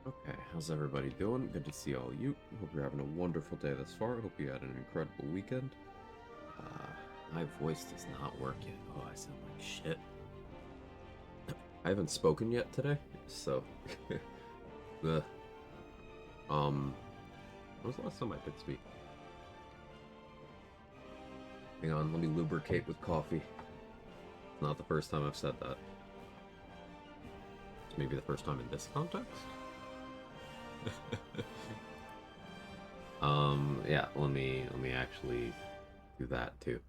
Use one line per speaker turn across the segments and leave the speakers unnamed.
Okay, how's everybody doing? Good to see all you. Hope you're having a wonderful day thus far. Hope you had an incredible weekend. My voice does not work yet. Oh, I sound like shit. I haven't spoken yet today, so... the... When was the last time I did speak? Hang on, let me lubricate with coffee. It's not the first time I've said that. It's maybe the first time in this context? Yeah, let me actually do that too.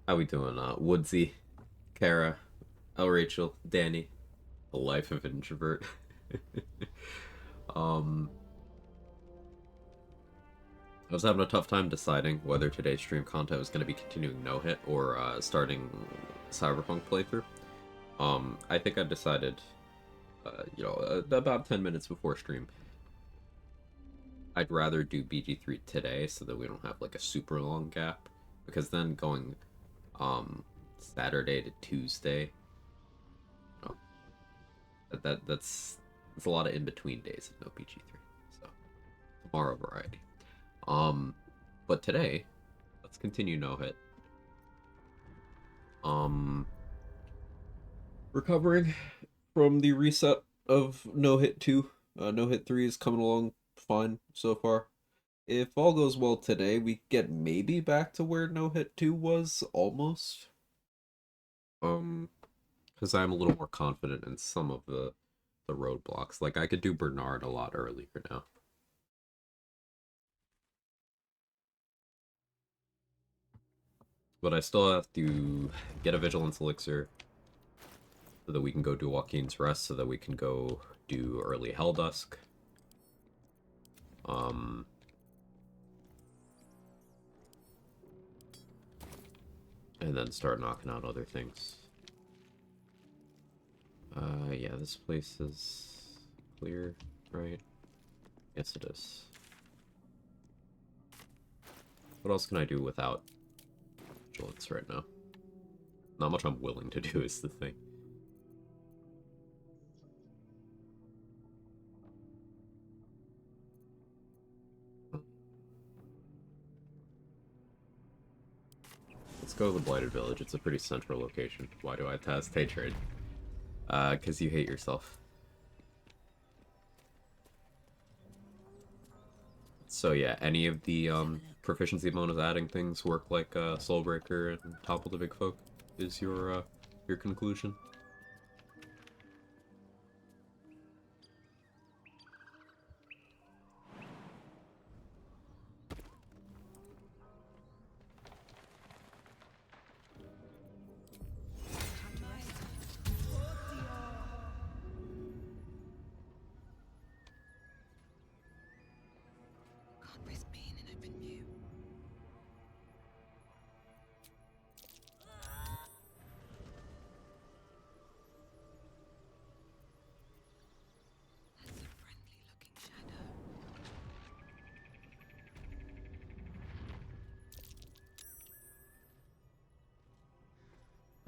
How we doing? Woodsy, Kara, El Rachel, Danny, The Life of Introvert. I was having a tough time deciding whether today's stream content was going to be continuing No Hit or starting Cyberpunk playthrough. I think I decided, about 10 minutes before stream, I'd rather do BG3 today so that we don't have like a super long gap, because then going Saturday to Tuesday, oh, that's a lot of in between days of no BG3. So tomorrow variety. But today, let's continue No Hit. Recovering from the reset of no hit 2. No hit 3 is coming along fine so far. If all goes well today, we get maybe back to where no hit 2 was almost. Because I'm a little more confident in some of the roadblocks. Like I could do Bernard a lot earlier now. But I still have to get a Vigilance Elixir so that we can go do Joaquin's Rest, so that we can go do early Helldusk. And then start knocking out other things. Yeah, this place is clear, right? Yes, it is. What else can I do without Vigilance right now? Not much I'm willing to do is the thing. Let's go to the Blighted Village. It's a pretty central location. Why do I test? Hey, trade. Because you hate yourself. So yeah, any of the proficiency bonus adding things work like Soulbreaker and Topple the Big Folk is your conclusion?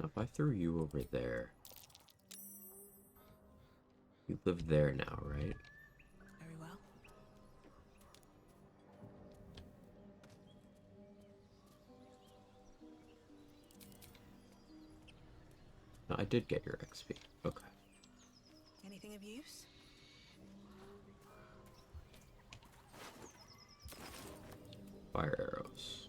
Now, if I threw you over there, you live there now, right?
Very well.
No, I did get your XP. Okay.
Anything of use?
Fire arrows.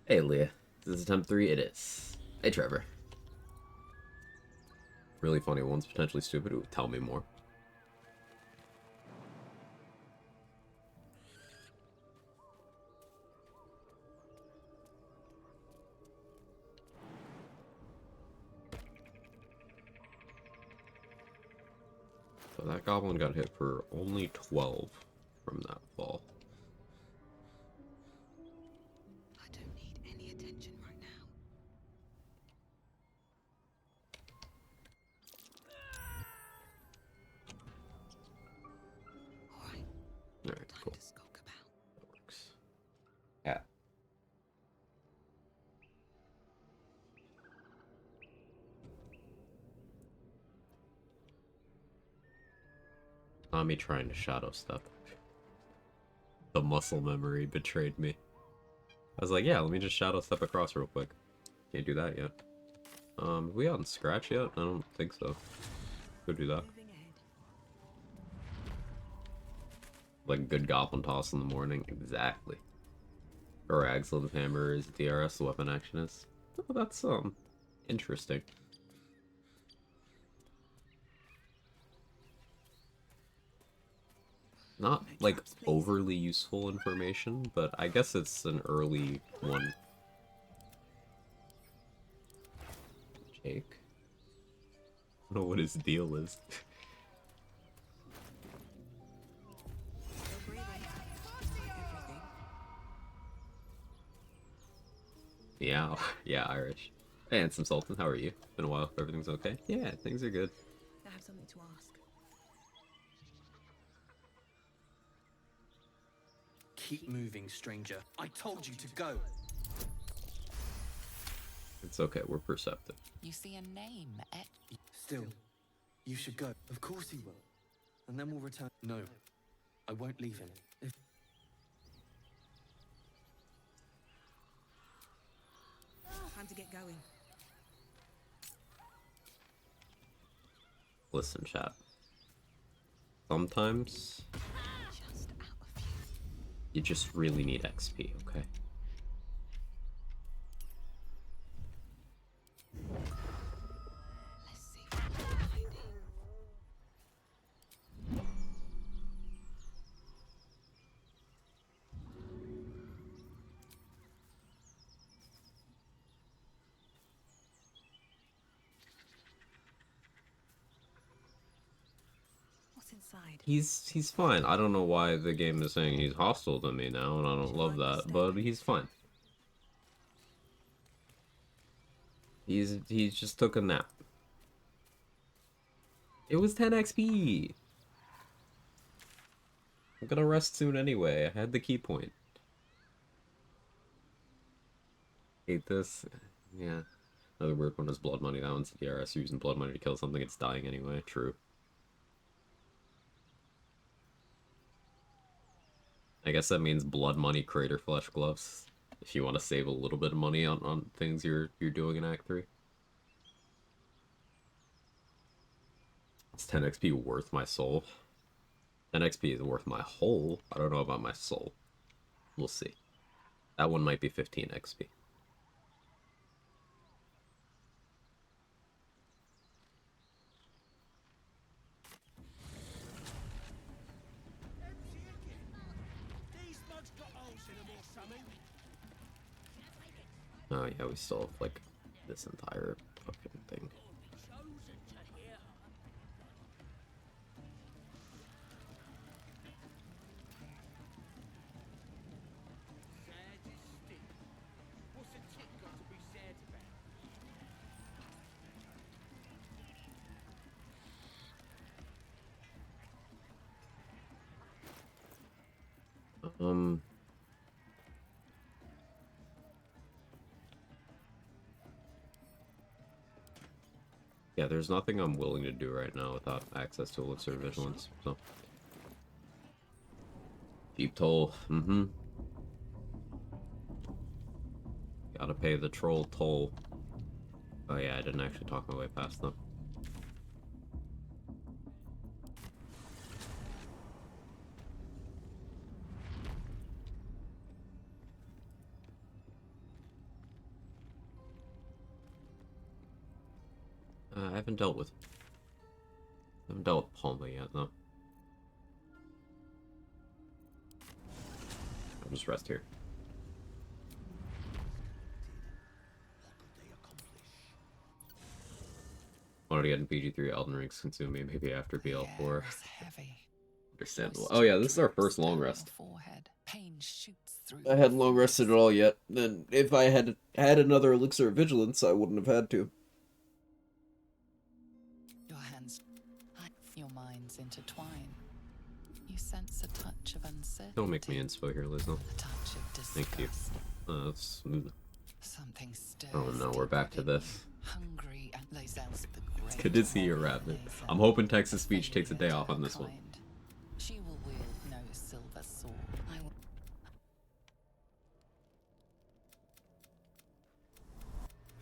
Hey, Leah. Is this attempt 3? It is. Hey, Trevor. Really funny. One's potentially stupid. Ooh, tell me more. So that goblin got hit for only 12 from that fall.
I don't need any attention right now. Alright.
Alright, cool.
To skulk about.
That works. Yeah. Not me trying to shadow step. The muscle memory betrayed me. I was like, yeah, let me just shadow step across real quick. Can't do that yet. We on scratch yet? I don't think so. Go do that. Like good goblin toss in the morning. Exactly. Or Axel of Hammer is DRS, the weapon action is. Oh, that's interesting. Not like overly useful information, but I guess it's an early one. Jake? I don't know what his deal is. Yeah, yeah, Irish. Hey, Handsome Sultan, how are you? Been a while. Everything's okay? Yeah, things are good.
I have something to ask.
Keep moving, stranger. I told you to go.
It's okay, we're perceptive.
You see a name,
Still, you should go. Of course he will. And then we'll return. No, I won't leave him. If
Time to get going.
Listen, chat. Sometimes
Just out of you.
you just really need XP, okay?
Let's see what we're finding. What's inside?
He's fine. I don't know why the game is saying he's hostile to me now, and I don't love that, but he's fine. He's just took a nap. It was 10 XP. I'm gonna rest soon anyway. I had the key point. Hate this. Yeah. Another weird one is blood money. That one's DRS using blood money to kill something. It's dying anyway. True. I guess that means blood money crater flesh gloves. If you want to save a little bit of money on things you're doing in Act 3. Is 10 XP worth my soul? 10 XP is worth my whole. I don't know about my soul. We'll see. That one might be 15 XP. Oh yeah, we still have like this entire fucking thing. Yeah, there's nothing I'm willing to do right now without access to elixir vigilance, so. Deep toll, Gotta pay the troll toll. Oh yeah, I didn't actually talk my way past them. I haven't dealt with Palma yet, though. I'll just rest here. Wanted to get in PG3 Elden Ring's consume me maybe after BL4. Understandable. Oh yeah, this is our first long rest. I hadn't long rested at all yet. Then if I had had another elixir of vigilance, I wouldn't have had to.
Your hands, your minds intertwine. You sense a touch of uncertainty.
Don't make me inspo here, Liz.
A touch of disgust.
Thank you. That's smooth.
Something stirs.
Oh no, we're back to this.
Hungry and lays out the
It's good to see you, Rabbit. I'm hoping Texas Speech takes a day off on this one.
She will wield no silver sword.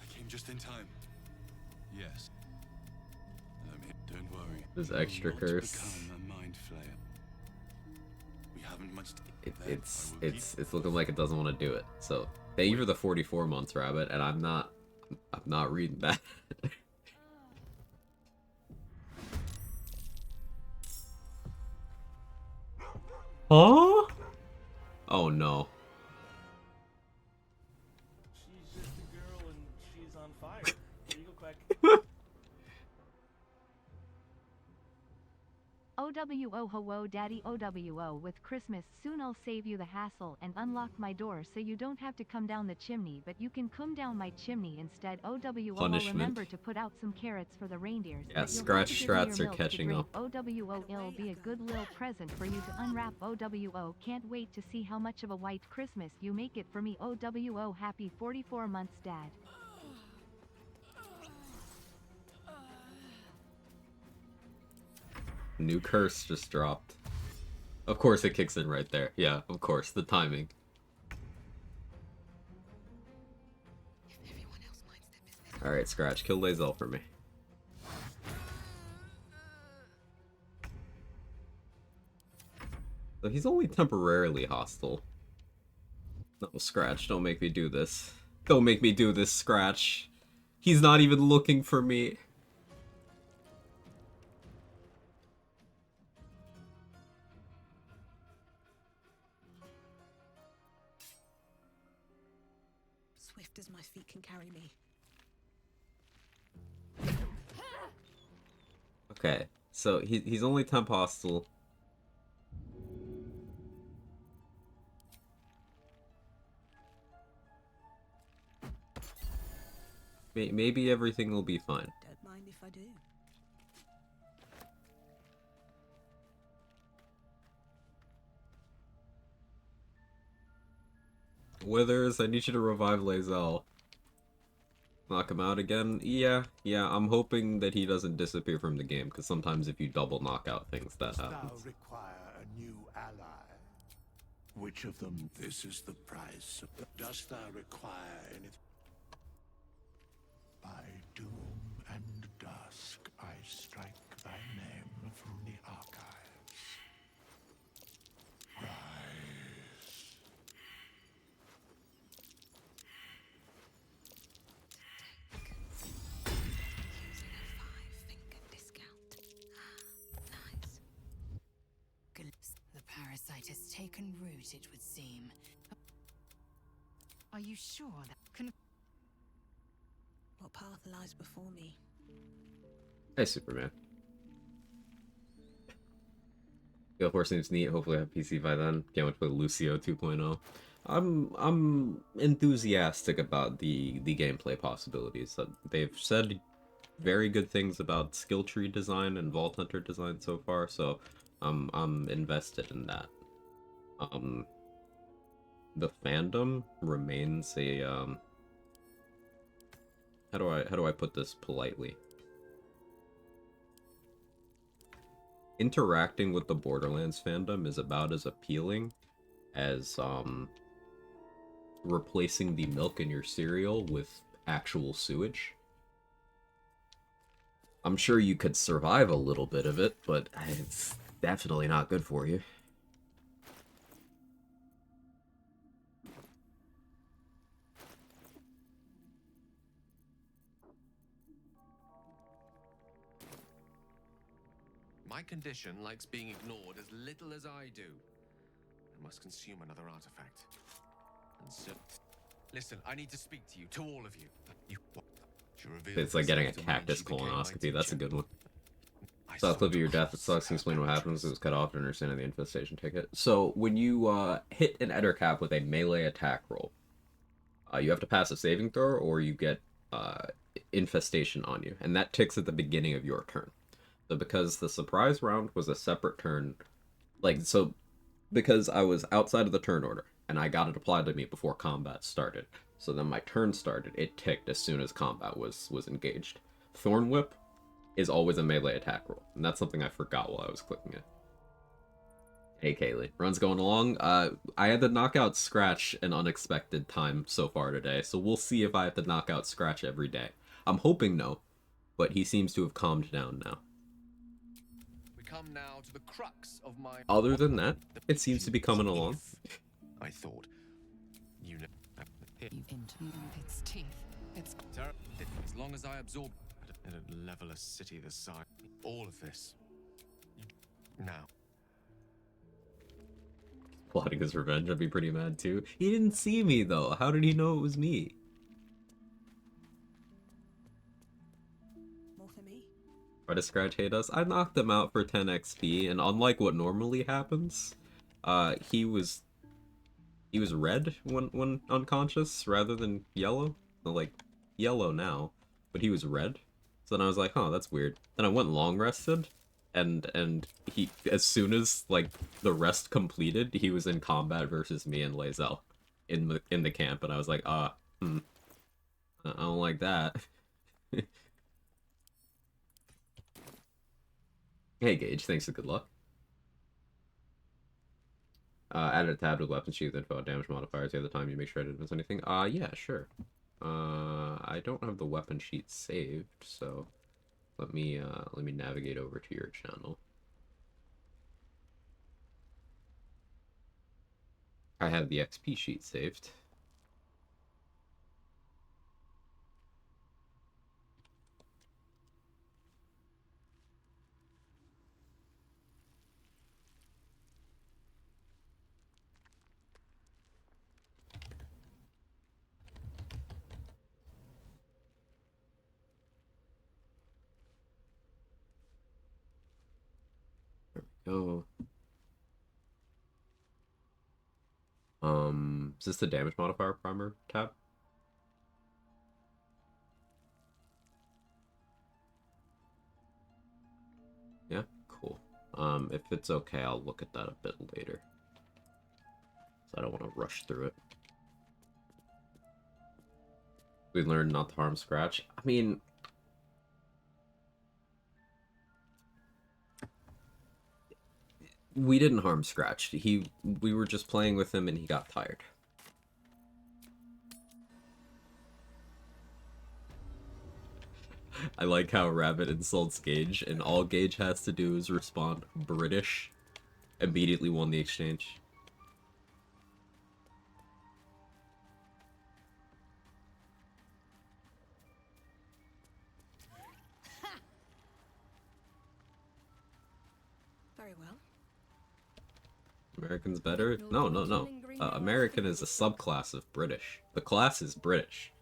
I came just in time. Yes. Don't worry.
This extra curse.
Become a mind flayer. We haven't much to
It's looking like it doesn't want to do it. So thank you for the 44 months, Rabbit, and I'm not reading that. Huh? Oh no.
She's just a girl and she's on fire. Here you go, Quag.
OWO ho daddy OWO with Christmas soon I'll save you the hassle and unlock my door so you don't have to come down the chimney but you can come down my chimney instead. OWO
Punishment.
remember to put out some carrots for the reindeers.
Yeah,
but you'll
scratch
have to give me
strats
your
are
milk to
catching
drink.
up.
OWO it'll be a good little present for you to unwrap. OWO can't wait to see how much of a white Christmas you make it for me. OWO happy 44 months dad.
New curse just dropped. Of course it kicks in right there. Yeah, of course, the timing.
If everyone else minds their business.
Alright, Scratch, kill Lae'zel for me. So he's only temporarily hostile. No, Scratch, don't make me do this. Don't make me do this, Scratch. He's not even looking for me.
Swift as my feet can carry me.
Okay, so he's only temp hostile. Maybe everything will be fine.
Don't mind if I do.
Withers, I need you to revive Lae'zel. Knock him out again? Yeah, I'm hoping that he doesn't disappear from the game, because sometimes if you double knock out things, that happens.
Thou require a new ally? Which of them? This is the price. Dost thou require anything? By doom and dusk, I strike thy name from the archives. Rise.
Using a 5-finger discount. Nice.
The parasite has taken root, it would seem. Are you sure that
What path lies before me?
Hey, Superman. Gale Force seems neat. Hopefully I have PC by then. Can't wait to play Lucio 2.0. I'm enthusiastic about the gameplay possibilities. They've said very good things about skill tree design and Vault Hunter design so far, so I'm invested in that. The fandom remains a how do I put this politely? Interacting with the Borderlands fandom is about as appealing as replacing the milk in your cereal with actual sewage. I'm sure you could survive a little bit of it, but it's definitely not good for you.
My condition likes being ignored as little as I do. I must consume another artifact. And so... Listen, I need to speak to you, to all of you.
It's like getting a cactus colonoscopy. That's a good one. Saw a clip of your death. It sucks. Can you explain what happens? It was cut off to understand the infestation ticket. So when you hit an eder cap with a melee attack roll, you have to pass a saving throw, or you get infestation on you, and that ticks at the beginning of your turn. So because the surprise round was a separate turn, because I was outside of the turn order, and I got it applied to me before combat started. So then my turn started, it ticked as soon as combat was engaged. Thorn Whip is always a melee attack roll, and that's something I forgot while I was clicking it. Hey Kaylee, run's going along. I had to knock out Scratch an unexpected time so far today, so we'll see if I have to knock out Scratch every day. I'm hoping no, but he seems to have calmed down now.
Come now to the crux of my...
Other than that, it seems to be coming along.
I thought, you know,
into its teeth. It's
as long as I absorb at a level a city the size, all of this. Now.
Plotting his revenge, I'd be pretty mad too. He didn't see me though. How did he know it was me?
More for me?
Why does Scratch hate us? I knocked him out for 10 XP, and unlike what normally happens, he was red when unconscious rather than yellow. So, like, yellow now, but he was red. So then I was like, huh, that's weird. Then I went long rested, and he, as soon as like the rest completed, he was in combat versus me and Lae'zel in the camp, and I was like, I don't like that. Hey Gage, thanks and good luck. Added a tab with weapon sheath info, damage modifiers the other time you make sure I didn't miss anything. Yeah, sure. I don't have the weapon sheet saved, so let me navigate over to your channel. I have the XP sheet saved. Go. Is this the damage modifier primer tab? Yeah, cool. If it's okay, I'll look at that a bit later. So I don't want to rush through it. We learned not to harm Scratch. I mean, we didn't harm Scratch. We were just playing with him and he got tired. I like how Rabbit insults Gage, and all Gage has to do is respond British. Immediately won the exchange.
Very well.
American's better? No, no, no. American is a subclass of British. The class is British.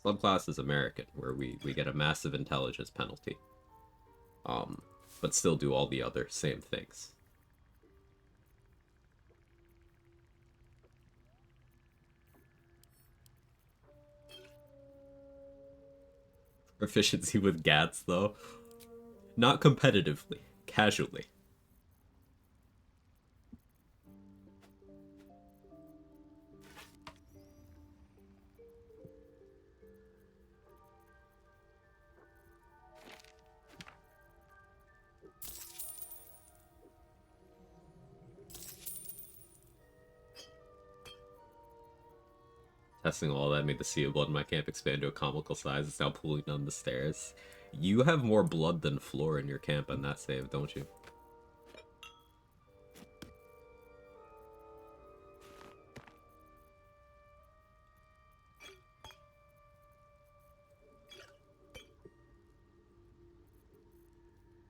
Subclass is American, where we get a massive intelligence penalty. But still do all the other same things. Proficiency with GATs, though. Not competitively, casually. Testing all that made the sea of blood in my camp expand to a comical size. It's now pooling down the stairs. You have more blood than floor in your camp on that save, don't you?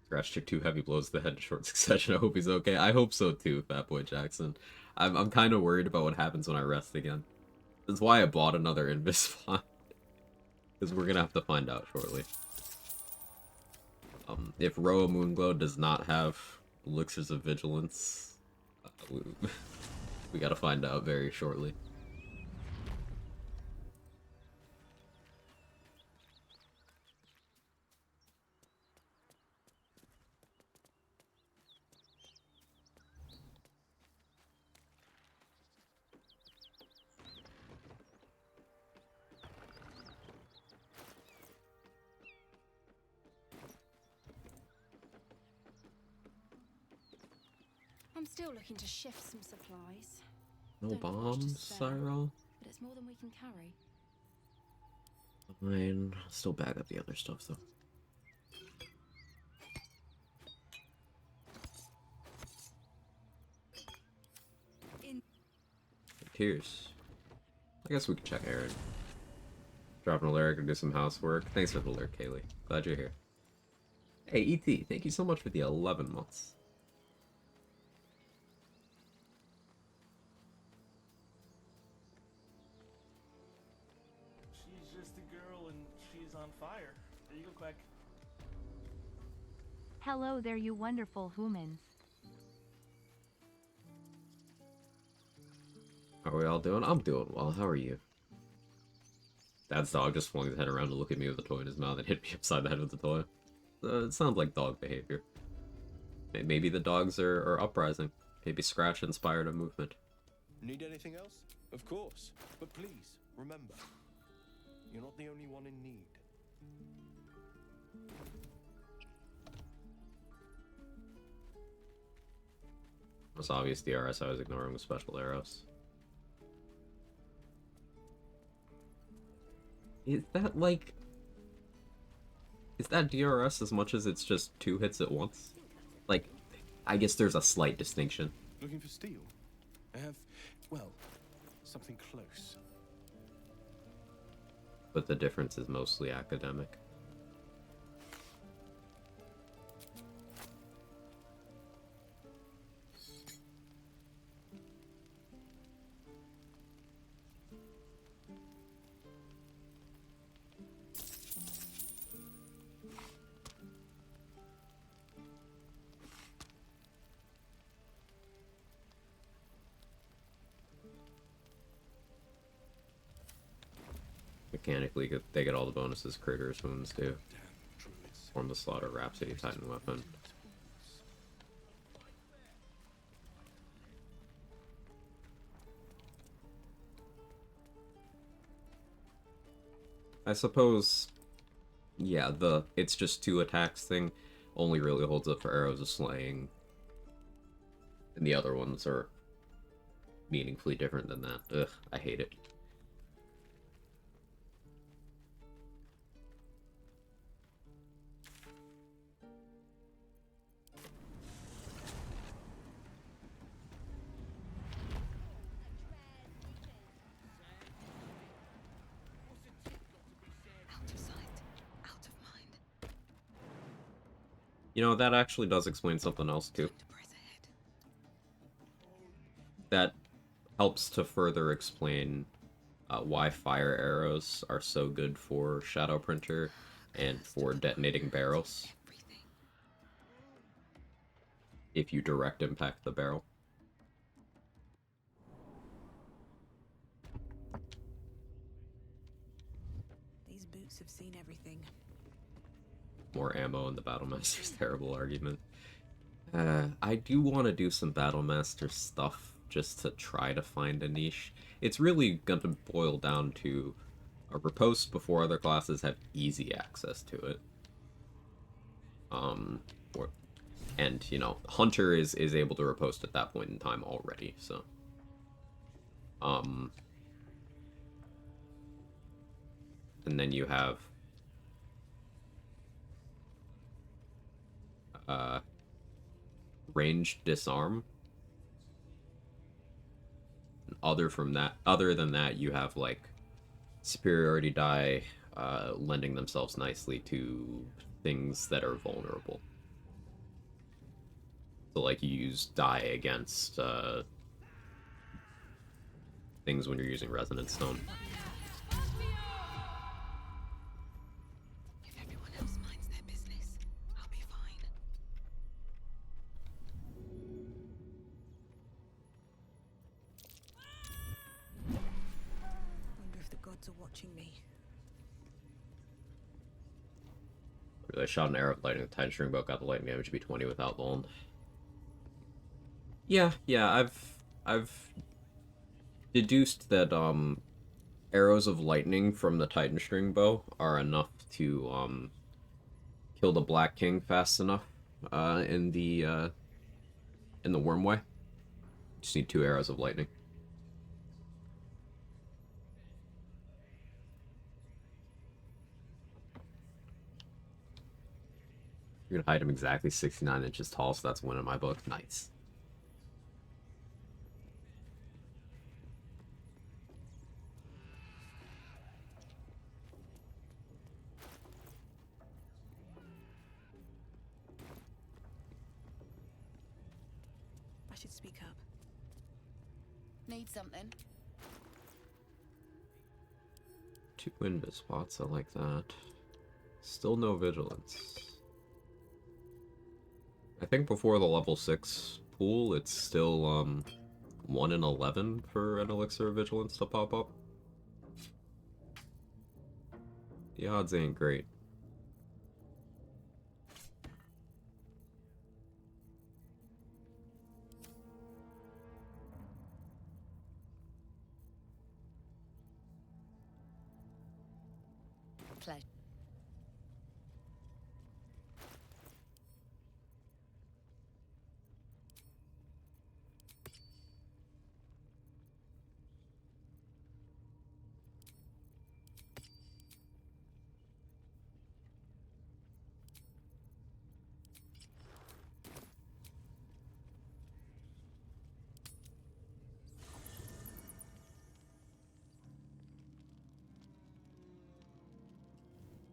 Scratch took 2 heavy blows to the head in short succession. I hope he's okay. I hope so too, Fat Boy Jackson. I'm kind of worried about what happens when I rest again. That's why I bought another Invis spot. Because we're gonna have to find out shortly. If Roa Moonglow does not have Elixirs of Vigilance, we gotta find out very shortly.
I'm still looking to shift some supplies.
No
Don't have much to
bombs,
spare,
Cyril?
But it's more than we can carry.
Fine. Still bag up the other stuff, though. Tears. I guess we could check Aaron. Dropping a lyric and do some housework. Thanks for the lyric, Kaylee. Glad you're here. Hey, E.T., thank you so much for the 11 months.
She's just a girl and she's on fire. There you go, Quag.
Hello there, you wonderful humans.
How are we all doing? I'm doing well. How are you? Dad's dog just flung his head around to look at me with a toy in his mouth and hit me upside the head with the toy. It sounds like dog behavior. Maybe the dogs are uprising. Maybe Scratch inspired a movement.
Need anything else? Of course. But please, remember, you're not the only one in need.
Most obvious DRS I was ignoring with special arrows. Is that like... Is that DRS as much as it's just 2 hits at once? Like, I guess there's a slight distinction.
Looking for steel? I have Well, something close.
But the difference is mostly academic. Mechanically, they get all the bonuses critters wounds do. Form the Slaughter Rhapsody Titan weapon. I suppose, yeah, it's just 2 attacks thing only really holds up for Arrows of Slaying. And the other ones are meaningfully different than that. Ugh, I hate it.
Out of sight, out of mind.
You know, that actually does explain something else, too.
Time to press ahead.
That helps to further explain why fire arrows are so good for Shadow Printer and for detonating barrels.
Everything.
If you direct impact the barrel.
These boots have seen everything.
More ammo in the Battlemaster's terrible argument. I do want to do some Battlemaster stuff just to try to find a niche. It's really going to boil down to a riposte before other classes have easy access to it. And, you know, Hunter is able to riposte at that point in time already, so. And then you have ranged disarm. Other than that, you have like superiority die lending themselves nicely to things that are vulnerable. So like you use die against things when you're using Resonance Stone.
If everyone else minds their business, I'll be fine. Wonder if the gods are watching me.
I shot an arrow of lightning. The Titan String Bow got the lightning damage to be 20 without vuln. Yeah, I've deduced that arrows of lightning from the Titan String Bow are enough to kill the Black King fast enough in the Worm Way. Just need 2 arrows of lightning. You're gonna hide him exactly 69 inches tall, so that's one in my book. Nice.
I should speak up.
Need something?
2 invis spots, I like that. Still no vigilance. I think before the level 6 pool, it's still 1 in 11 for an elixir of vigilance to pop up. The odds ain't great.
Pleasure.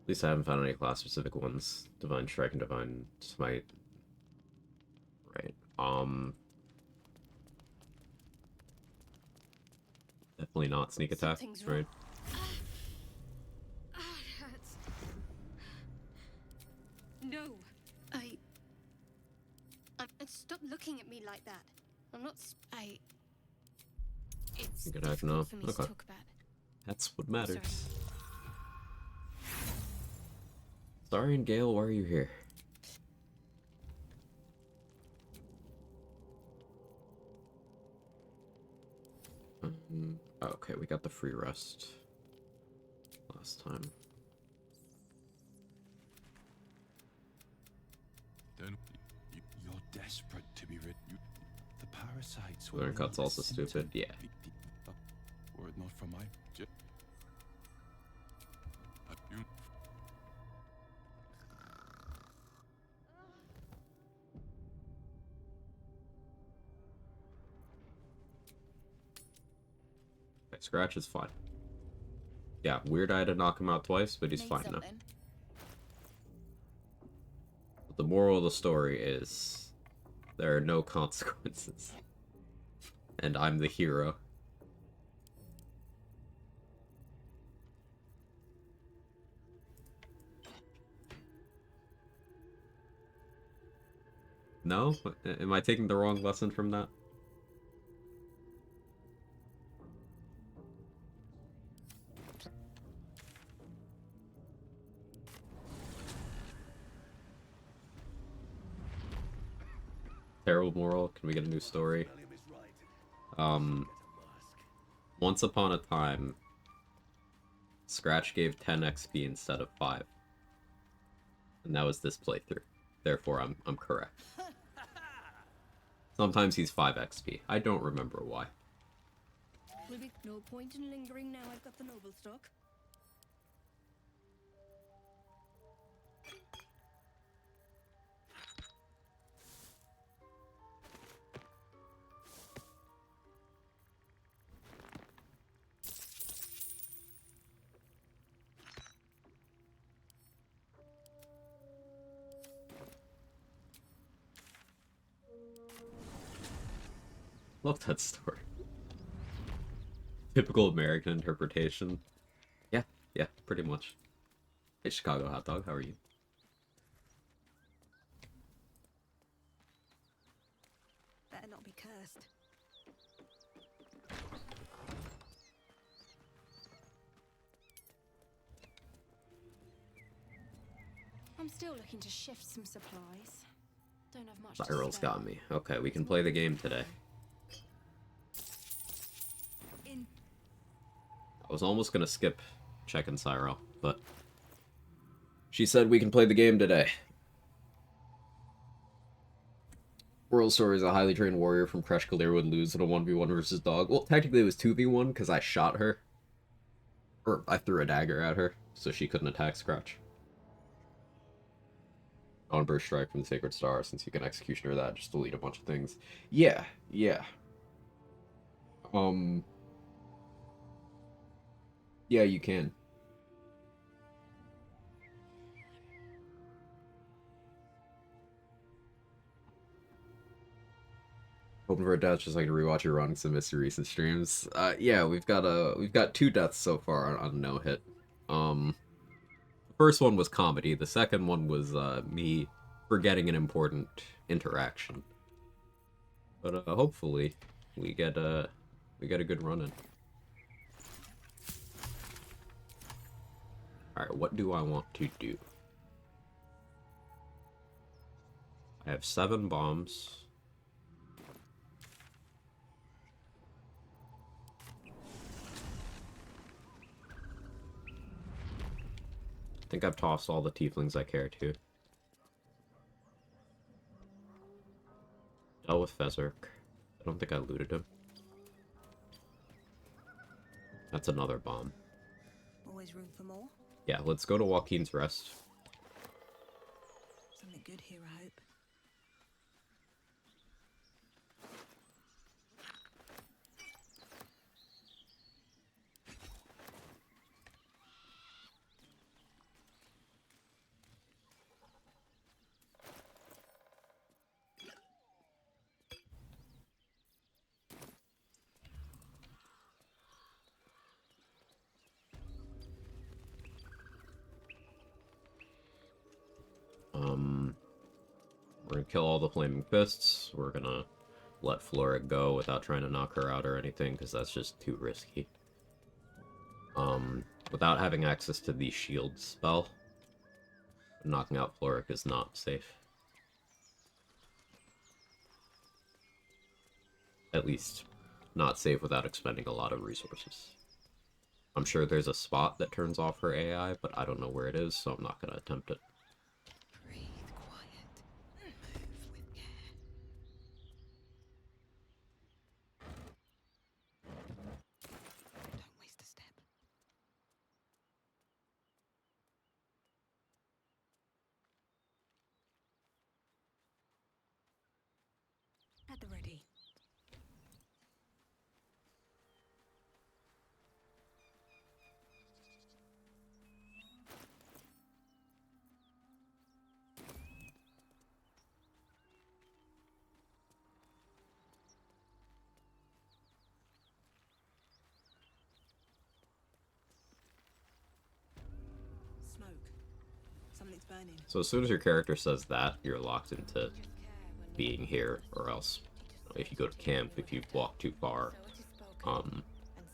At least I haven't found any class-specific ones. Divine Strike and Divine Smite. Right. Definitely not Sneak Attack,
Something's wrong.
right?
It hurts. No. Stop looking at me like that. I'm not. It's
Good attack,
difficult
no.
for me to
Okay.
talk about.
That's what matters. Sorry, and Gale, why are you here? Okay, we got the free rest last time.
Then you're desperate to be rid. The parasites. were
Learn Cut's
only a
also
symptom.
stupid, yeah.
Were it not for my. You.
Okay, Scratch is fine. Yeah, weird I had to knock him out twice, but he's
Need
fine now.
something?
But the moral of the story is there are no consequences. And I'm the hero. No? Am I taking the wrong lesson from that? Terrible moral. Can we get a new story? Once upon a time, Scratch gave 10 XP instead of 5. And that was this playthrough. Therefore, I'm correct. Sometimes he's 5 XP. I don't remember why.
Will be no point in lingering now. I've got the noble stock.
Love that story. Typical American interpretation. Yeah, pretty much. Hey, Chicago hot dog, how are you?
Better not be cursed. I'm still looking to shift some supplies. Don't have much.
Cyril's got me. Okay, we can play the game today. I was almost gonna skip checking Cyril, but she said we can play the game today. World Story is a highly trained warrior from Kresh Kalir would lose in a 1v1 versus dog. Well, technically it was 2v1 because I shot her. Or I threw a dagger at her, so she couldn't attack Scratch. On Burst Strike from the Sacred Star, since you can Executioner that, just delete a bunch of things. Yeah. Yeah, you can. Hoping for a death just like to rewatch your run because I missed your recent streams. Yeah, we've got 2 deaths so far on no hit. The first one was comedy. The second one was me forgetting an important interaction. But hopefully we get a good run in. Alright, what do I want to do? I have 7 bombs. I think I've tossed all the tieflings I care to. Dealt with Fezark. I don't think I looted him. That's another bomb.
Always room for more.
Yeah, let's go to Joaquin's Rest.
Something good here, I hope.
We're gonna kill all the flaming fists. We're gonna let Flora go without trying to knock her out or anything, because that's just too risky. Without having access to the shield spell, knocking out Floric is not safe. At least, not safe without expending a lot of resources. I'm sure there's a spot that turns off her AI, but I don't know where it is, so I'm not going to attempt it.
Breathe quiet. Move with care. Don't waste a step. At the ready. Smoke. Something's burning.
So as soon as your character says that, you're locked into being here, or else if you go to camp, if you walk too far,
And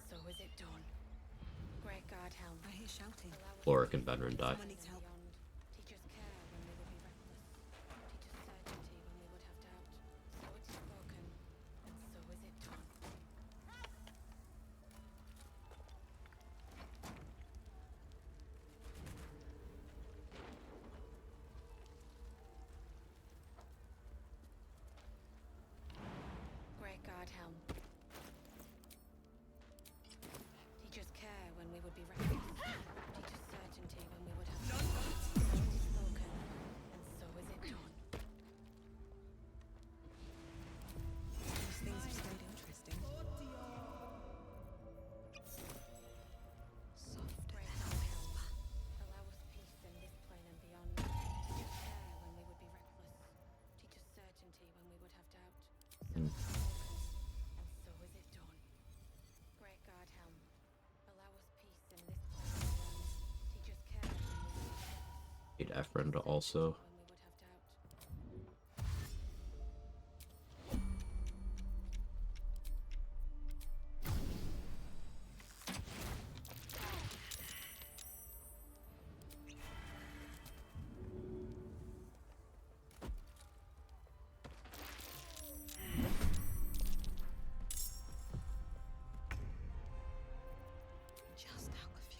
so is it done. Great guard helm. I hear shouting.
Floric and Benren die.
Someone needs help.
Teach us care when we would be reckless. Teach us certainty when we would have doubt. So it is spoken, and so is it done. Great guard helm. Teach us care when we would be reckless. Teach us certainty when we would have doubt. So it is spoken, and so is it done.
These things have stayed interesting. Soft
Great guard helm. Allow us peace in this plane and beyond. Teach us care when we would be reckless. Teach us certainty when we would have doubt. So it is spoken, and so is it done. Great guard helm. Allow us peace in this plane and beyond. Teach us care when we would be reckless.
Need Efren to also.
When we would have doubt.
just out of view.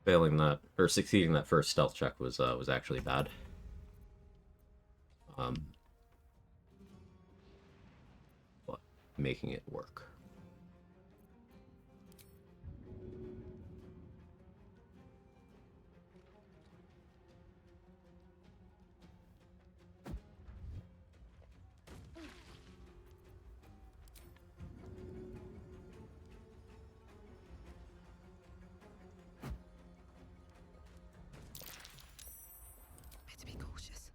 Failing that, or succeeding that first stealth check was actually bad. But making it work.
Better be cautious.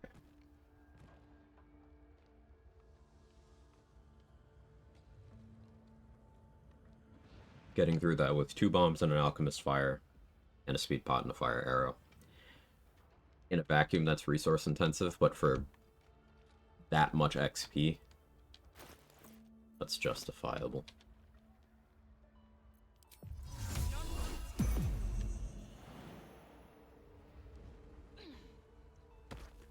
Getting through that with 2 bombs and an alchemist fire, and a speed pot and a fire arrow. In a vacuum, that's resource intensive, but for that much XP, that's justifiable.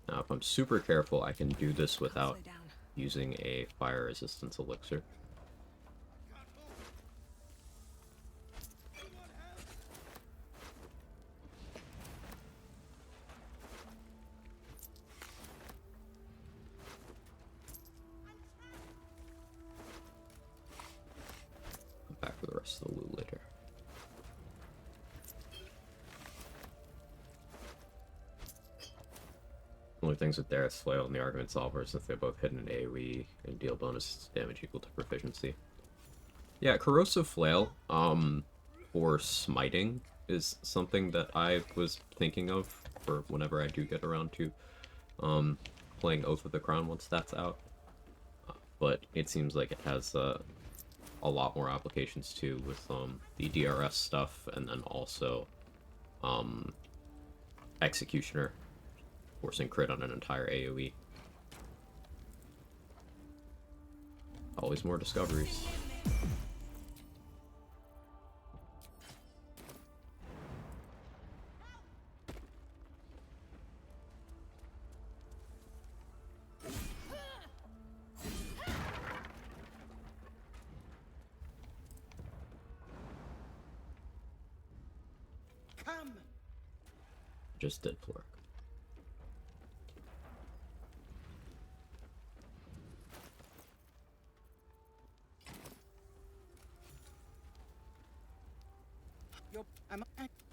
Now, if I'm super careful, I can do this without
Slow down.
using a fire resistance elixir. Come back for the rest of the loot later. Only things with Dareth's Flail and the Argument Solver, since they both hit an AoE and deal bonus damage equal to proficiency. Yeah, Corrosive Flail, for smiting is something that I was thinking of for whenever I do get around to playing Oath of the Crown once that's out. But it seems like it has a lot more applications too with the DRS stuff, and then also Executioner, forcing crit on an entire AoE. Always more discoveries. Just did Flork.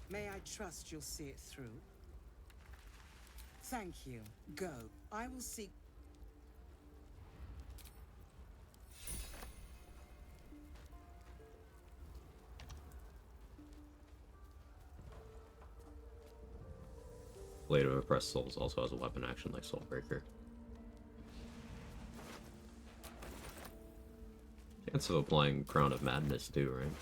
May I trust you'll see it through? Thank you. Go. I will seek.
Blade of Oppressed Souls also has a weapon action like Soulbreaker. Chance of applying Crown of Madness too, right?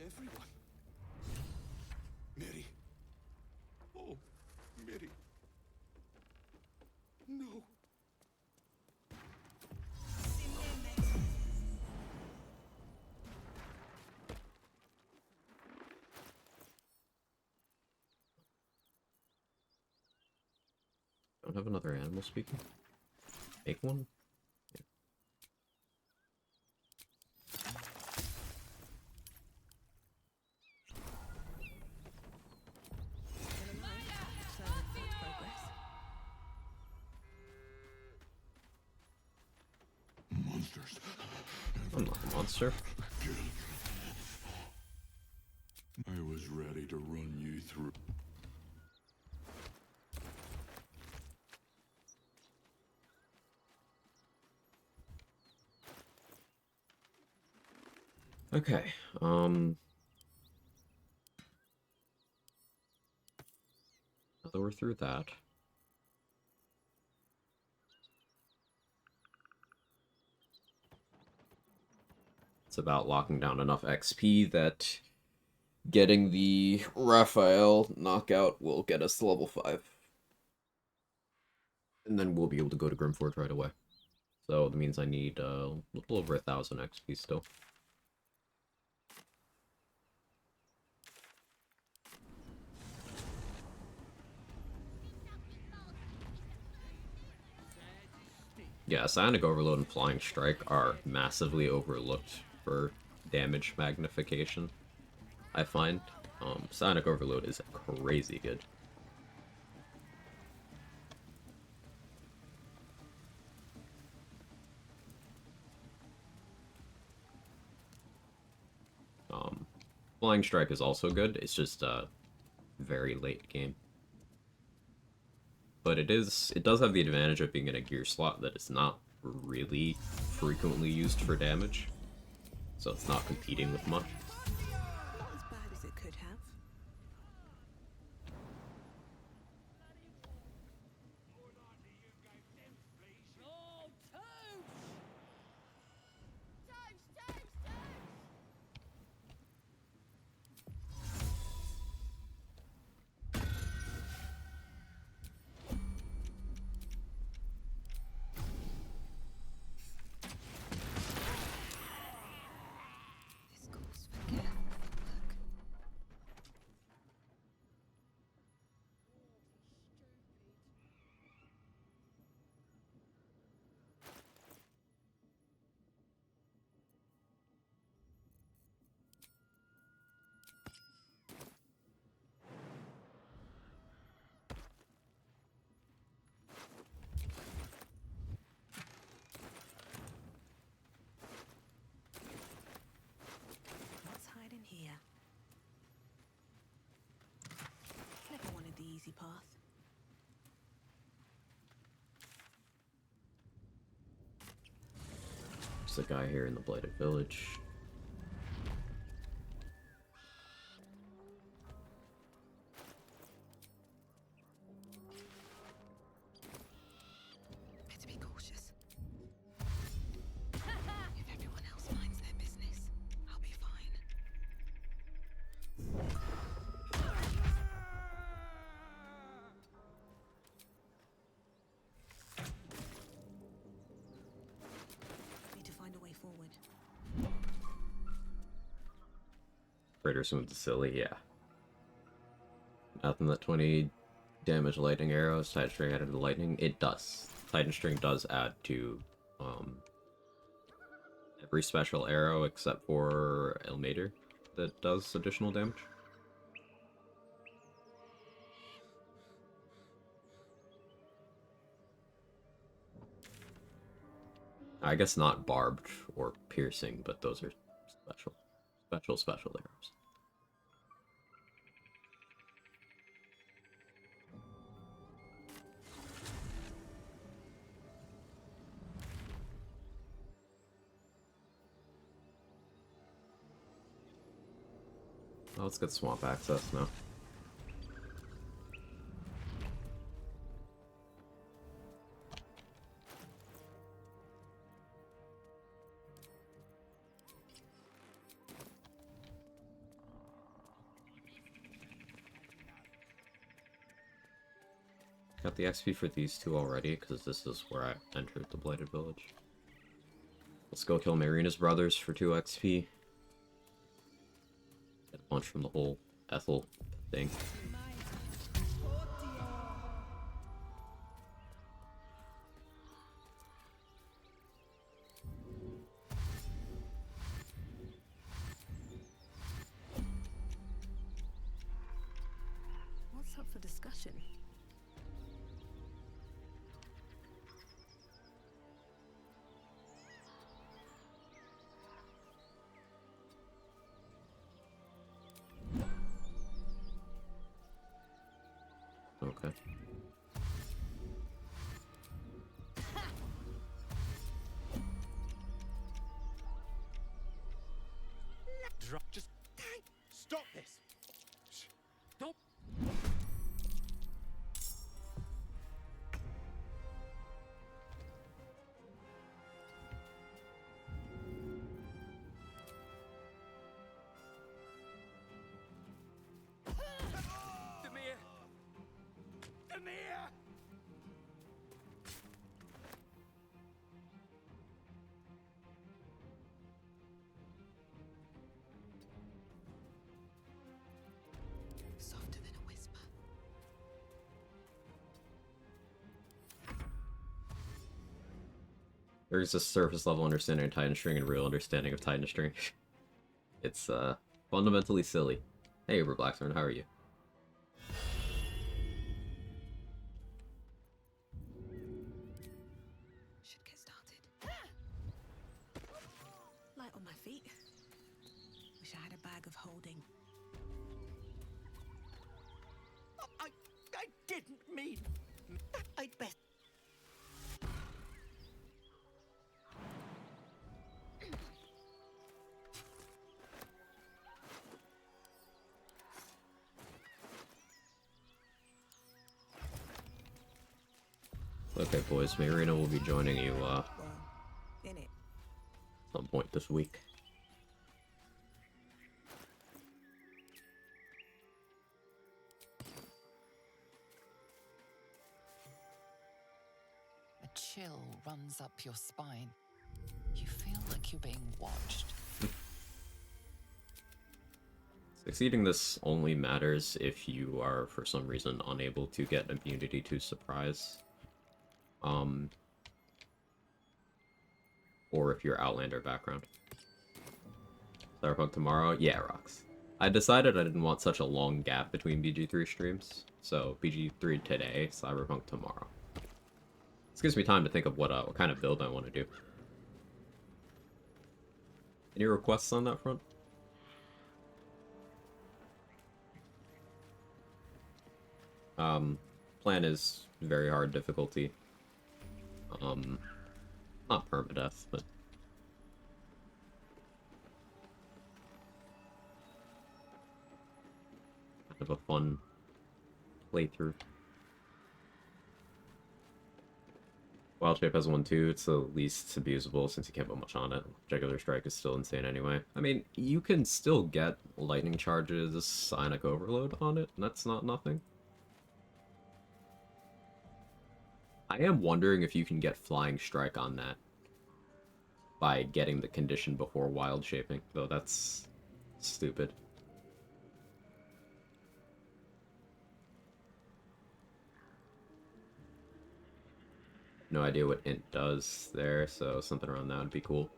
Everyone. Mary. Oh, Mary. No.
Don't have another animal speaking? Make one?
Monsters.
I'm not a monster.
I was ready to run you through.
Okay, now that we're through that, it's about locking down enough XP that getting the Raphael knockout will get us to level 5. And then we'll be able to go to Grimforge right away. So that means I need a little over 1,000 XP still. Yeah, Psionic Overload and Flying Strike are massively overlooked for damage magnification, I find. Psionic Overload is crazy good. Flying Strike is also good, it's just very late game. But it does have the advantage of being in a gear slot that is not really frequently used for damage. So it's not competing with much.
Not as bad as it could have. This calls for
There's a guy here in the Blighted Village.
Better be cautious. If everyone else minds their business, I'll be fine.
Need to find a way forward.
Raider Smooth the Silly, yeah. Nothing that 20 damage lightning arrows, Titan String added to lightning. It does. Titan String does add to every special arrow except for Elmater that does additional damage. I guess not barbed or piercing, but those are special arrows. Well, let's get swamp access now. Got the XP for these two already, because this is where I entered the Blighted Village. Let's go kill Marina's brothers for 2 XP. Get a bunch from the whole Ethel thing.
What's up for discussion?
Okay.
Just stop this. Stop.
Softer than a whisper.
There's a surface level understanding of Titan String and real understanding of Titan String. It's fundamentally silly. Hey, Uber Blacksmith, how are you?
Should get started. Light on my feet. Wish I had a bag of holding.
I didn't mean. I'd best.
Okay, boys, Marina will be joining you,
Well, in it.
some point this week.
A chill runs up your spine. You feel like you're being watched.
Succeeding this only matters if you are, for some reason, unable to get immunity to surprise. Or if you're Outlander background. Cyberpunk tomorrow? Yeah, rocks. I decided I didn't want such a long gap between BG3 streams, so BG3 today, Cyberpunk tomorrow. This gives me time to think of what kind of build I want to do. Any requests on that front? Plan is very hard difficulty. Not permadeath, but a fun playthrough. Wild Shape has one too. It's the least abusable since you can't put much on it. Jugular Strike is still insane anyway. I mean, you can still get lightning charges, Psionic Overload on it, and that's not nothing. I am wondering if you can get Flying Strike on that by getting the condition before Wild Shaping, though that's stupid. No idea what int does there, so something around that would be cool.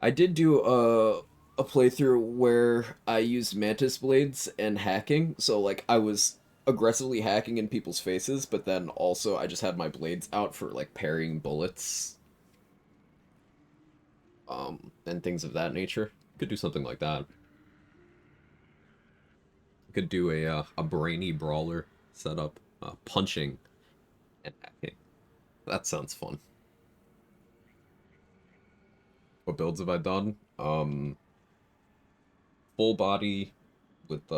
I did do a playthrough where I used mantis blades and hacking, so like I was aggressively hacking in people's faces, but then also I just had my blades out for like parrying bullets. And things of that nature. Could do something like that. Could do a brainy brawler setup, punching and hacking. That sounds fun. What builds have I done? Full body with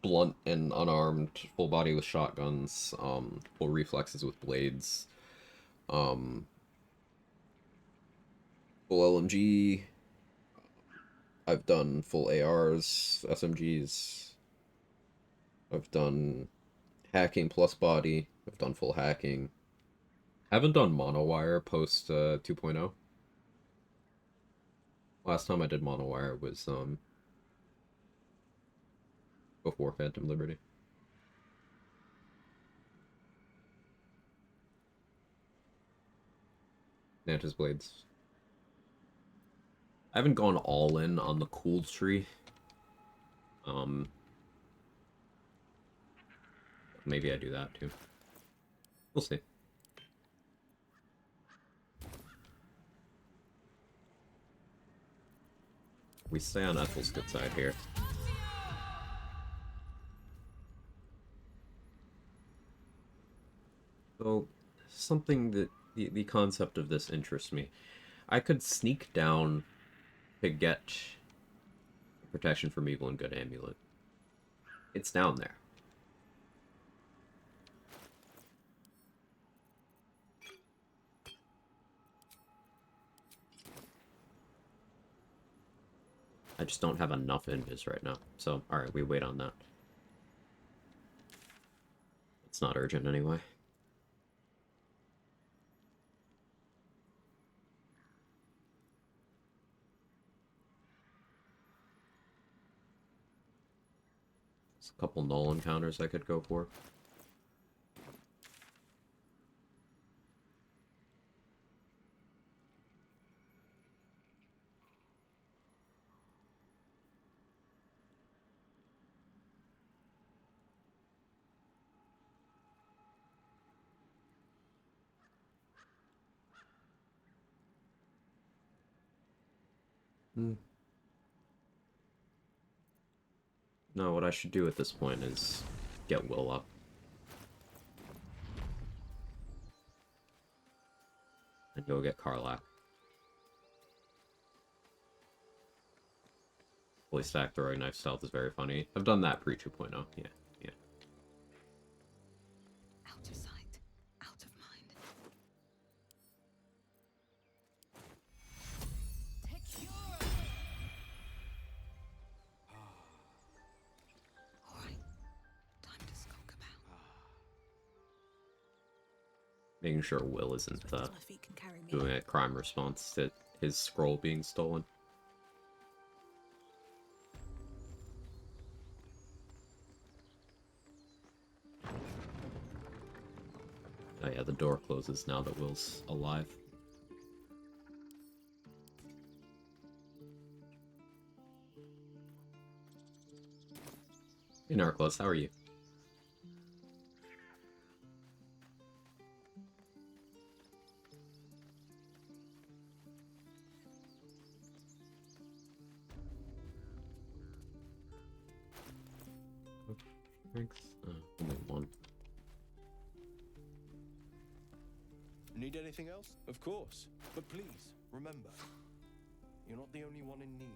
blunt and unarmed, full body with shotguns, full reflexes with blades, full LMG. I've done full ARs, SMGs. I've done hacking plus body. I've done full hacking. Haven't done monowire post 2.0. Last time I did monowire was before Phantom Liberty. Mantis blades. I haven't gone all in on the cool tree. Maybe I do that too. We'll see. We stay on Ethel's good side here. So, something that the concept of this interests me. I could sneak down to get protection from evil and good amulet. It's down there. I just don't have enough invis right now. So, alright, we wait on that. It's not urgent anyway. There's a couple null encounters I could go for. No, what I should do at this point is get Will up. And go get Karlach. Fully stacked throwing knife stealth is very funny. I've done that pre 2.0. Yeah, yeah.
Out of sight, out of mind.
Alright, time to skulk about.
Making sure Will isn't doing a crime response to his scroll being stolen. Oh yeah, the door closes now that Will's alive. Hey Narclos, how are you? Thanks. Only one.
Need anything else? Of course. But please, remember, you're not the only one in need.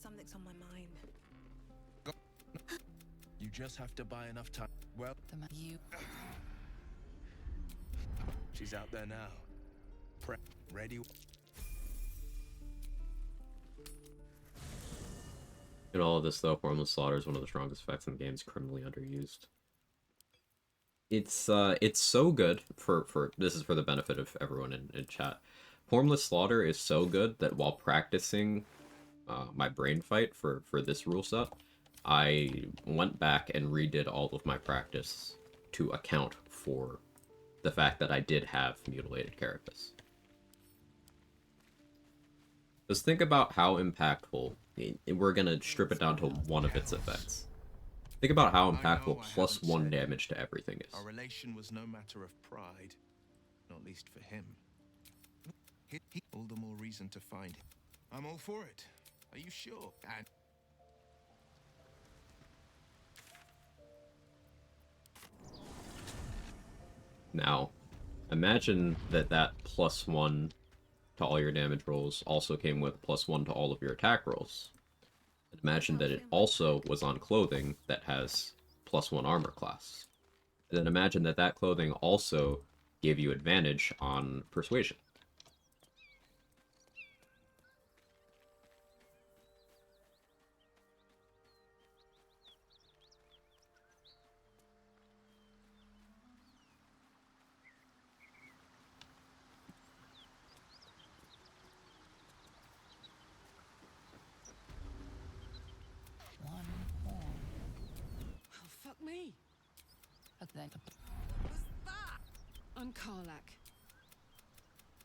something's on my mind.
You just have to buy enough time. Well,
You.
she's out there now. Prep, ready.
In all of this, though, formless slaughter is one of the strongest effects in the game. It's criminally underused. It's so good for this is for the benefit of everyone in chat. Formless slaughter is so good that while practicing my brain fight for this rule set, I went back and redid all of my practice to account for the fact that I did have mutilated carapace. Just think about how impactful. We're gonna strip it down to one of its effects. Think about how impactful +1 damage to everything is.
Our relation was no matter of pride, not least for him. All the more reason to find him. I'm all for it. Are you sure? And
now, imagine that +1 to all your damage rolls also came with +1 to all of your attack rolls. Imagine that it also was on clothing that has +1 armor class. And then imagine that that clothing also gave you advantage on persuasion.
One horn.
Oh, fuck me.
But then
What's that? I'm Karlak.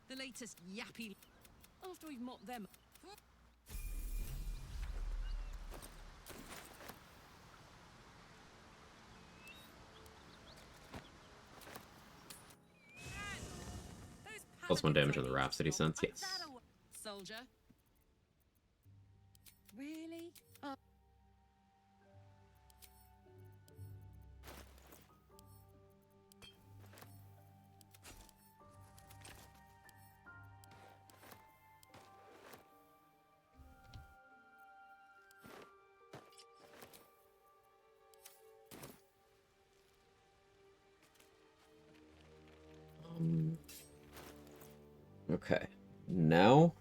The latest yappy. After we've mopped them.
+1 damage on the Rhapsody sense, yes.
Soldier. Really?
Okay, now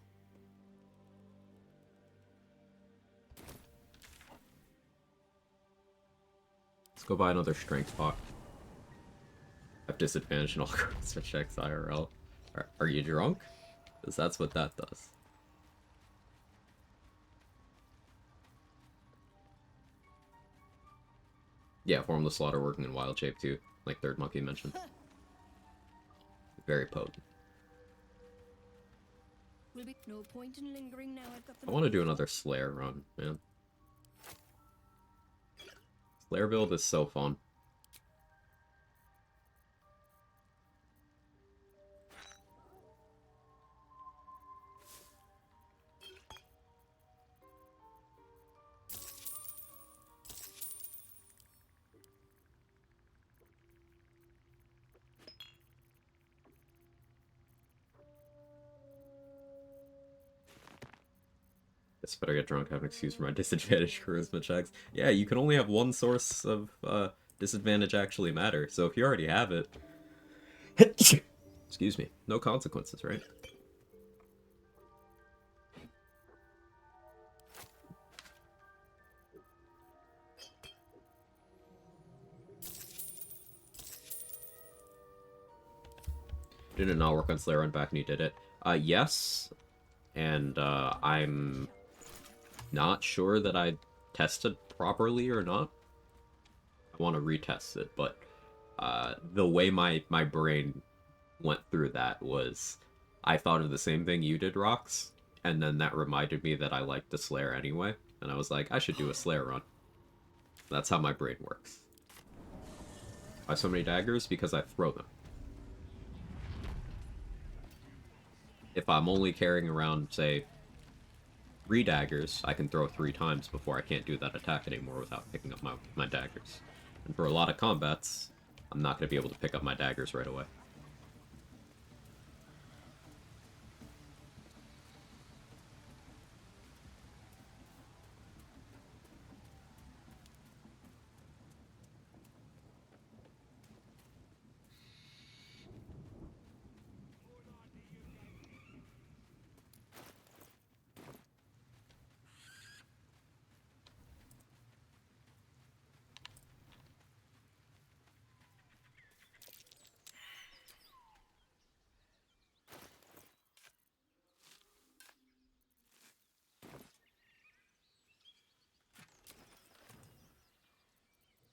let's go buy another strength pot. Have disadvantage in all charisma checks IRL. Are you drunk? Because that's what that does. Yeah, Formless Slaughter working in wild shape too, like Third Monkey mentioned. Very potent.
Will be no point in lingering now. I've got
I want to do another Slayer run, man. Slayer build is so fun. Guess better get drunk, have an excuse for my disadvantage charisma checks. Yeah, you can only have one source of disadvantage actually matter, so if you already have it... Excuse me. No consequences, right? Did it not work on Slayer Run back and you did it? Yes. And I'm not sure that I tested properly or not. I want to retest it, but the way my brain went through that was I thought of the same thing you did, Rox, and then that reminded me that I liked the Slayer anyway, and I was like, I should do a Slayer run. That's how my brain works. Why so many daggers? Because I throw them. If I'm only carrying around, say, 3 daggers, I can throw 3 times before I can't do that attack anymore without picking up my daggers. And for a lot of combats, I'm not going to be able to pick up my daggers right away.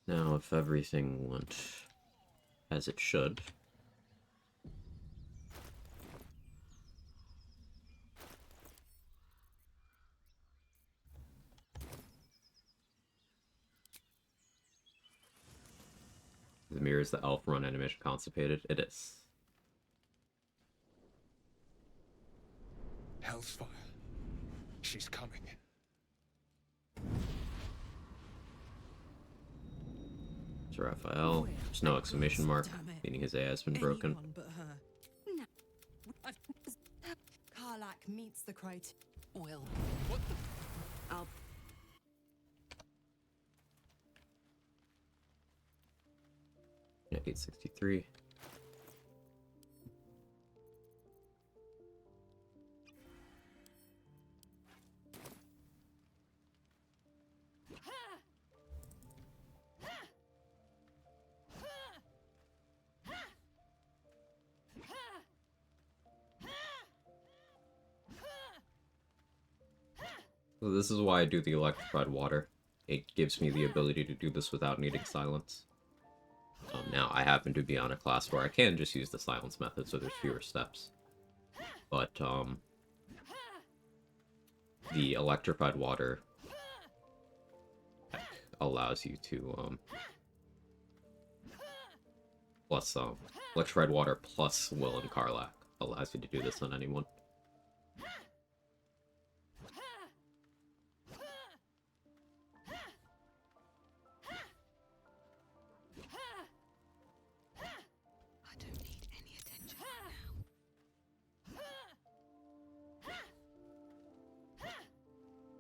Now, if everything went as it should... The mirror is the elf run animation constipated? It is.
Hellsfire. She's coming.
It's Raphael. There's no exclamation mark, meaning his AI has been broken.
Anyone but her. No. Karlak meets the criteria.
Will. What the?
I'll...
Yeah, 863. So this is why I do the electrified water. It gives me the ability to do this without needing silence. Now, I happen to be on a class where I can just use the silence method, so there's fewer steps. But, the electrified water allows you to, plus, electrified water plus Will and Karlak allows you to do this on anyone.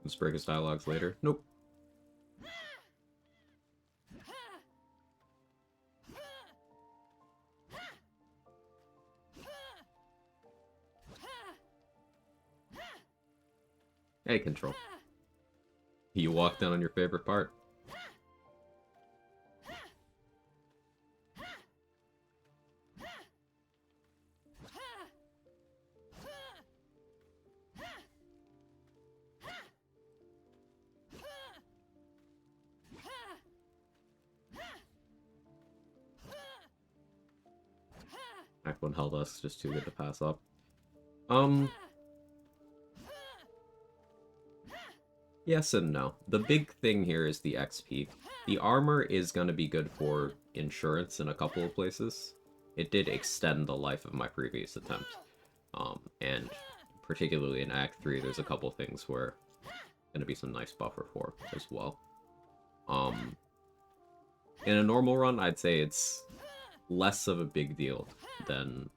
Let's break his dialogues later. Nope. Hey, Control. You walked in on your favorite part. Act 1 held us, just too good to pass up. Yes and no. The big thing here is the XP. The armor is going to be good for insurance in a couple of places. It did extend the life of my previous attempt. And particularly in Act 3, there's a couple things where going to be some nice buffer for as well. In a normal run, I'd say it's less of a big deal than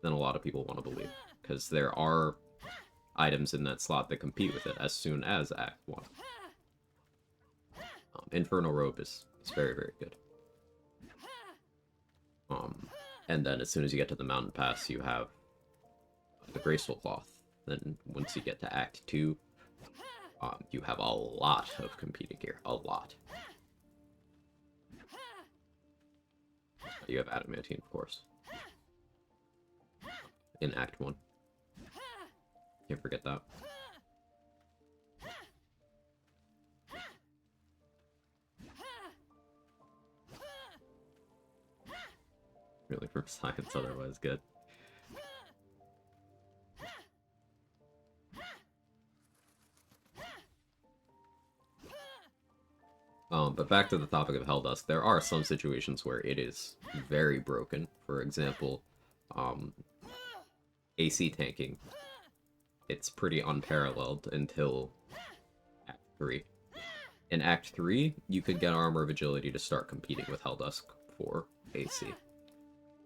a lot of people want to believe, because there are items in that slot that compete with it as soon as Act 1. Inferno Robe is very, very good. And then as soon as you get to the Mountain Pass, you have the Graceful Cloth. Then once you get to Act 2, you have a lot of competing gear. A lot. You have Adamantine, of course. In Act 1. Can't forget that. Really, from science, otherwise good. But back to the topic of Helldusk, there are some situations where it is very broken. For example, AC tanking. It's pretty unparalleled until Act 3. In Act 3, you could get Armor of Agility to start competing with Helldusk for AC.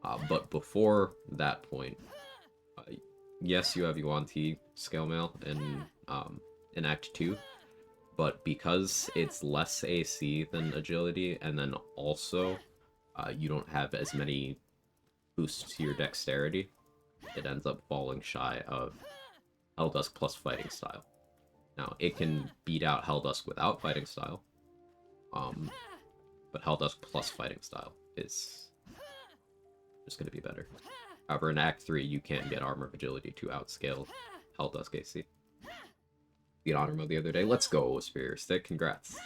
But before that point, yes, you have Yuan-Ti scale mail in Act 2, but because it's less AC than Agility, and then also you don't have as many boosts to your Dexterity, it ends up falling shy of Helldusk plus Fighting Style. Now, it can beat out Helldusk without Fighting Style, but Helldusk plus Fighting Style is just going to be better. However, in Act 3, you can't get Armor of Agility to outscale Helldusk AC. Beat Honor Mode the other day. Let's go, Superior Stick. Congrats.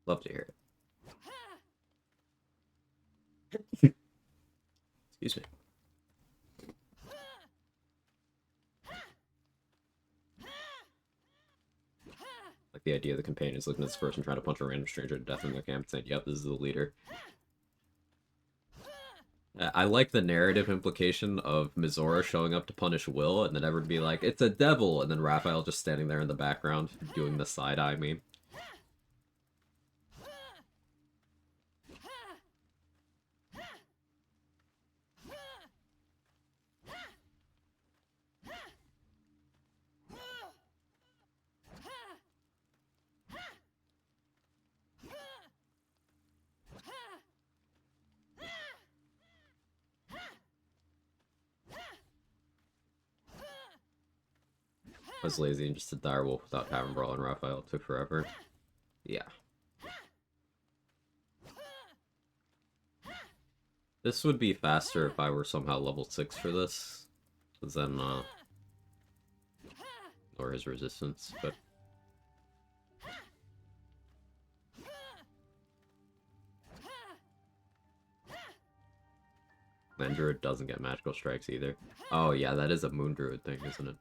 Love to hear it. Excuse me. Like the idea of the companion is looking at this person trying to punch a random stranger to death in their camp and saying, yep, this is the leader. I like the narrative implication of Mizora showing up to punish Will, and then everyone be like, it's a devil, and then Raphael just standing there in the background doing the side-eye meme. I was lazy and just a direwolf without Tavern Brawl and Raphael. It took forever. Yeah. This would be faster if I were somehow level 6 for this. Because then, or his resistance, but... Man Druid doesn't get magical strikes either. Oh yeah, that is a Moon Druid thing, isn't it?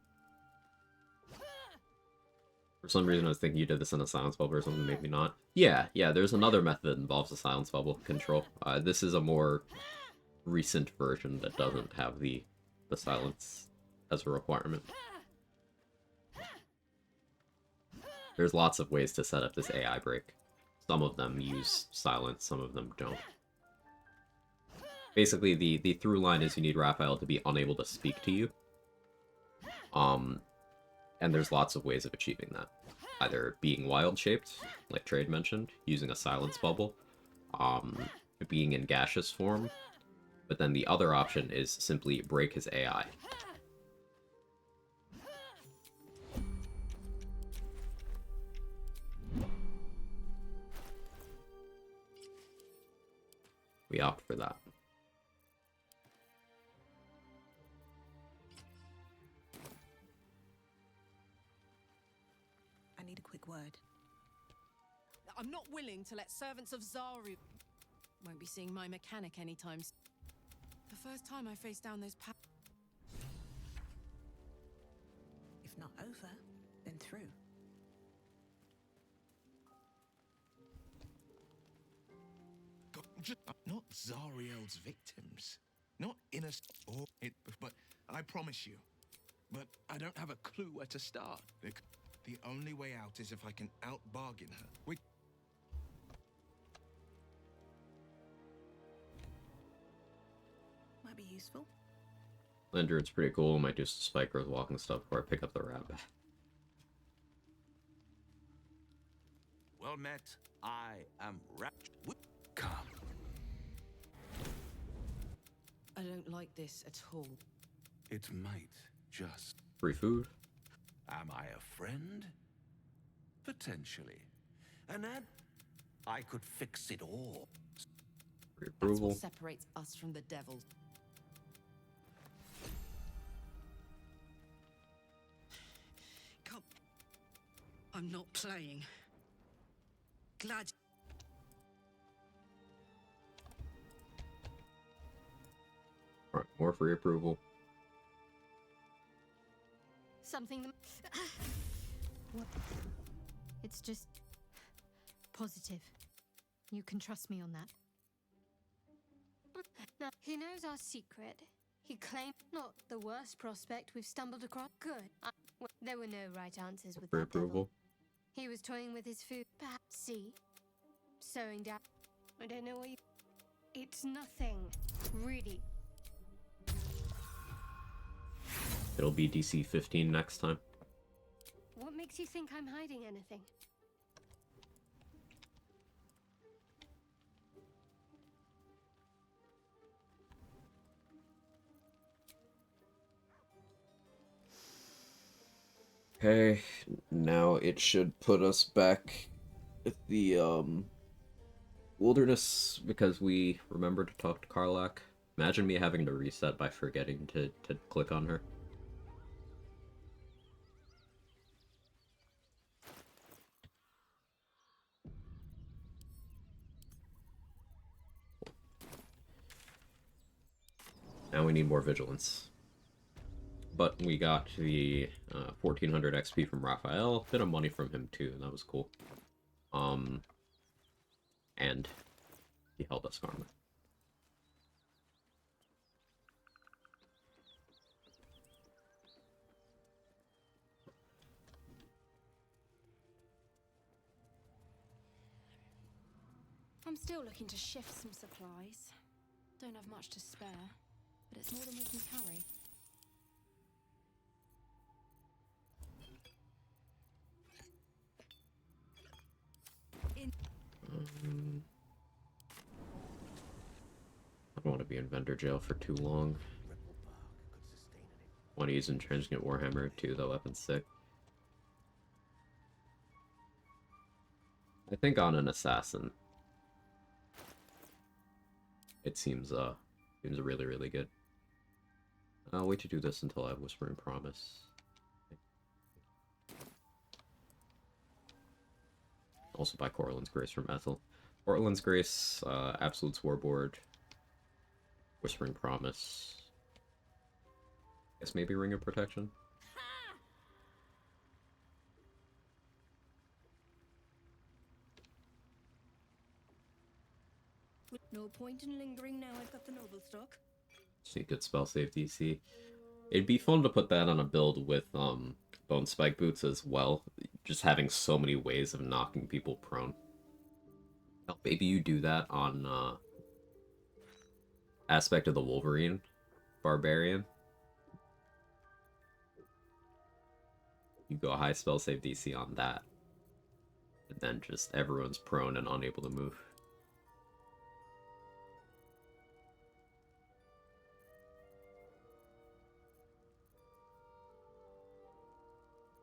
For some reason I was thinking you did this in a silence bubble or something, maybe not. Yeah, there's another method that involves a silence bubble control. This is a more recent version that doesn't have the silence as a requirement. There's lots of ways to set up this AI break. Some of them use silence, some of them don't. Basically, the through line is you need Raphael to be unable to speak to you. And there's lots of ways of achieving that. Either being wild-shaped, like Trade mentioned, using a silence bubble, being in gaseous form, but then the other option is simply break his AI. We opt for that.
I need a quick word.
I'm not willing to let servants of Zaru... Won't be seeing my mechanic anytime soon. The first time I faced down those
If not over, then through.
Not Zariel's victims. Not innocent or it, but I promise you. But I don't have a clue where to start. The only way out is if I can out-bargain her.
Might be useful.
Landruid's pretty cool. Might do some spike growth walking stuff before I pick up the rabbit.
Well met. I am wrapped. Come.
I don't like this at all.
It might just.
Free food.
Am I a friend? Potentially. An ad. I could fix it all.
Free
That's
approval.
what separates us from the devil. Come. I'm not playing. Glad.
Alright, more free approval.
Something. What? It's just positive. You can trust me on that. Now, he knows our secret. He claimed not the worst prospect we've stumbled across. Good. There were no right answers with
Free
that devil.
approval.
He was toying with his food. Perhaps see. Sewing down. I don't know what you... It's nothing. Really.
It'll be DC 15 next time.
What makes you think I'm hiding anything?
Okay, now it should put us back at the wilderness because we remembered to talk to Karlach. Imagine me having to reset by forgetting to click on her. Now we need more vigilance. But we got the 1400 XP from Raphael, bit of money from him too, and that was cool. And he held us armor.
I'm still looking to shift some supplies. Don't have much to spare, but it's more than we can carry.
I don't want to be in vendor jail for too long. Want to use Intransigent Warhammer too, that weapon's sick. I think on an assassin, it seems really, really good. I'll wait to do this until I have Whispering Promise. Also buy Cortland's Grace from Ethel. Cortland's Grace, Absolute Warboard, Whispering Promise. Guess maybe Ring of Protection.
No point in lingering now I've got the noble stock.
See, good spell save DC. It'd be fun to put that on a build with Bone Spike Boots as well. Just having so many ways of knocking people prone. Hell, maybe you do that on Aspect of the Wolverine Barbarian. You go high spell save DC on that. And then just everyone's prone and unable to move.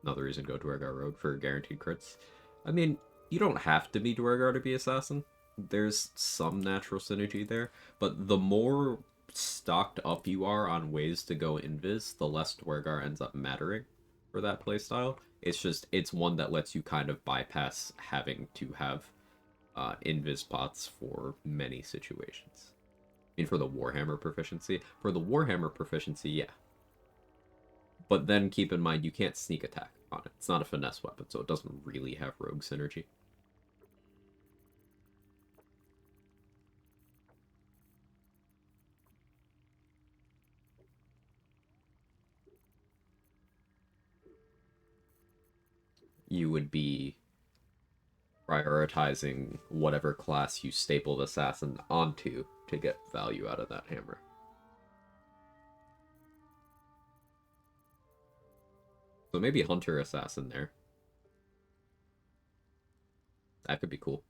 Another reason to go Dwargar Rogue for guaranteed crits. I mean, you don't have to be Dwargar to be Assassin. There's some natural synergy there, but the more stocked up you are on ways to go Invis, the less Dwargar ends up mattering for that playstyle. It's one that lets you kind of bypass having to have Invis pots for many situations. I mean, for the Warhammer proficiency. For the Warhammer proficiency, yeah. But then keep in mind, you can't sneak attack on it. It's not a finesse weapon, so it doesn't really have rogue synergy. You would be prioritizing whatever class you stapled Assassin onto to get value out of that hammer. So maybe Hunter Assassin there. That could be cool.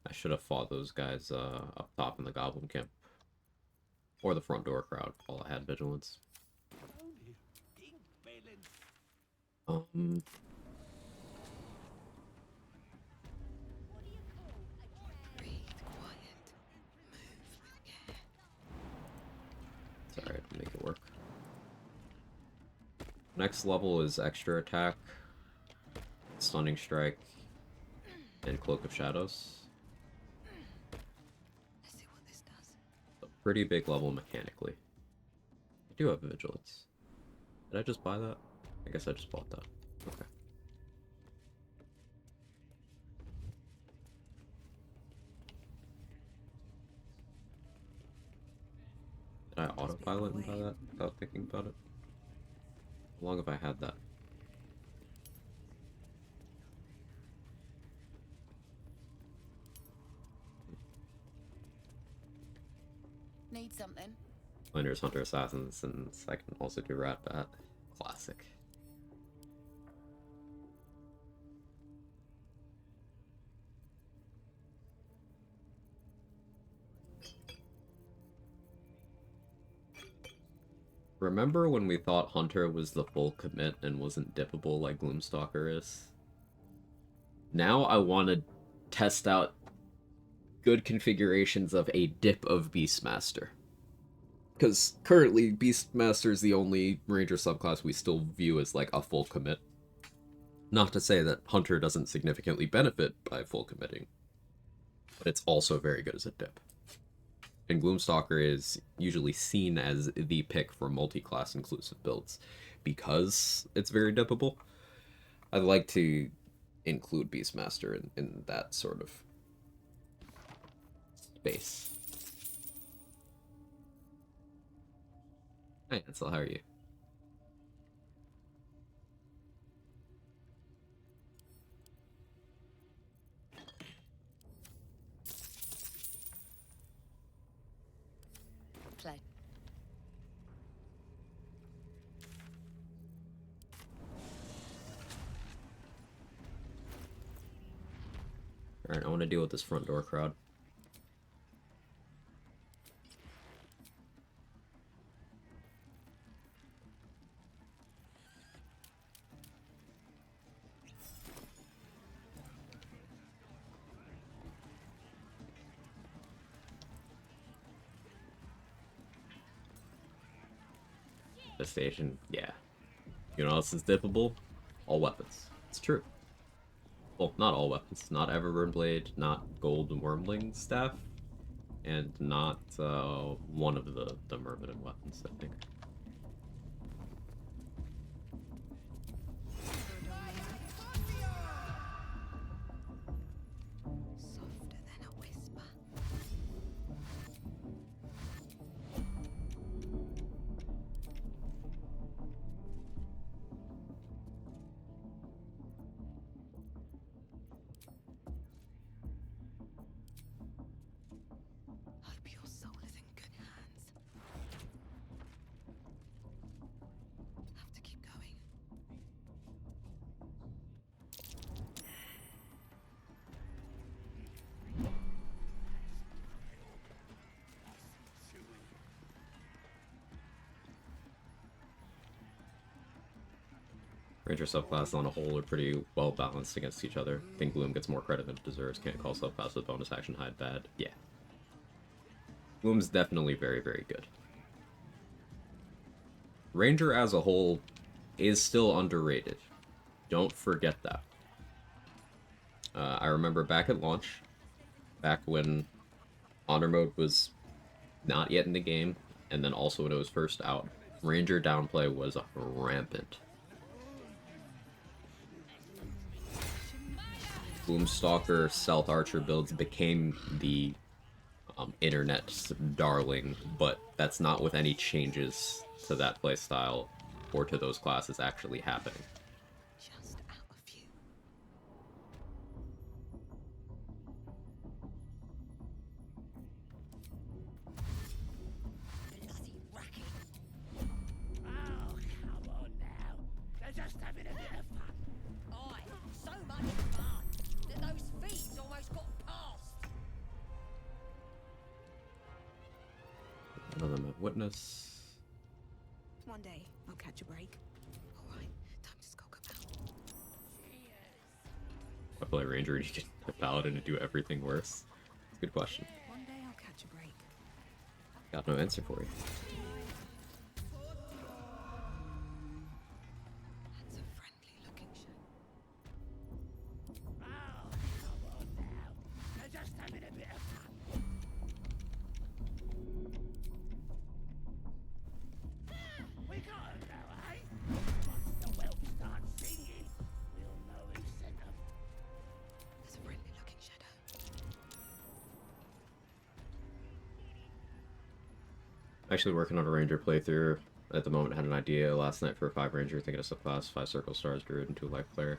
I should have fought those guys up top in the Goblin Camp. Or the front door crowd while I had vigilance. Sorry, to make it work. Next level is extra attack, stunning strike, and Cloak of Shadows.
Let's see what this does.
A pretty big level mechanically. I do have vigilance. Did I just buy that? I guess I just bought that. Okay. Did I autopilot and buy that without thinking about it? How long have I had that?
Need something?
Liners, Hunter, Assassins, and I can also do Rat Bat. Classic. Remember when we thought Hunter was the full commit and wasn't dippable like Gloomstalker is? Now I want to test out good configurations of a dip of Beastmaster. Because currently, Beastmaster is the only Ranger subclass we still view as like a full commit. Not to say that Hunter doesn't significantly benefit by full committing, but it's also very good as a dip. And Gloomstalker is usually seen as the pick for multi-class inclusive builds because it's very dippable. I'd like to include Beastmaster in that sort of space. Hey, Ansel, how are you?
Play.
Alright, I want to deal with this front door crowd. The station, yeah. You know what else is dippable? All weapons. It's true. Well, not all weapons. Not Everburn Blade, not Gold Wormling Staff, and not one of the Myrmidon weapons, I think.
Softer than a whisper. Hope your soul is in good hands. Have to keep going.
Ranger subclasses on a whole are pretty well balanced against each other. I think Gloom gets more credit than it deserves. Can't call subclass with bonus action hide bad. Yeah. Gloom's definitely very, very good. Ranger as a whole is still underrated. Don't forget that. I remember back at launch, back when Honor Mode was not yet in the game, and then also when it was first out, Ranger downplay was rampant. Gloomstalker Stealth Archer builds became the internet's darling, but that's not with any changes to that playstyle or to those classes actually happening.
Just out of view. Bloody racket.
Oh, come on now. They're just having a bit of fun.
Aye, so much fun that those feet almost got past.
None of them have witness.
One day, I'll catch a break. All right, time to skulk about.
I play Ranger and you can play Paladin and do everything worse. It's a good question.
One day I'll catch a break.
Got no answer for you.
That's a friendly looking shadow.
Oh, come on now. They're just having a bit of fun. We gotta go, eh? Once the whelp starts singing, we'll know who sent them.
There's a friendly looking shadow.
Actually working on a Ranger playthrough. At the moment, I had an idea last night for a 5 Ranger, thinking of subclass, 5 Circle Stars, Druid, and 2 Life Player.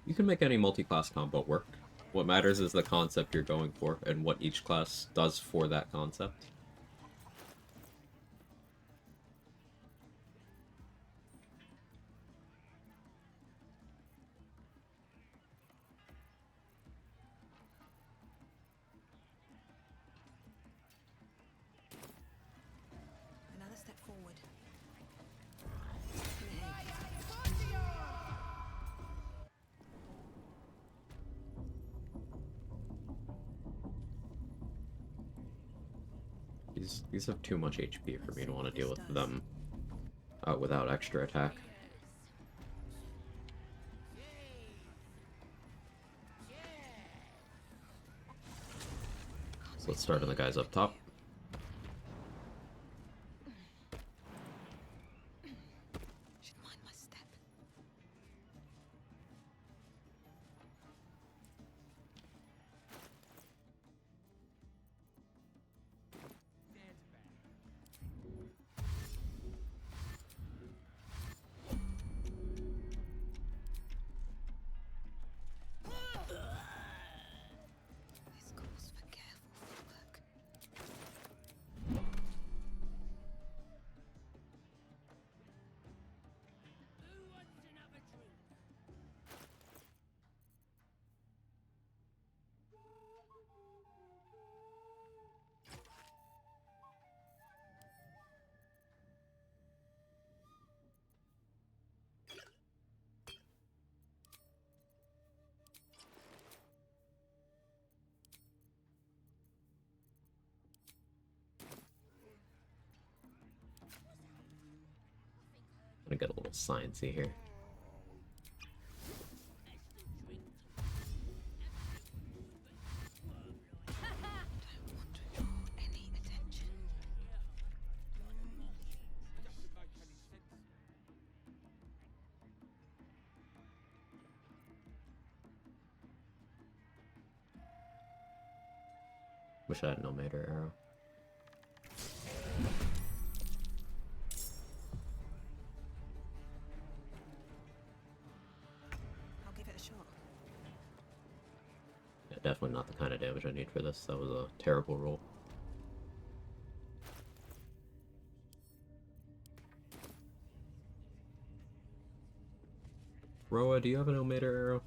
You can make any multi-class combo work. What matters is the concept you're going for, and what each class does for that concept.
Another
These have too much HP for me to want to deal with them without extra attack. So let's start on the guys up top. I'm gonna get a little sciencey here. Wish I had no mater arrow.
I'll give it a shot.
Yeah, definitely not the kind of damage I need for this. That was a terrible roll. Roa, do you have an Omater arrow?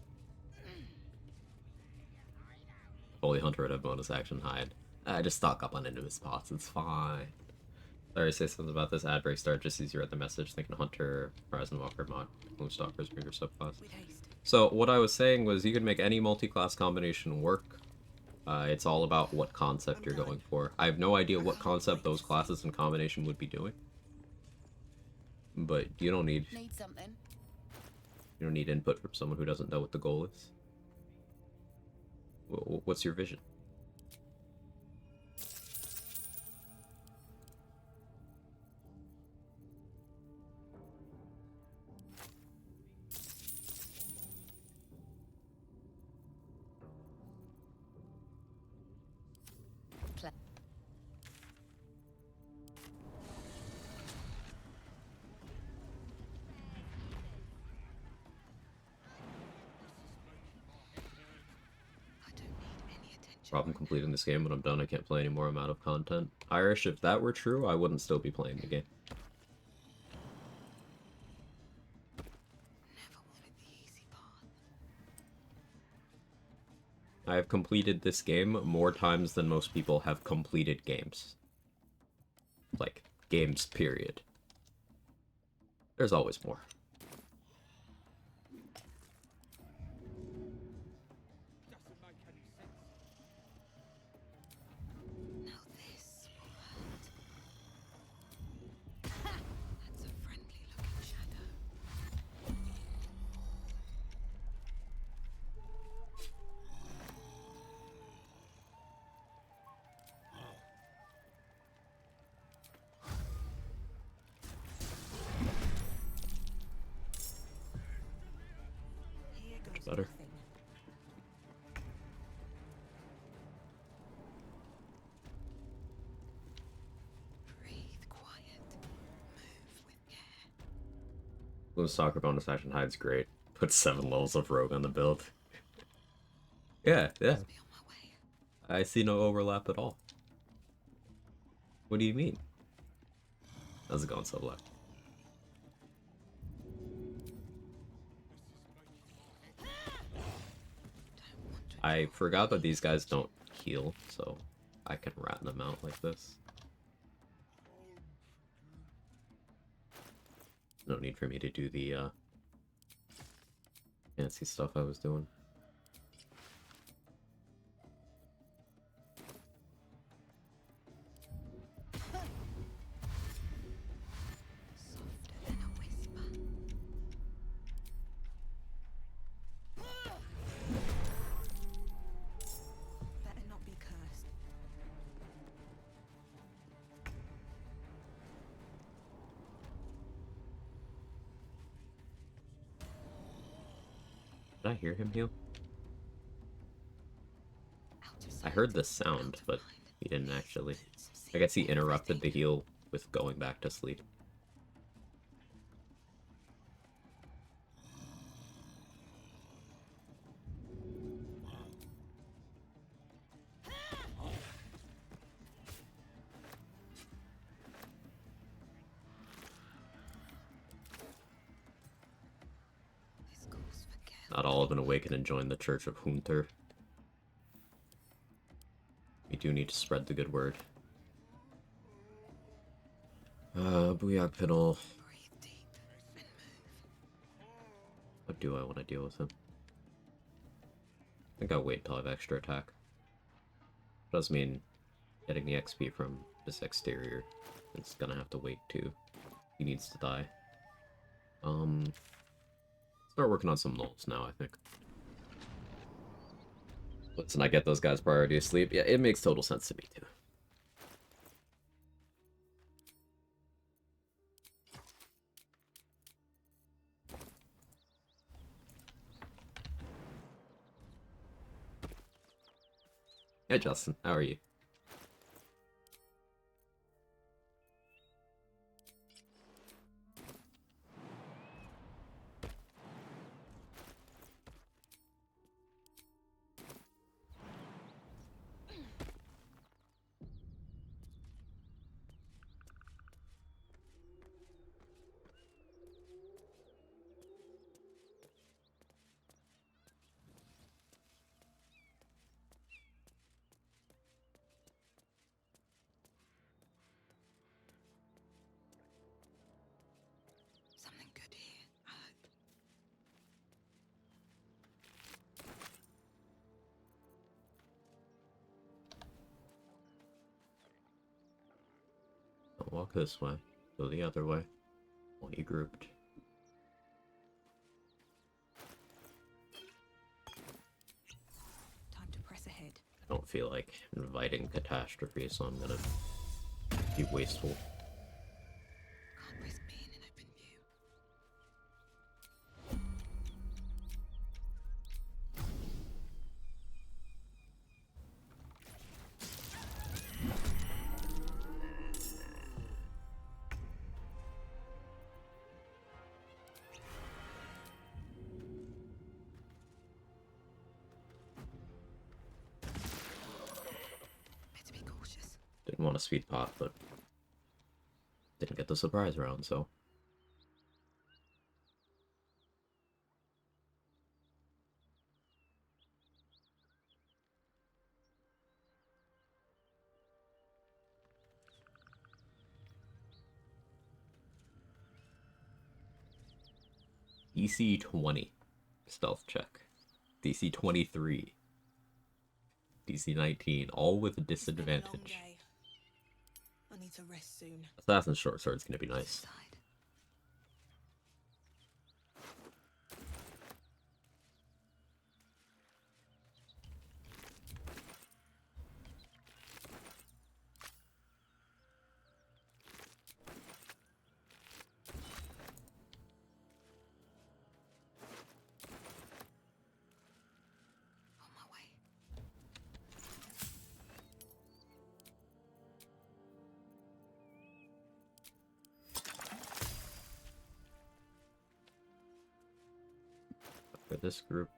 Holy Hunter would have bonus action hide. I just stock up on enemy spots, it's fine. Sorry, say something about this ad break start just as you read the message, thinking Hunter, Horizon Walker mod, Moonstalkers, bigger subclass. So what I was saying was you can make any multi-class combination work. It's all about what concept you're going for. I have no idea what concept those classes in combination would be doing. But you don't need
something.
You don't need input from someone who doesn't know what the goal is. What's your vision? Problem completing this game. When I'm done, I can't play anymore. I'm out of content. Irish, if that were true, I wouldn't still be playing the game. I have completed this game more times than most people have completed games. Like, games, period. There's always more. Better. Blue Soccer bonus action hide's great. Put 7 levels of rogue on the build. Yeah. I see no overlap at all. What do you mean? How's it going, Subla? I forgot that these guys don't heal, so I can rat them out like this. No need for me to do the fancy stuff I was doing. Did I hear him heal? I heard the sound, but he didn't actually. I guess he interrupted the heal with going back to sleep. Not all have been awakened and joined the Church of Hunter. We do need to spread the good word. Booyah Piddle. What do I want to deal with him? I think I'll wait until I have extra attack. Does mean getting the XP from this exterior. It's gonna have to wait too. He needs to die. Start working on some nulls now, I think. Listen, I get those guys priority of sleep. Yeah, it makes total sense to me too. Hey Justin, how are you?
Something good here, I hope.
Don't walk this way. Go the other way. Want you grouped.
Time to press ahead.
I don't feel like inviting catastrophe, so I'm gonna be wasteful.
Can't risk being in open view. Better be cautious.
Didn't want to speed pot, but didn't get the surprise round, so. DC 20 stealth check. DC 23. DC 19, all with disadvantage.
I need to rest soon.
Assassin's short sword's gonna be nice.
On my way.
For this group.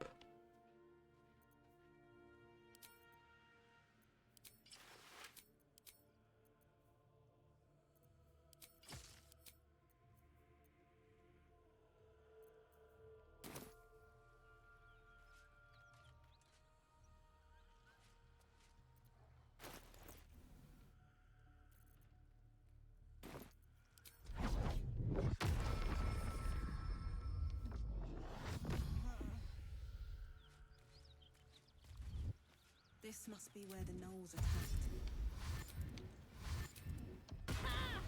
This must be where the gnolls attacked.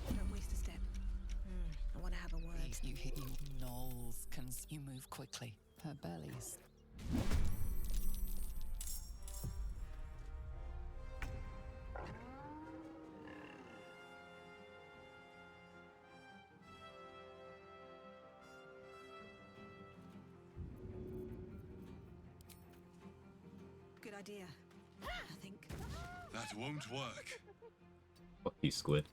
Don't waste a step. I want to have a word.
You hit you knolls. You move quickly. Her belly's.
good idea. I think.
That won't work.
Fuck you, squid.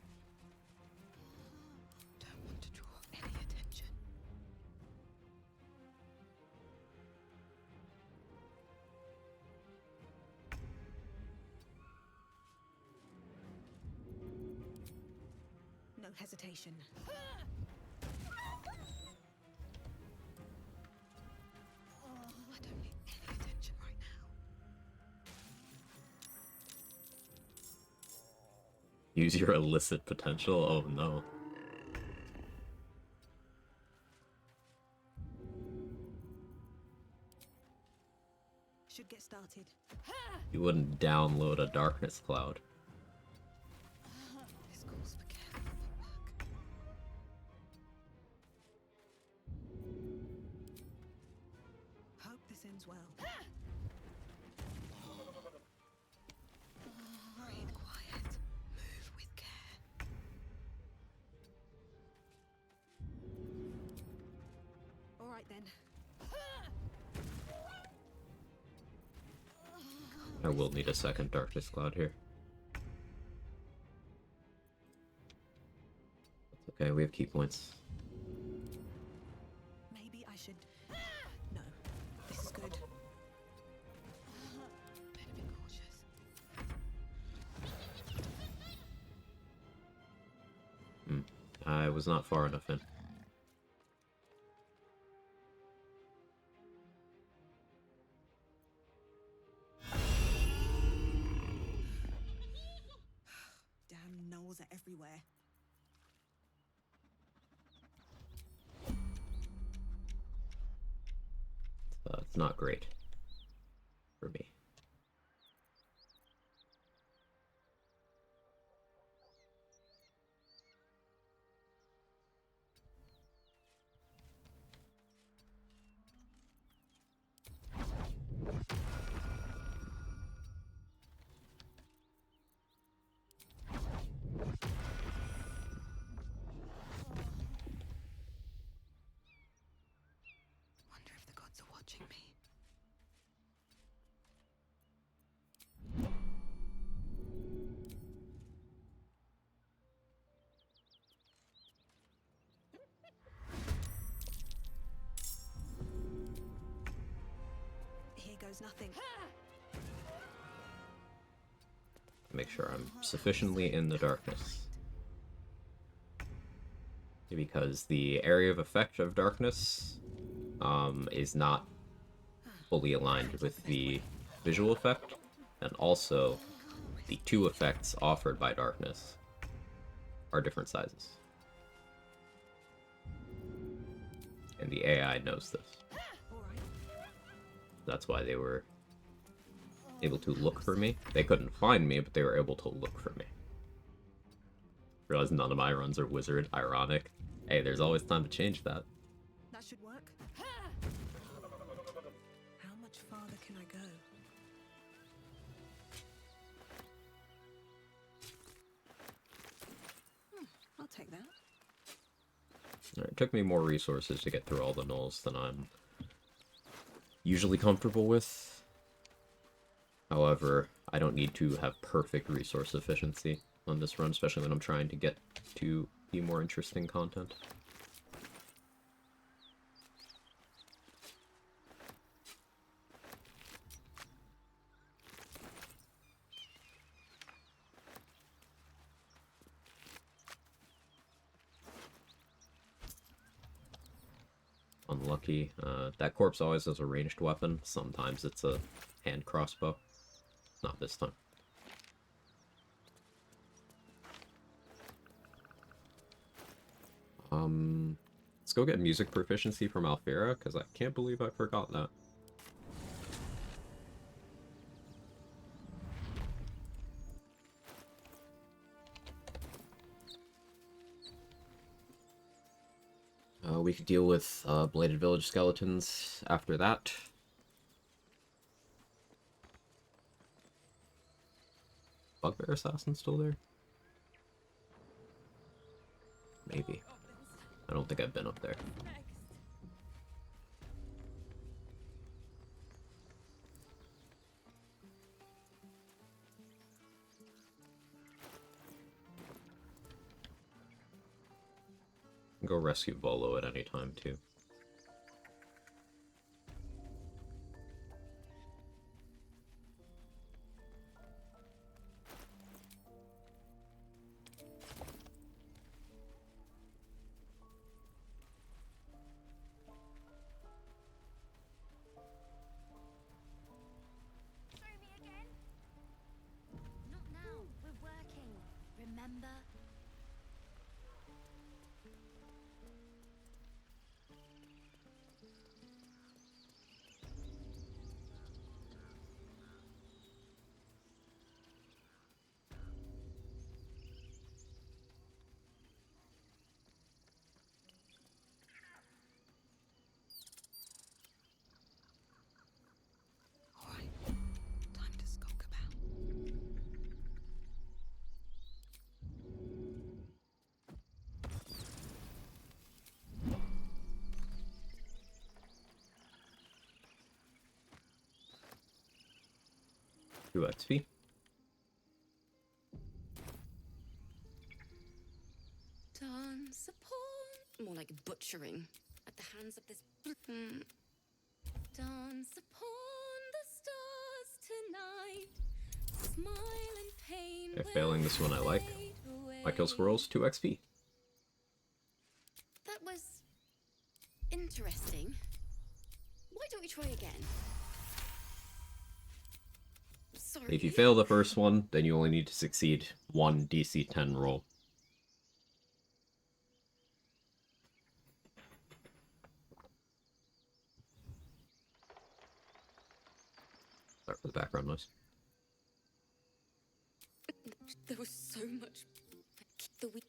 Don't want to draw any attention. No hesitation. I don't need any attention right now.
Use your illicit potential? Oh no.
Should get started.
You wouldn't download a darkness cloud.
This calls for careful footwork. Hope this ends well. Breathe quiet. Move with care. All right then.
I will need a second darkness cloud here. That's okay, we have key points.
Maybe I should. No, this is good. Better be cautious.
I was not far enough in.
Damn gnolls are everywhere.
It's not great for me.
Wonder if the gods are watching me. Here goes nothing.
Make sure I'm sufficiently in the darkness. Because the area of effect of darkness is not fully aligned with the visual effect, and also the two effects offered by darkness are different sizes. And the AI knows this. That's why they were able to look for me. They couldn't find me, but they were able to look for me. Realize none of my runs are wizard. Ironic. Hey, there's always time to change that.
That should work. How much farther can I go? I'll take that.
It took me more resources to get through all the gnolls than I'm usually comfortable with. However, I don't need to have perfect resource efficiency on this run, especially when I'm trying to get to the more interesting content. Unlucky. That corpse always has a ranged weapon. Sometimes it's a hand crossbow. Not this time. Let's go get music proficiency from Alfira, because I can't believe I forgot that. We could deal with Bladed Village skeletons after that. Bugbear Assassin still there? Maybe. I don't think I've been up there. go rescue Volo at any time, too.
Not now. We're working. Remember?
All right. Time to skulk about.
Two XP.
Dance upon. More like butchering at the hands of this. Dance upon the stars tonight. Smile and pain.
Okay, failing this one I like. I kill squirrels, 2 XP.
That was interesting. Why don't we try again? Sorry.
If you fail the first one, then you only need to succeed one DC 10 roll. Sorry for the background noise.
There was so much. The week.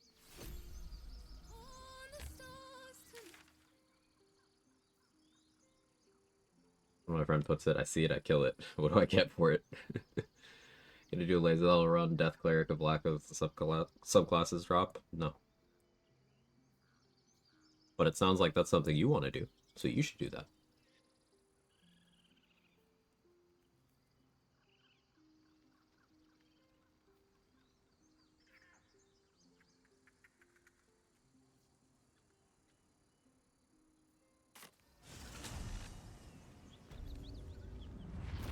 When my friend puts it, I see it, I kill it. What do I get for it? Gonna do a lazy level run, Death Cleric of lack of subclasses drop? No. But it sounds like that's something you want to do, so you should do that.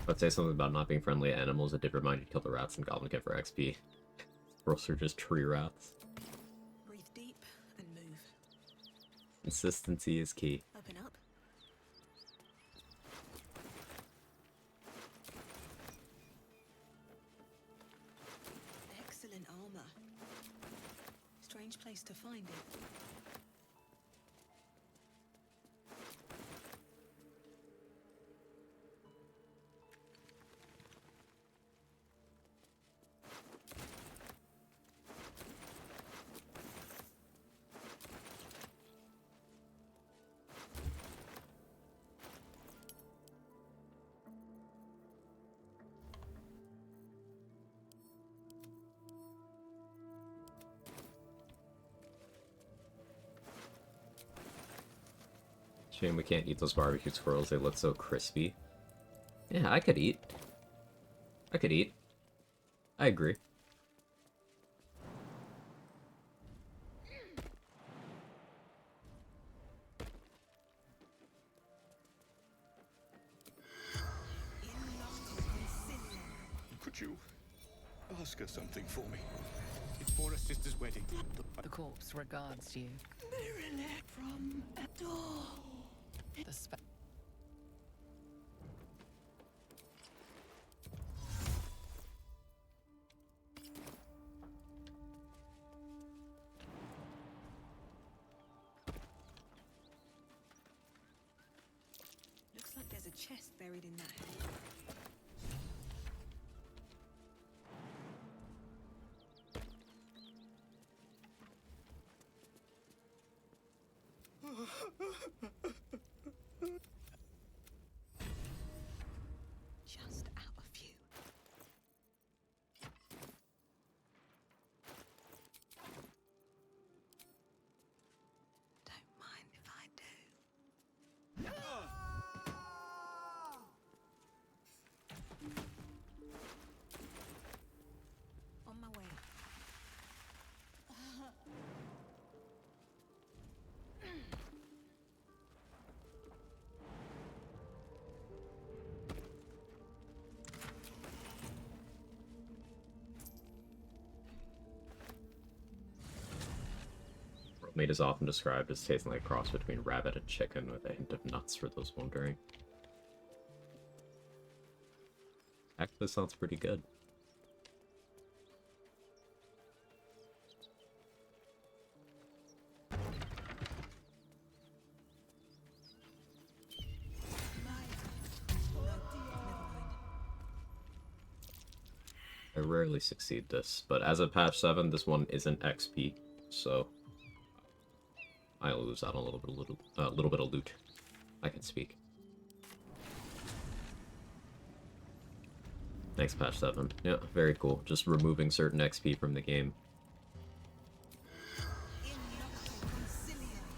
I'd say something about not being friendly to animals. It did remind you to kill the rats and Goblin Kit for XP. Squirrels are just tree rats.
Breathe deep and move.
Consistency is key.
Open up. Excellent armor. Strange place to find it.
Shame we can't eat those barbecue squirrels, they look so crispy. Yeah, I could eat. I could eat. I agree.
Could you ask her something for me? It's for a sister's wedding.
The corpse regards you.
From a door.
The
Looks like there's a chest buried in that. Just out of view. Don't mind if I do. On my way.
Meat is often described as tasting like a cross between rabbit and chicken with a hint of nuts for those wondering. Actually sounds pretty good. I rarely succeed this, but as of patch 7, this one isn't XP, so I lose out on a little bit of loot. I can speak. Thanks, patch 7. Yeah, very cool. Just removing certain XP from the game.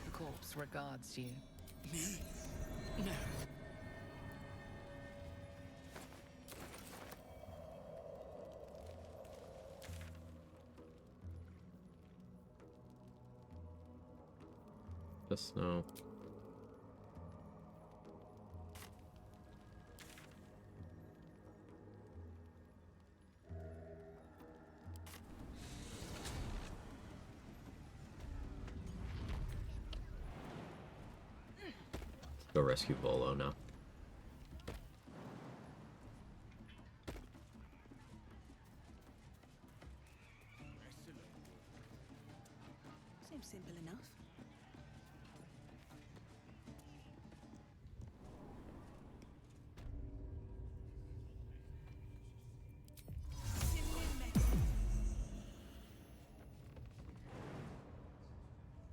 The corpse regards you.
Me? No.
Just no. Go rescue Volo now.
Seems simple enough.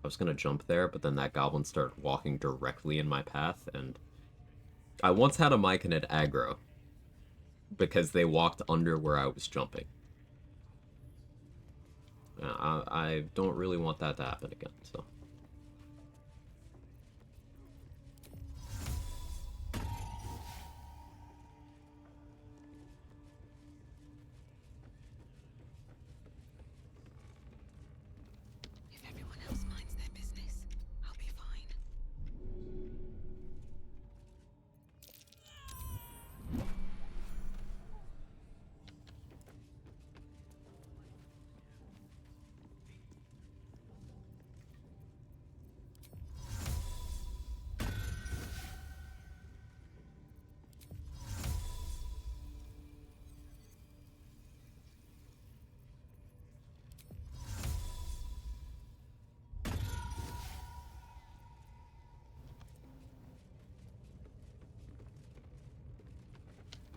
I was gonna jump there, but then that goblin started walking directly in my path, and I once had a Myconid aggro because they walked under where I was jumping. I don't really want that to happen again, so.
If everyone else minds their business, I'll be fine.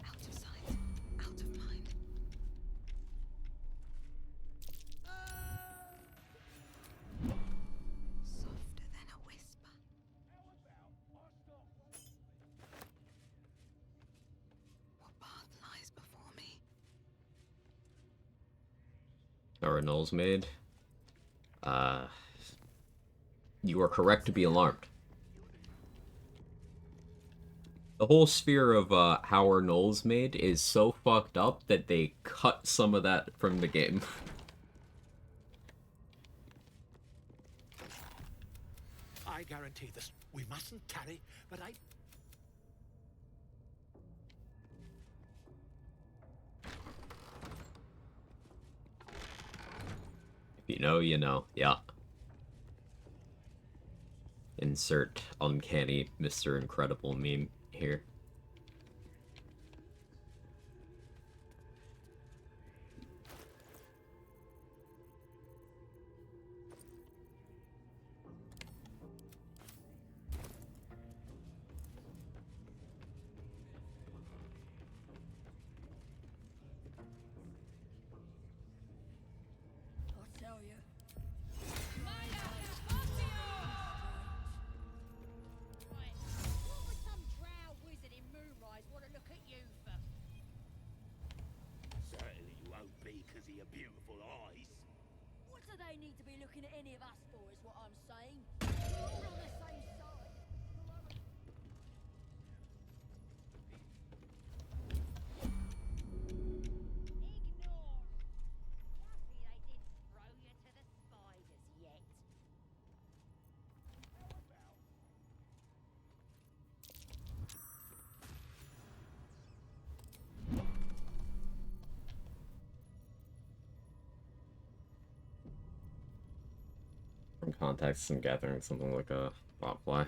Out of sight, out of mind. Softer than a whisper. What path lies before me?
Our Null's made. You are correct to be alarmed. The whole sphere of how our Null's made is so fucked up that they cut some of that from the game.
I guarantee this. We mustn't tarry, but I...
If you know, you know. Yeah. Insert uncanny Mr. Incredible meme here.
I'll tell you. What would some drow wizard in Moonrise want to look at you for?
Certainly you won't be because of your beautiful eyes.
What do they need to be looking at any of us for, is what I'm saying? We're all on the same side. Ignore. Lucky they didn't throw you to the spiders yet.
context and gathering something like a botfly.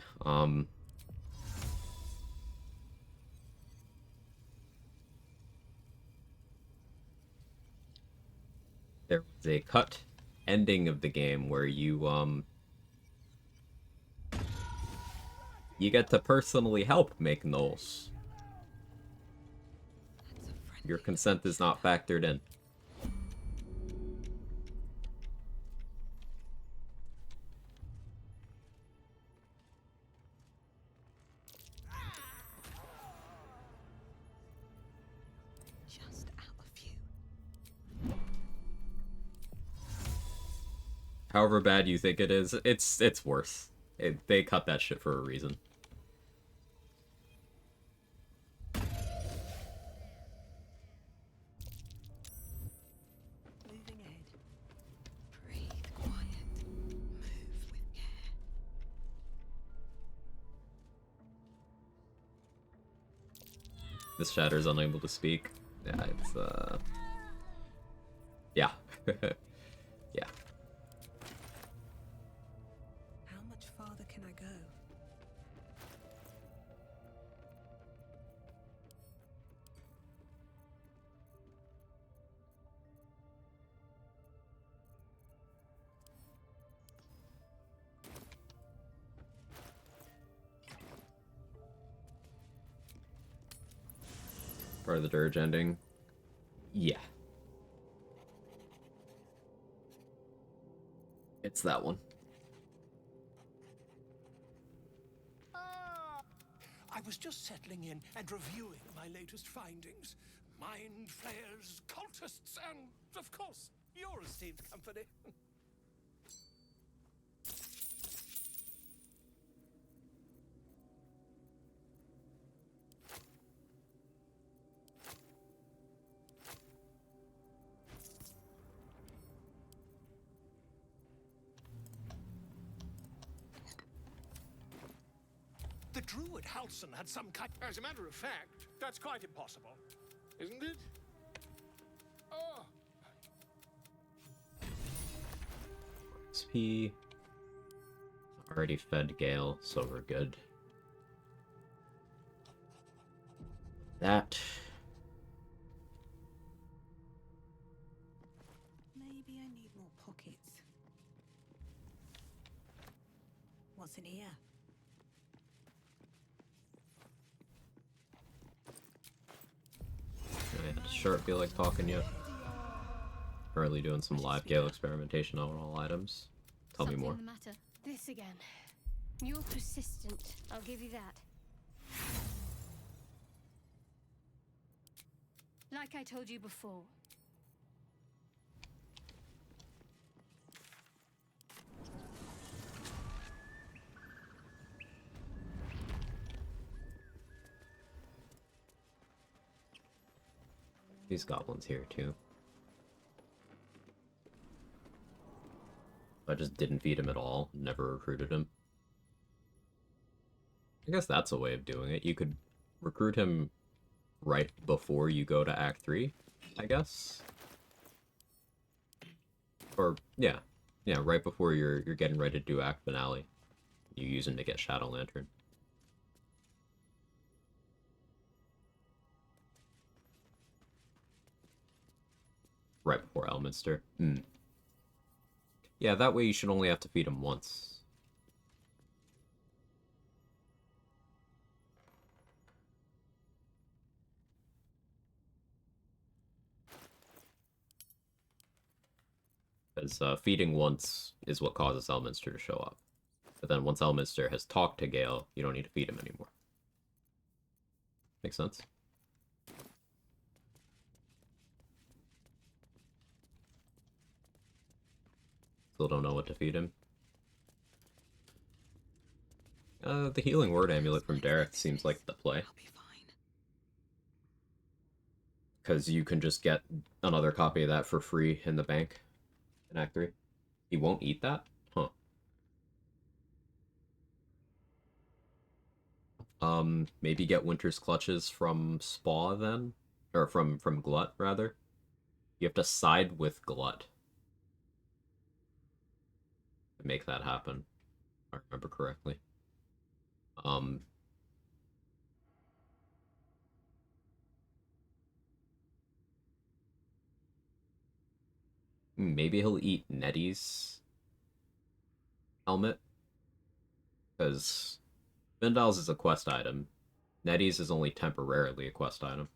There was a cut ending of the game where you get to personally help make Knowles. Your consent is not factored in.
Just out of view.
However bad you think it is, it's worse. They cut that shit for a reason.
Moving ahead. Breathe quiet. Move with care.
This Shatter's unable to speak. Yeah, it's yeah. Yeah.
How much farther can I go?
Part of the dirge ending. Yeah. It's that one.
I was just settling in and reviewing my latest findings. Mind flayers, cultists, and, of course, your esteemed company. The druid Halson had some kind... As a matter of fact, that's quite impossible, isn't it? Oh.
XP. Already fed Gale, so we're good. That.
Maybe I need more pockets. What's in here?
Sure feel like talking yet. Currently doing some live Gale experimentation on all items. Tell me more.
Something the matter. This again. You're persistent, I'll give you that. Like I told you before.
These goblins here too. I just didn't feed him at all. Never recruited him. I guess that's a way of doing it. You could recruit him right before you go to Act 3, I guess. Or yeah, right before you're getting ready to do Act Finale. You use him to get Shadow Lantern. Right before Elminster. Yeah, that way you should only have to feed him once. Because feeding once is what causes Elminster to show up. But then once Elminster has talked to Gale, you don't need to feed him anymore. Makes sense? Still don't know what to feed him. The Healing Word Amulet from Derek seems like the play. Because you can just get another copy of that for free in the bank in Act 3. He won't eat that? Huh. Maybe get Winter's Clutches from Spaw then? Or from Glut, rather. You have to side with Glut. to make that happen, if I remember correctly. Maybe he'll eat Nettie's helmet, because Vindal's is a quest item. Nettie's is only temporarily a quest item.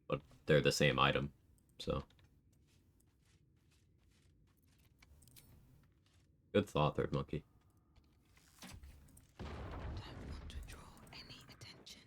But they're the same item, so. Good thought, Third Monkey.
Don't want to draw any attention.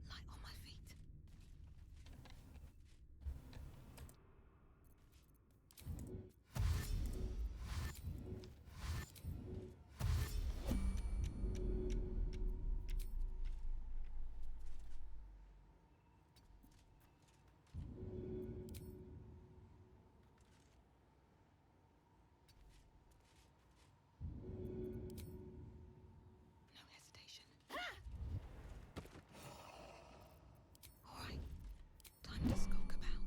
Light on my feet. No hesitation. All right, time to skulk about.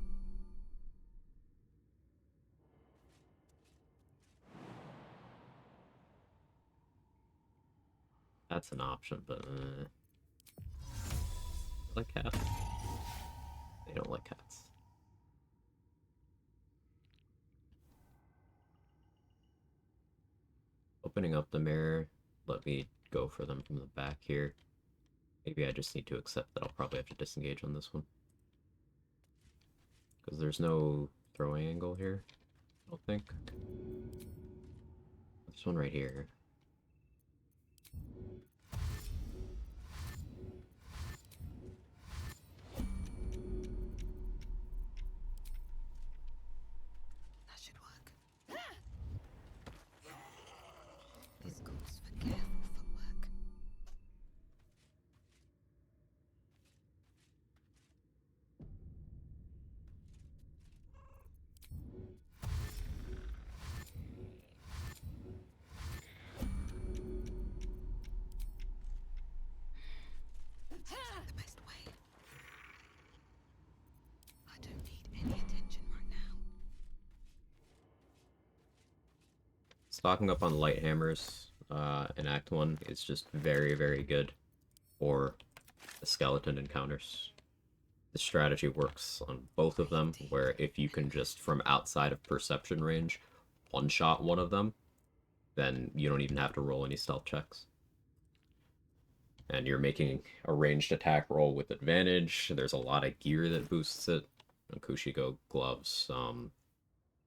That's an option, but like cats. They don't like cats. Opening up the mirror, let me go for them from the back here. Maybe I just need to accept that I'll probably have to disengage on this one. Because there's no throwing angle here, I don't think. This one right here.
That should work. This calls for careful footwork. Seems like the best way. I don't need any attention right now.
Stocking up on light hammers in Act 1 is just very, very good for the skeleton encounters. The strategy works on both of them, where if you can just, from outside of perception range, one-shot one of them, then you don't even have to roll any stealth checks. And you're making a ranged attack roll with advantage. There's a lot of gear that boosts it. Kushigo gloves,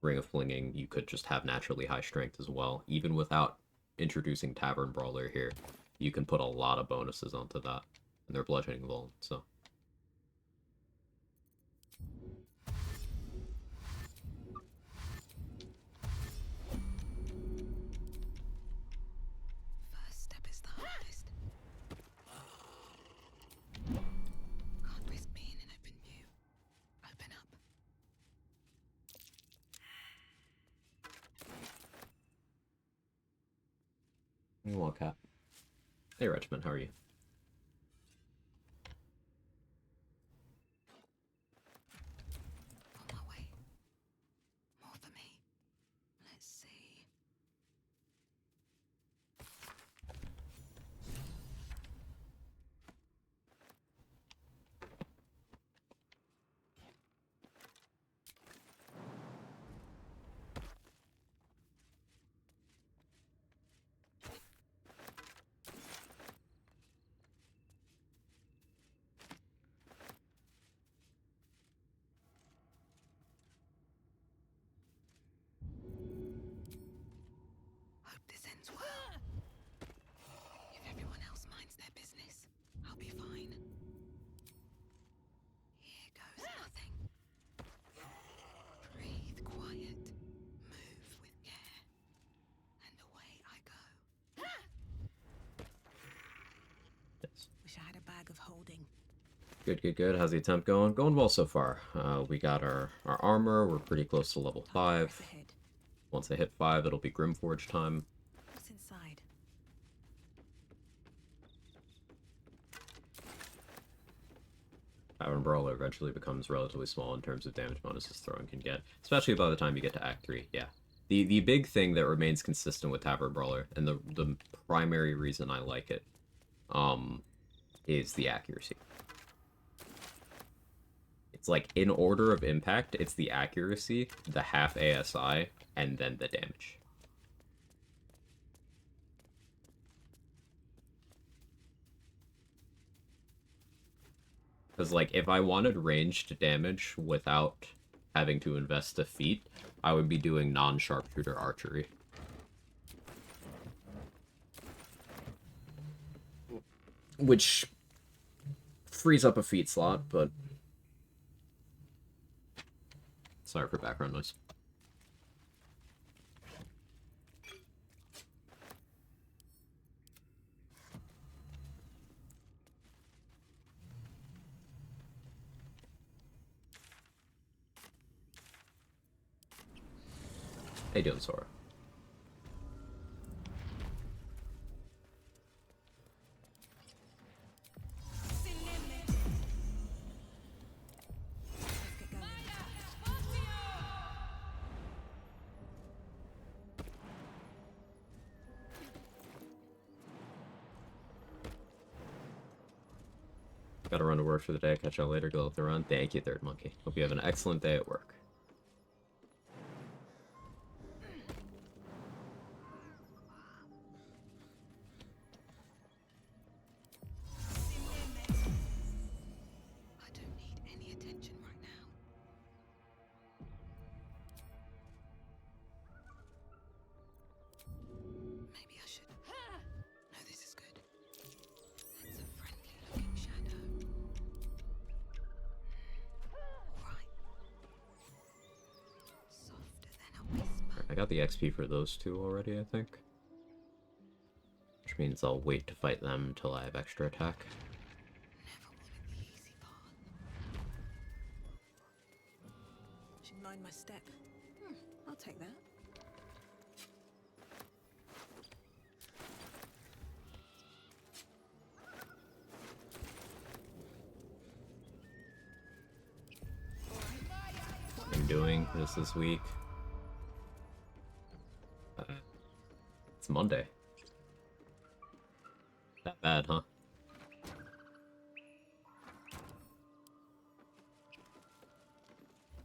Ring of Flinging, you could just have naturally high strength as well. Even without introducing Tavern Brawler here, you can put a lot of bonuses onto that. And they're bludgeoning vuln, so.
First step is the hardest. Can't risk being in open view. Open up.
Well, Cap. Hey, Regiment, how are you?
On my way. More for me. Let's see. bag of holding.
Good, good, good. How's the attempt going? Going well so far. We got our armor. We're pretty close to level 5. Once I hit 5, it'll be Grimforge time.
What's inside?
Tavern Brawler eventually becomes relatively small in terms of damage bonuses throwing can get, especially by the time you get to Act 3. Yeah. The big thing that remains consistent with Tavern Brawler, and the primary reason I like it, is the accuracy. It's like, in order of impact, it's the accuracy, the half ASI, and then the damage. Because, like, if I wanted ranged damage without having to invest a feat, I would be doing non-sharpshooter archery. Which frees up a feat slot, but... Sorry for background noise. How you doing, Sora? Gotta run to work for the day. Catch y'all later. Go up the run. Thank you, Third Monkey. Hope you have an excellent day at work.
I don't need any attention right now. Maybe I should. No, this is good. That's a friendly looking shadow. Alright. Softer than a whisper.
I got the XP for those two already, I think. Which means I'll wait to fight them until I have extra attack.
Never wanted the easy path. Should mind my step. I'll take that.
What I'm doing this week. It's Monday. That bad, huh?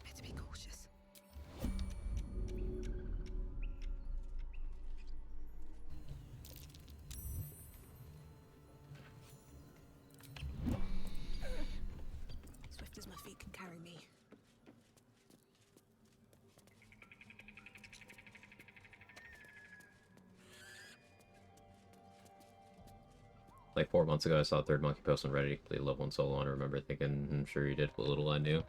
Better be cautious. Swift as my feet can carry me.
Like 4 months ago, I saw Third Monkey post on Reddit to play level 1 solo, and I remember thinking, I'm sure he did, what little I knew.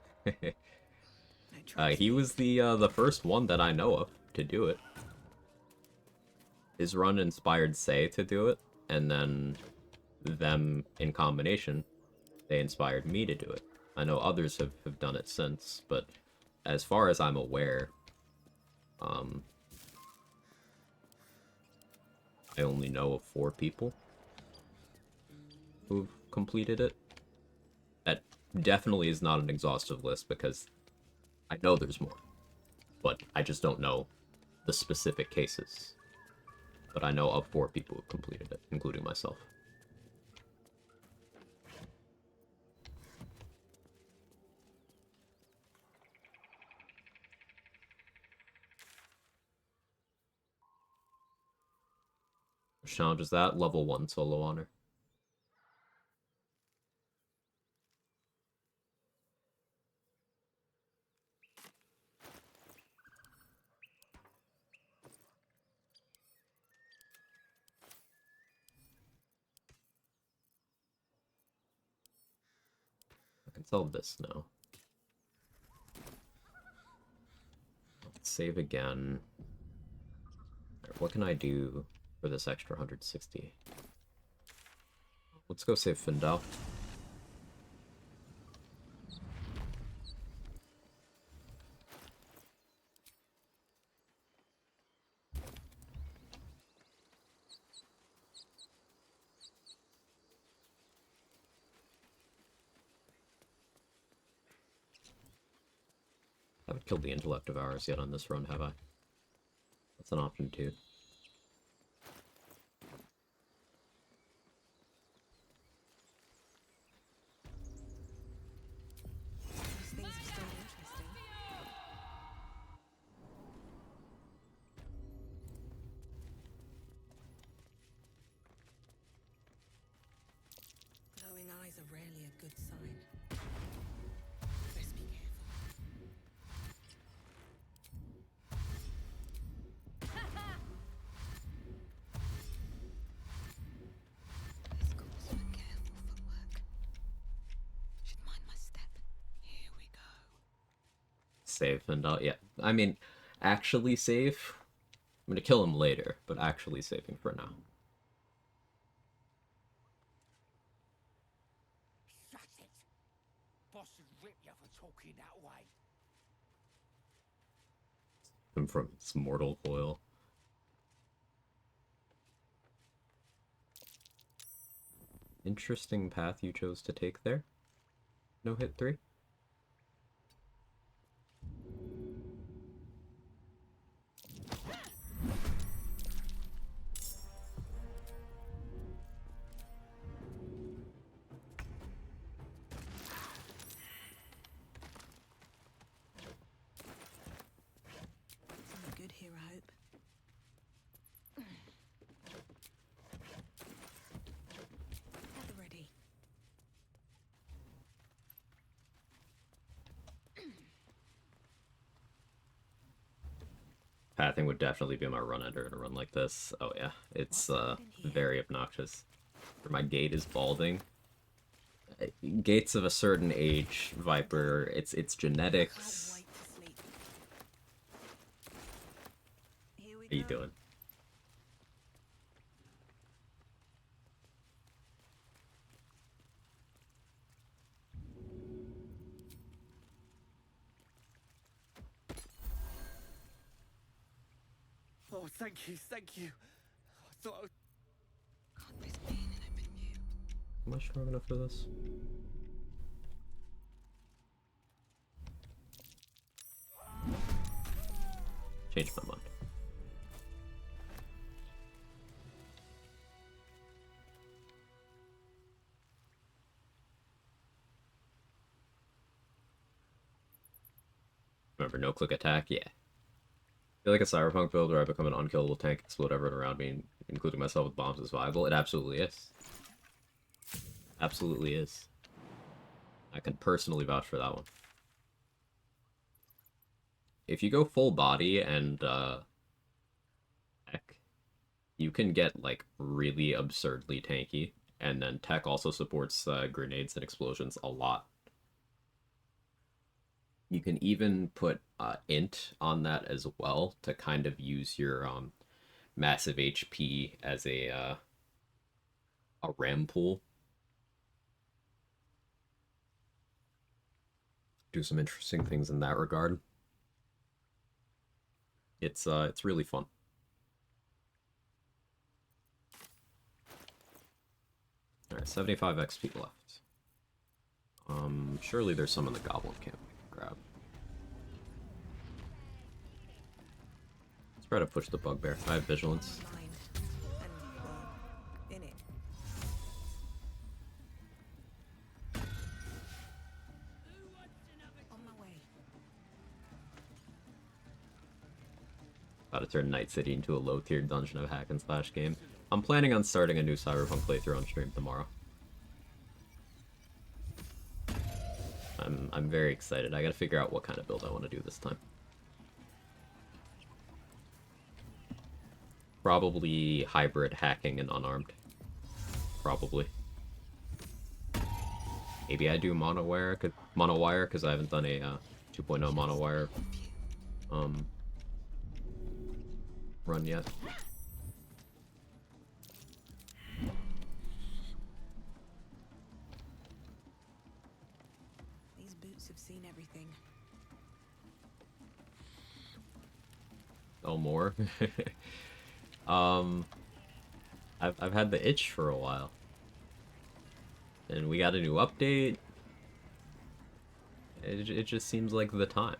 He was the first one that I know of to do it. His run inspired Say to do it, and then them in combination, they inspired me to do it. I know others have done it since, but as far as I'm aware, I only know of 4 people who've completed it. That definitely is not an exhaustive list, because I know there's more, but I just don't know the specific cases. But I know of 4 people who've completed it, including myself. Which challenge is that? Level 1 solo honor. I can sell this now. Let's save again. Right, what can I do for this extra 160? Let's go save Findel. haven't killed the intellect of ours yet on this run, have I? That's an option too.
These things are still interesting. Glowing eyes are rarely a good sign. Best be careful. This calls for careful footwork. Should mind my step. Here we go.
Save and yeah. I mean, actually save. I'm gonna kill him later, but actually saving for now.
Shut it! Boss would rip you for talking that way.
Him from his mortal coil. Interesting path you chose to take there. No hit 3.
Something good here, I hope. At the ready.
Pathing would definitely be my run ender in a run like this. Oh yeah, it's very obnoxious. Where my gate is balding. Gates of a certain age, Viper. It's genetics.
Can't wait to sleep. Here we
What are you
go.
doing?
Oh, thank you, thank you. I thought I was...
Can't risk being in open view.
Am I strong enough for this? Changed my mind. Remember, no click attack? Yeah. Feel like a cyberpunk build where I become an unkillable tank, explode everyone around me, including myself with bombs is viable? It absolutely is. Absolutely is. I can personally vouch for that one. If you go full body and tech, you can get like really absurdly tanky, and then tech also supports grenades and explosions a lot. You can even put int on that as well to kind of use your massive HP as a ram pool. Do some interesting things in that regard. It's really fun. Alright, 75 XP left. Surely there's some in the goblin camp we can grab. Let's try to push the bugbear. I have vigilance.
Mind. And, well, in it. On my way.
About to turn Night City into a low-tier dungeon of hack and slash game. I'm planning on starting a new Cyberpunk playthrough on stream tomorrow. I'm very excited. I gotta figure out what kind of build I want to do this time. Probably hybrid hacking and unarmed. Probably. Maybe I do monowire because I haven't done a 2.0 monowire run yet.
These boots have seen everything.
Oh, more? I've had the itch for a while. And we got a new update. It just seems like the time.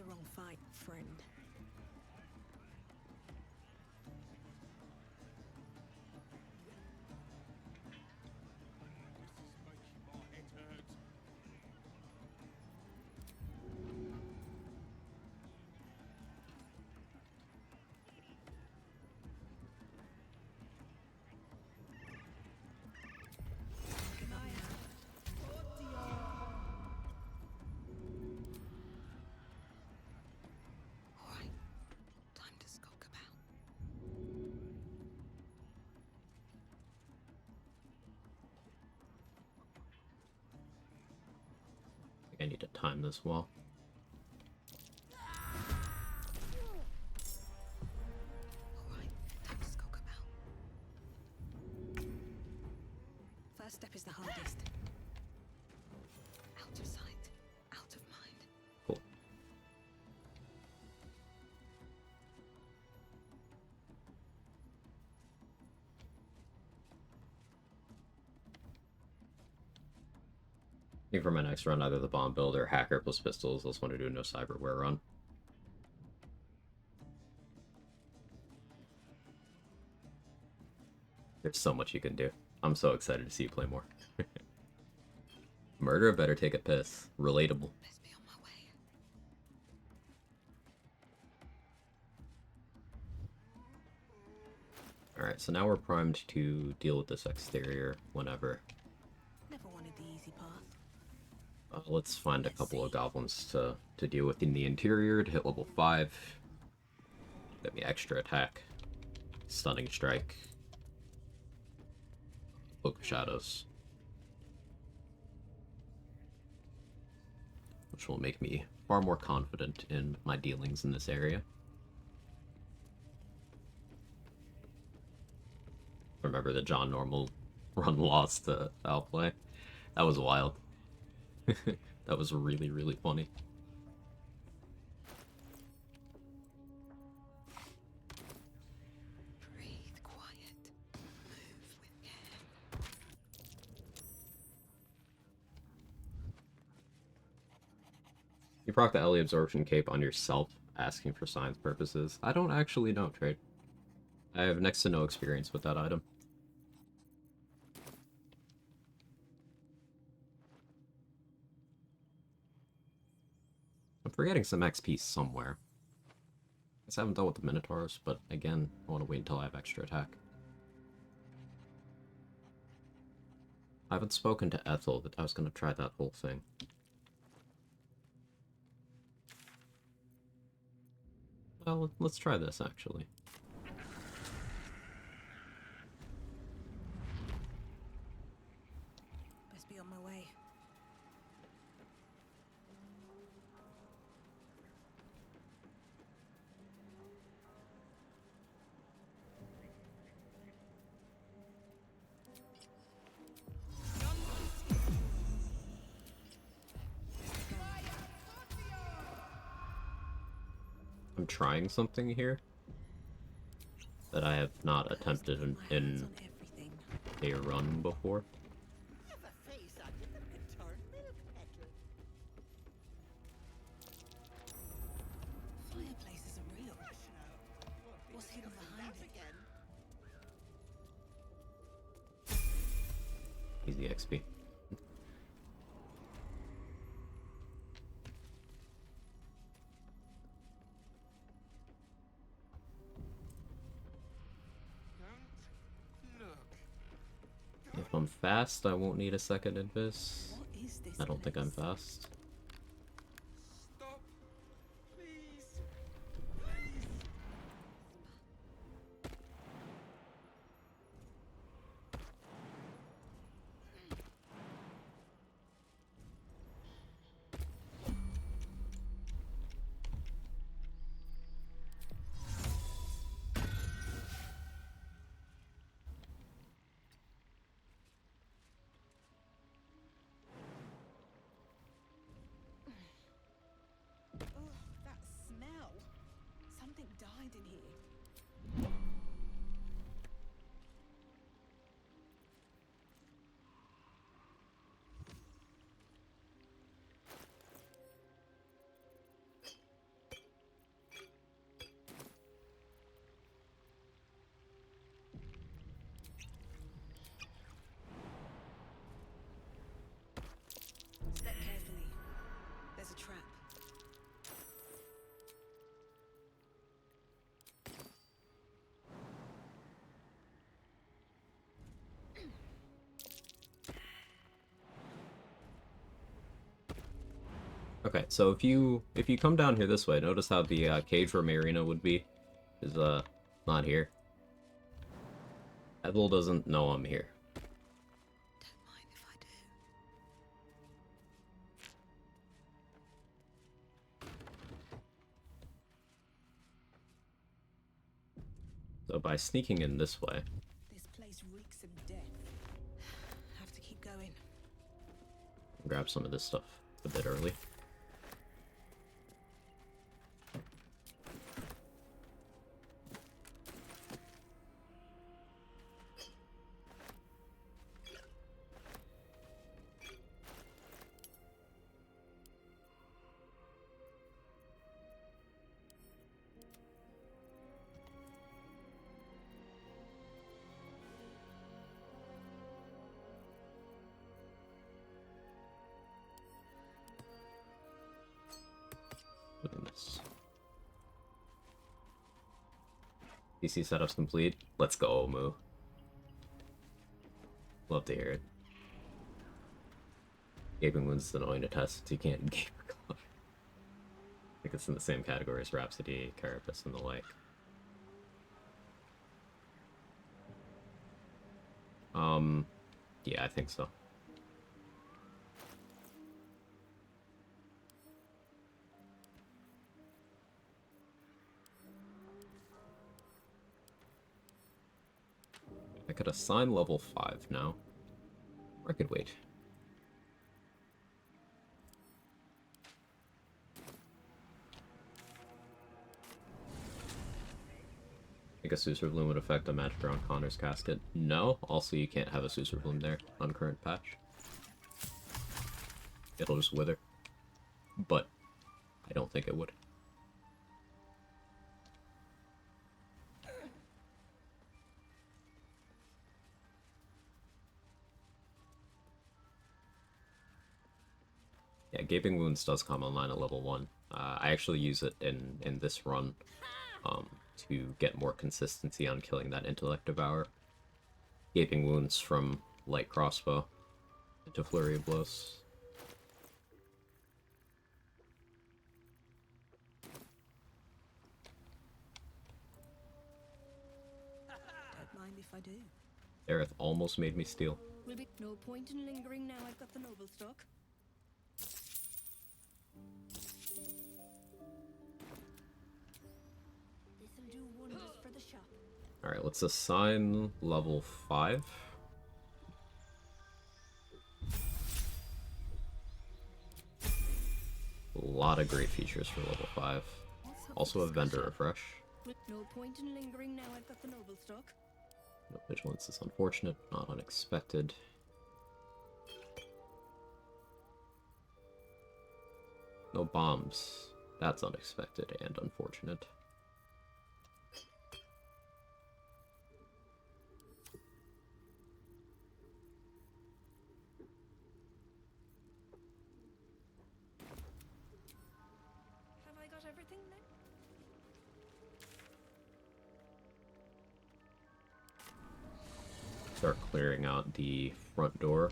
wrong fight, friend. Alright, time to skulk about.
I think I need to time this well.
Alright, time to skulk about. First step is the hardest. Out of sight, out of mind.
Cool. I think for my next run, either the bomb build or hacker plus pistols. I just want to do a no cyberware run. There's so much you can do. I'm so excited to see you play more. Murder better take a piss. Relatable.
Best be on my way.
Alright, so now we're primed to deal with this exterior whenever.
Never wanted the easy path.
Let's find a couple of goblins to deal with in the interior to hit level 5. Get me extra attack. Stunning strike. Cloak of Shadows. Which will make me far more confident in my dealings in this area. Remember the John Normal run lost to Outplay? That was wild. That was really, really funny.
Breathe quiet. Move with care.
You proc the Ellie Absorption Cape on yourself, asking for science purposes. I don't actually know, Trade. I have next to no experience with that item. I'm forgetting some XP somewhere. I guess I haven't dealt with the Minotaurs, but again, I want to wait until I have extra attack. I haven't spoken to Ethel, but I was going to try that whole thing. Well, let's try this, actually.
Best be on my way.
I'm trying something here that I have not attempted in a run before.
Fireplaces are real. What's hidden behind it?
Easy XP. If I'm fast, I won't need a second invis.
What is this?
I don't think I'm fast.
Stop, please.
That smell. Something died in here.
Okay, so if you come down here this way, notice how the cage where Marina would be is not here. Edwell doesn't know I'm here.
Don't mind if I do.
So by sneaking in this way,
This place reeks of death. Have to keep going.
grab some of this stuff a bit early. Look at this. PC setup's complete. Let's go, Moo. Love to hear it. Gaping Wound's annoying to test, so you can't gape or glove. I think it's in the same category as Rhapsody, Carapace, and the like. Yeah, I think so. I could assign level 5 now. Or I could wait. I think a Susur Bloom would affect a magic around Connor's casket. No, also you can't have a Susur Bloom there on current patch. It'll just wither. But I don't think it would. Yeah, Gaping Wounds does come online at level 1. I actually use it in this run to get more consistency on killing that Intellect Devourer. Gaping Wounds from Light Crossbow into Flurry of Blows.
Don't mind if I do.
Aerith almost made me steal.
Will be no point in lingering now I've got the noble stock. This'll do wonders for the shop.
Alright, let's assign level 5. A lot of great features for level 5. Also a vendor refresh.
No point in lingering now I've got the noble stock.
No vigilance is unfortunate, not unexpected. No bombs. That's unexpected and unfortunate.
Have I got everything then?
Start clearing out the front door.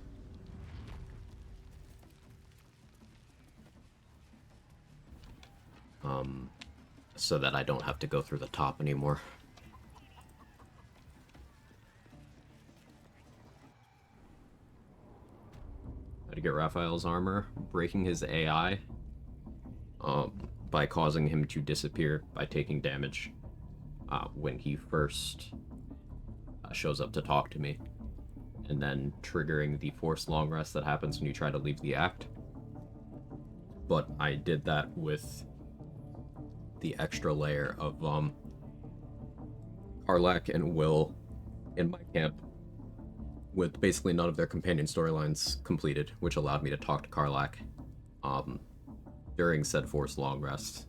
So that I don't have to go through the top anymore. How to get Raphael's armor? Breaking his AI by causing him to disappear by taking damage when he first shows up to talk to me, and then triggering the forced long rest that happens when you try to leave the act. But I did that with the extra layer of Karlak and Will in my camp, with basically none of their companion storylines completed, which allowed me to talk to Karlak during said forced long rest,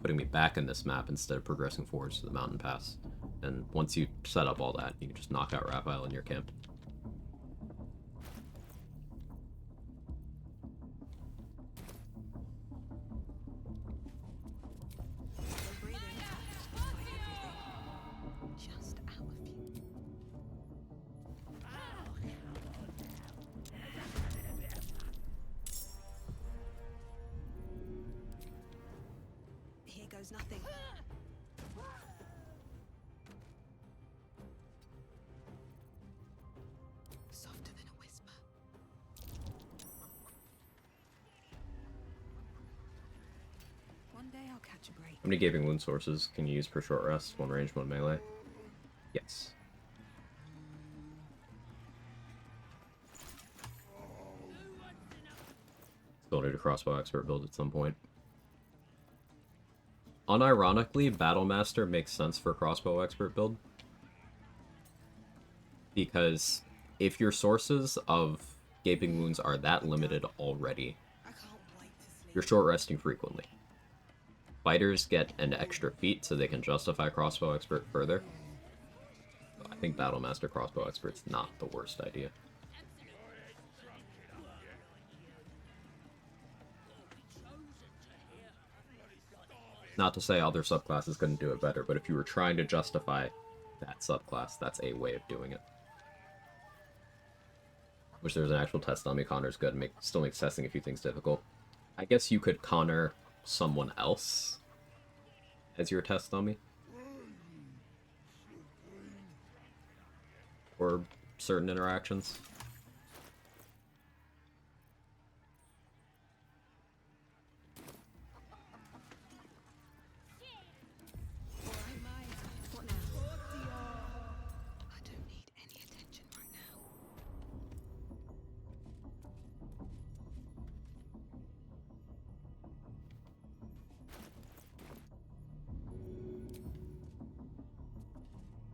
putting me back in this map instead of progressing forwards to the mountain pass. And once you set up all that, you can just knock out Raphael in your camp.
Just out of you. goes nothing. Softer than a whisper. One day I'll catch a break.
How many gaping wound sources can you use per short rest? One range, one melee? Yes. Still need a crossbow expert build at some point. Unironically, Battlemaster makes sense for crossbow expert build. Because if your sources of gaping wounds are that limited already, you're short resting frequently. Fighters get an extra feat so they can justify crossbow expert further. I think Battlemaster crossbow expert's not the worst idea. Not to say other subclasses couldn't do it better, but if you were trying to justify that subclass, that's a way of doing it. Wish there was an actual test dummy. Connor's good. Still makes testing a few things difficult. I guess you could Connor someone else as your test dummy. Or certain interactions.
What now? I don't need any attention right now.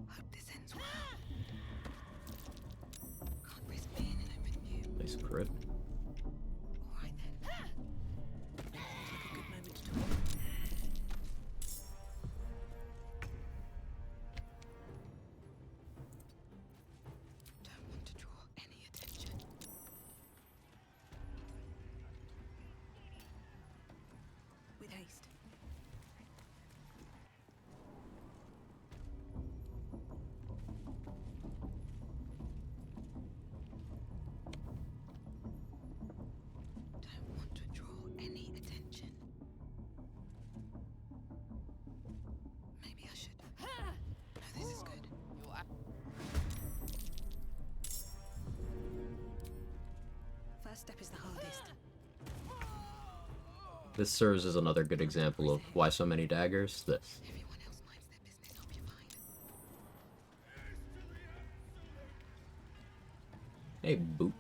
Hope this ends well. Can't risk being in a review.
Nice crit.
Alright then. Take a good moment to talk. Don't want to draw any attention. With haste. Don't want to draw any attention. Maybe I should. No, this is good. First step is the hardest.
This serves as another good example of why so many daggers. This.
Everyone else minds their business, I'll be fine.
Hey, Boot.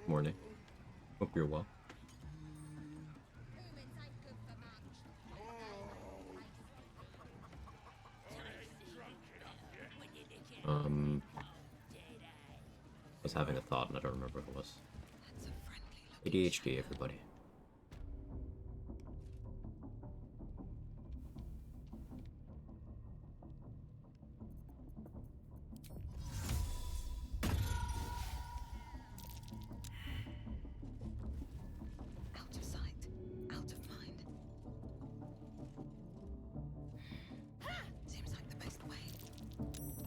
Morning. Hope you're well. I was having a thought and I don't remember what it was.
That's a friendly look.
ADHD, everybody.
Out of sight, out of mind. Seems like the best way.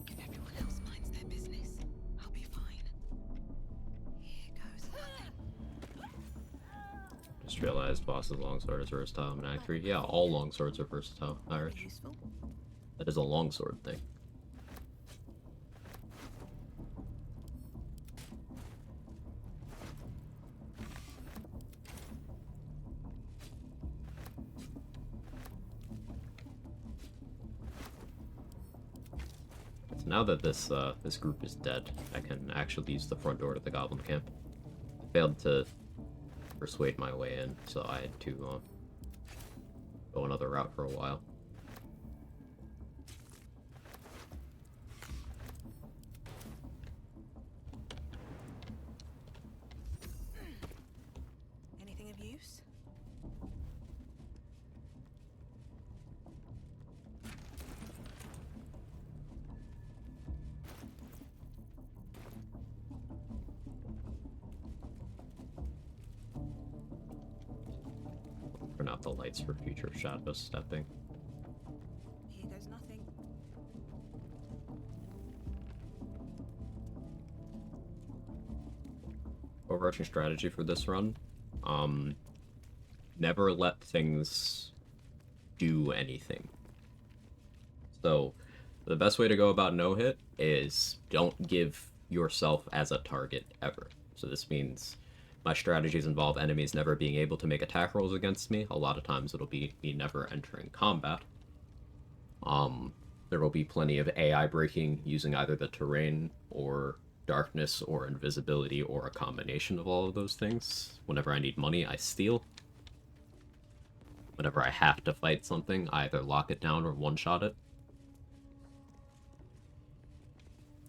If everyone else minds their business, I'll be fine. Here goes nothing.
Just realized boss's longsword is versatile in Act 3. Yeah, all longswords are versatile, Irish.
Useful.
That is a longsword thing. So now that this this group is dead, I can actually use the front door to the goblin camp. I failed to persuade my way in, so I had to go another route for a while.
Anything of use?
Turn out the lights for future shadow stepping.
Here goes nothing.
Overarching strategy for this run, never let things do anything. So the best way to go about no hit is don't give yourself as a target ever. So this means my strategies involve enemies never being able to make attack rolls against me. A lot of times it'll be me never entering combat. There will be plenty of AI breaking using either the terrain or darkness or invisibility or a combination of all of those things. Whenever I need money, I steal. Whenever I have to fight something, I either lock it down or one-shot it.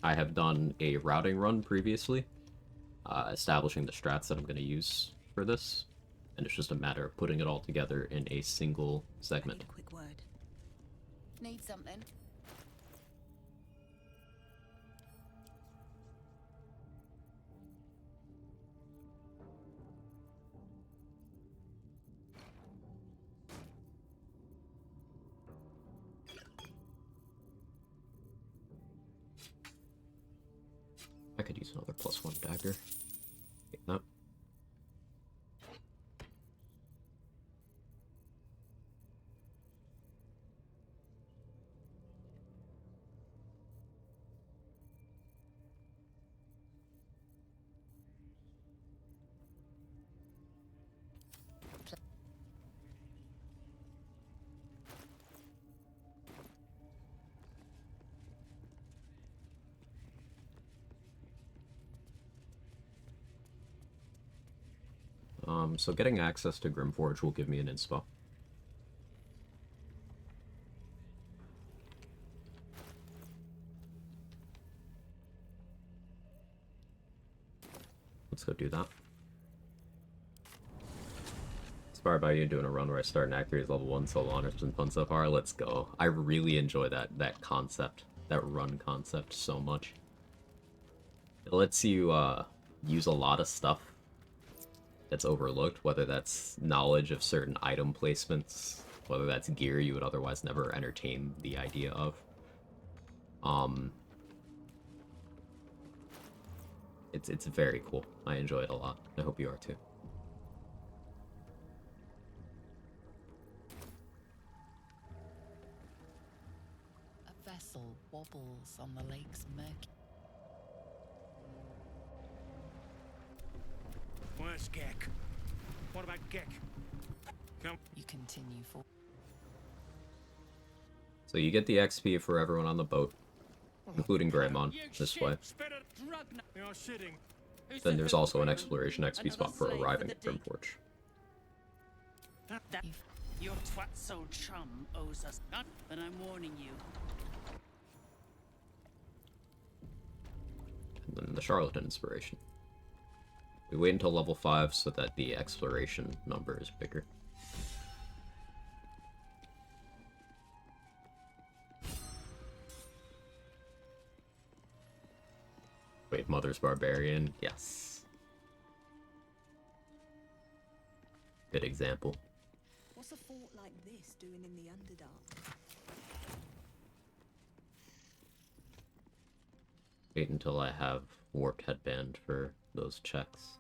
I have done a routing run previously, establishing the strats that I'm going to use for this, and it's just a matter of putting it all together in a single segment.
Quick word. Need something?
I could use another +1 dagger. No. So getting access to Grimforge will give me an inspo. Let's go do that. Inspired by you doing a run where I start an accuracy level 1 solo on. It's been fun so far. Let's go. I really enjoy that concept, that run concept so much. It lets you use a lot of stuff that's overlooked, whether that's knowledge of certain item placements, whether that's gear you would otherwise never entertain the idea of. It's very cool. I enjoy it a lot. I hope you are too.
A vessel wobbles on the lake's murky.
Where's Gek? What about Gek? Come.
You continue for.
So you get the XP for everyone on the boat, including Greymon, this way. Then there's also an exploration XP spot for arriving at Grimforge.
Your twat-soul chum owes us none, but I'm warning you.
And then the Charlatan inspiration. We wait until level 5 so that the exploration number is bigger. Wait, Mother's Barbarian? Yes. Good example.
What's a fort like this doing in the Underdark?
Wait until I have Warped Headband for those checks.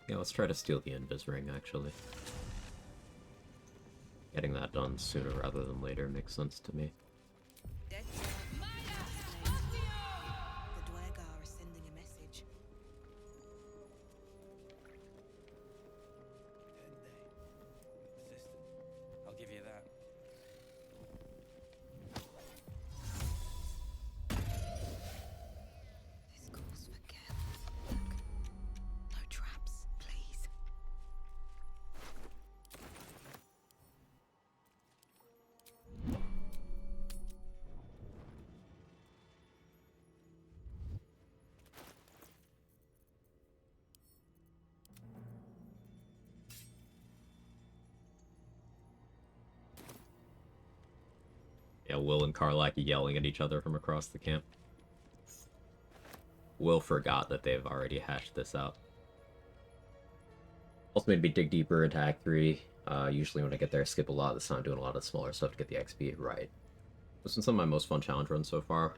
Yeah, let's try to steal the Invis ring, actually. Getting that done sooner rather than later makes sense to me.
The Dwergar is sending a message.
I'll give you that.
This calls for careful work. No traps, please.
Yeah, Will and Karlak yelling at each other from across the camp. Will forgot that they've already hashed this out. Also made me dig deeper into Act 3. Usually when I get there, I skip a lot of this time doing a lot of smaller stuff to get the XP right. This been some of my most fun challenge runs so far.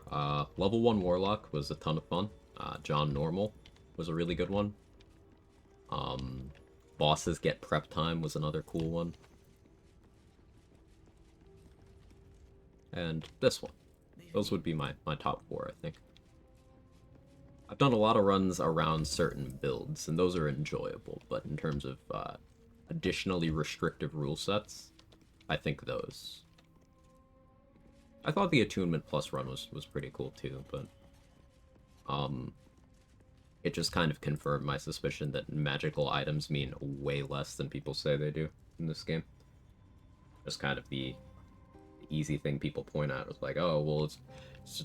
Level 1 Warlock was a ton of fun. John Normal was a really good one. Bosses Get Prep Time was another cool one. And this one. Those would be my top 4, I think. I've done a lot of runs around certain builds, and those are enjoyable, but in terms of additionally restrictive rule sets, I think those. I thought the Attunement Plus run was pretty cool too, but it just kind of confirmed my suspicion that magical items mean way less than people say they do in this game. Just kind of the easy thing people point out is like, oh, well,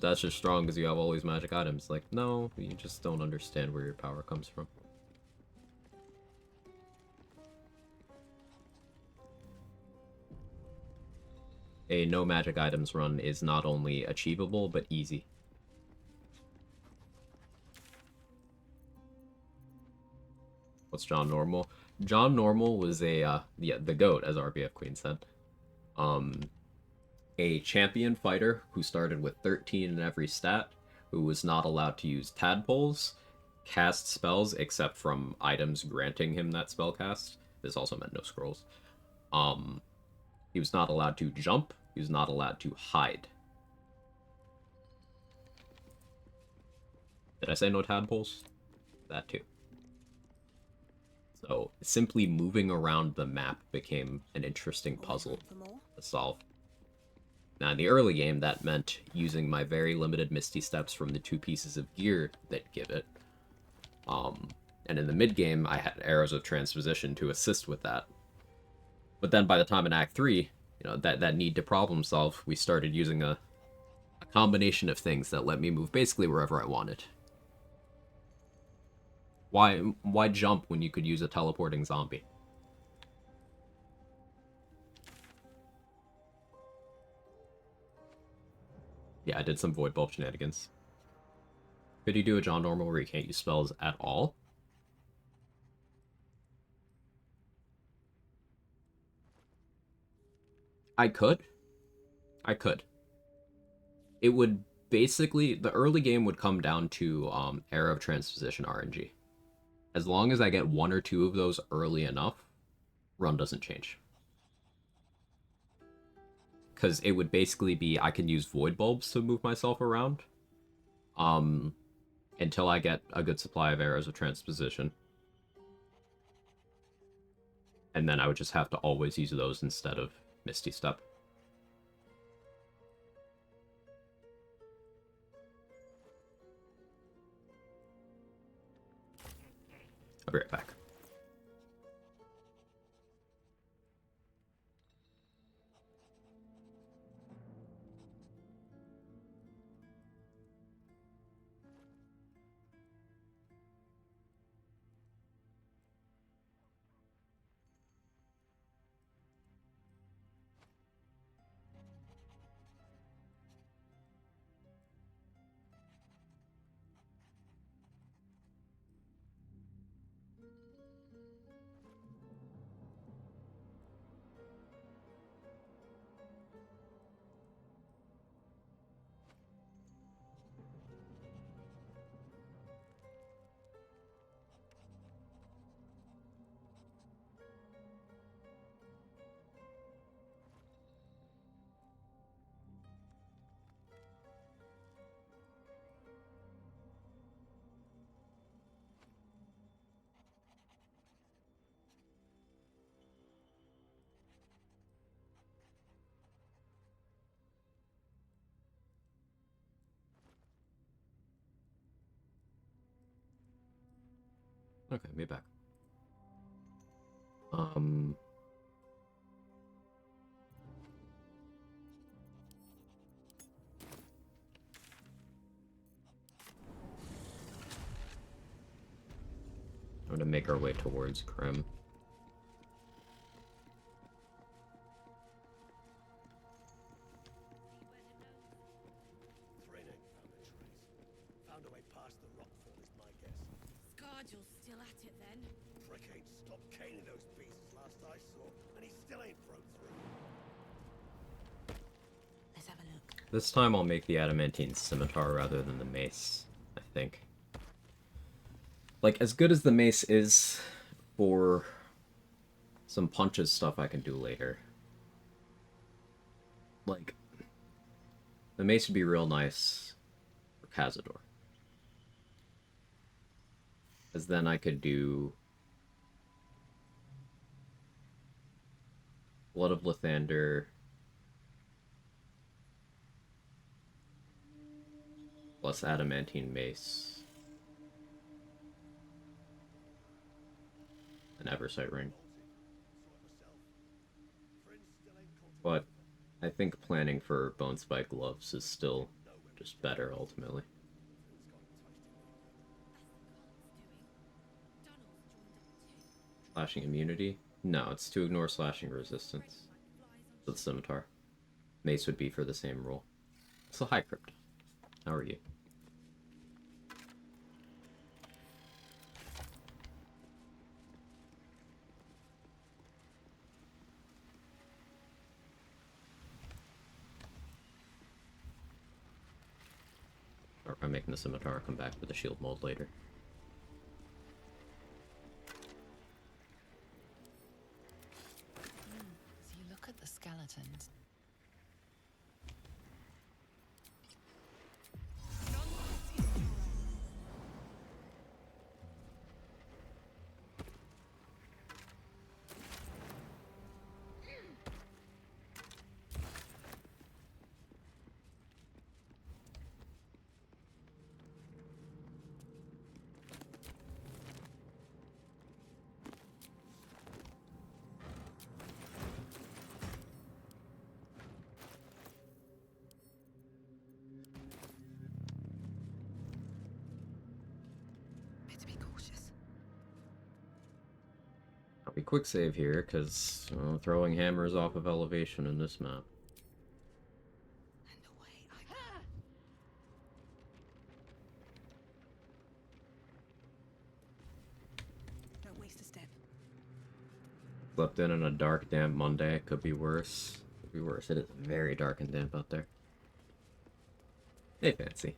that's just strong because you have all these magic items. Like, no, you just don't understand where your power comes from. A no magic items run is not only achievable, but easy. What's John Normal? John Normal was a, the GOAT, as RBF Queen said. A champion fighter who started with 13 in every stat, who was not allowed to use tadpoles, cast spells except from items granting him that spell cast. This also meant no scrolls. He was not allowed to jump. He was not allowed to hide. Did I say no tadpoles? That too. So simply moving around the map became an interesting puzzle to solve. Now in the early game, that meant using my very limited Misty Steps from the 2 pieces of gear that give it. And in the mid game, I had Arrows of Transposition to assist with that. But then by the time in Act 3, you know, that need to problem solve, we started using a combination of things that let me move basically wherever I wanted. Why jump when you could use a teleporting zombie? Yeah, I did some Void Bulb shenanigans. Could you do a John Normal where you can't use spells at all? I could. It would basically, the early game would come down to Arrow of Transposition RNG. As long as I get 1 or 2 of those early enough, run doesn't change. Because it would basically be, I can use Void Bulbs to move myself around. Until I get a good supply of Arrows of Transposition. And then I would just have to always use those instead of Misty Step. I'll be right back. Okay, be back. I'm gonna make our way towards Krim.
Found a way past the rockfall is my guess.
Scargill's still at it then.
Frick ain't stopped caning those beasts last I saw, and he still ain't broke through.
Let's have a look.
This time I'll make the adamantine scimitar rather than the mace, I think. Like, as good as the mace is for some punches stuff I can do later. Like, the mace would be real nice for Cazador. Because then I could do Blood of Lathander, plus adamantine mace, an Eversight ring. But I think planning for Bone Spike gloves is still just better ultimately. Slashing immunity? No, it's to ignore slashing resistance. For the scimitar. Mace would be for the same role. So hi Crypt. How are you? Or if I'm making the scimitar, I'll come back for the shield mold later.
So you look at the skeletons.
I'll be quick save here, because throwing hammers off of elevation in this map.
Don't waste a step.
Slept in on a dark, damp Monday. Could be worse. Could be worse. It is very dark and damp out there. Hey, Fancy.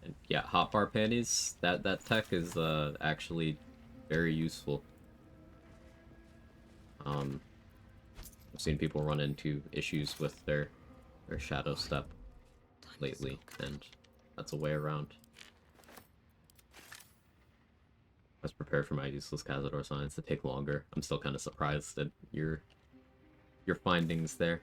And yeah, hotbar panties. That tech is actually very useful. I've seen people run into issues with their shadow step lately, and that's a way around. I was prepared for my useless Cazador signs to take longer. I'm still kind of surprised at your findings there.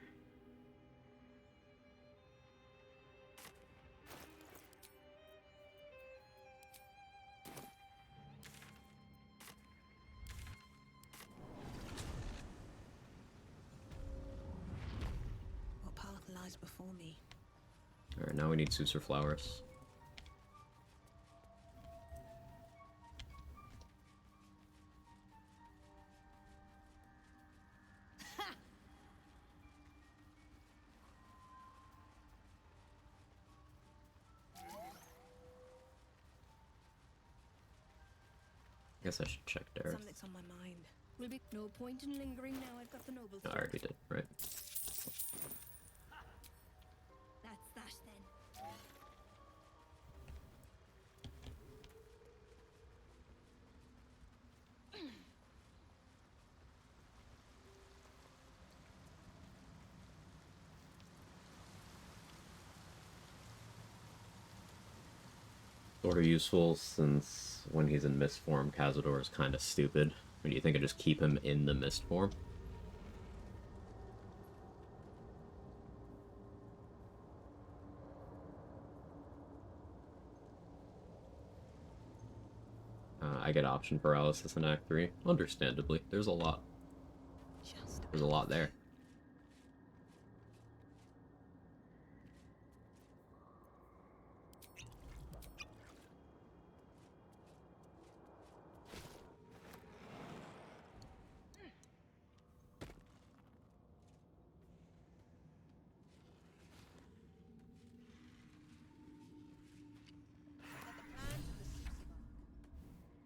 What path lies before me?
Alright, now we need Susur flowers. Guess I should check Dareth.
Something's on my mind. Will be no point in lingering now. I've got the noble.
No, I already did, right?
That's that then.
Sort of useful, since when he's in mist form, Cazador is kind of stupid. Do you think I just keep him in the mist form? I get option paralysis in Act 3. Understandably, there's a lot. There's a lot there.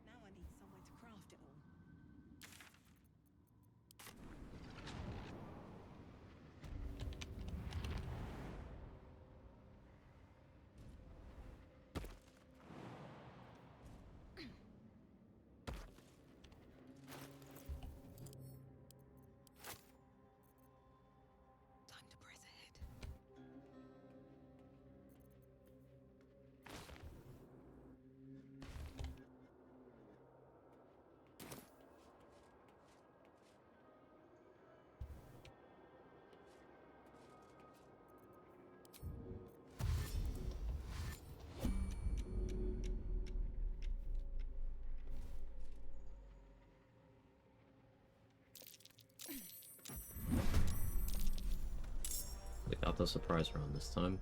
Now I need somewhere to craft it all.
We got the surprise round this time.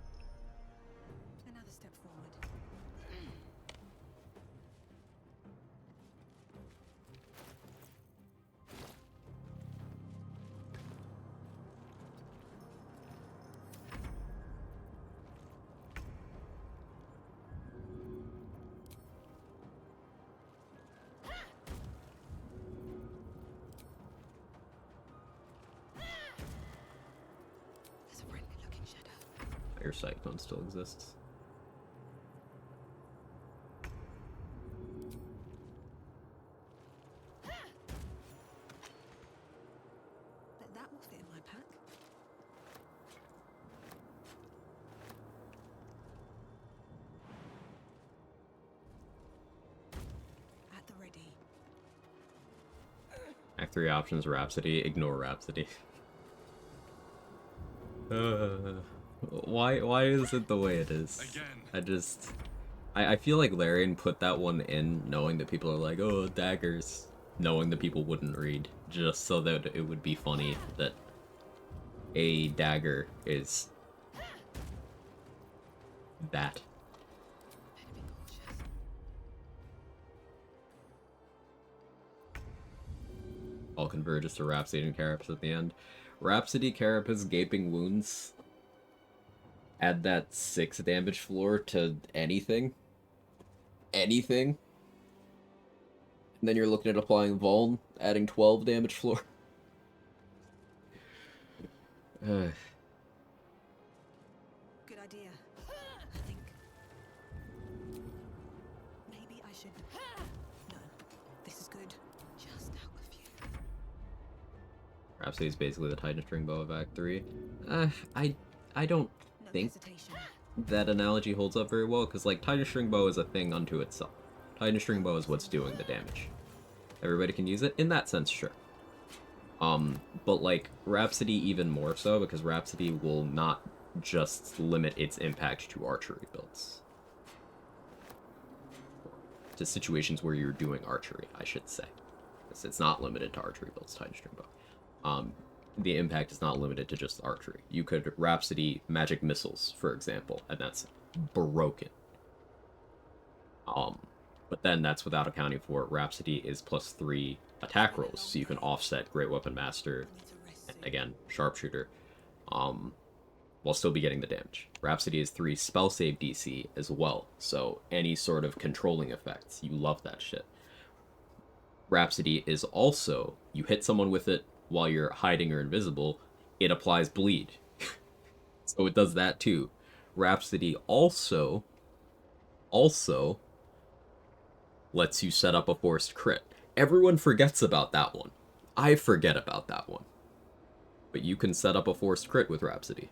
Another step forward. There's a friendly looking shadow.
Your cyclone still exists.
Bet that will fit in my pack. At the ready.
Act 3 options, Rhapsody. Ignore Rhapsody. Why is it the way it is? I feel like Larian put that one in knowing that people are like, oh, daggers. Knowing that people wouldn't read. Just so that it would be funny that a dagger is that. All converges to Rhapsody and Carapace at the end. Rhapsody, Carapace, Gaping Wounds. Add that 6 damage floor to anything. Anything. And then you're looking at applying Vuln, adding 12 damage floor.
Good idea. I think maybe I should. No, this is good. Just how a few.
Rhapsody is basically the Titan String Bow of Act 3. I don't think that analogy holds up very well, because, like, Titan String Bow is a thing unto itself. Titan String Bow is what's doing the damage. Everybody can use it? In that sense, sure. But, like, Rhapsody even more so, because Rhapsody will not just limit its impact to archery builds. To situations where you're doing archery, I should say. Because it's not limited to archery builds, Titan String Bow. The impact is not limited to just archery. You could Rhapsody magic missiles, for example, and that's broken. But then that's without accounting for Rhapsody is +3 attack rolls, so you can offset Great Weapon Master, and again, Sharpshooter, while still be getting the damage. Rhapsody is 3 spell save DC as well, so any sort of controlling effects, you love that shit. Rhapsody is also, you hit someone with it while you're hiding or invisible, it applies bleed. So it does that too. Rhapsody also lets you set up a forced crit. Everyone forgets about that one. I forget about that one. But you can set up a forced crit with Rhapsody.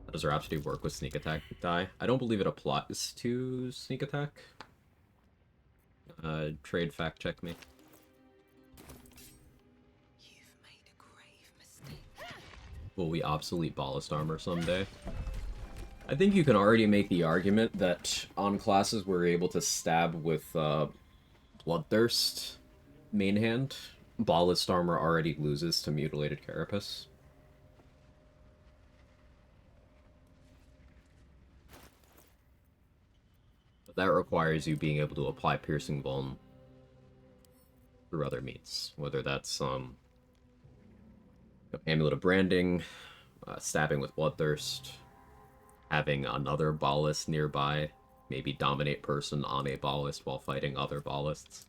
How does Rhapsody work with sneak attack die? I don't believe it applies to sneak attack. Trade fact check me. Will we obsolete ballast armor someday? I think you can already make the argument that on classes we're able to stab with Bloodthirst main hand, ballast armor already loses to Mutilated Carapace. But that requires you being able to apply Piercing Vuln through other means, whether that's Amulet of Branding, stabbing with Bloodthirst, having another ballast nearby, maybe dominate person on a ballast while fighting other ballasts.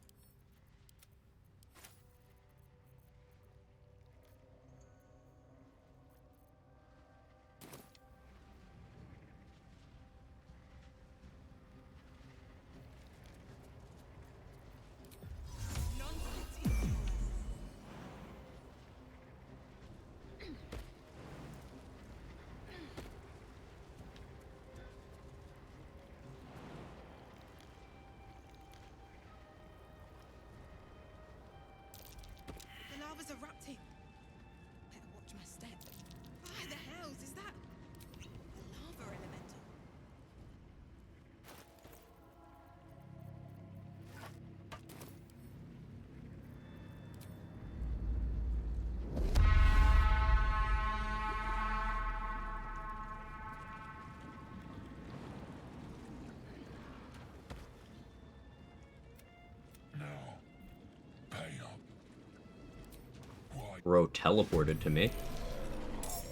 Bro teleported to me.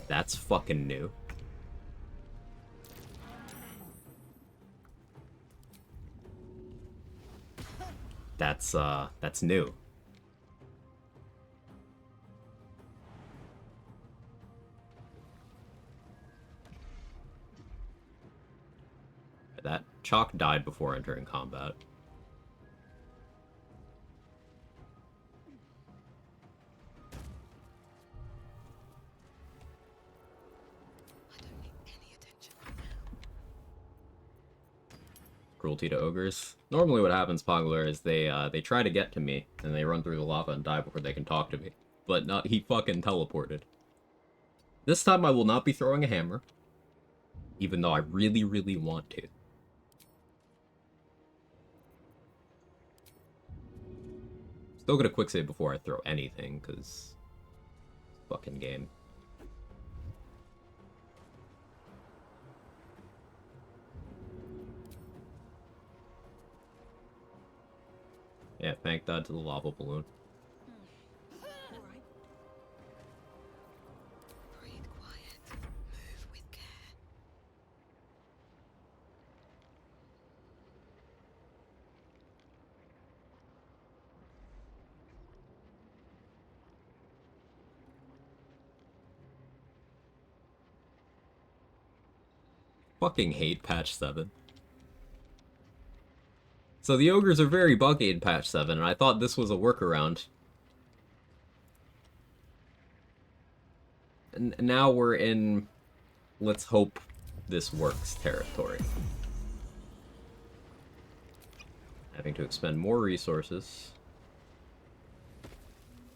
That's fucking new. That's new. That Chalk died before entering combat. Cruelty to ogres. Normally what happens, Pogler, is they try to get to me, and they run through the lava and die before they can talk to me. But not he fucking teleported. This time I will not be throwing a hammer, even though I really, really want to. Still gonna quick save before I throw anything, because fucking game. Yeah, thank that to the lava balloon. Fucking hate patch 7. So the ogres are very buggy in patch 7, and I thought this was a workaround. And now we're in let's hope this works territory. Having to expend more resources.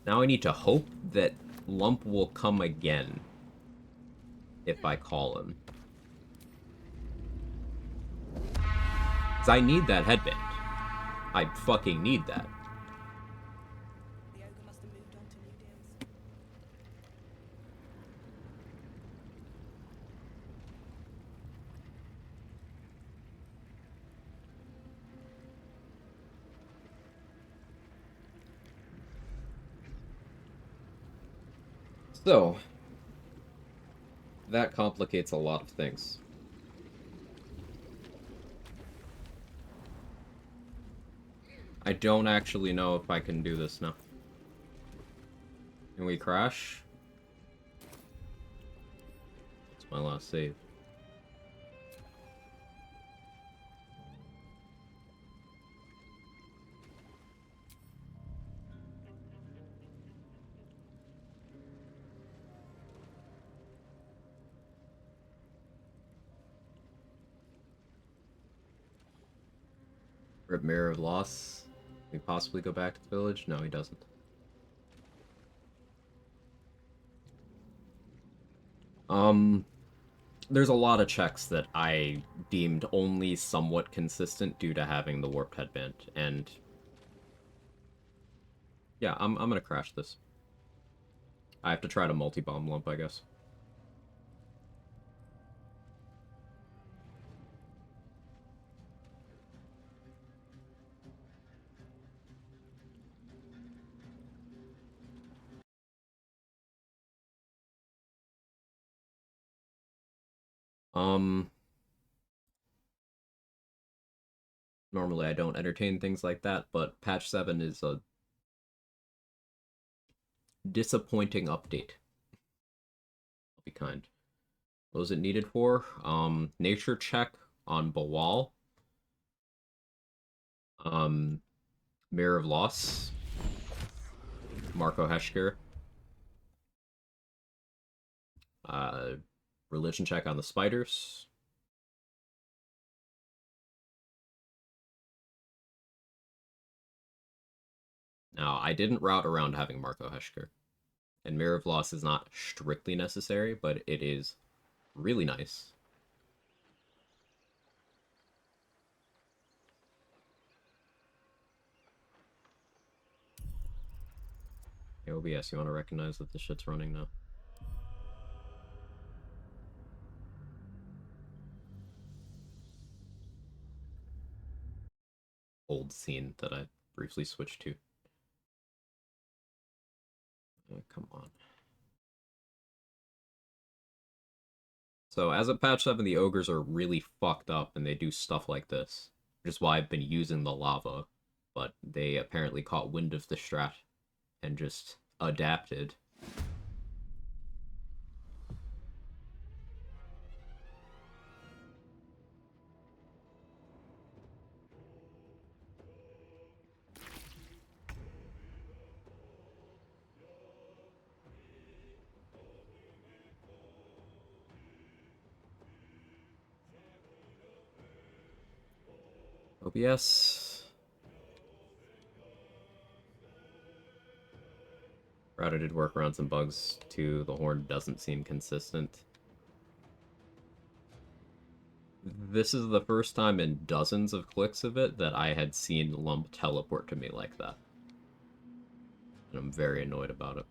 Now I need to hope that Lump will come again if I call him. Because I need that headband. I fucking need that. So, that complicates a lot of things. I don't actually know if I can do this now. Can we crash? It's my last save. Rip Mirror of Loss. Can we possibly go back to the village? No, he doesn't. There's a lot of checks that I deemed only somewhat consistent due to having the warped headband, and yeah, I'm gonna crash this. I have to try to multi-bomb Lump, I guess. Normally I don't entertain things like that, but patch 7 is a disappointing update. I'll be kind. What was it needed for? Nature check on Bawal. Mirror of Loss. Marco Heschker. Religion check on the spiders. Now, I didn't route around having Marco Heschker. And Mirror of Loss is not strictly necessary, but it is really nice. Hey, OBS, you want to recognize that this shit's running now? Old scene that I briefly switched to. Come on. So as of patch 7, the ogres are really fucked up and they do stuff like this. Which is why I've been using the lava. But they apparently caught wind of the strat and just adapted. OBS. Router did work around some bugs too. The horn doesn't seem consistent. This is the first time in dozens of clicks of it that I had seen Lump teleport to me like that. And I'm very annoyed about it.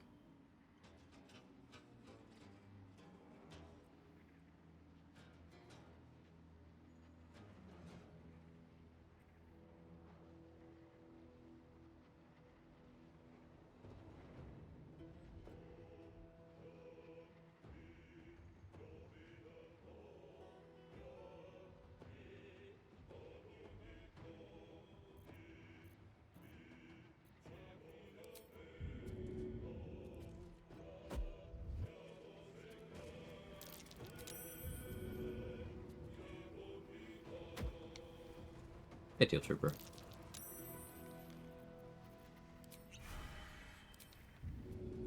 Hey, Deal Trooper.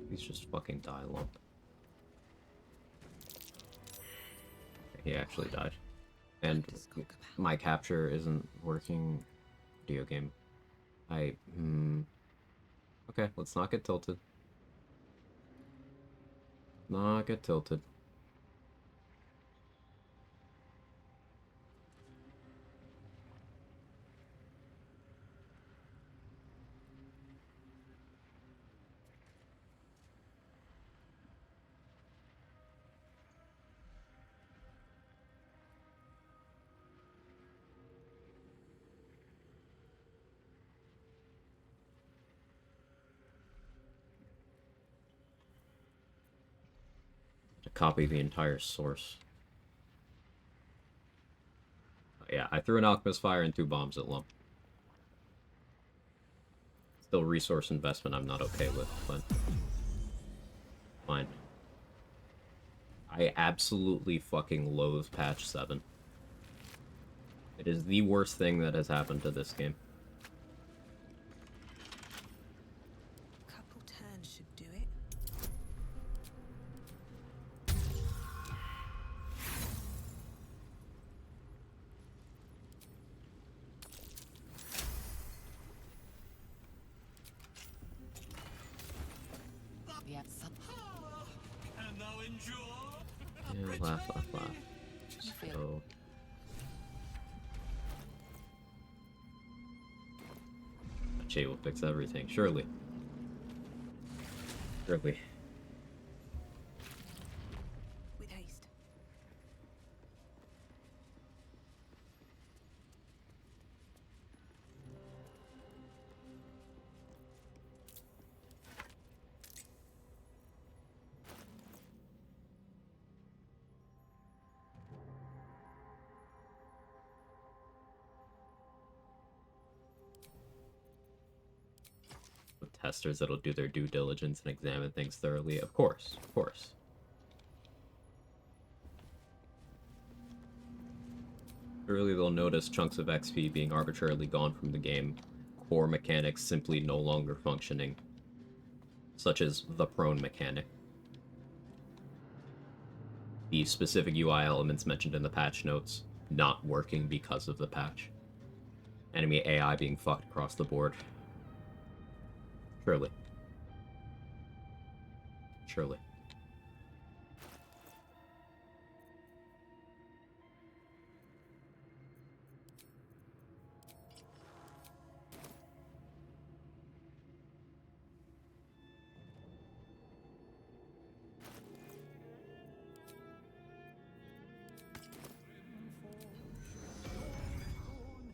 He's just fucking die, Lump. He actually died. And my capture isn't working. Video game. Okay, let's not get tilted. Not get tilted. To copy the entire source. Yeah, I threw an alchemist fire and 2 bombs at Lump. Still resource investment I'm not okay with, but fine. I absolutely fucking loathe patch 7. It is the worst thing that has happened to this game.
Couple turns should do it.
Yeah,
And now enjoy.
Yeah, laugh. So... Jay will fix everything, surely. Surely.
With haste.
Testers that'll do their due diligence and examine things thoroughly. Of course, of course. Surely they'll notice chunks of XP being arbitrarily gone from the game, core mechanics simply no longer functioning, such as the prone mechanic. The specific UI elements mentioned in the patch notes not working because of the patch. Enemy AI being fucked across the board. Surely. Surely.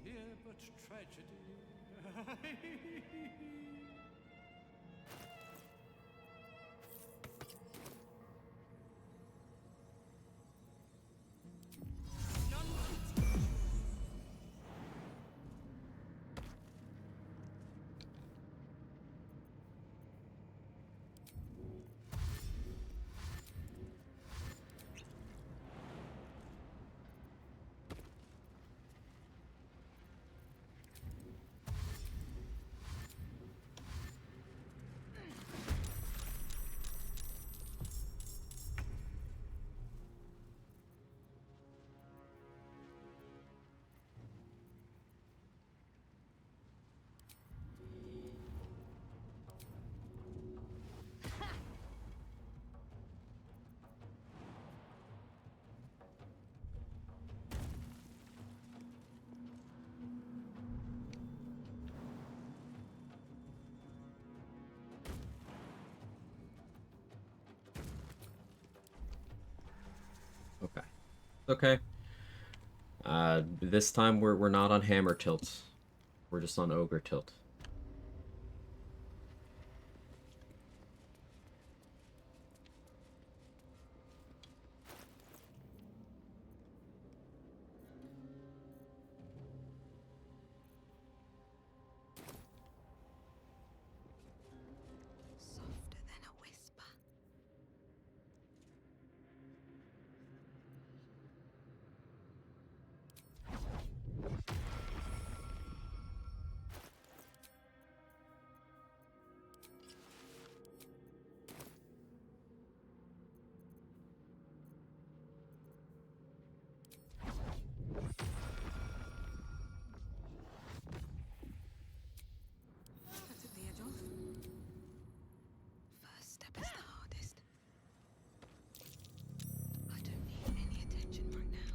Here but tragedy.
Okay. This time we're not on hammer tilt. We're just on ogre tilt.
Softer than a whisper. That took the edge off. First step is the hardest. I don't need any attention right now.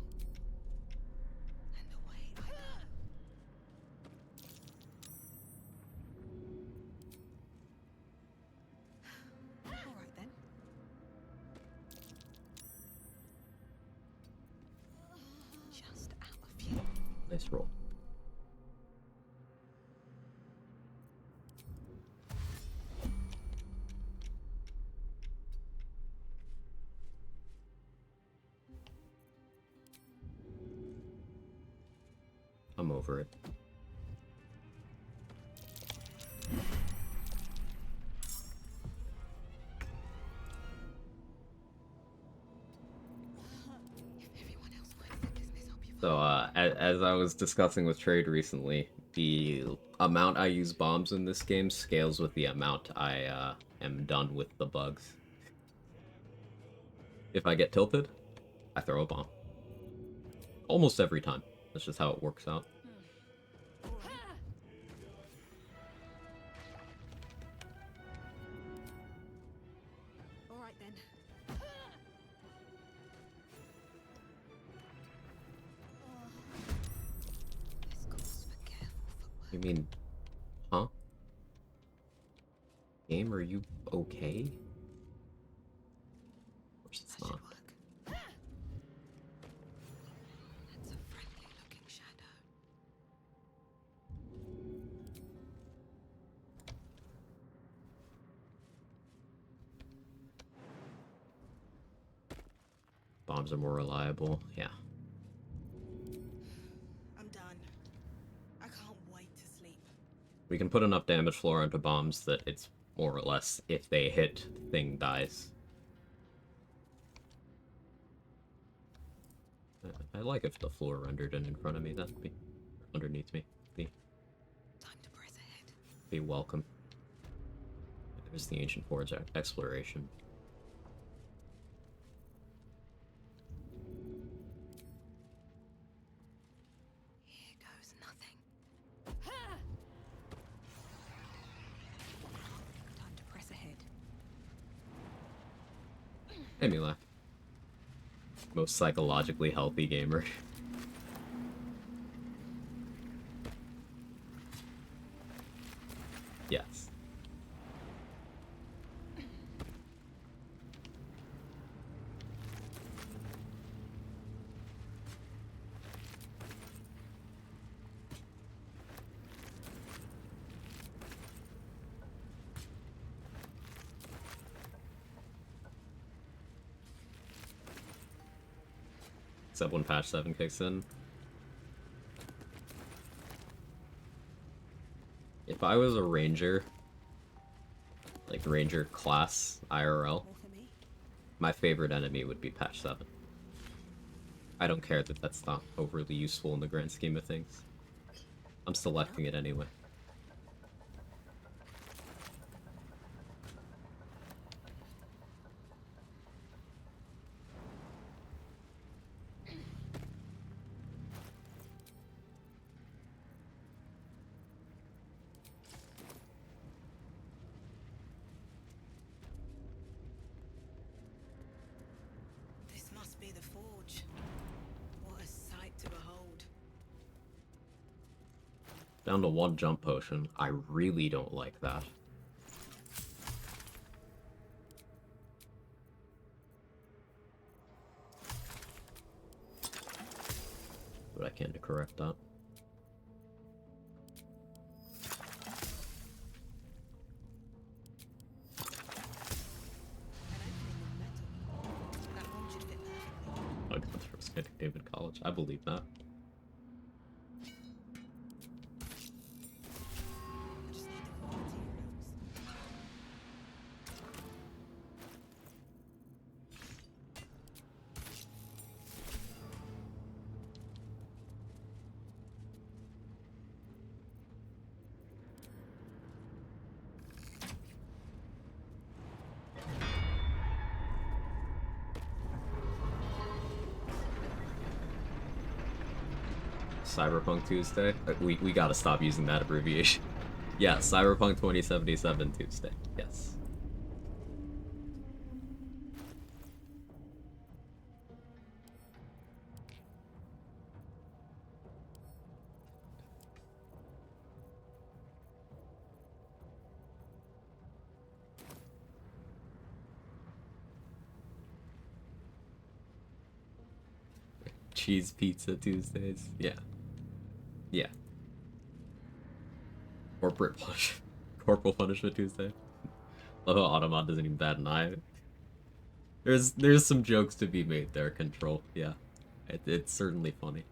And away I go. All right then. Just out of view.
Nice roll. I'm over it. So, as I was discussing with Trade recently, the amount I use bombs in this game scales with the amount I am done with the bugs. If I get tilted, I throw a bomb. Almost every time. That's just how it works out.
All right then. This calls for careful footwork.
You mean, huh? Game, are you okay? Of course it's not.
That's a friendly looking shadow.
Bombs are more reliable, yeah.
I'm done. I can't wait to sleep.
We can put enough damage floor onto bombs that it's more or less, if they hit, the thing dies. I like if the floor rendered in front of me, that'd be underneath me.
Time to press ahead.
Be welcome. There's the Ancient Forge exploration.
Here goes nothing. Time to press ahead.
Made me laugh. Most psychologically healthy gamer. Yes. Except when patch 7 kicks in. If I was a ranger, like ranger class IRL, my favorite enemy would be patch 7. I don't care that that's not overly useful in the grand scheme of things. I'm selecting it anyway.
This must be the forge. What a sight to behold.
Down to 1 jump potion. I really don't like that. But I can to correct that. Oh, that's for St. David College. I believe that. Cyberpunk Tuesday? We gotta stop using that abbreviation. Yeah, Cyberpunk 2077 Tuesday. Yes. Cheese Pizza Tuesdays. Yeah. Yeah. Corporal Punishment Tuesday. Love how Automod doesn't even bat an eye. There's some jokes to be made there, Control. Yeah. It's certainly funny.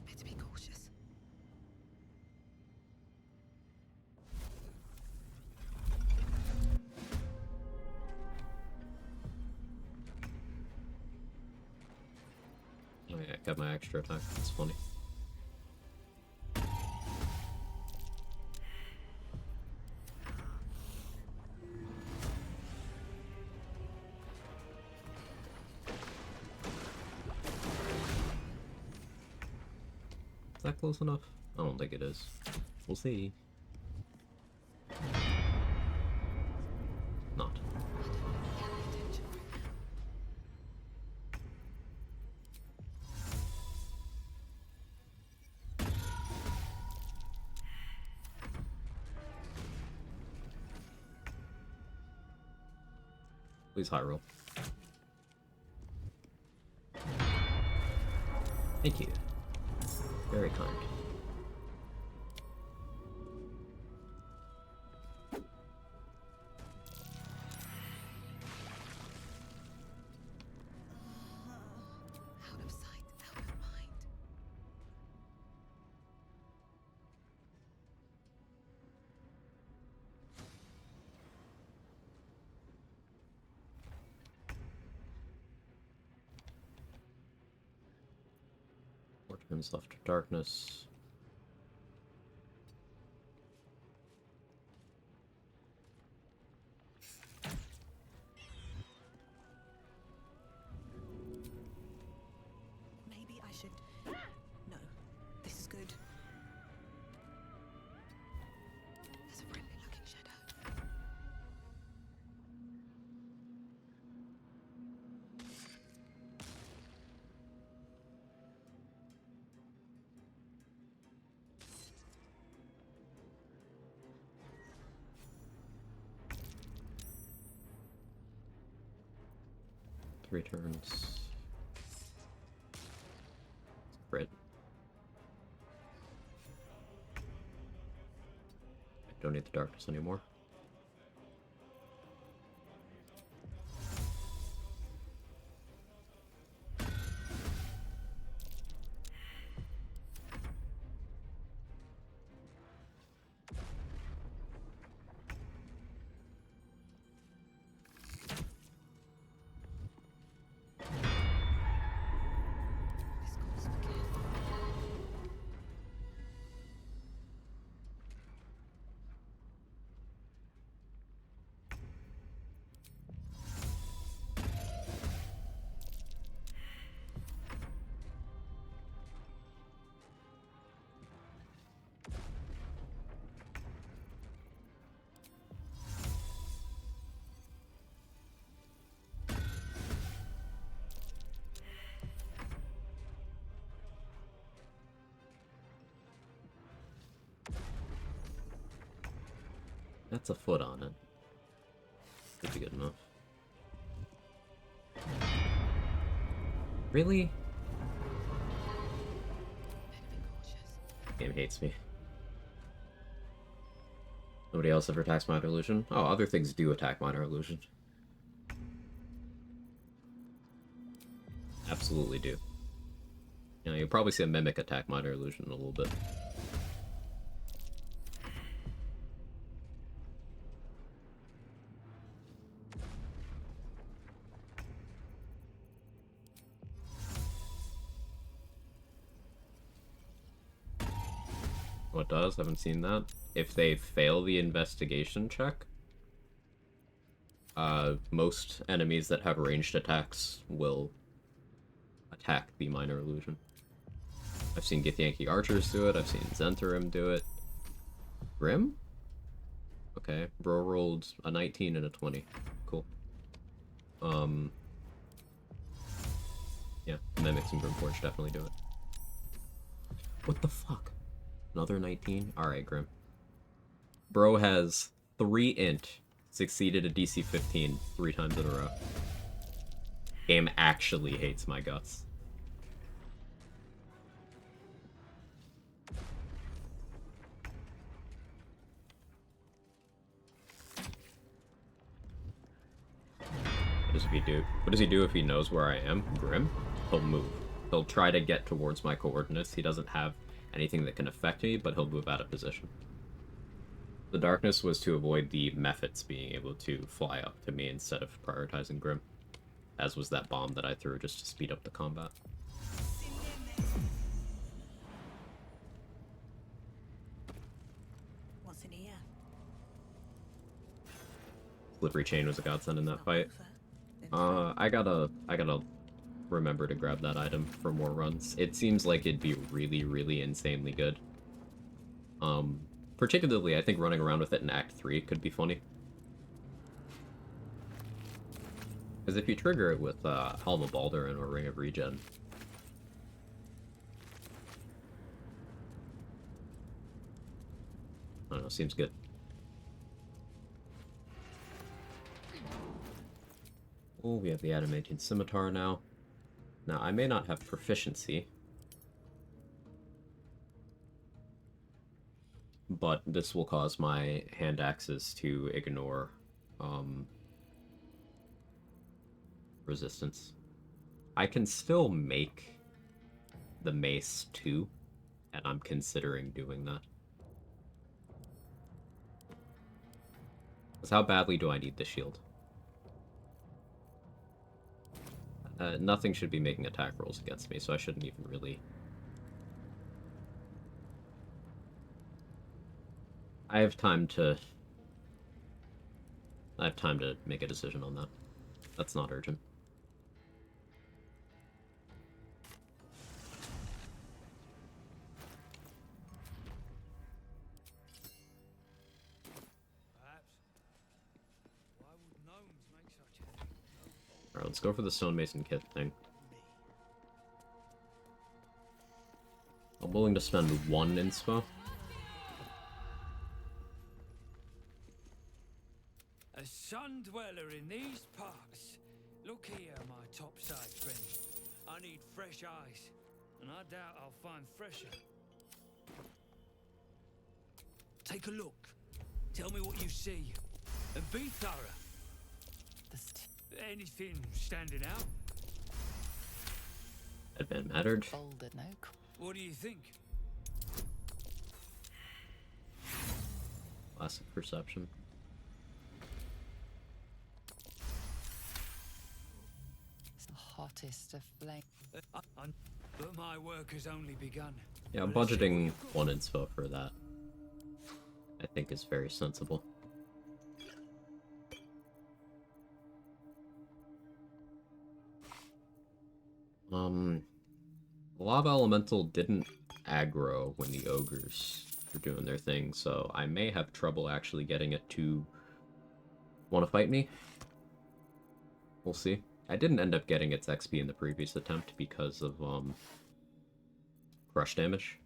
Better be cautious.
Oh yeah, I got my extra attack. That's funny. Is that close enough? I don't think it is. We'll see. Not. Please high roll. Thank you. Very kind.
Out of sight, out of mind.
Four turns left to darkness.
Maybe I should. No, this is good. There's a friendly looking shadow.
Three turns. Crit. I don't need the darkness anymore.
This calls for care.
That's a foot on it. Could be good enough. Really? Game hates me. Nobody else ever attacks minor illusion? Oh, other things do attack minor illusion. Absolutely do. You know, you'll probably see a mimic attack minor illusion in a little bit. What does? Haven't seen that. If they fail the investigation check, most enemies that have ranged attacks will attack the minor illusion. I've seen Githyanki archers do it, I've seen Zentharim do it. Grim? Okay, bro rolled a 19 and a 20. Cool. Yeah, Mimics and Grimforge definitely do it. What the fuck? Another 19? Alright, Grim. Bro has 3 int, succeeded a DC 15 3 times in a row. Game actually hates my guts. What does he do if he knows where I am? Grim? He'll move. He'll try to get towards my coordinates. He doesn't have anything that can affect me, but he'll move out of position. The darkness was to avoid the Mephits being able to fly up to me instead of prioritizing Grim. As was that bomb that I threw just to speed up the combat.
What's in here?
Slippery Chain was a godsend in that fight. I gotta remember to grab that item for more runs. It seems like it'd be really, really insanely good. Particularly, I think running around with it in Act 3 could be funny. Because if you trigger it with Helm of Baldurin or Ring of Regen, I don't know, seems good. Oh, we have the Adamantian Scimitar now. Now, I may not have proficiency, but this will cause my hand axes to ignore resistance. I can still make the mace too, and I'm considering doing that. Because how badly do I need the shield? Nothing should be making attack rolls against me, so I shouldn't even really... I have time to make a decision on that. That's not urgent. Alright, let's go for the stonemason kit thing. I'm willing to spend 1 inspo.
A sun dweller in these parts. Look here, my topside friend. I need fresh eyes, and I doubt I'll find fresher. Take a look. Tell me what you see, and be thorough. Anything standing out?
Advent mattered.
What do you think?
Classic perception.
It's the hottest of flame.
But my work has only begun.
Yeah, budgeting 1 inspo for that, I think, is very sensible. Lava Elemental didn't aggro when the ogres were doing their thing, so I may have trouble actually getting it to want to fight me. We'll see. I didn't end up getting its XP in the previous attempt because of, crush damage.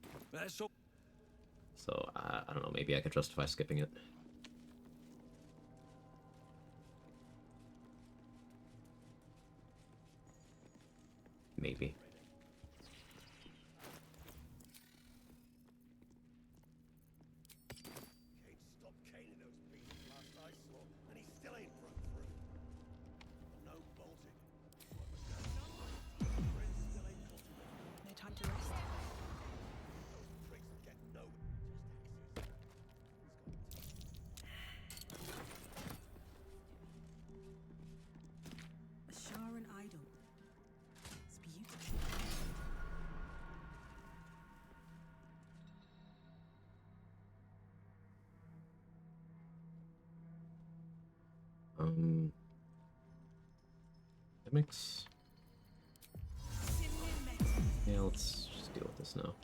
So, I don't know, maybe I could justify skipping it. Maybe.
Kate stopped caning those beasts last I saw, and he still ain't broke through. No bolting. What was going on? Prince still ain't cultivated.
No time to rest.
Those pricks get nowhere. Just
A Sharon idol. It's beautiful.
Mimics. Yeah, let's just deal with this now.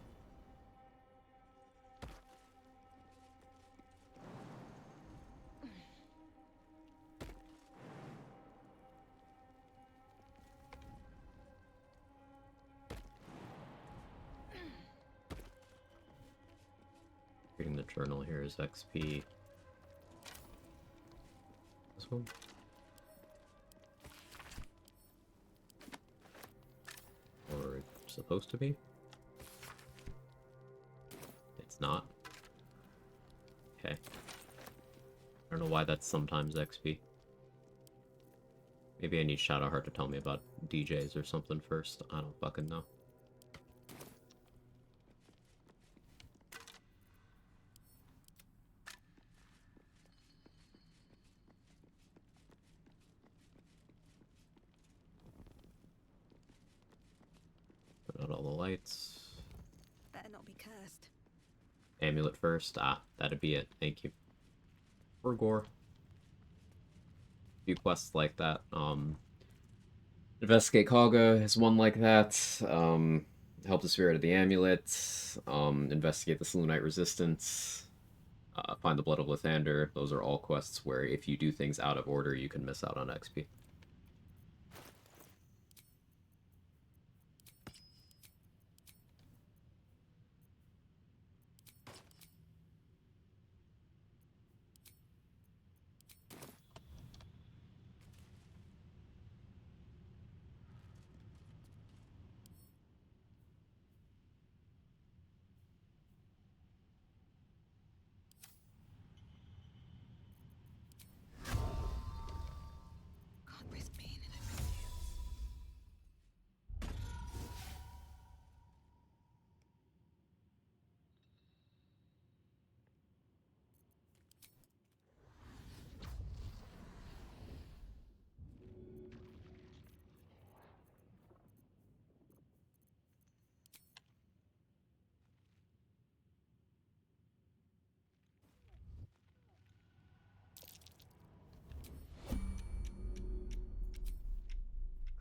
Reading the journal here is XP. This one? Or it's supposed to be? It's not. Okay. I don't know why that's sometimes XP. Maybe I need Shadowheart to tell me about DJs or something first. I don't fucking know. Put out all the lights.
Better not be cursed.
Amulet first. Ah, that'd be it. Thank you. Or gore. Few quests like that. Investigate Kaga is one like that. Help the spirit of the amulet. Investigate the Selûnite resistance. Find the blood of Lathander. Those are all quests where if you do things out of order, you can miss out on XP.
Can't risk being in a confused.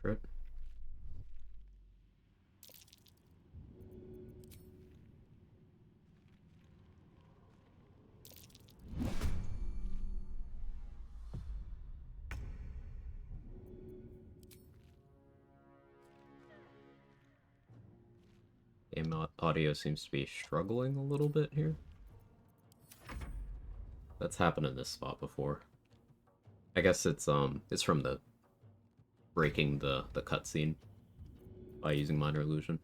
Crit. Game audio seems to be struggling a little bit here. That's happened in this spot before. I guess it's from the breaking the cutscene by using minor illusion.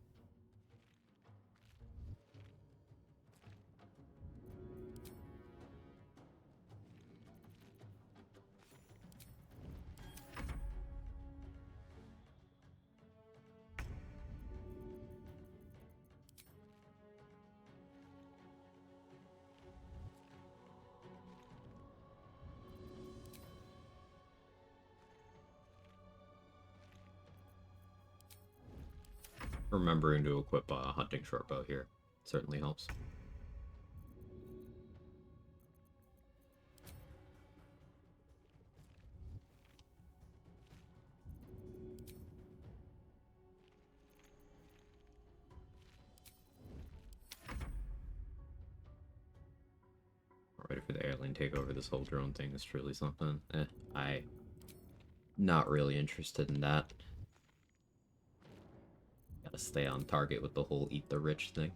Remembering to equip a hunting shortbow here certainly helps. Ready for the airline takeover. This whole drone thing is truly something. I'm not really interested in that. Gotta stay on target with the whole eat the rich thing.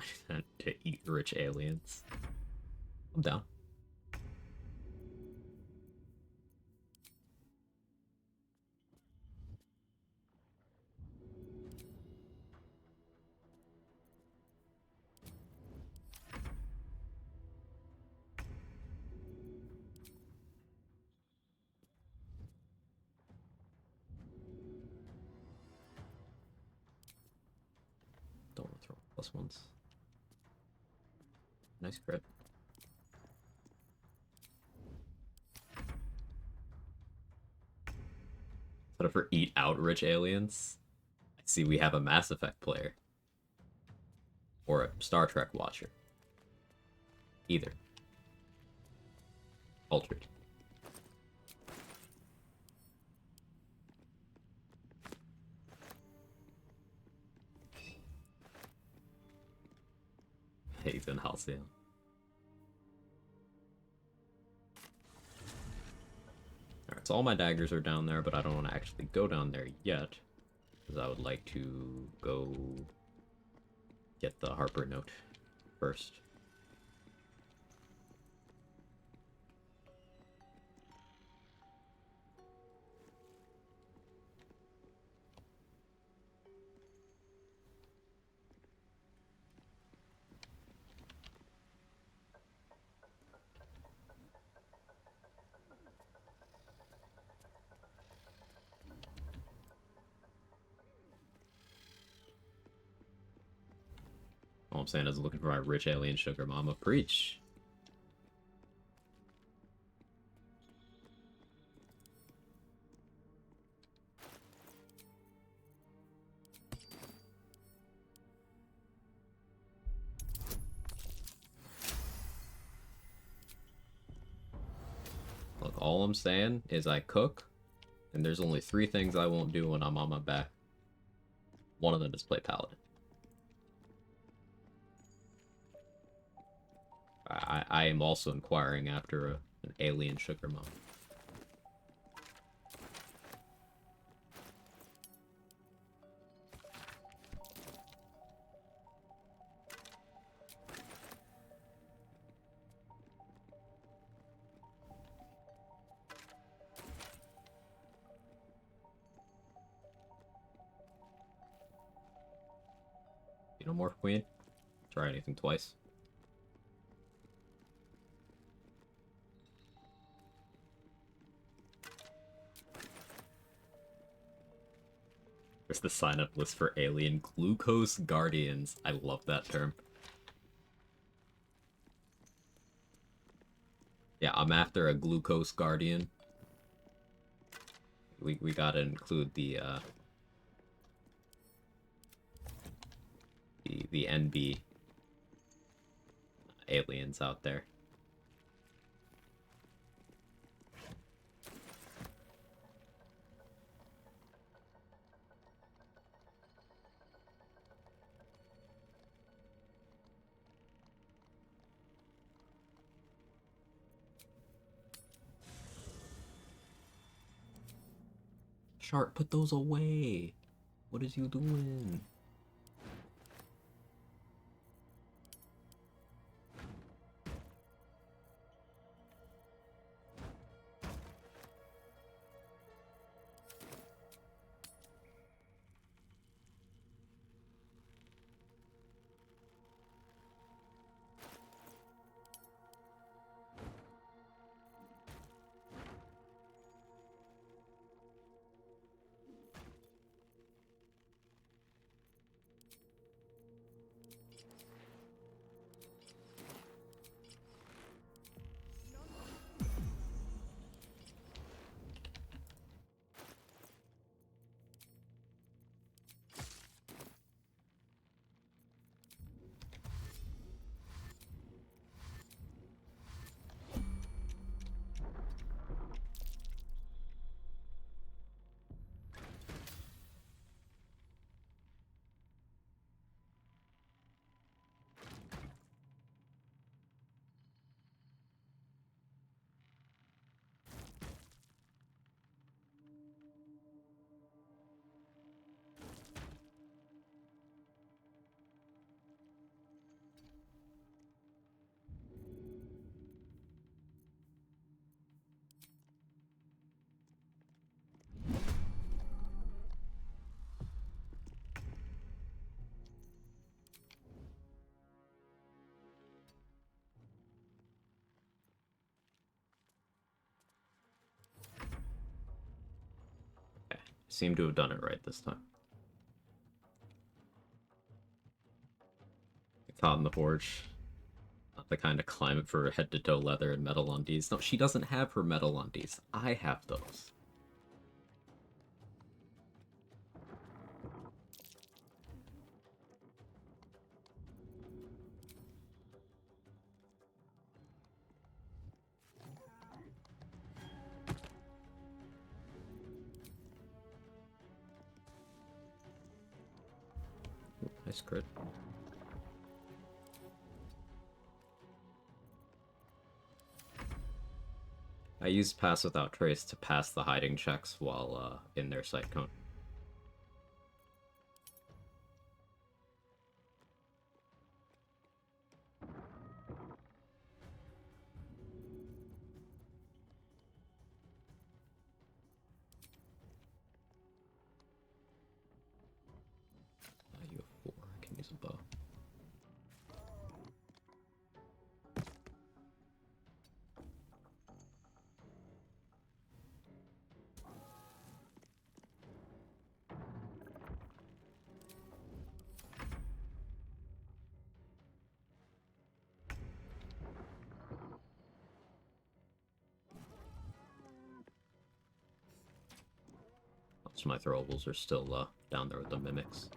fine to eat rich aliens. I'm down. Don't want to throw +1s. Nice crit. Set up for eat out rich aliens. I see we have a Mass Effect player. Or a Star Trek watcher. Either. Altered. He's in Halcyon. Alright, so all my daggers are down there, but I don't want to actually go down there yet. Because I would like to go get the Harper note first. All I'm saying is looking for my rich alien sugar mama. Preach. Look, all I'm saying is I cook, and there's only 3 things I won't do when I'm on my back. One of them is play Paladin. I am also inquiring after an alien sugar mom. Xenomorph Queen? Try anything twice. There's the sign-up list for alien glucose guardians. I love that term. Yeah, I'm after a glucose guardian. We gotta include the NB aliens out there. Shark, put those away. What is you doing? Seem to have done it right this time. It's hot in the forge. Not the kind of climate for head-to-toe leather and metal undies. No, she doesn't have her metal undies. I have those. Ooh, nice crit. I used Pass Without Trace to pass the hiding checks while in their sight cone. You have 4, I can use a bow. Most of my throwables are still down there with the mimics.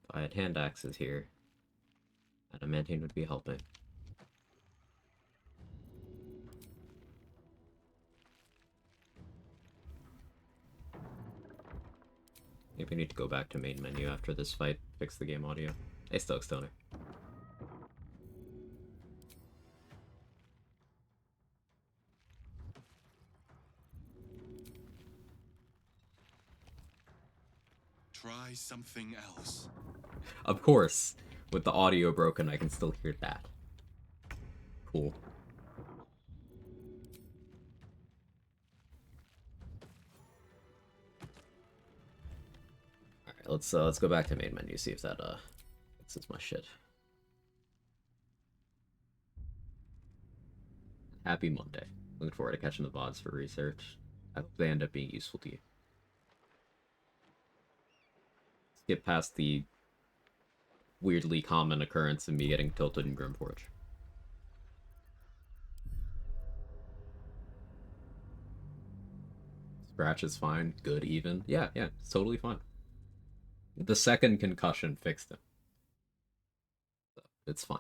If I had hand axes here, adamantine would be helping. Maybe I need to go back to main menu after this fight, fix the game audio. Hey, Stoner.
Try something else.
Of course, with the audio broken, I can still hear that. Cool. Alright, let's go back to main menu, see if that fixes my shit. Happy Monday. Looking forward to catching the VODs for research. I hope they end up being useful to you. Let's get past the weirdly common occurrence of me getting tilted in Grimforge. Scratch is fine. Good, even. Yeah, it's totally fine. The second concussion fixed him. So, it's fine.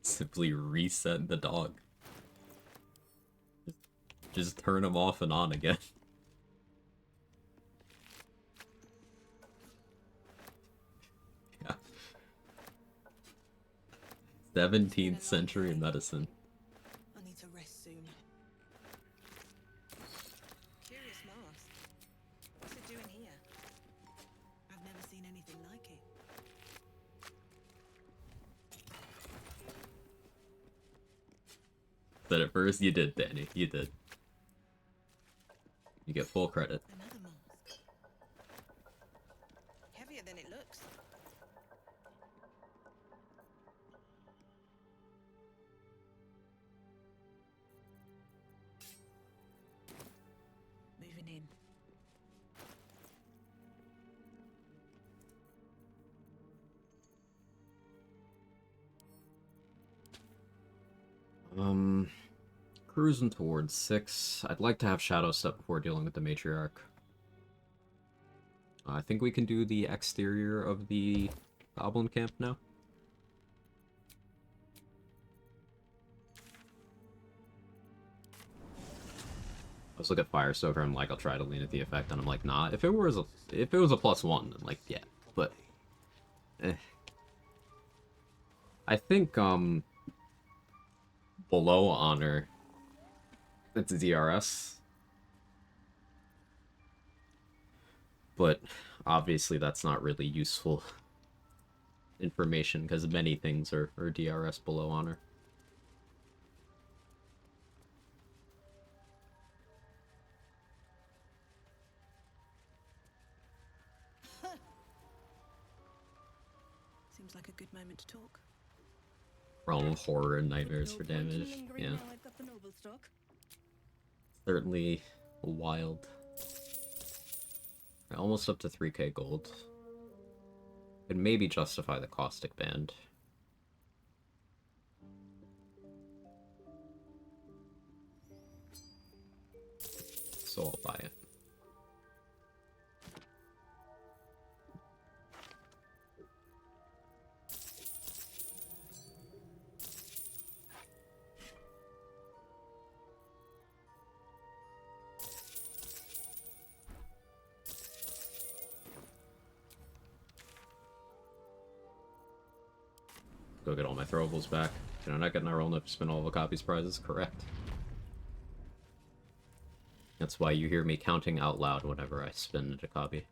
Simply reset the dog. Just turn him off and on again. Yeah. 17th century medicine.
I need to rest soon. Curious mask. What's it doing here? I've never seen anything like it.
Said it first, you did, Danny. You did. You get full credit.
Another mask. Heavier than it looks. Moving in.
Cruising towards 6. I'd like to have Shadow Step before dealing with the Matriarch. I think we can do the exterior of the Goblin Camp now. was look at Firestoker, I'm like, I'll try to lean at the effect, and I'm like, nah. If it was a +1, then like, yeah. But I think below honor, it's DRS. But obviously that's not really useful information because many things are DRS below honor.
Seems like a good moment to talk.
Realm of Horror and Nightmares for damage. Yeah.
Now I've got the noble stock.
Certainly wild. Almost up to 3k gold. Could maybe justify the caustic band. So I'll buy it. Go get all my throwables back. Did I not get my roll enough to spin all the copies prizes? Correct. That's why you hear me counting out loud whenever I spin a copy.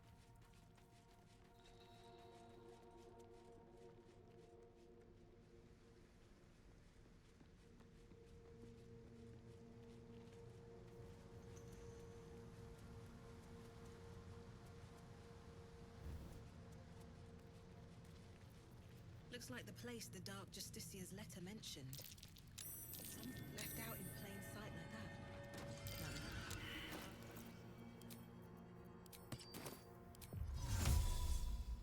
Looks like the place the Dark Justicia's letter mentioned. Something left out in plain sight like that.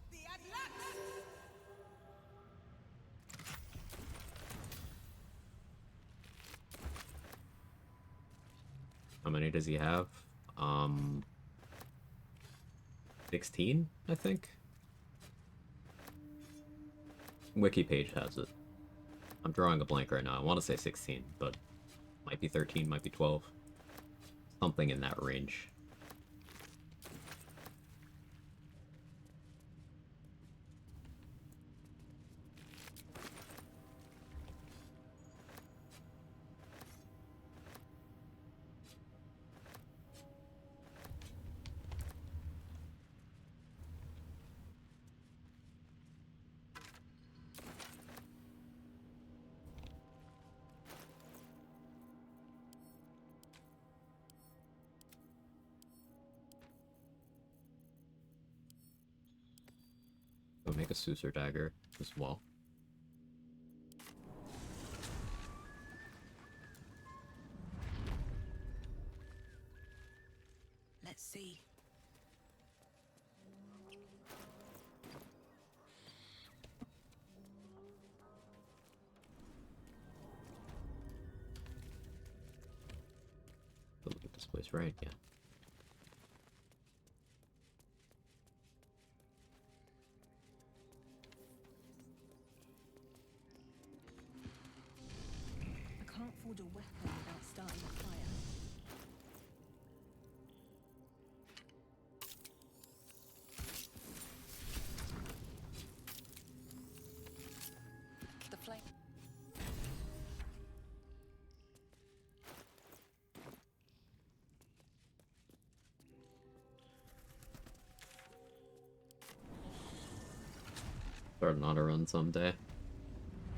The deluxe!
How many does he have? 16, I think? Wiki page has it. I'm drawing a blank right now. I want to say 16, but might be 13, might be 12. Something in that range. We'll make a Susur dagger as well.
Let's see.
Look at this place, right? Yeah.
I can't forge a weapon without starting a fire.
The flame.
Start an auto run someday.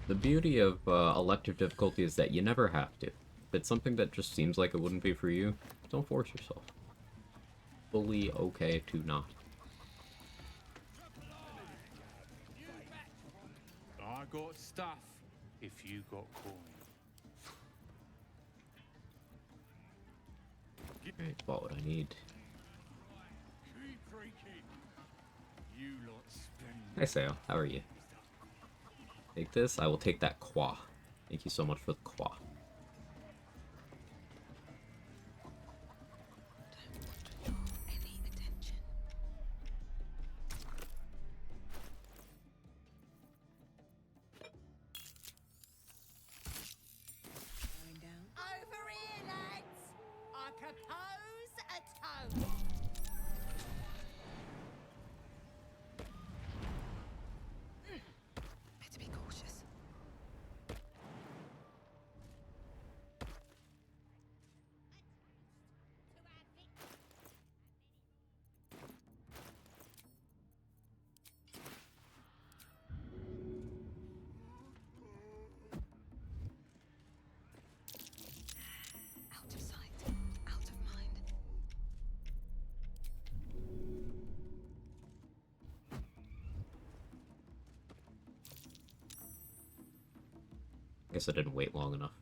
The beauty of elective difficulty is that you never have to. If it's something that just seems like it wouldn't be for you, don't force yourself. Fully okay to not.
I got stuff if you got coin.
Alright, bought what I need.
You lot spend.
Hi Sayo, how are you? Take this, I will take that Quag. Thank you so much for the Quag.
Any attention. Going down.
Over here, lads! I propose
guess I didn't wait long enough.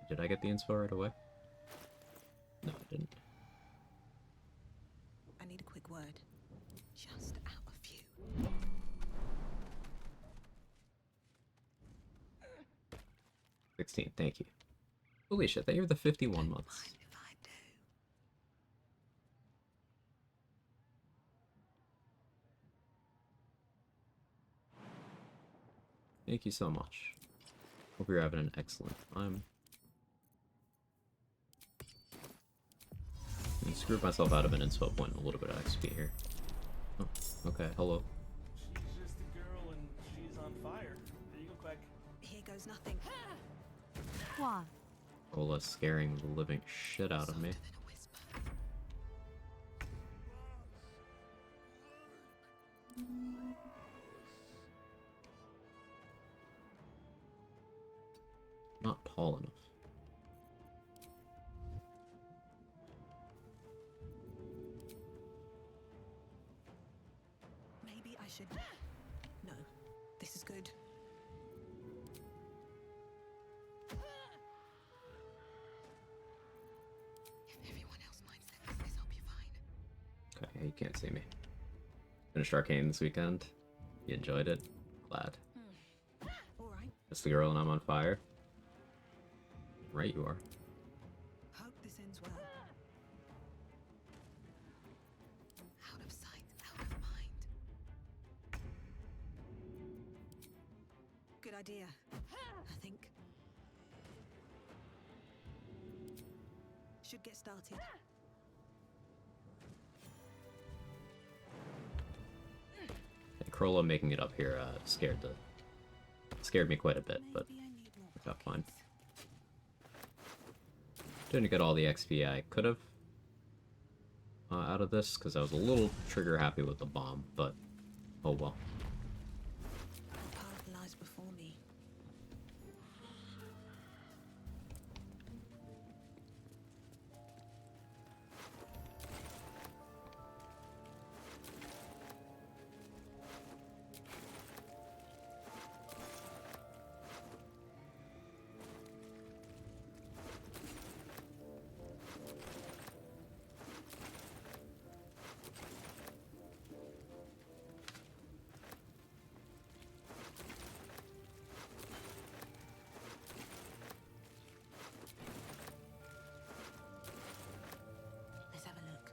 Did I get the inspo right away? No, I didn't.
I need a quick word. Just out of view.
16, thank you. Holy shit, they are the 51 months. Thank you so much. Hope you're having an excellent time. I screwed myself out of an inspo point and a little bit of XP here. Oh, okay, hello.
She's just a girl and she's on fire. There you go, Quag.
Here goes nothing.
Quag.
Ola scaring the living shit out of me. Not tall enough.
Maybe I should... No, this is good. If everyone else minds their business, I'll be fine.
Okay, you can't see me. Finished Arcane this weekend. You enjoyed it? Glad.
All right.
It's the girl and I'm on fire. Right you are.
Hope this ends well. Out of sight, out of mind. Good idea, I think. Should get started.
Crollo making it up here scared me quite a bit, but I got fine. Didn't get all the XP I could have out of this because I was a little trigger happy with the bomb, but oh well.
Path lies before me. Let's have a look.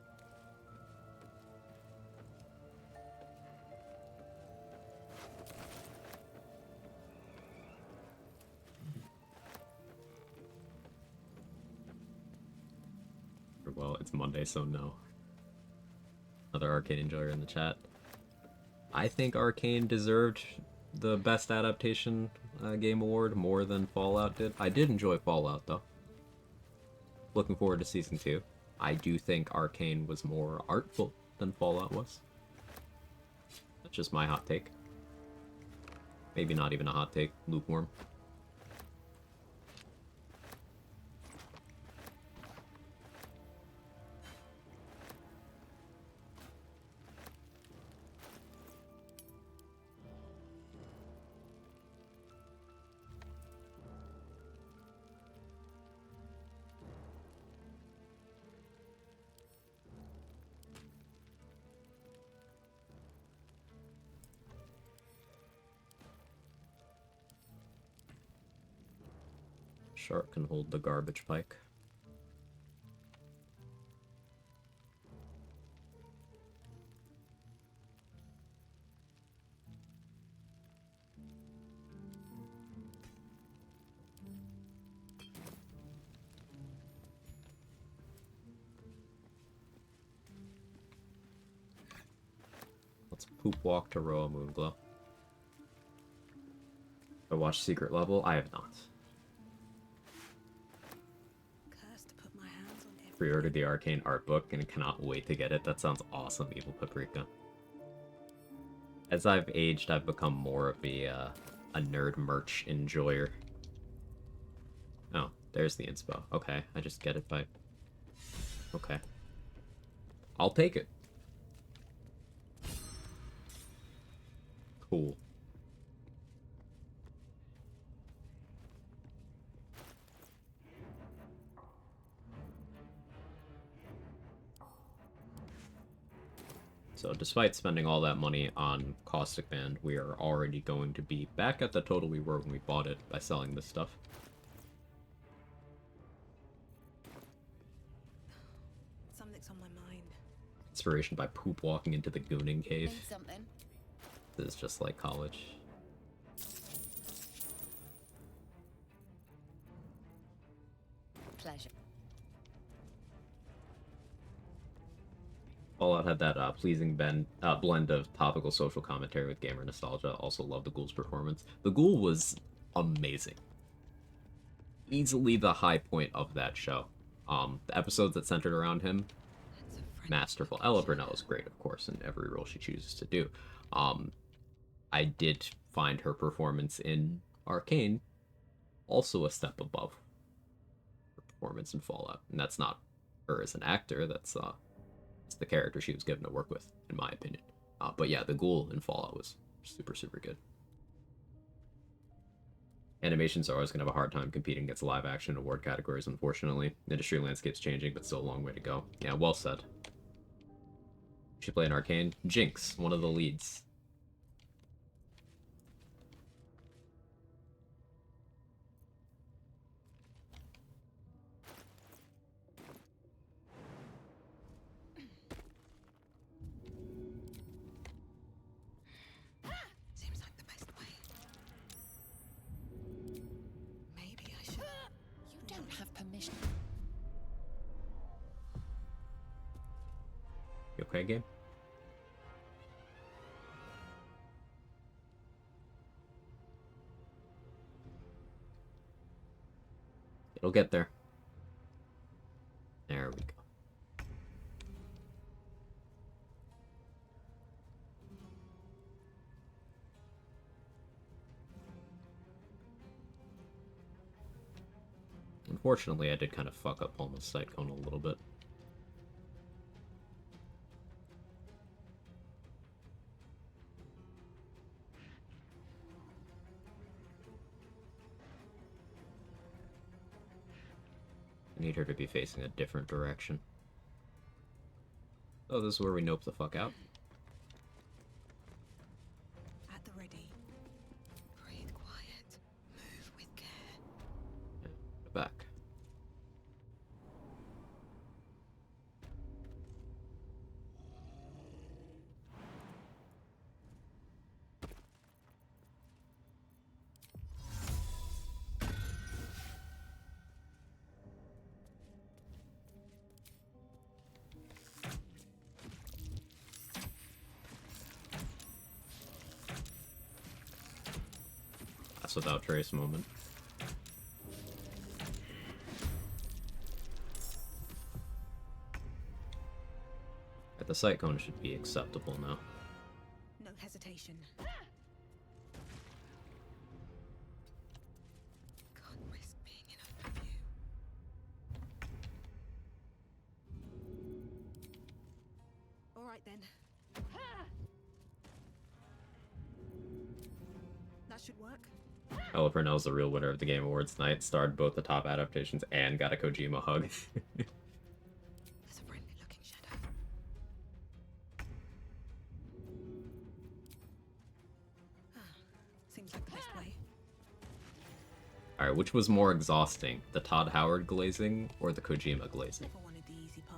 Well, it's Monday, so no. Another Arcane enjoyer in the chat. I think Arcane deserved the best adaptation game award more than Fallout did. I did enjoy Fallout though. Looking forward to season 2. I do think Arcane was more artful than Fallout was. That's just my hot take. Maybe not even a hot take, lukewarm. Shark can hold the garbage pike. Let's poop walk to Roa Moonglow. I watched Secret Level? I have not. Pre-ordered the Arcane art book and cannot wait to get it. That sounds awesome, Evil Paprika. As I've aged, I've become more of a nerd merch enjoyer. Oh, there's the inspo. Okay, I just get it by... Okay. I'll take it. Cool. So despite spending all that money on Caustic Band, we are already going to be back at the total we were when we bought it by selling this stuff.
Something's on my mind.
Inspiration by poop walking into the gooning cave.
Need something?
This is just like college.
Pleasure.
Fallout had that pleasing blend of topical social commentary with gamer nostalgia. Also love the Ghoul's performance. The Ghoul was amazing. Easily the high point of that show. The episodes that centered around him, masterful. Ella Burnell is great, of course, in every role she chooses to do. I did find her performance in Arcane also a step above her performance in Fallout. And that's not her as an actor, that's the character she was given to work with, in my opinion. But yeah, the Ghoul in Fallout was super, super good. Animations are always going to have a hard time competing against live action award categories, unfortunately. The industry landscape's changing, but still a long way to go. Yeah, well said. She played in Arcane. Jinx, one of the leads.
Seems like the best way. Maybe I should.
You don't have permission.
You okay, game? It'll get there. There we go. Unfortunately, I did kind of fuck up almost sight cone a little bit. I need her to be facing a different direction. Oh, this is where we nope the fuck out.
At the ready. Breathe quiet. Move with care.
Back. That's without trace moment. The sight cone should be acceptable now.
No hesitation. Can't risk being in a view. All right then. That should work.
Ella Purnell's the real winner of the Game Awards tonight. Starred both the top adaptations and got a Kojima hug.
There's a friendly looking shadow. Seems like the best way.
Alright, which was more exhausting? The Todd Howard glazing or the Kojima glazing?
Never wanted the easy path.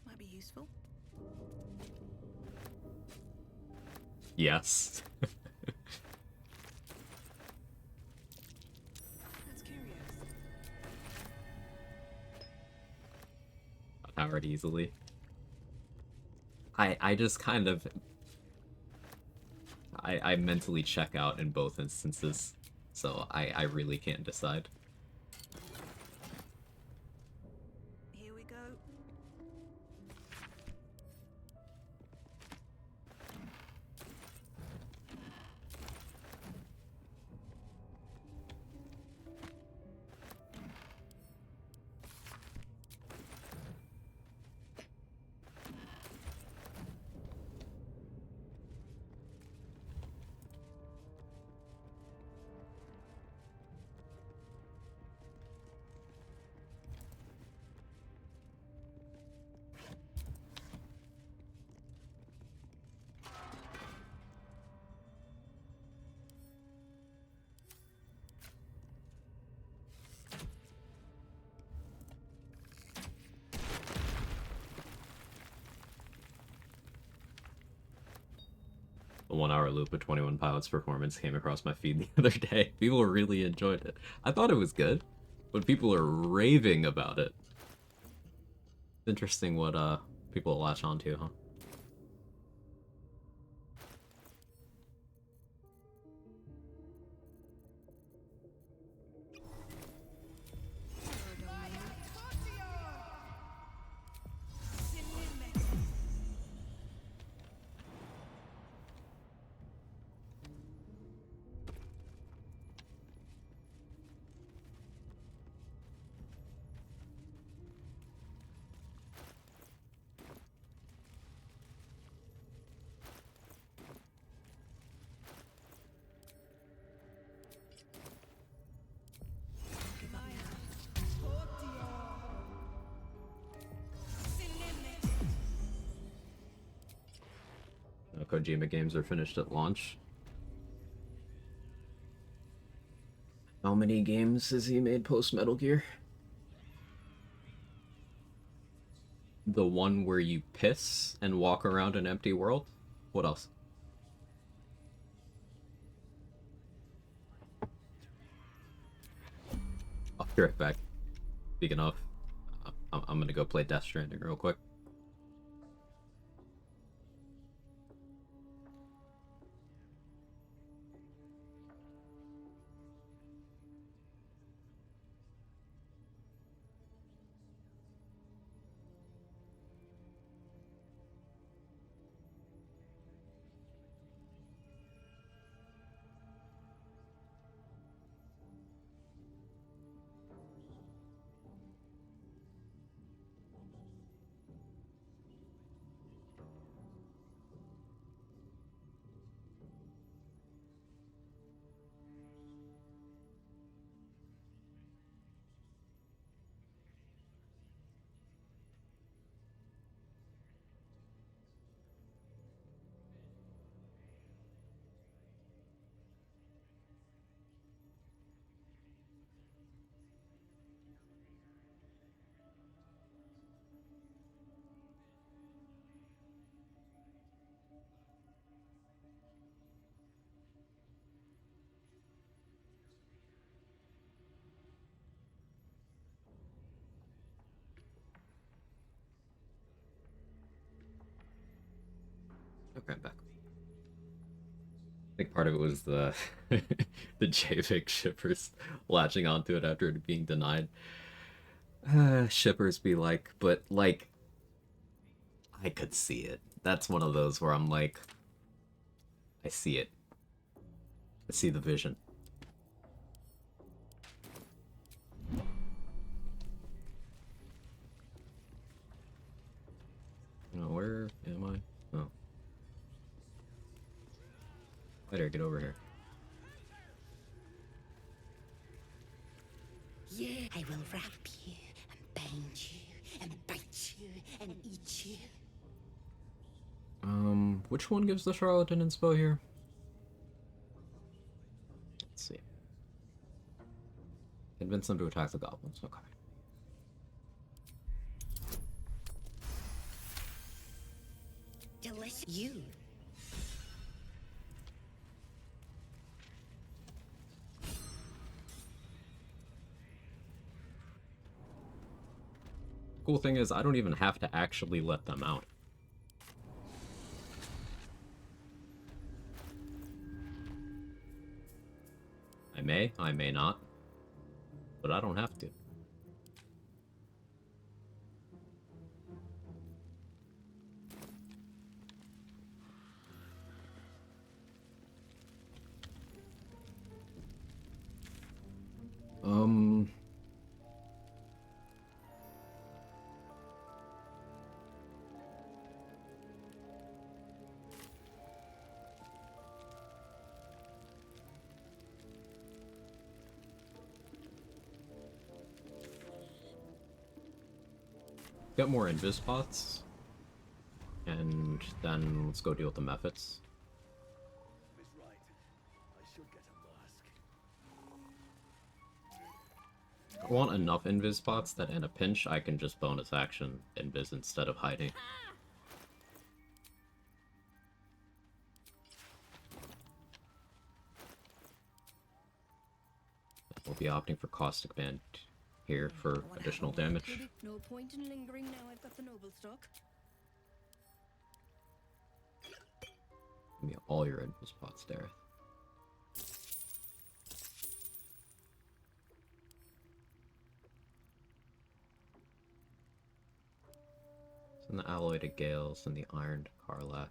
Might be useful.
Yes.
That's curious.
Todd Howard easily. I just kind of... I mentally check out in both instances, so I really can't decide.
Here we go.
1-hour loop of 21 Pilots performance came across my feed the other day. People really enjoyed it. I thought it was good, but people are raving about it. It's interesting what people latch onto, huh? Kojima games are finished at launch. How many games has he made post Metal Gear? The one where you piss and walk around an empty world? What else? I'll be right back. Speaking of, I'm gonna go play Death Stranding real quick. Okay, I'm back. I think part of it was the the JVIC shippers latching onto it after it being denied. Shippers be like, but like, I could see it. That's one of those where I'm like, I see it. I see the vision. Where am I? Oh. Better get over here.
Yeah, I will wrap you and bind you and bite you and eat you.
Which one gives the charlatan inspo here? Let's see. Convince them to attack the goblins. Okay.
Delicious. You.
Cool thing is, I don't even have to actually let them out. I may not, but I don't have to. Get more invis spots, and then let's go deal with the methods. I want enough invis spots that in a pinch I can just bonus action invis instead of hiding. be opting for Caustic Band here for additional damage.
No point in lingering now I've got the noble stock.
Give me all your info spots, Dareth. And the alloyed Gales and the ironed Karlak.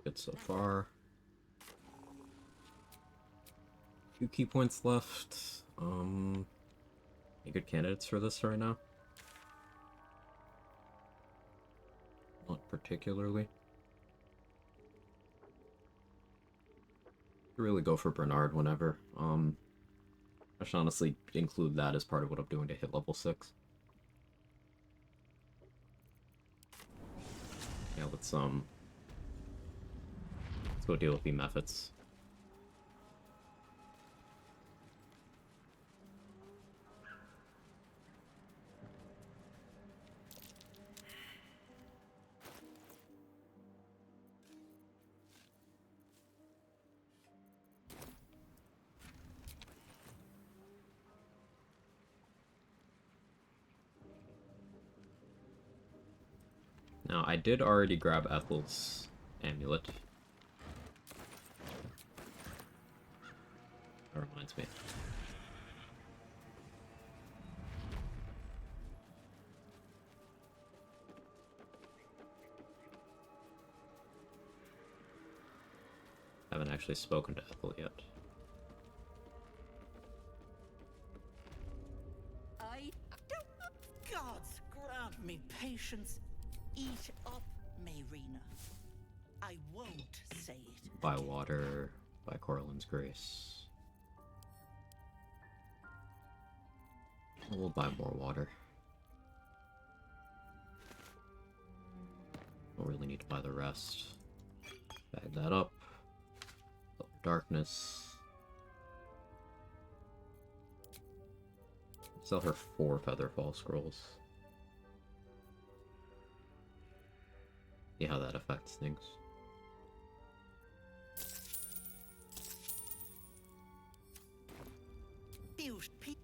Good so far. Few key points left. Any good candidates for this right now? Not particularly. Really go for Bernard whenever. I should honestly include that as part of what I'm doing to hit level 6. Yeah, let's go deal with the methods. Now, I did already grab Ethel's amulet. That reminds me. Haven't actually spoken to Ethel yet.
I don't. Gods grant me patience. Eat up, Mayrina. I won't say it.
By water, by Corallin's grace. We'll buy more water. Don't really need to buy the rest. Bag that up. Darkness. Sell her 4 Featherfall scrolls. See how that affects things.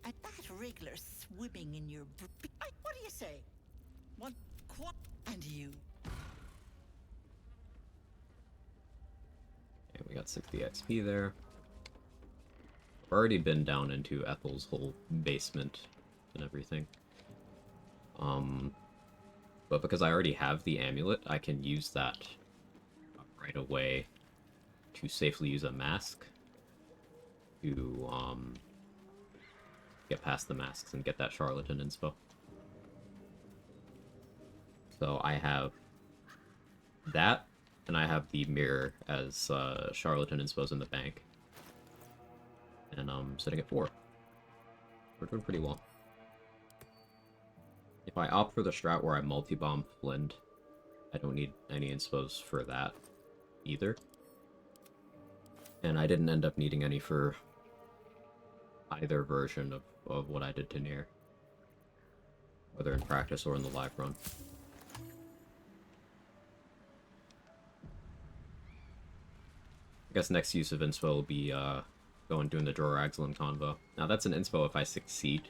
At that regular swimming in your what do you say? One Quag and you.
Okay, we got 60 XP there. I've already been down into Ethel's whole basement and everything. But because I already have the amulet, I can use that right away to safely use a mask to get past the masks and get that charlatan inspo. So I have that, and I have the mirror as charlatan inspos in the bank. And I'm sitting at 4. We're doing pretty well. If I opt for the strat where I multi-bomb Flint, I don't need any inspos for that either. And I didn't end up needing any for either version of what I did to Nier. Whether in practice or in the live run. I guess next use of inspo will be going doing the Dror Axelin convo. Now that's an inspo if I succeed.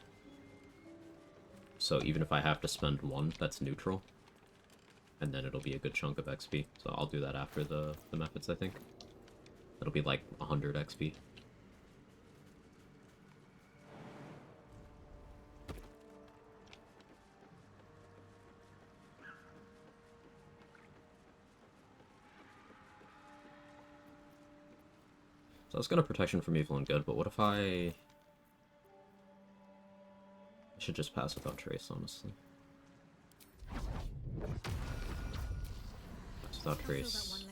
So even if I have to spend 1, that's neutral. And then it'll be a good chunk of XP. So I'll do that after the methods, I think. It'll be like 100 XP. So I was gonna protection from evil and good, but what if I should just pass without trace, honestly. Pass without trace.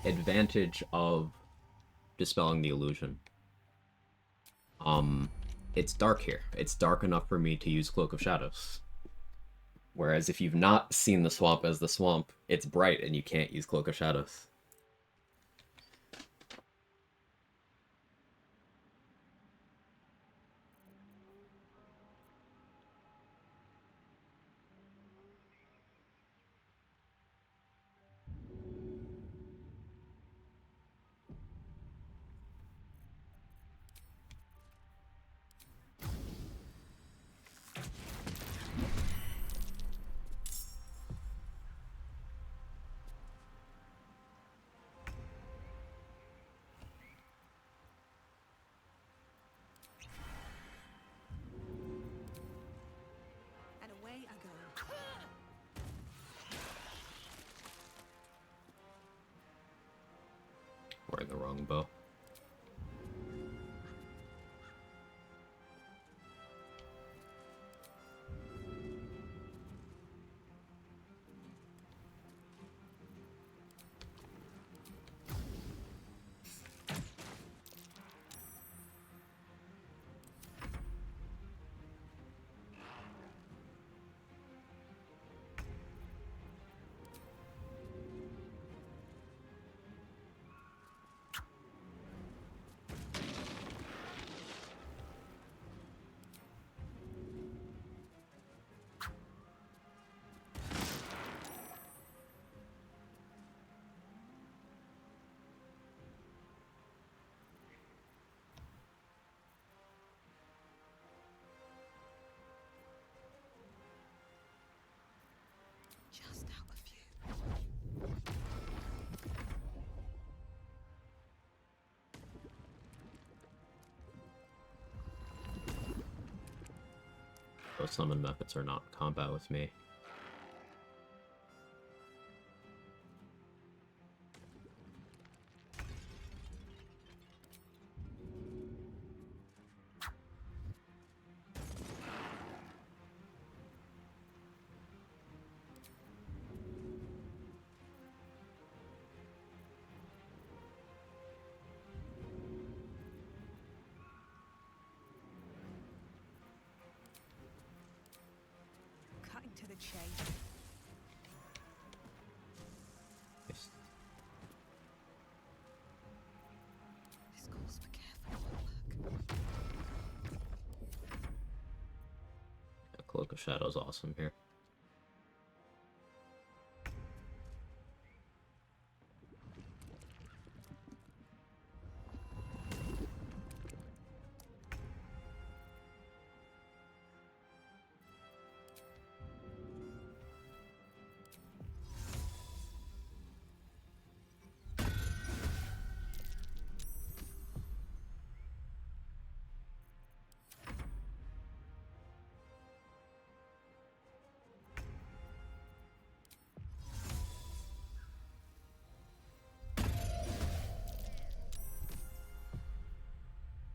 Advantage of dispelling the illusion. It's dark here. It's dark enough for me to use Cloak of Shadows. Whereas if you've not seen the swamp as the swamp, it's bright and you can't use Cloak of Shadows. Wearing the wrong bow.
Just out of view.
Those summon methods are not in combat with me.
Cutting to the chase.
Yes.
This calls for careful footwork.
Yeah, Cloak of Shadows awesome here.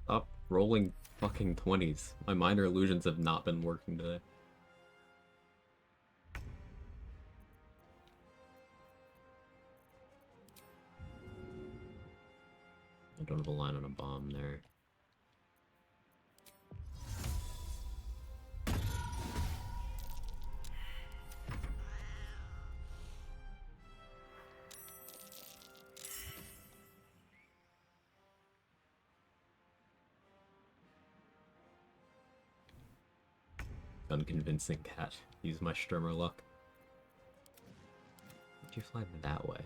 Stop rolling fucking 20s. My minor illusions have not been working today. I don't have a line on a bomb there. Unconvincing cat. Use my Stürmer luck. Why'd you fly that way?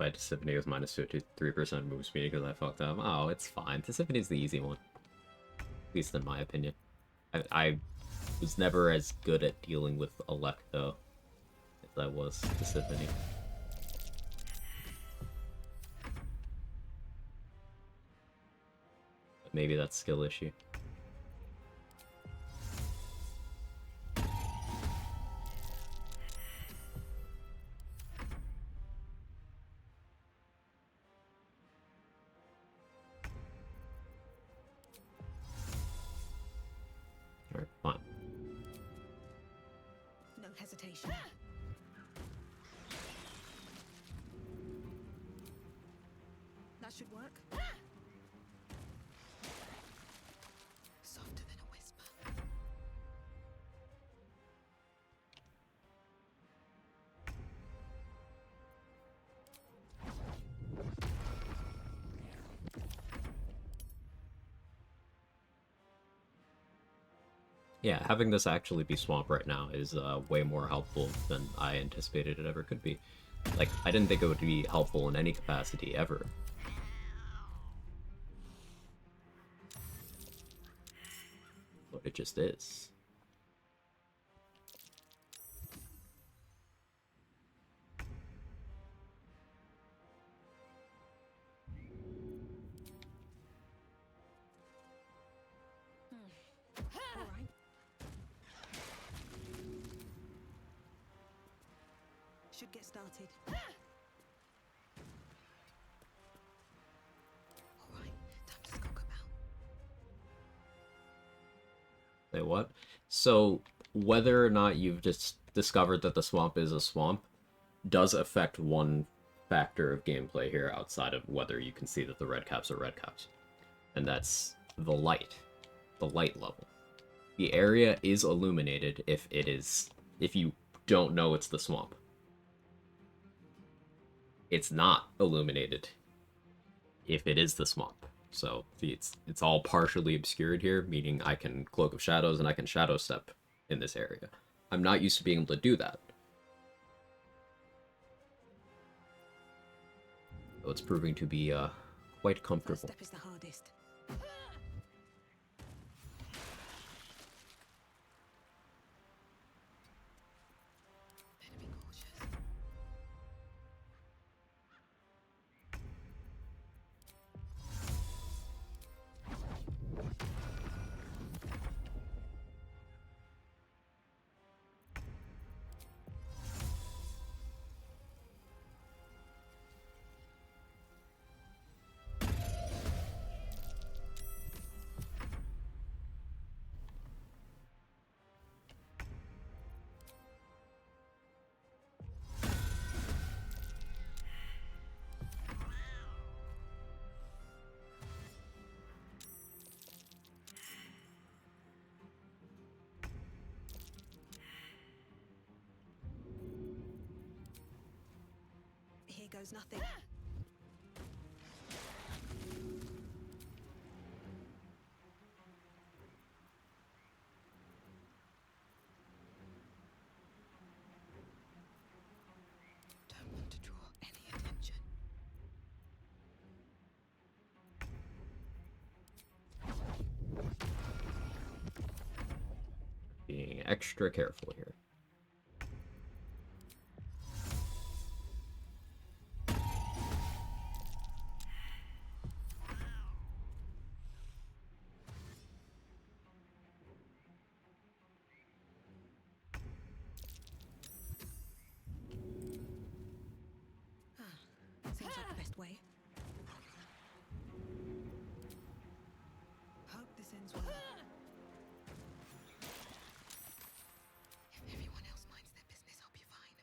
played Tisiphone with minus 53% move speed because I fucked up. Oh, it's fine. Tisiphone's the easy one. At least in my opinion. I was never as good at dealing with Electo as I was Tisiphone. But maybe that's skill issue. Alright, fine.
No hesitation. That should work. Softer than a whisper.
Yeah, having this actually be swamp right now is way more helpful than I anticipated it ever could be. Like, I didn't think it would be helpful in any capacity ever. But it just is.
All right. Should get started. All right, time to skunk about.
Say what? So, whether or not you've just discovered that the swamp is a swamp does affect one factor of gameplay here outside of whether you can see that the red caps are red caps. And that's the light level. The area is illuminated if you don't know it's the swamp. It's not illuminated if it is the swamp. So it's all partially obscured here, meaning I can Cloak of Shadows and I can Shadow Step in this area. I'm not used to being able to do that. So it's proving to be quite comfortable.
Step is the hardest. Better be cautious. Here goes nothing. Don't want to draw any attention.
Being extra careful here.
Seems like the best way. Hope this ends well. If everyone else minds their business, I'll be fine.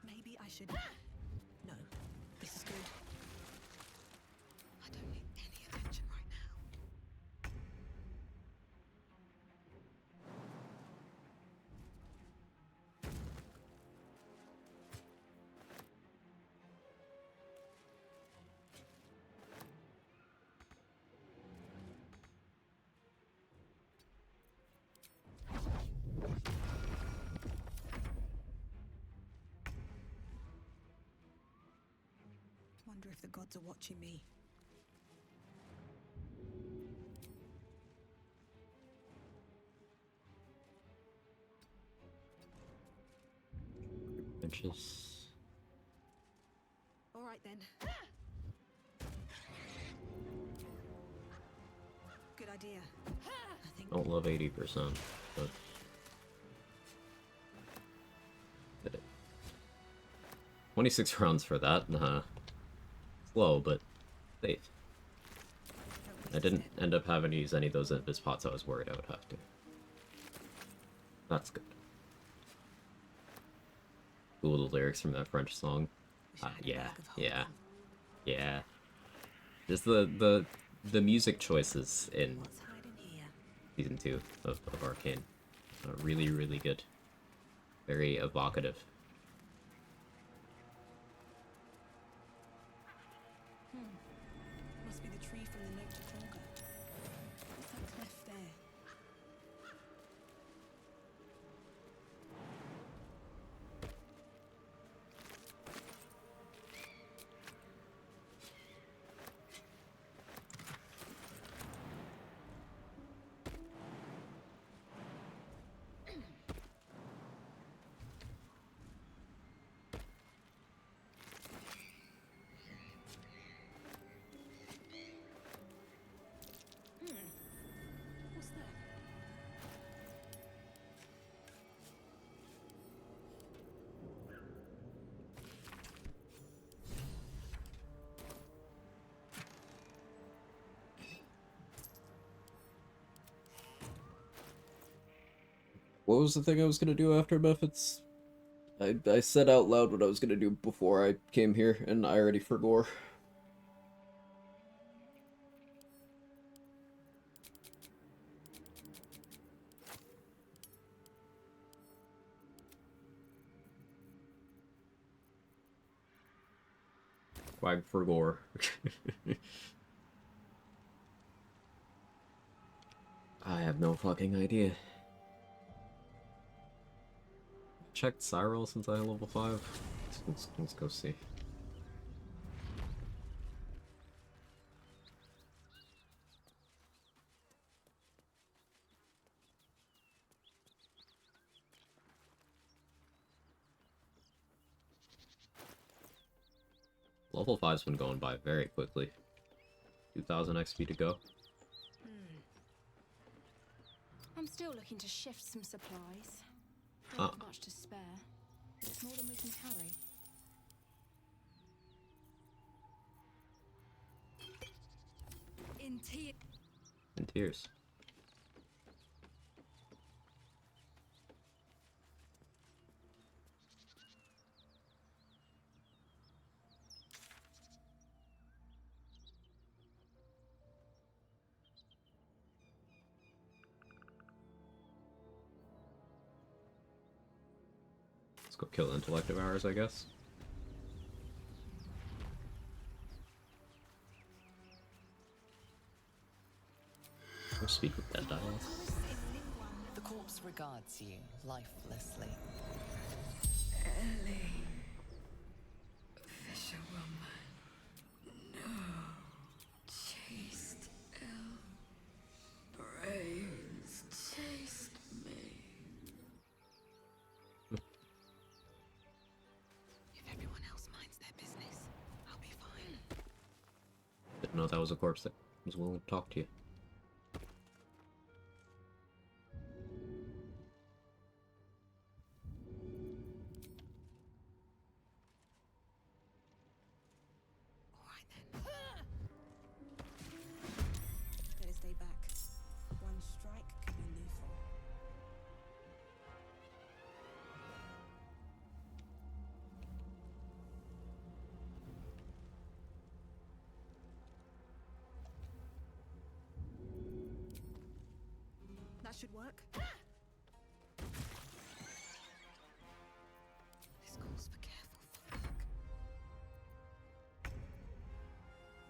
Maybe I should. No, this is good. I don't need any attention right now. wonder if the gods are watching me.
Inches.
All right then. Good idea. I think
Don't love 80%, but did it. 26 rounds for that? Nah. Slow, but safe. I didn't end up having to use any of those invis pots I was worried I would have to. That's good. Cool, the lyrics from that French song. Yeah. Just the music choices in season 2 of Arcane. Really, really good. Very evocative.
must be the tree from the note to Quag. What's that cleft there? What's that?
What was the thing I was gonna do after Methods? I said out loud what I was gonna do before I came here, and I already forgot. Quag forgot. I have no fucking idea. Checked Cyril since I hit level 5. Let's go see. Level 5's been going by very quickly. 2000 XP to go.
I'm still looking to shift some supplies. Don't have much to spare. It's more than we can carry.
In
tears. Let's go kill intellect of ours, I guess. We'll speak with that dialogue.
The corpse regards you lifelessly.
Ellie, fisherwoman, no, chased ill, brains chased me.
If everyone else minds their business, I'll be fine.
Didn't know that was a corpse that was willing to talk to you.
Better stay back. One strike could be lethal. That should work.
This calls for careful footwork.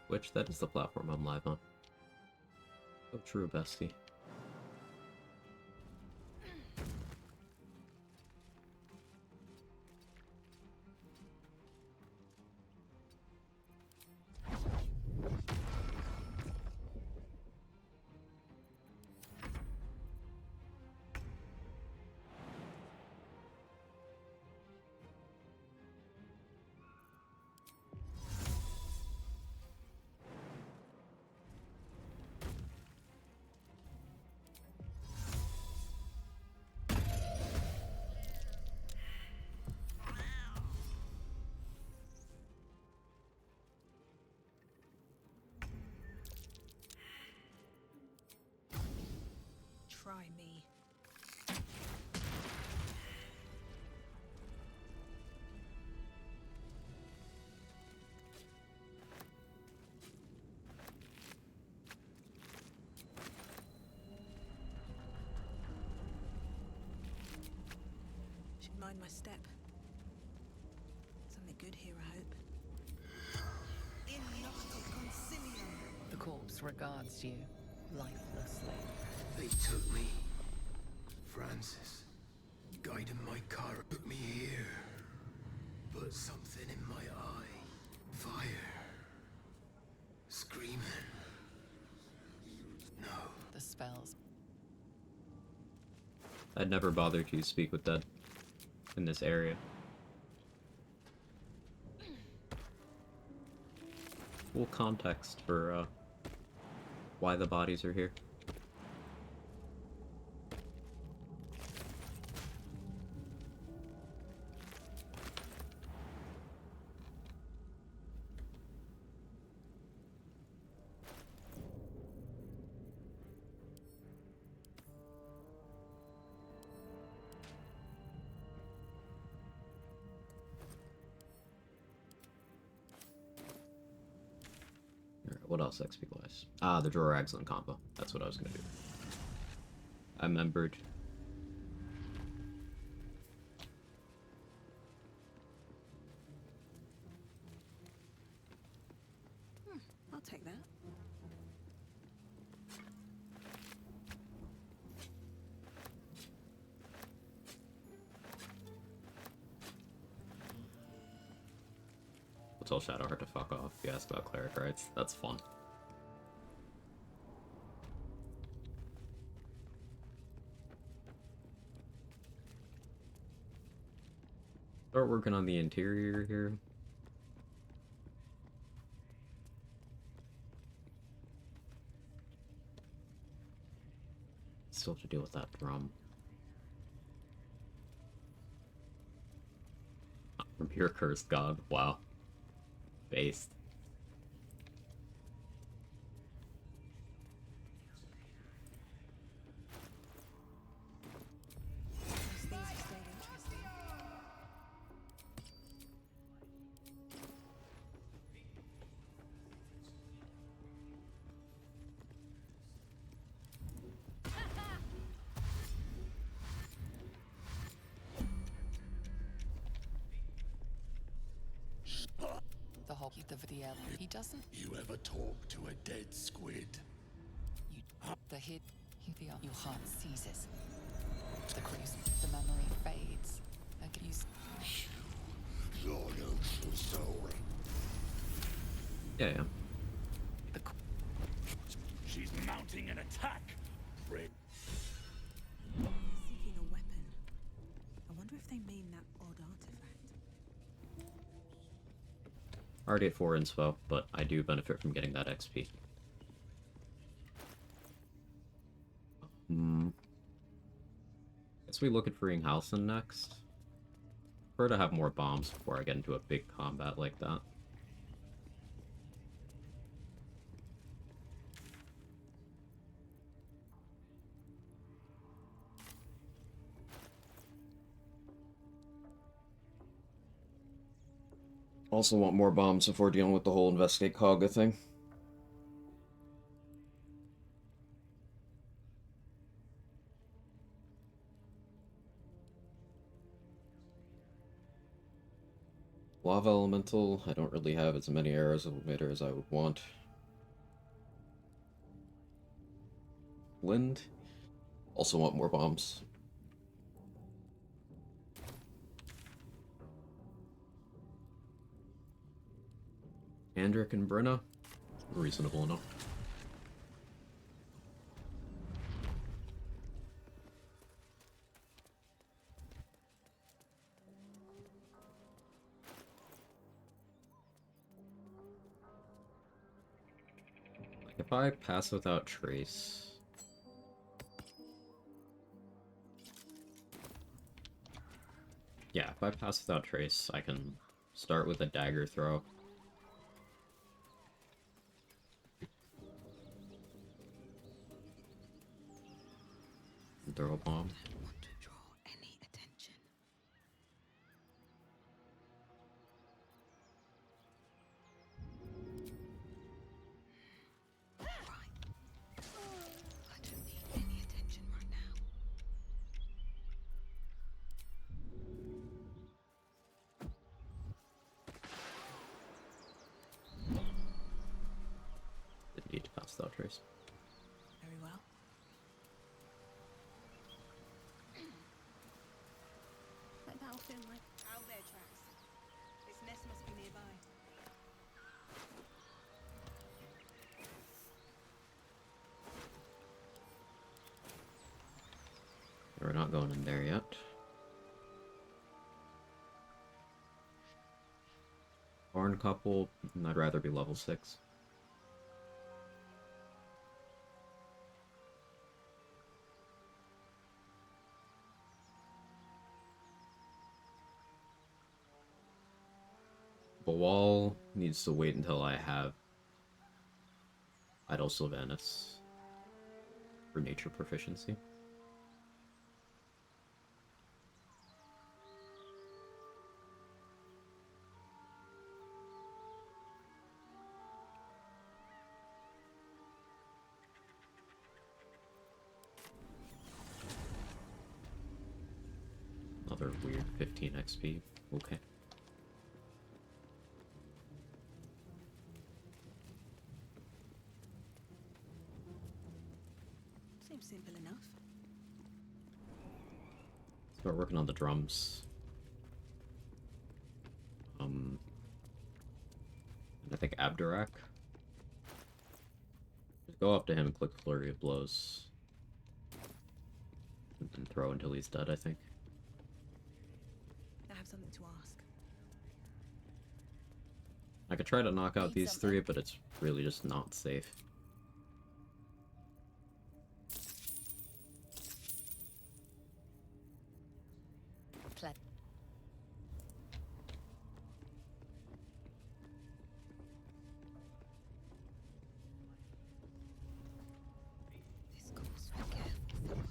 Which, that is the platform I'm live on. So true, bestie.
try me. Should mind my step. Something good here, I hope.
The corpse regards you lifelessly.
They took me. Francis. Guiding my car took me here. Put something in my eye. Fire. Screaming. No.
The spells.
I'd never bother to speak with dead in this area. Full context for why the bodies are here. What else XP wise? Ah, the drawer excellent combo. That's what I was gonna do. I remembered.
I'll take that.
Tell Shadowheart to fuck off. You asked about cleric rights. That's fun. Start working on the interior here. Still have to deal with that drum. From pure cursed god. Wow. Based.
The whole he doesn't.
You ever talk to a dead squid?
You the hit your heart seizes. The cruise, the memory fades.
Loyal soul.
Yeah, yeah.
She's mounting an attack. Prick.
Seeking a weapon. I wonder if they mean that odd artifact.
Already at 4 inspo, but I do benefit from getting that XP. Guess we look at freeing Halcyon next. Prefer to have more bombs before I get into a big combat like that. Also want more bombs before dealing with the whole investigate Quag thing. Lava Elemental, I don't really have as many arrows of emitter as I would want. Wind, also want more bombs. Andric and Brenna, reasonable enough. If I pass without trace... Yeah, if I pass without trace, I can start with a dagger throw. throw a bomb.
Don't want to draw any attention. Right. I don't need any attention right now.
Didn't need to pass that trace.
Very well.
Like that'll feel like out there tracks. This nest must be nearby.
We're not going in there yet. Barn couple, I'd rather be level 6. The wall needs to wait until I have Idle Sylvanus for nature proficiency. Another weird 15 XP. Okay.
Seems simple enough.
Start working on the drums. And I think Abdurak. Just go up to him and click Flurry of Blows. And then throw until he's dead, I think.
I have something to ask.
I could try to knock out these three, but it's really just not safe.
This calls for careful footwork.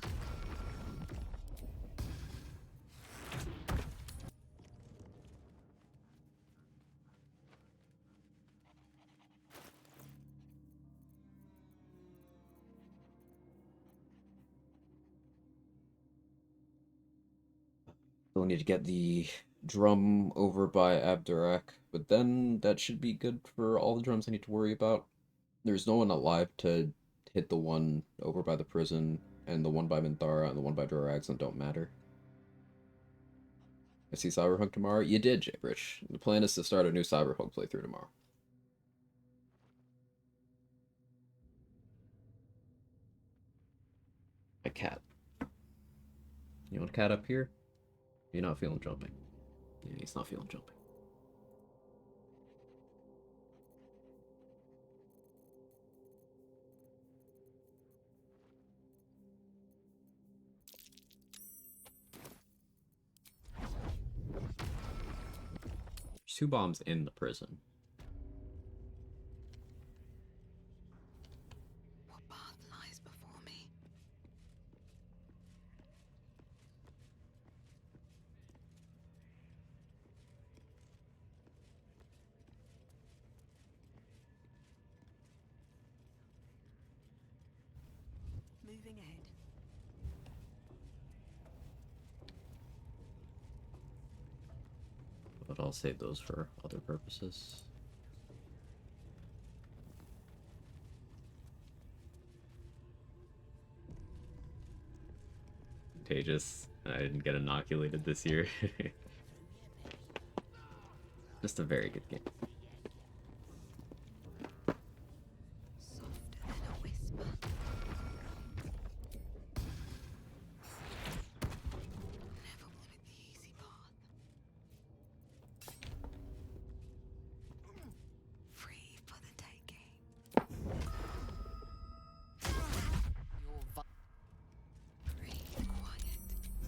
We'll need to get the drum over by Abdurak, but then that should be good for all the drums I need to worry about. There's no one alive to hit the one over by the prison, and the one by Minthara and the one by Duraxon don't matter. I see Cyberpunk tomorrow? You did, Jaybridge. The plan is to start a new Cyberpunk playthrough tomorrow. A cat. You want a cat up here? You're not feeling jumping. Yeah, he's not feeling jumping. There's 2 bombs in the prison.
What path lies before me?
Moving ahead.
But I'll save those for other purposes. Contagious. I didn't get inoculated this year. Just a very good game.
Softer than a whisper. Never wanted the easy path. Free for the taking.
Your
Breathe quiet.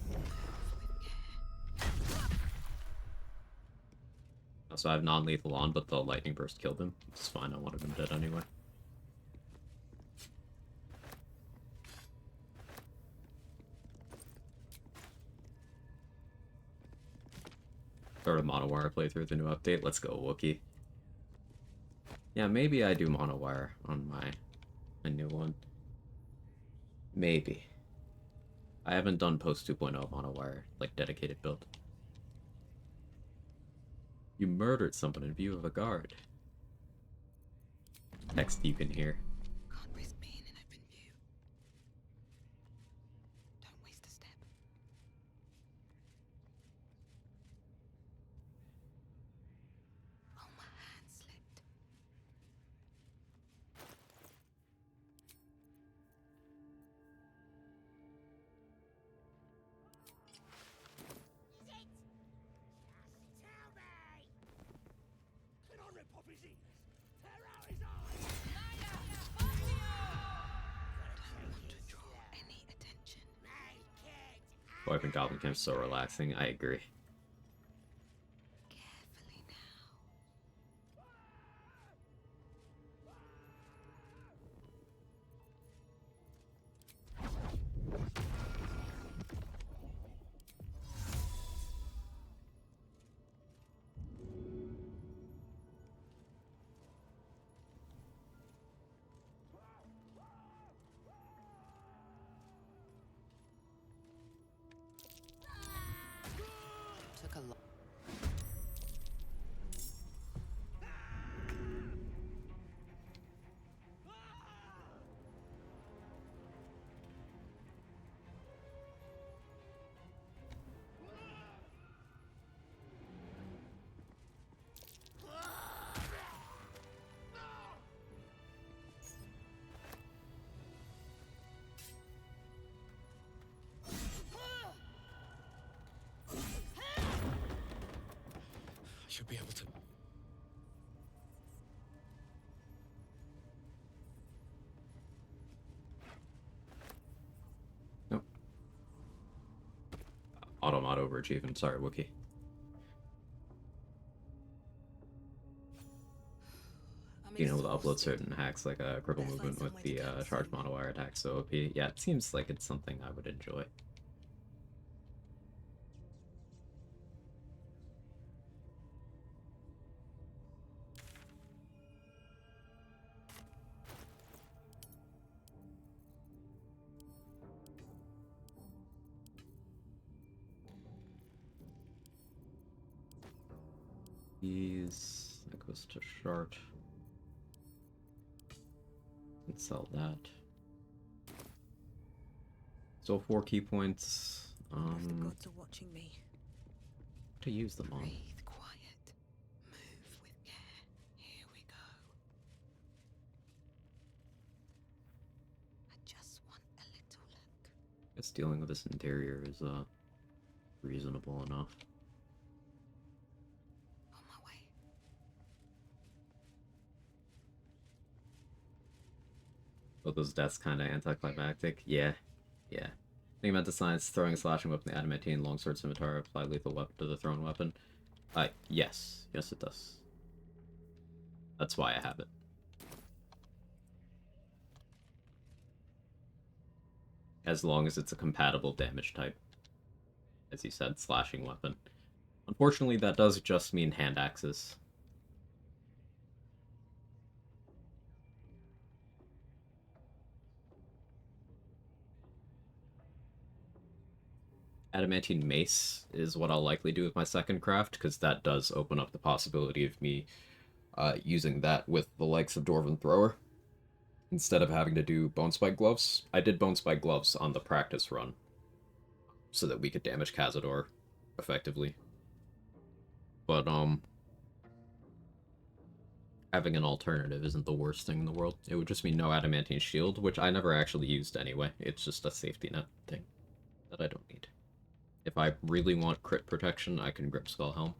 Move with care.
So I have non-lethal on, but the lightning burst killed him. It's fine, I wanted him dead anyway. Start a monowire playthrough with the new update. Let's go, Wookie. Yeah, maybe I do monowire on my new one. Maybe. I haven't done post 2.0 monowire, like dedicated build. You murdered someone in view of a guard. Text you can hear.
Can't risk being in open view. Don't waste a step. Oh, my hand slipped.
Can I rip off his ears? Tear out his eyes!
Don't want to draw any attention.
Boy, in Goblin Camp's so relaxing. I agree.
Carefully now.
Took a lot.
I should be able to.
Nope. Auto overachieving. Sorry, Wookie. Being able to upload certain hacks like a cripple movement with the charge monowire attack so OP. Yeah, it seems like it's something I would enjoy. That goes to Shart. Let's sell that. So 4 key points.
Gods are watching me.
To use them on.
Breathe quiet. Move with care. Here we go. I just want a little look.
I guess dealing with this interior is reasonable enough.
On my way.
Both those deaths kind of anticlimactic. Yeah. Think about the science, throwing a slashing weapon, the adamantine longsword scimitar, apply lethal weapon to the thrown weapon. Yes. Yes, it does. That's why I have it. As long as it's a compatible damage type. As you said, slashing weapon. Unfortunately, that does just mean hand axes. Adamantine mace is what I'll likely do with my second craft, because that does open up the possibility of me using that with the likes of Dwarven Thrower. Instead of having to do Bone Spike Gloves. I did Bone Spike Gloves on the practice run, so that we could damage Cazador effectively. But, having an alternative isn't the worst thing in the world. It would just mean no Adamantine Shield, which I never actually used anyway. It's just a safety net thing that I don't need. If I really want crit protection, I can grip Skull Helm.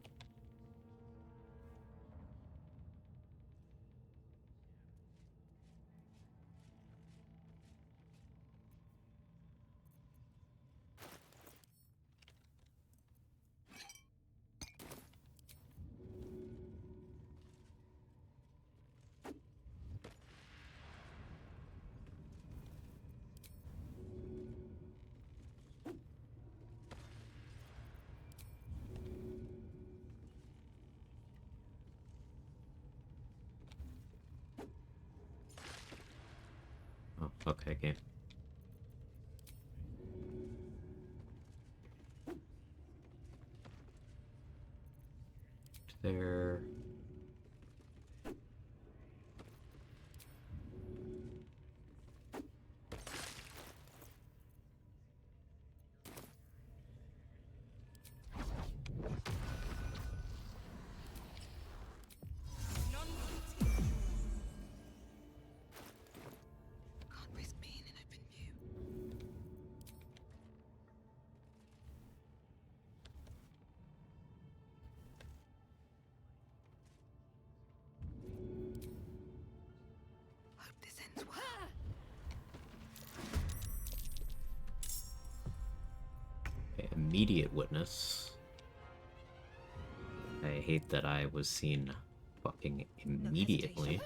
Okay, game. There.
Can't risk being in open view. Hope this ends well.
Okay, immediate witness. I hate that I was seen fucking immediately.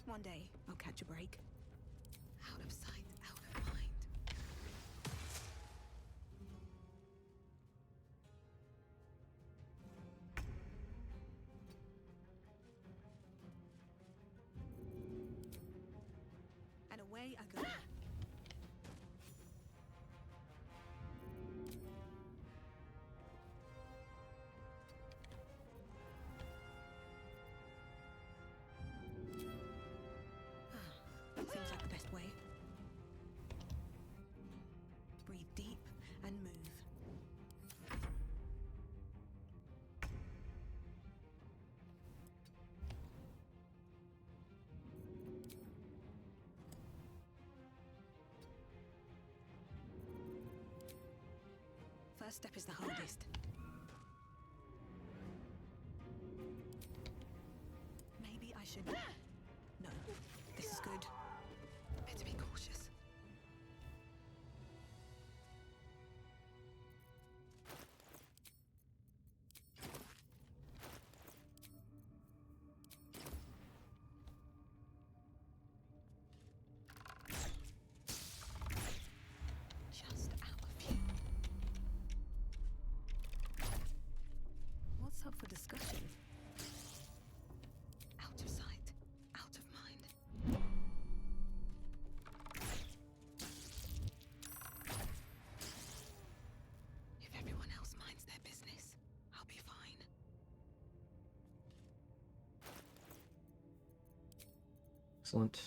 One day, I'll catch a break. Out of sight, out of mind. And away I go. Seems like the best way. Breathe deep and move. First step is the hardest. Maybe I should... No, this is good. Better be cautious. Just out of view. What's up for discussion? Out of sight, out of mind. If everyone else minds their business, I'll be fine.
Excellent.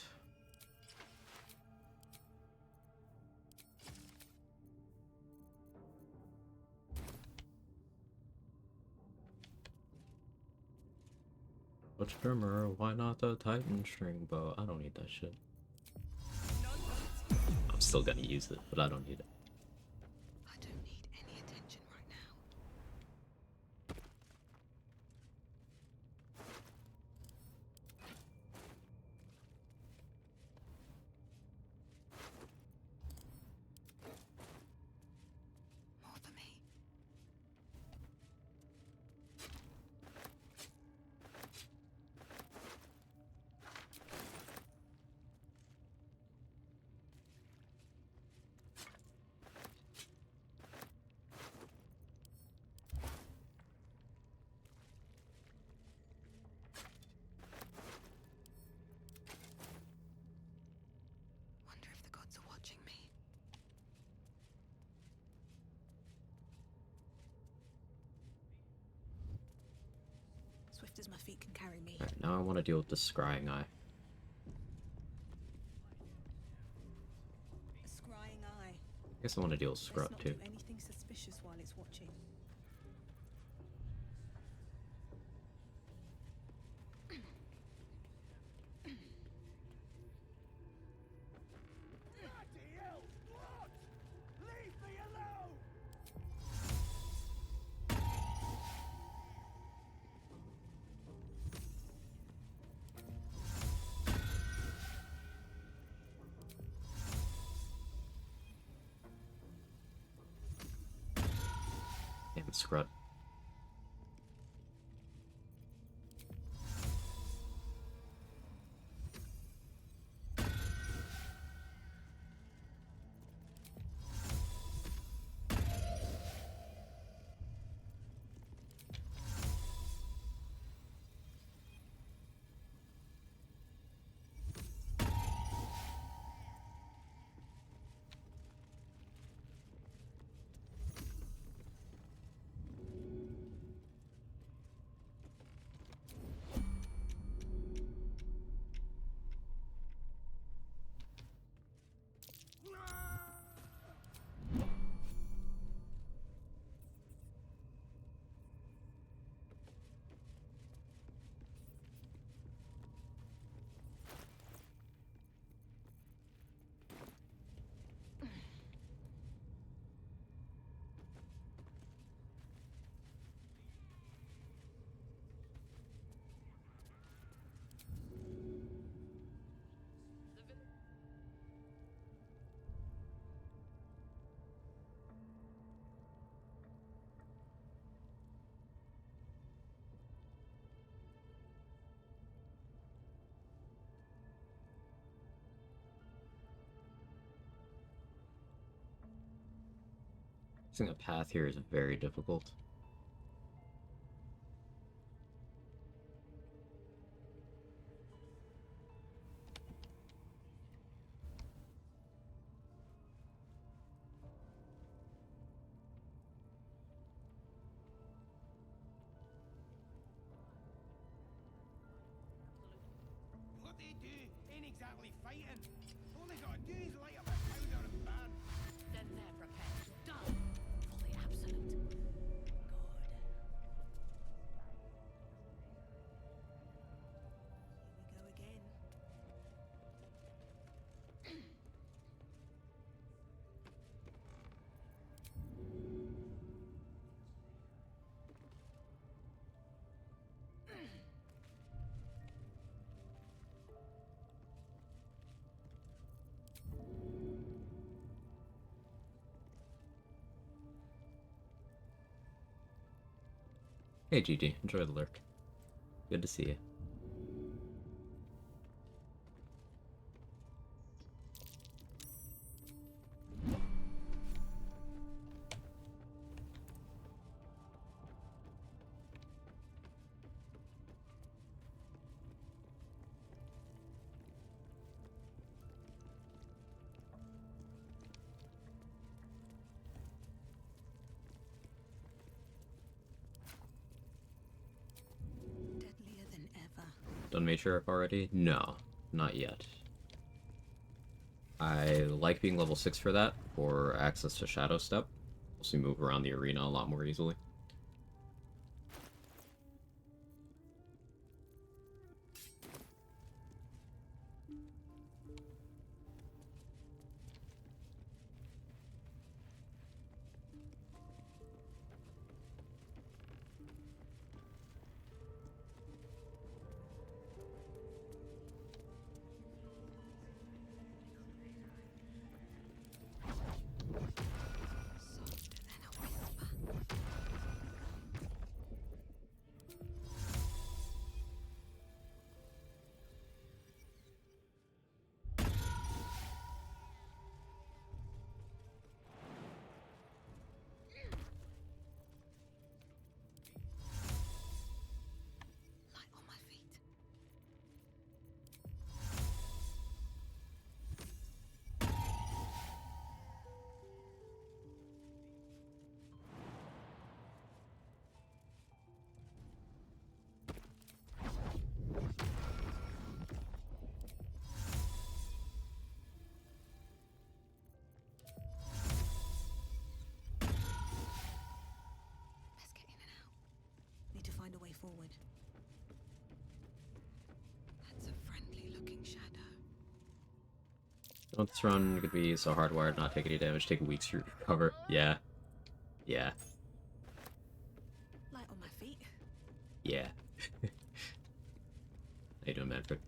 What's trimmer? Why not the Titan string bow? I don't need that shit. I'm still gonna use it, but I don't need it.
I don't need any attention right now. More for me. Wonder if the gods are watching me. Swift as my feet can carry me.
Alright, now I want to deal with the scrying eye.
A scrying eye.
I guess I want to deal with
Let's
Scrut
not
too.
do anything suspicious while it's watching.
Bloody hell! What? Leave me alone!
Damn Scrut. Using a path here is very difficult.
What they do ain't exactly fighting. All they gotta do is light up a powder and burn.
Then they're prepared. Done. For the absolute. Good. Here we go again.
Hey GG, enjoy the lurk. Good to see you.
Deadlier than ever.
Done Matriarch already? No, not yet. I like being level 6 for that, for access to Shadow Step. Helps me move around the arena a lot more easily.
Light on my feet. Let's get in and out. Need to find a way forward. That's a friendly-looking shadow.
Don't this run could be so hardwired, not take any damage, take weeks to recover. Yeah. Yeah.
Light on my feet.
Yeah. How you doing, Manfred?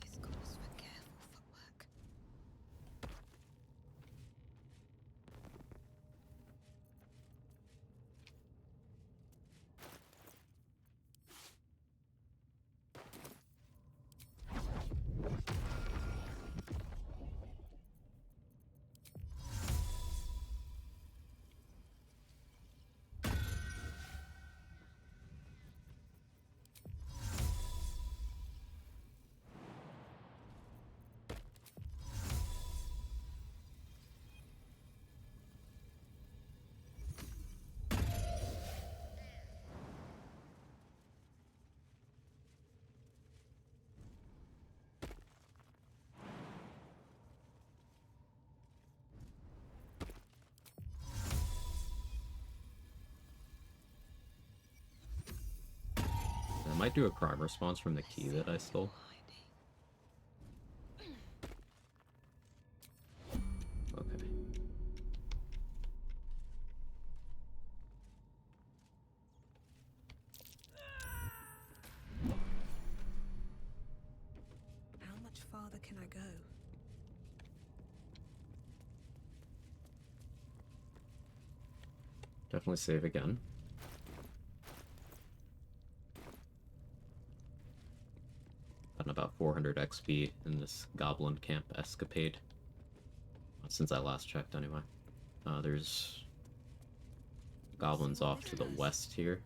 This calls for careful footwork.
I might do a crime response from the key that I stole. Okay.
How much farther can I go?
Definitely save again. Gotten about 400 XP in this goblin camp escapade. Since I last checked, anyway. There's goblins off to the west here.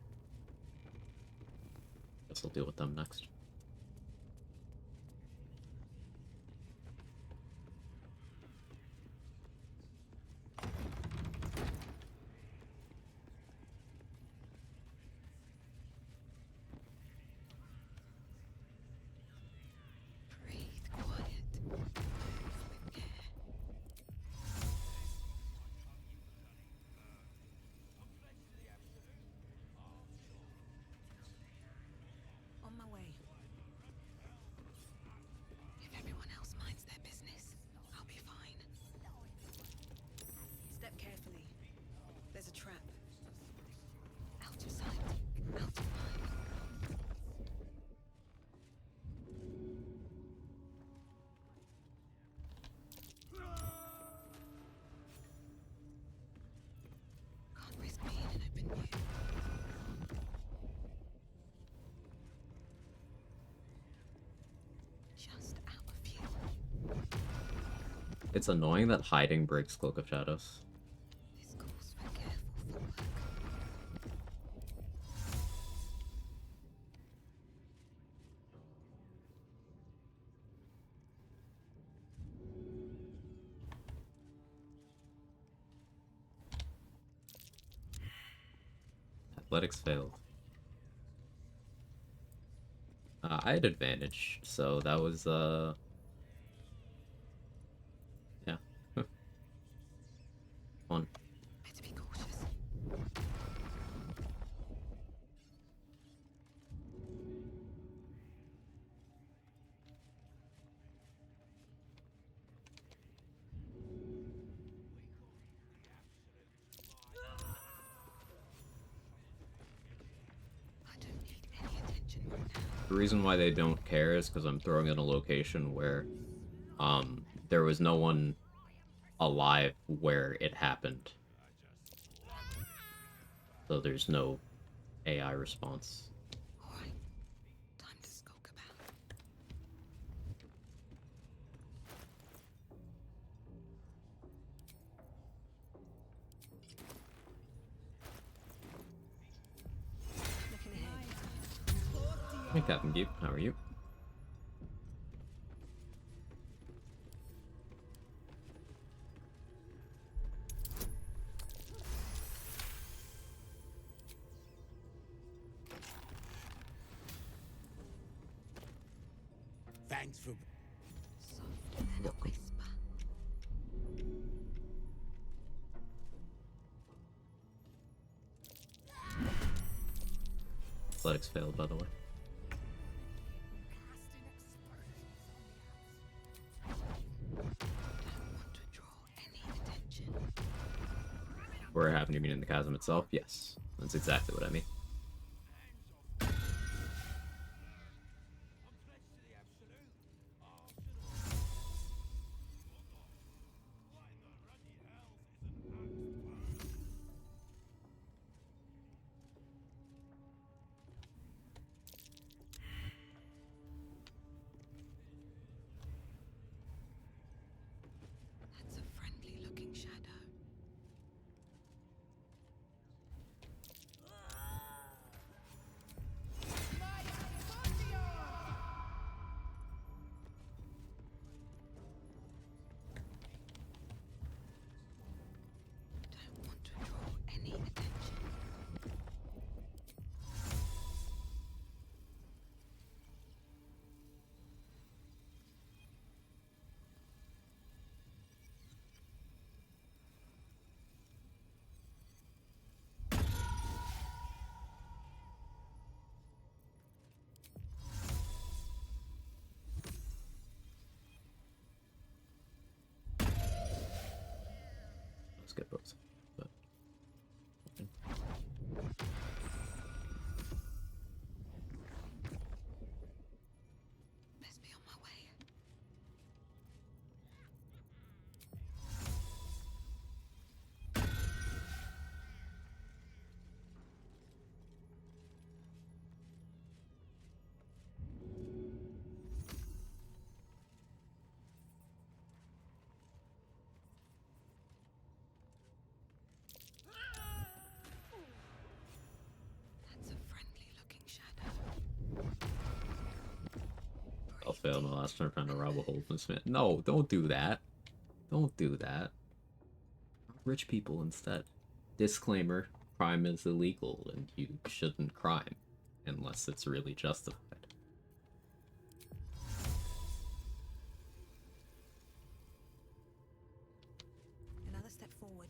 Guess I'll deal with them next.
On my way. If everyone else minds their business, I'll be fine. Step carefully. There's a trap. Out of sight, out of mind. Can't risk being an open view. Just out of view.
It's annoying that hiding breaks Cloak of Shadows.
This calls for careful footwork.
Athletics failed. I had advantage, so that was, yeah. Fun.
Better be cautious. I don't need any attention right now.
The reason why they don't care is because I'm throwing in a location where, there was no one alive where it happened. So there's no AI response.
Alright. Time to skulk about. Looking ahead.
Hey, Captain Geep, how are you?
Thanks for...
Softer than a whisper.
Athletics failed, by the way. Where it happened, you mean in the chasm itself? Yes, that's exactly what I mean.
That's a friendly looking shadow. Don't want to draw any attention.
Let's get both. But
Best be on my way.
failed in the last turn trying to rob a hole from Smith. No, don't do that. Don't do that. Rich people instead. Disclaimer, crime is illegal and you shouldn't crime unless it's really justified.
Another step forward.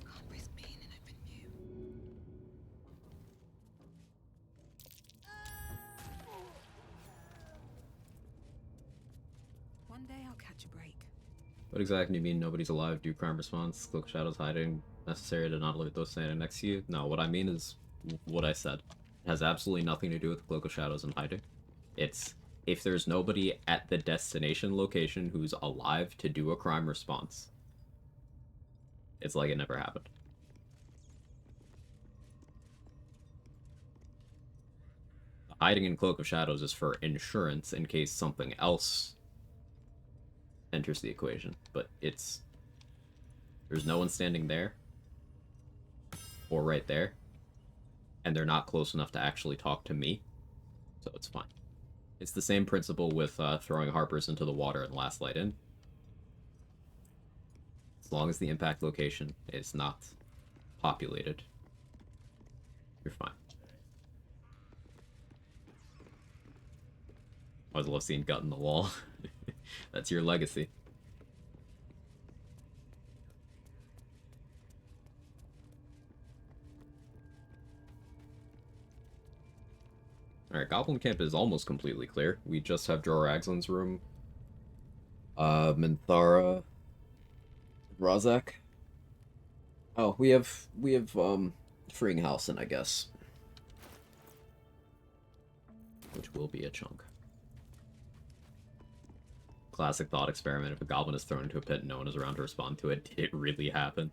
Can't risk being an open view. One day I'll catch a break.
What exactly do you mean nobody's alive? Do crime response? Cloak of shadows hiding necessary to not alert those standing next to you? No, what I mean is what I said. It has absolutely nothing to do with cloak of shadows and hiding. It's if there's nobody at the destination location who's alive to do a crime response, it's like it never happened. Hiding in cloak of shadows is for insurance in case something else enters the equation, but there's no one standing there or right there, and they're not close enough to actually talk to me, so it's fine. It's the same principle with throwing Harpers into the water and last light in. As long as the impact location is not populated, you're fine. I always love seeing gut in the wall. That's your legacy. Alright, Goblin Camp is almost completely clear. We just have Jorah Agzlin's room. Minthara. Razak. Oh, we have Freeing-Hausen, I guess. Which will be a chunk. Classic thought experiment. If a goblin is thrown into a pit and no one is around to respond to it, did it really happen?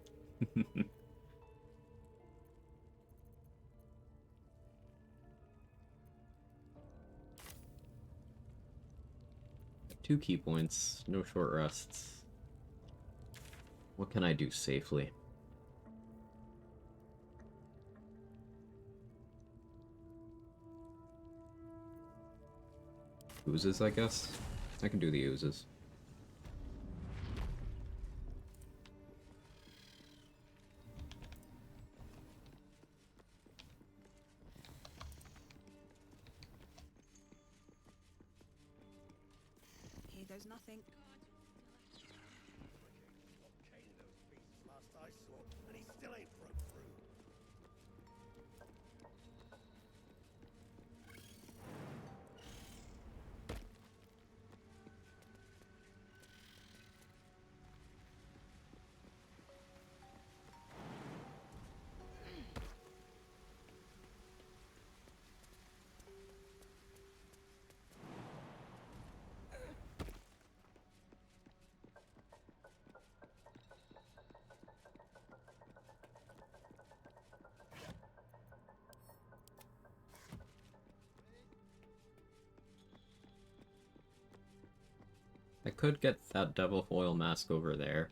2 key points, no short rests. What can I do safely? Oozes, I guess? I can do the oozes.
Here goes nothing.
Last I saw, and he still ain't broke through.
I could get that devil foil mask over there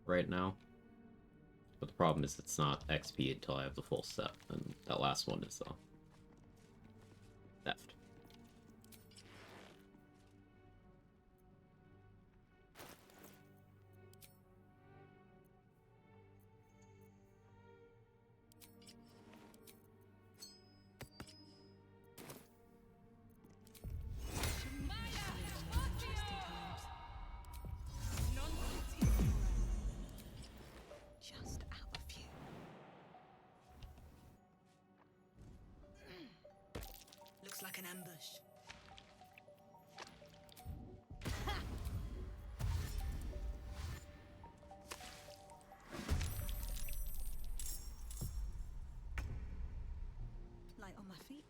right now, but the problem is it's not XP until I have the full set, and that last one is theft.
Just out of view. Looks like an ambush. Light on my feet.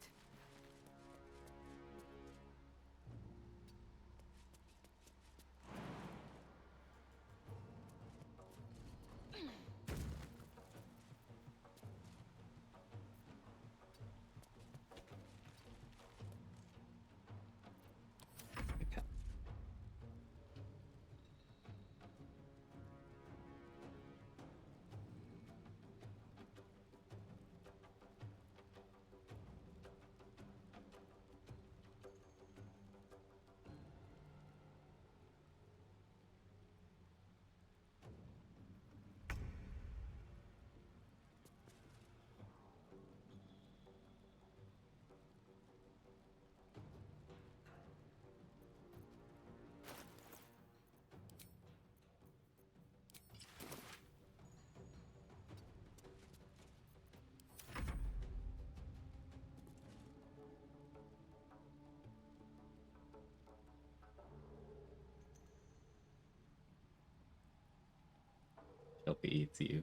eats you.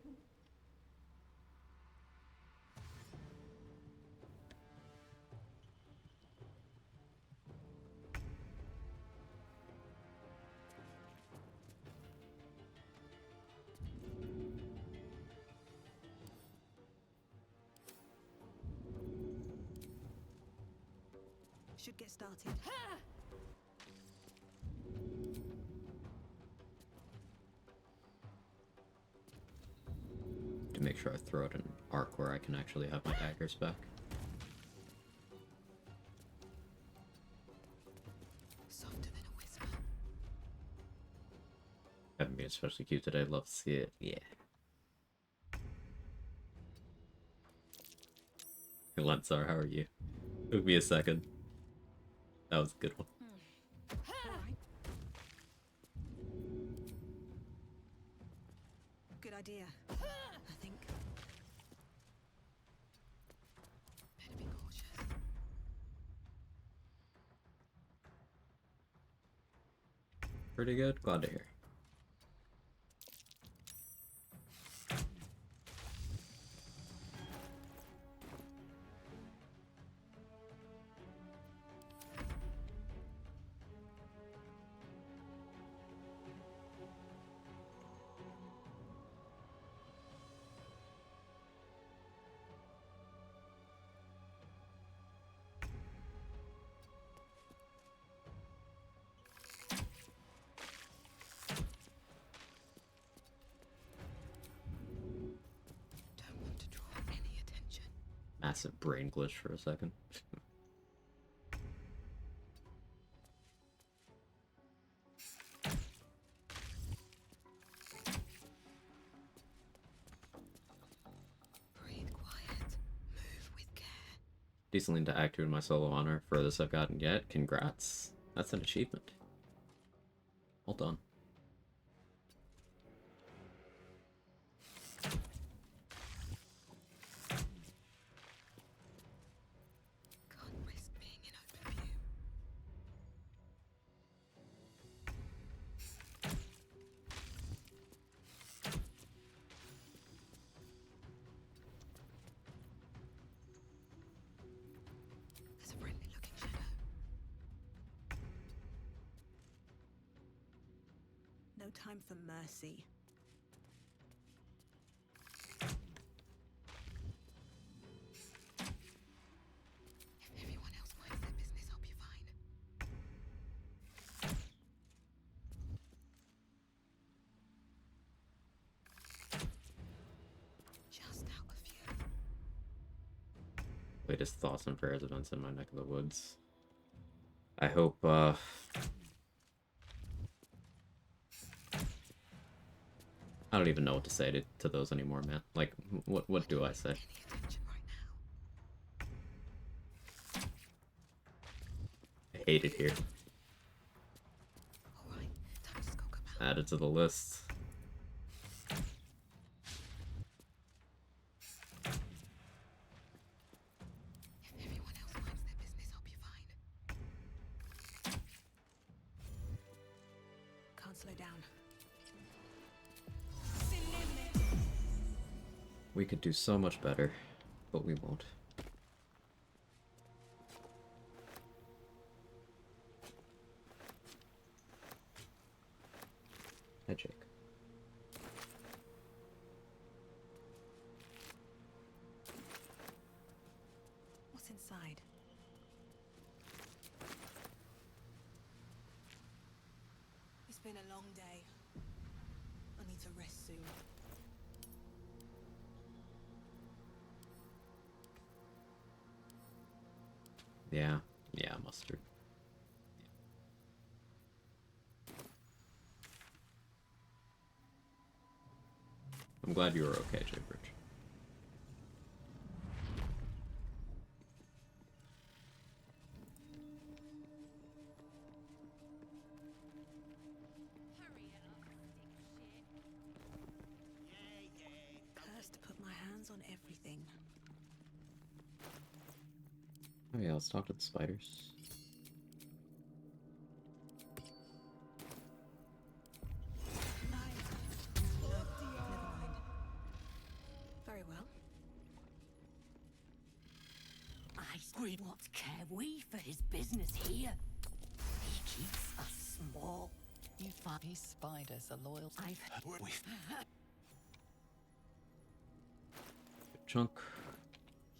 Should get started.
To make sure I throw out an arc where I can actually have my daggers back.
Softer than a whisper.
Haven't been especially cute today. Love to see it. Yeah. Hey, Lensar, how are you? Took me a second. That was a good one.
Alright. Good idea, I think. Better be cautious.
Pretty good. Glad to hear.
Don't want to draw any attention.
Massive brain glitch for a second.
Breathe quiet. Move with care.
Decently into active in my solo honor. Furthest I've gotten yet. Congrats. That's an achievement. Well done.
Can't risk being in open view. There's a friendly looking shadow. No time for mercy. If everyone else minds their business, I'll be fine. Just out of view.
Latest thoughts and prayers events in my neck of the woods. I hope, I don't even know what to say to those anymore, man. Like, what do I say?
Any attention right now.
I hate it here.
Alright, time to skulk about.
Add it to the list.
If everyone else minds their business, I'll be fine. Can't slow down.
We could do so much better, but we won't. Hi, Jake.
What's inside? It's been a long day. I need to rest soon.
Yeah, mustard. I'm glad you were okay, Jaybridge.
Cursed to put my hands on everything.
Oh yeah, let's talk to the spiders.
Never mind. we for his business here. He keeps us small.
You find these spiders are loyal.
Good chunk.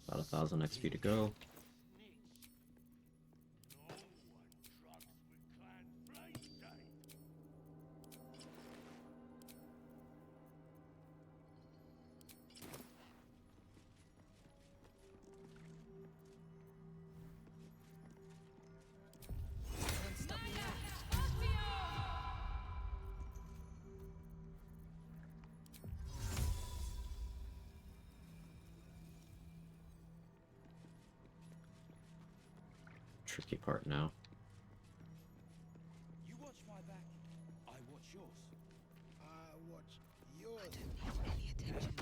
About 1,000 XP to go. Tricky part now.
You watch my back, I watch yours. I watch yours.
I don't need any attention.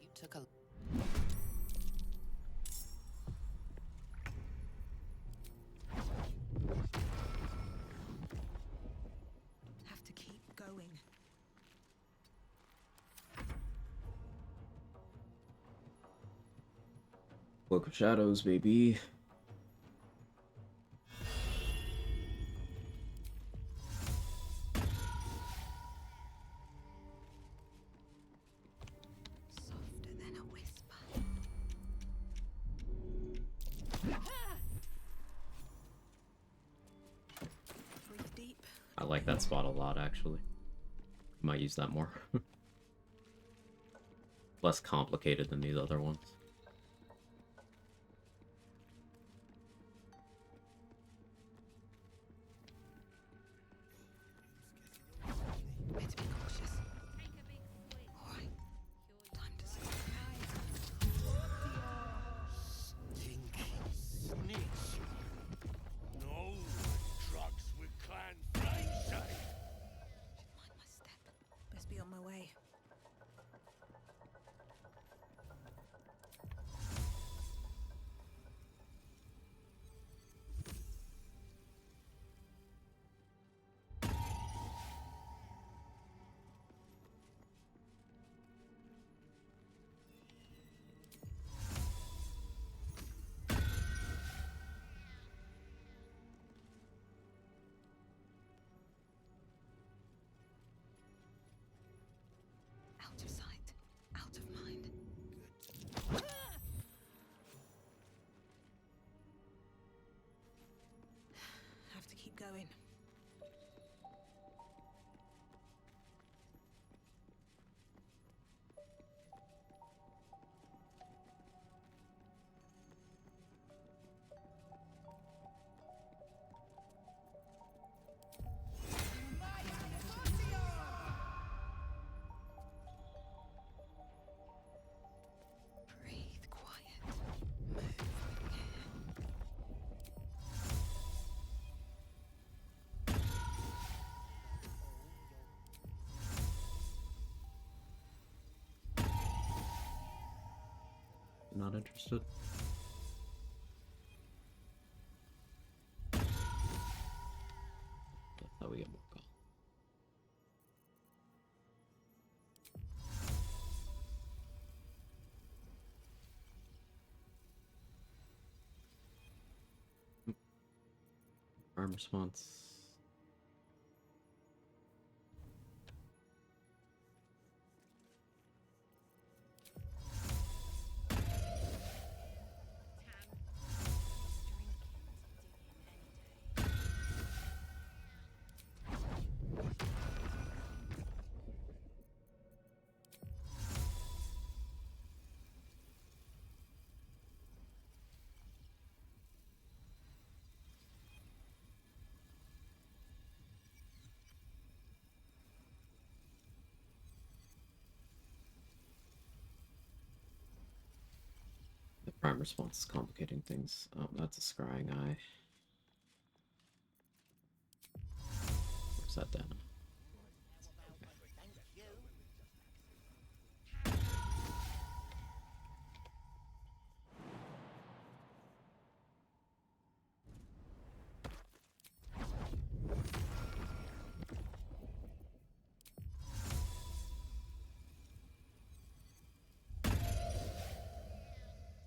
You took a
Have to keep going.
Cloak of Shadows, baby.
Softer than a whisper. Breathe deep.
I like that spot a lot, actually. Might use that more. Less complicated than these other ones.
Better be cautious. Alright. Time to stop.
Stinky snitch. No one drugs with clan flame shade.
Should mind my step. Best be on my way. Out of sight, out of mind. Have to keep going. Breathe quiet. Move with care.
Not interested. That's how we get more call. Arm response. Prime response is complicating things. Oh, that's a scrying eye. Where's that down?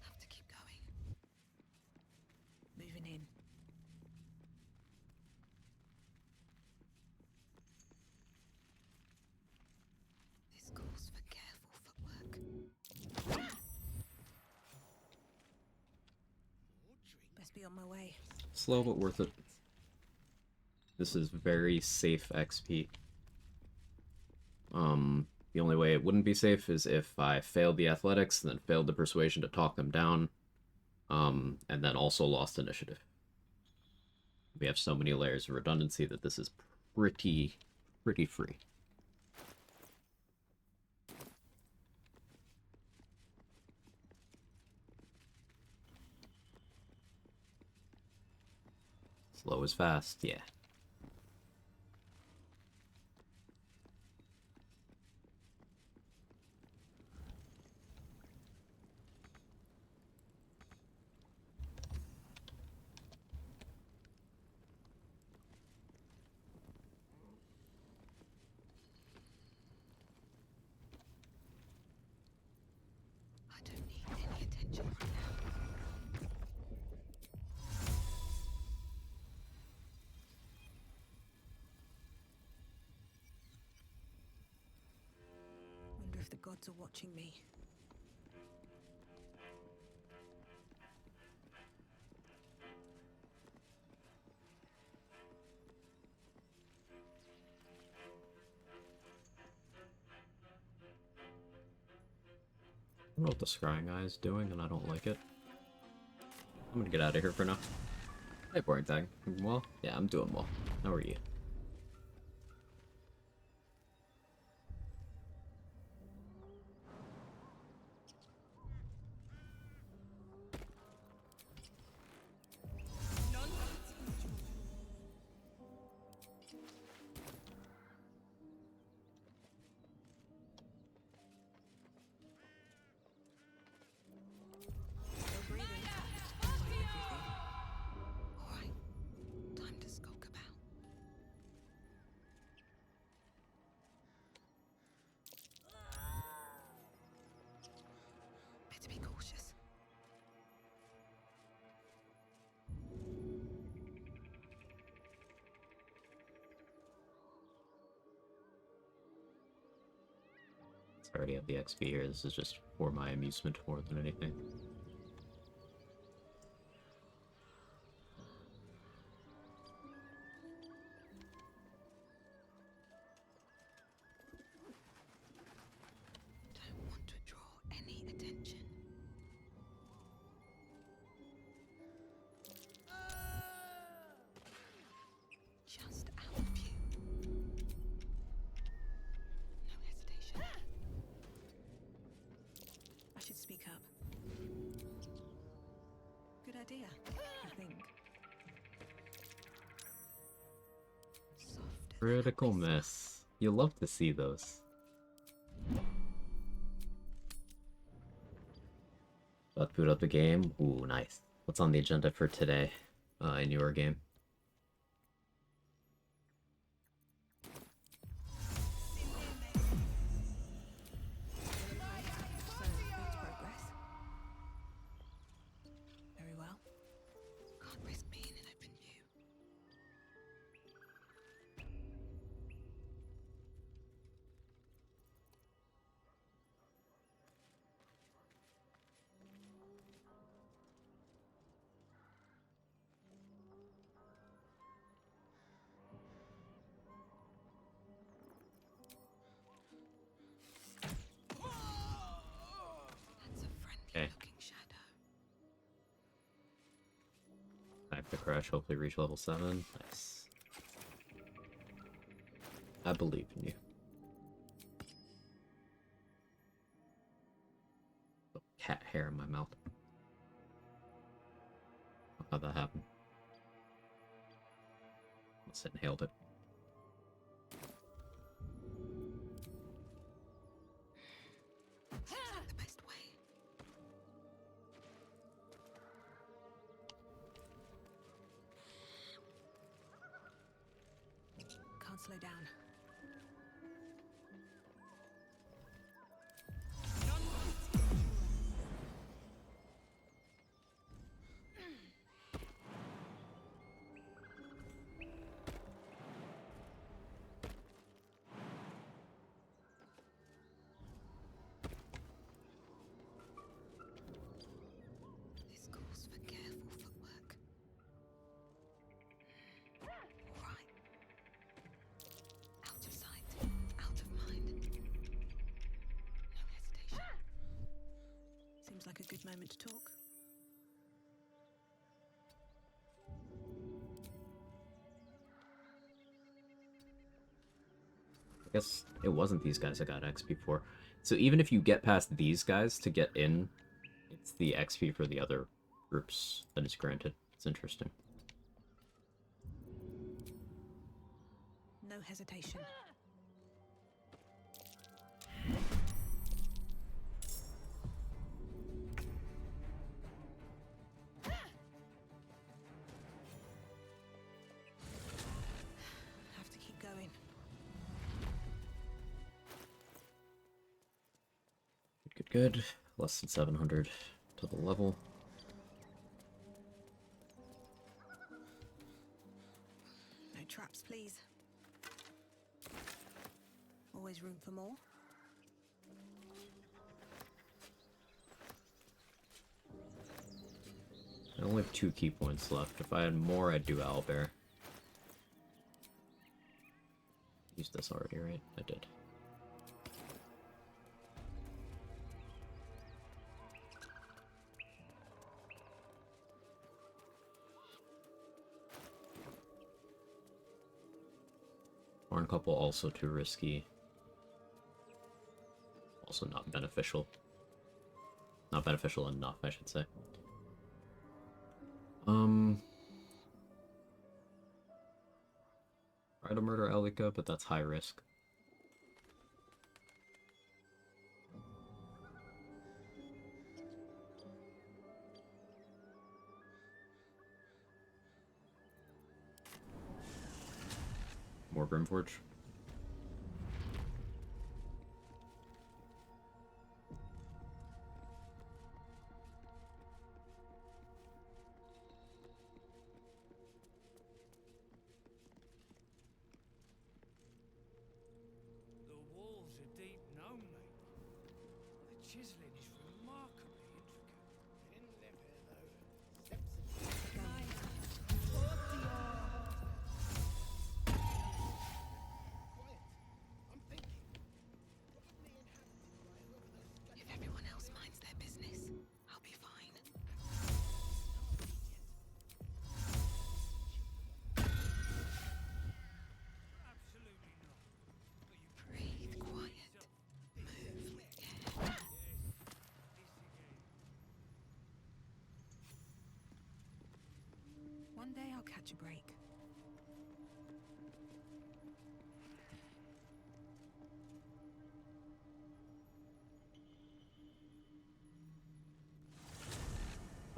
Have to keep going. Moving in. This calls for careful footwork. Best be on my way.
Slow but worth it. This is very safe XP. The only way it wouldn't be safe is if I failed the athletics and then failed the persuasion to talk them down, and then also lost initiative. We have so many layers of redundancy that this is pretty free. Slow is fast, yeah.
I don't need any attention right now. Wonder if the gods are watching me.
I don't know what the scrying eye is doing, and I don't like it. I'm gonna get out of here for now. Hey, boring tag. Well, yeah, I'm doing well. How are you?
Still breathing. Everything. All right. Time to skulk about. Better be cautious.
I already have the XP here. This is just for my amusement more than anything.
Don't want to draw any attention. Just out of view. No hesitation. I should speak up. Good idea, I think. Soft.
Critical miss. You love to see those. About to boot up the game. Ooh, nice. What's on the agenda for today in your game?
Very well. Can't risk being in open view. That's a friendly looking shadow.
Back to crash, hopefully reach level 7. Nice. I believe in you. Cat hair in my mouth. how that happened. Must have inhaled it.
Seems like the best way. Can't slow down. This calls for careful footwork. All right. Out of sight, out of mind. No hesitation. Seems like a good moment to talk.
I guess it wasn't these guys that got XP for. So even if you get past these guys to get in, it's the XP for the other groups that is granted. It's interesting.
No hesitation. Have to keep going.
Good, good. Less than 700 to the level.
No traps, please. Always room for more.
I only have 2 key points left. If I had more, I'd do owlbear. Used this already, right? I did. Horn couple also too risky. Also not beneficial. Not beneficial enough, I should say. Try to murder Elika, but that's high risk. More Brimforge.
The walls are deep gnome, mate. The chiseling is remarkably intricate.
Didn't live here, though. Steps in quiet. I'm thinking. Probably inhabited by whoever those
If everyone else minds their business, I'll be fine.
Absolutely not. But you
Breathe quiet. Move with care. One day I'll catch a break.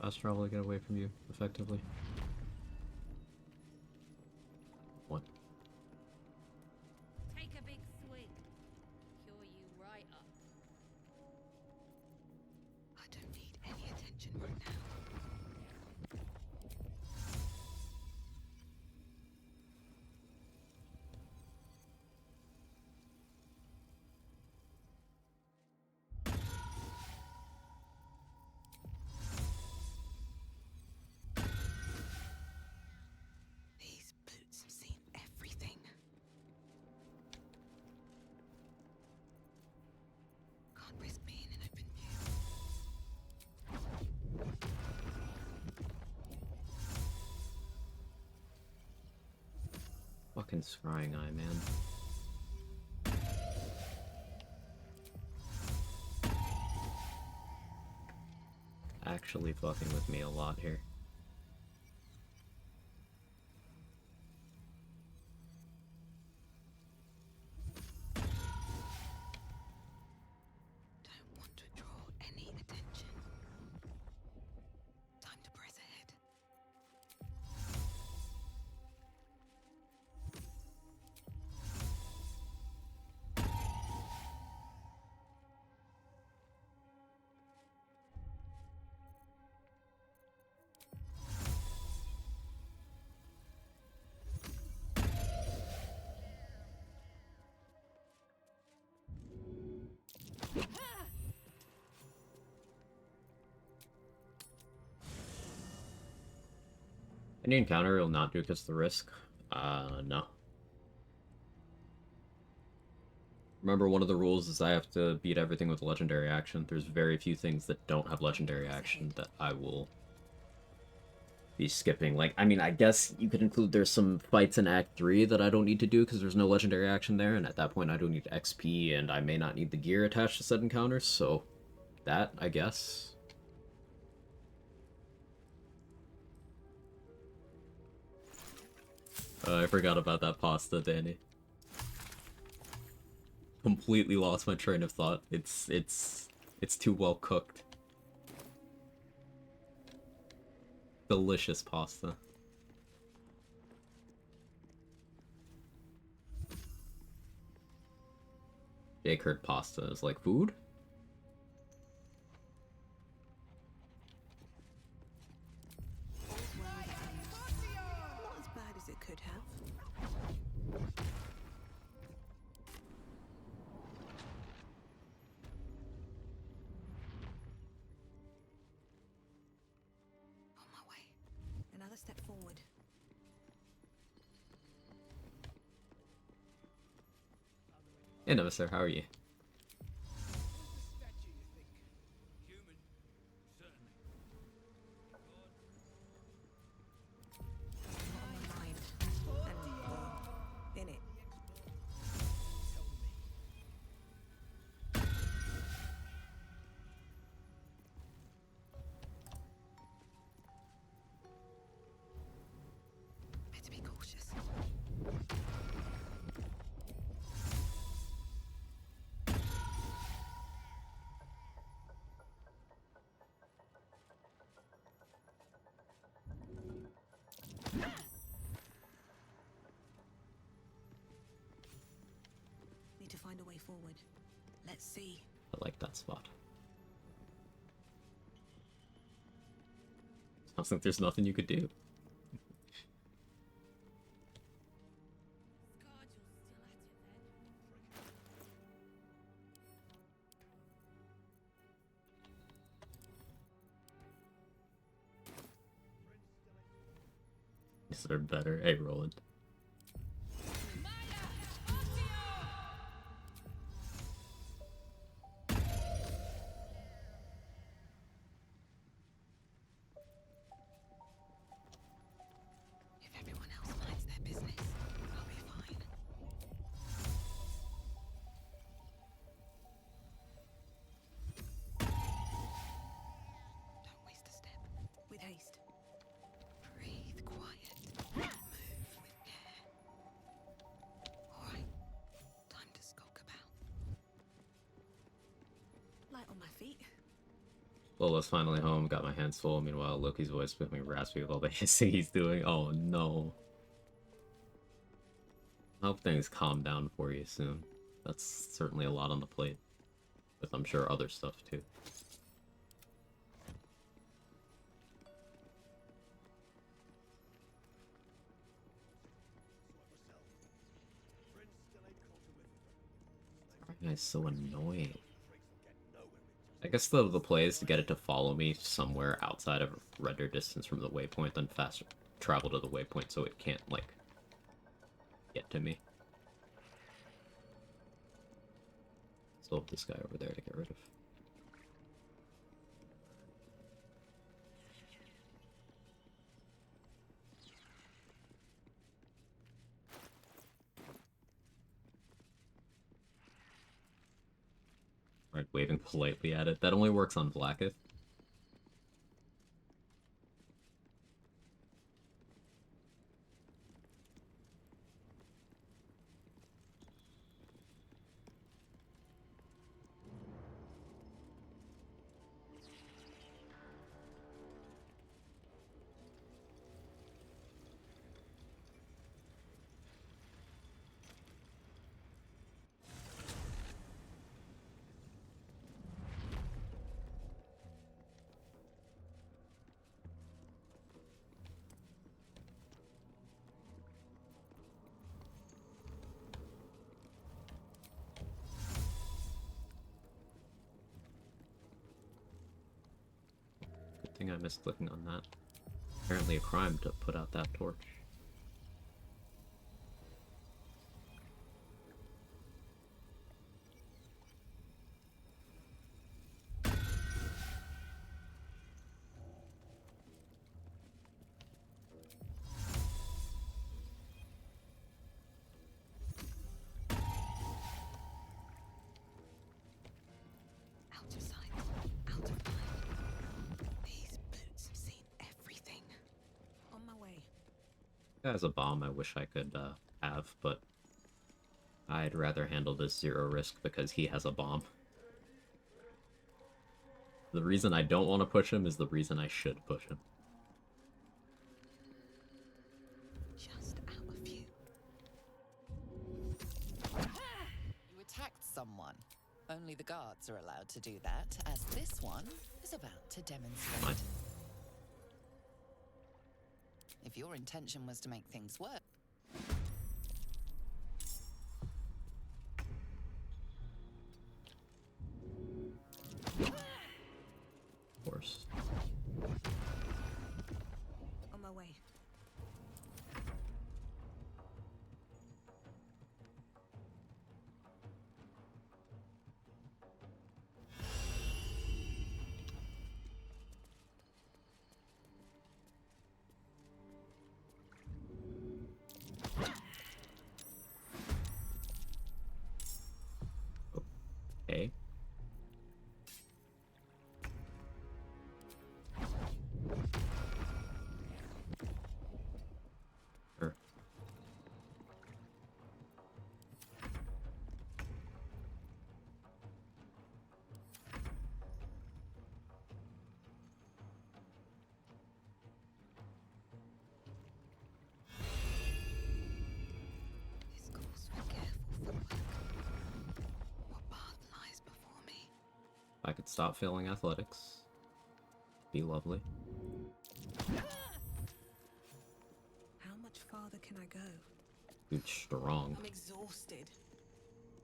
Fast travel to get away from you, effectively. What?
Take a big swig. Cure you right up.
I don't need any attention right now. These boots have seen everything. Can't risk being in open view.
Fucking scrying eye, man. Actually fucking with me a lot here. Any encounter will not do because of the risk. No. Remember, one of the rules is I have to beat everything with legendary action. There's very few things that don't have legendary action that I will be skipping. Like, I mean, I guess you could include there's some fights in Act 3 that I don't need to do because there's no legendary action there, and at that point I don't need XP, and I may not need the gear attached to said encounters, so that, I guess. I forgot about that pasta, Danny. Completely lost my train of thought. It's too well cooked. Delicious pasta. Jake heard pasta is like food?
Not as bad as it could have. On my way. Another step forward.
Hey, no, sir, how are you?
In it. Better be cautious. Need to find a way forward. Let's see.
I like that spot. Sounds like there's nothing you could do. These are better. Hey, Roland.
If everyone else minds their business, I'll be fine. Don't waste a step. With haste. Breathe quiet. Move with care. Alright. Time to skulk about. Light on my feet.
Lola's finally home, got my hands full. Meanwhile, Loki's voice becoming raspy with all the hissing he's doing. Oh no. I hope things calm down for you soon. That's certainly a lot on the plate. With, I'm sure, other stuff too. That guy's so annoying. I guess the play is to get it to follow me somewhere outside of render distance from the waypoint, then fast travel to the waypoint so it can't, like, get to me. Still have this guy over there to get rid of. Right, waving politely at it. That only works on Blacketh. thing I missed clicking on that. Apparently a crime to put out that torch.
Out of sight, out of mind. These boots have seen everything. On my way.
As a bomb I wish I could have, but I'd rather handle this 0 risk because he has a bomb. The reason I don't want to push him is the reason I should push him.
Just out of view.
You attacked someone. Only the guards are allowed to do that, as this one is about to demonstrate.
What?
If your intention was to make things work.
Of course.
On my way.
Okay. Sure.
This calls for careful footwork. What path lies before me?
If I could stop failing athletics, be lovely.
How much farther can I go?
Dude, strong.
I'm exhausted.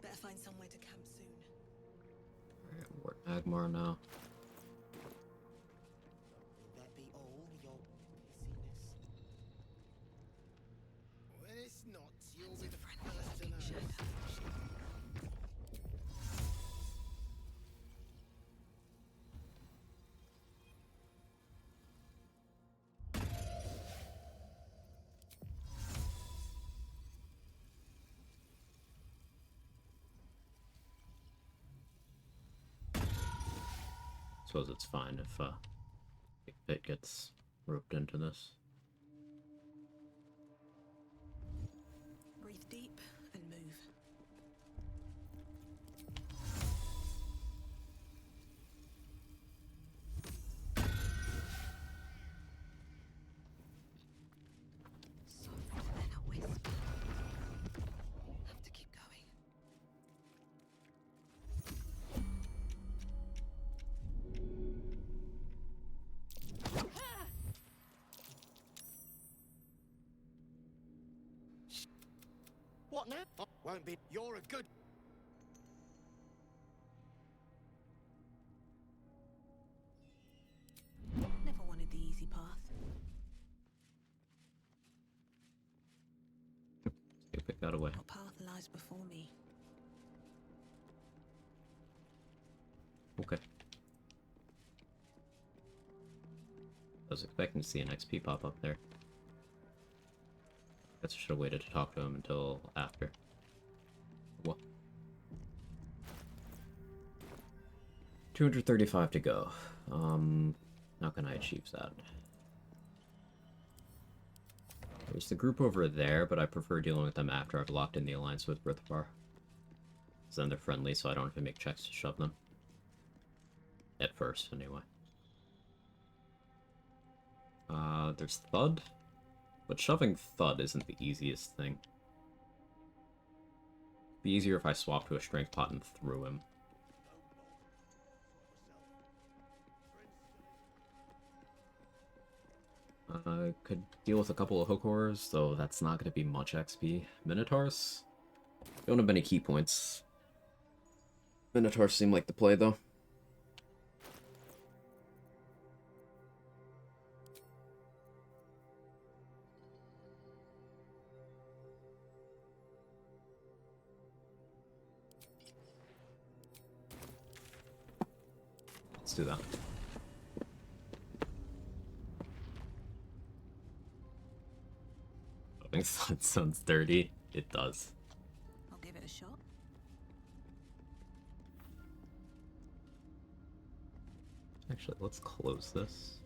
Better find somewhere to camp soon.
Alright, we're at Agmar now.
That be all your busyness? When it's not, you'll be the first to know.
Suppose it's fine if it gets roped into this.
Breathe deep and move. Softer than a whisper. Have to keep going.
What now? Oh, won't be. You're a good.
Never wanted the easy path.
You pick that away.
What path lies before me?
Okay. I was expecting to see an XP pop up there. Guess I should have waited to talk to him until after. What? 235 to go. How can I achieve that? There's the group over there, but I prefer dealing with them after I've locked in the alliance with Rithbar. Because then they're friendly, so I don't have to make checks to shove them. At first, anyway. There's Thud. But shoving Thud isn't the easiest thing. It'd be easier if I swapped to a strength pot and threw him. I could deal with a couple of hook horrors, though that's not going to be much XP. Minotaurs? Don't have many key points. Minotaurs seem like the play, though. Let's do that. I think that sounds dirty. It does.
I'll give it a shot.
Actually, let's close this.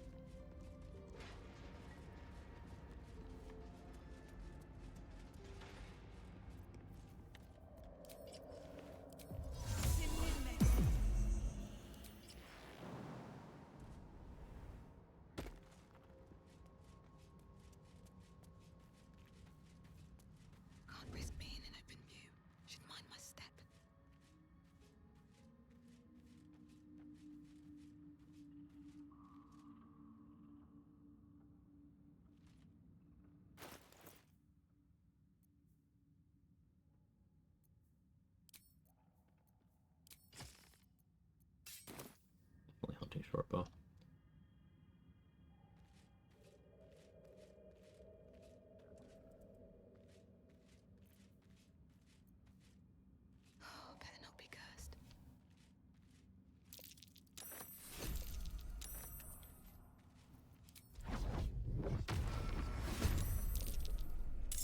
Can't risk being in open view. Should mind my step.
Only hunting short bow.
Oh, better not be cursed.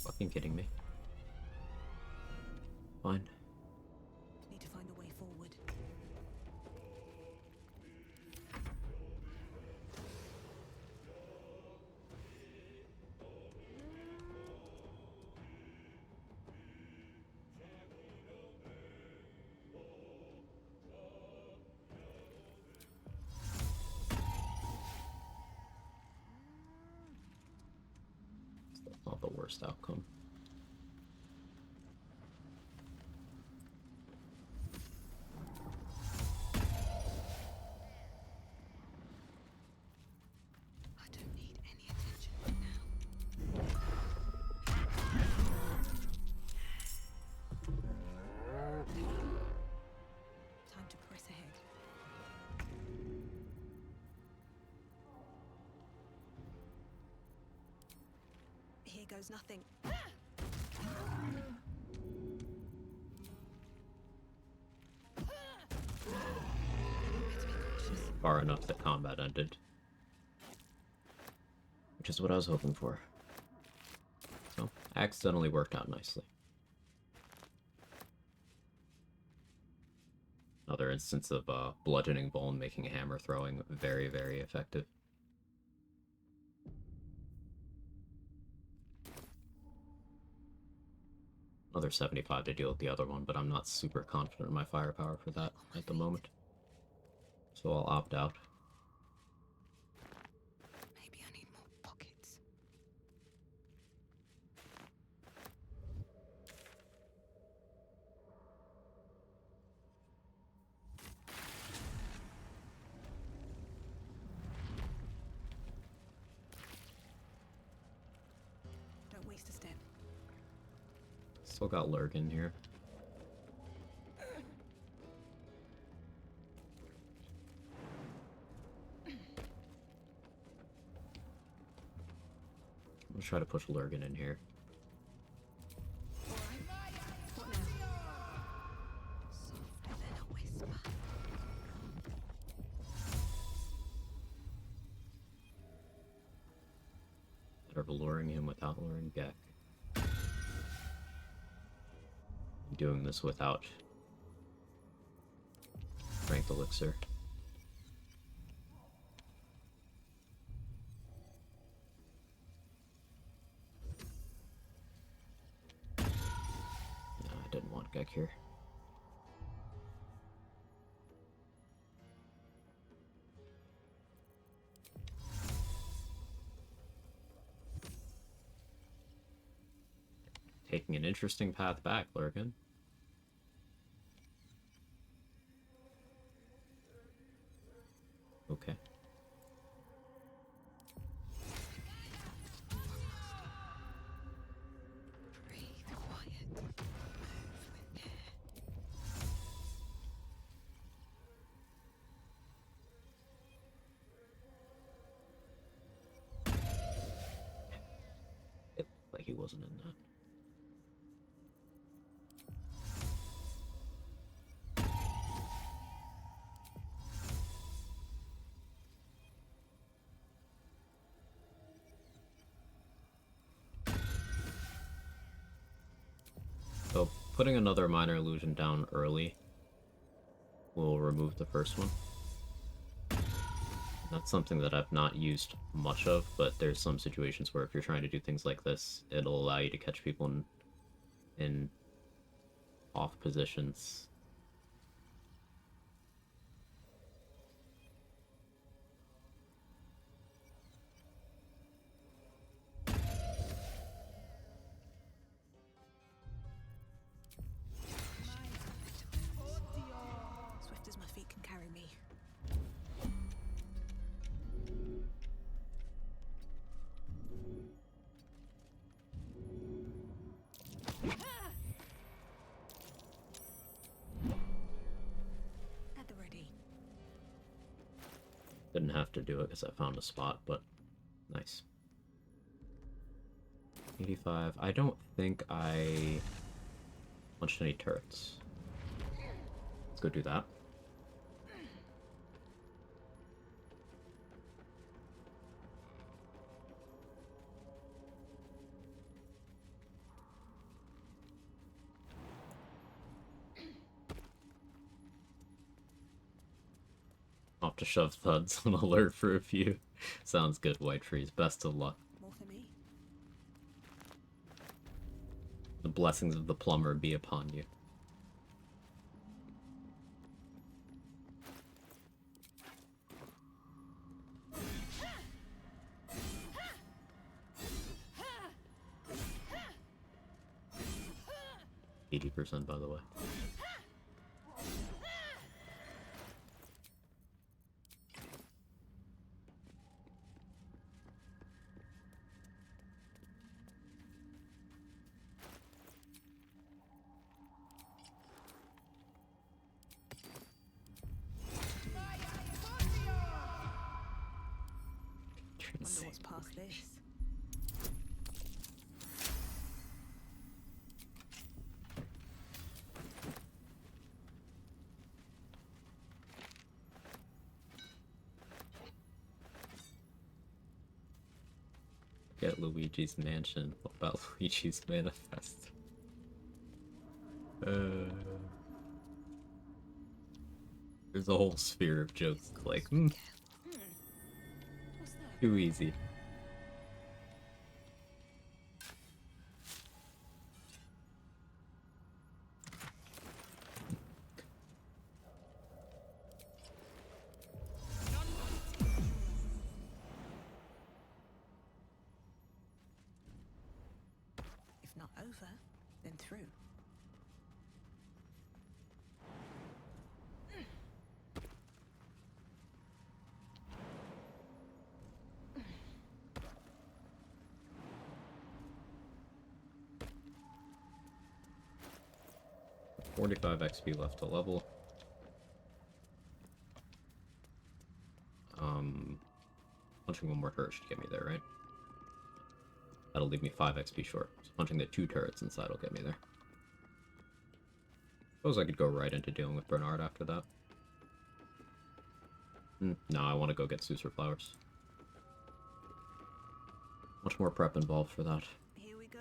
Fucking kidding me. Fine.
Need to find a way forward.
That's not the worst outcome.
I don't need any attention right now. Time to press ahead. Here goes nothing.
Far enough that combat ended. Which is what I was hoping for. So, accidentally worked out nicely. Another instance of bludgeoning bone making hammer throwing very, very effective. Another 75 to deal with the other one, but I'm not super confident in my firepower for that at the moment. So I'll opt out.
Maybe I need more pockets. Don't waste a step.
Still got Lurgan here. I'll try to push Lurgan in here.
What now? Softer than a whisper.
Better luring him without luring Gek. Doing this without strength elixir. No, I didn't want Gek here. Taking an interesting path back, Lurgan. Okay.
Breathe quiet. Move with care.
It looked like he wasn't in that. putting another minor illusion down early will remove the first one. That's something that I've not used much of, but there's some situations where if you're trying to do things like this, it'll allow you to catch people in off positions.
Swift as my feet can carry me. At the ready.
Didn't have to do it because I found a spot, but nice. 85. I don't think I punched any turrets. Let's go do that. I'll have to shove thuds on alert for a few. Sounds good, White Trees. Best of luck.
More for me.
The blessings of the plumber be upon you. %, by the way.
Wonder what's past this.
Get Luigi's Mansion. What about Luigi's Manifest? There's a whole sphere of jokes like, too easy.
If not over, then through.
$45 XP left to level. Punching one more turret should get me there, right? That'll leave me 5 XP short. So punching the 2 turrets inside will get me there. Suppose I could go right into dealing with Bernard after that. No, I want to go get Susur Flowers. Much more prep involved for that.
Here we go.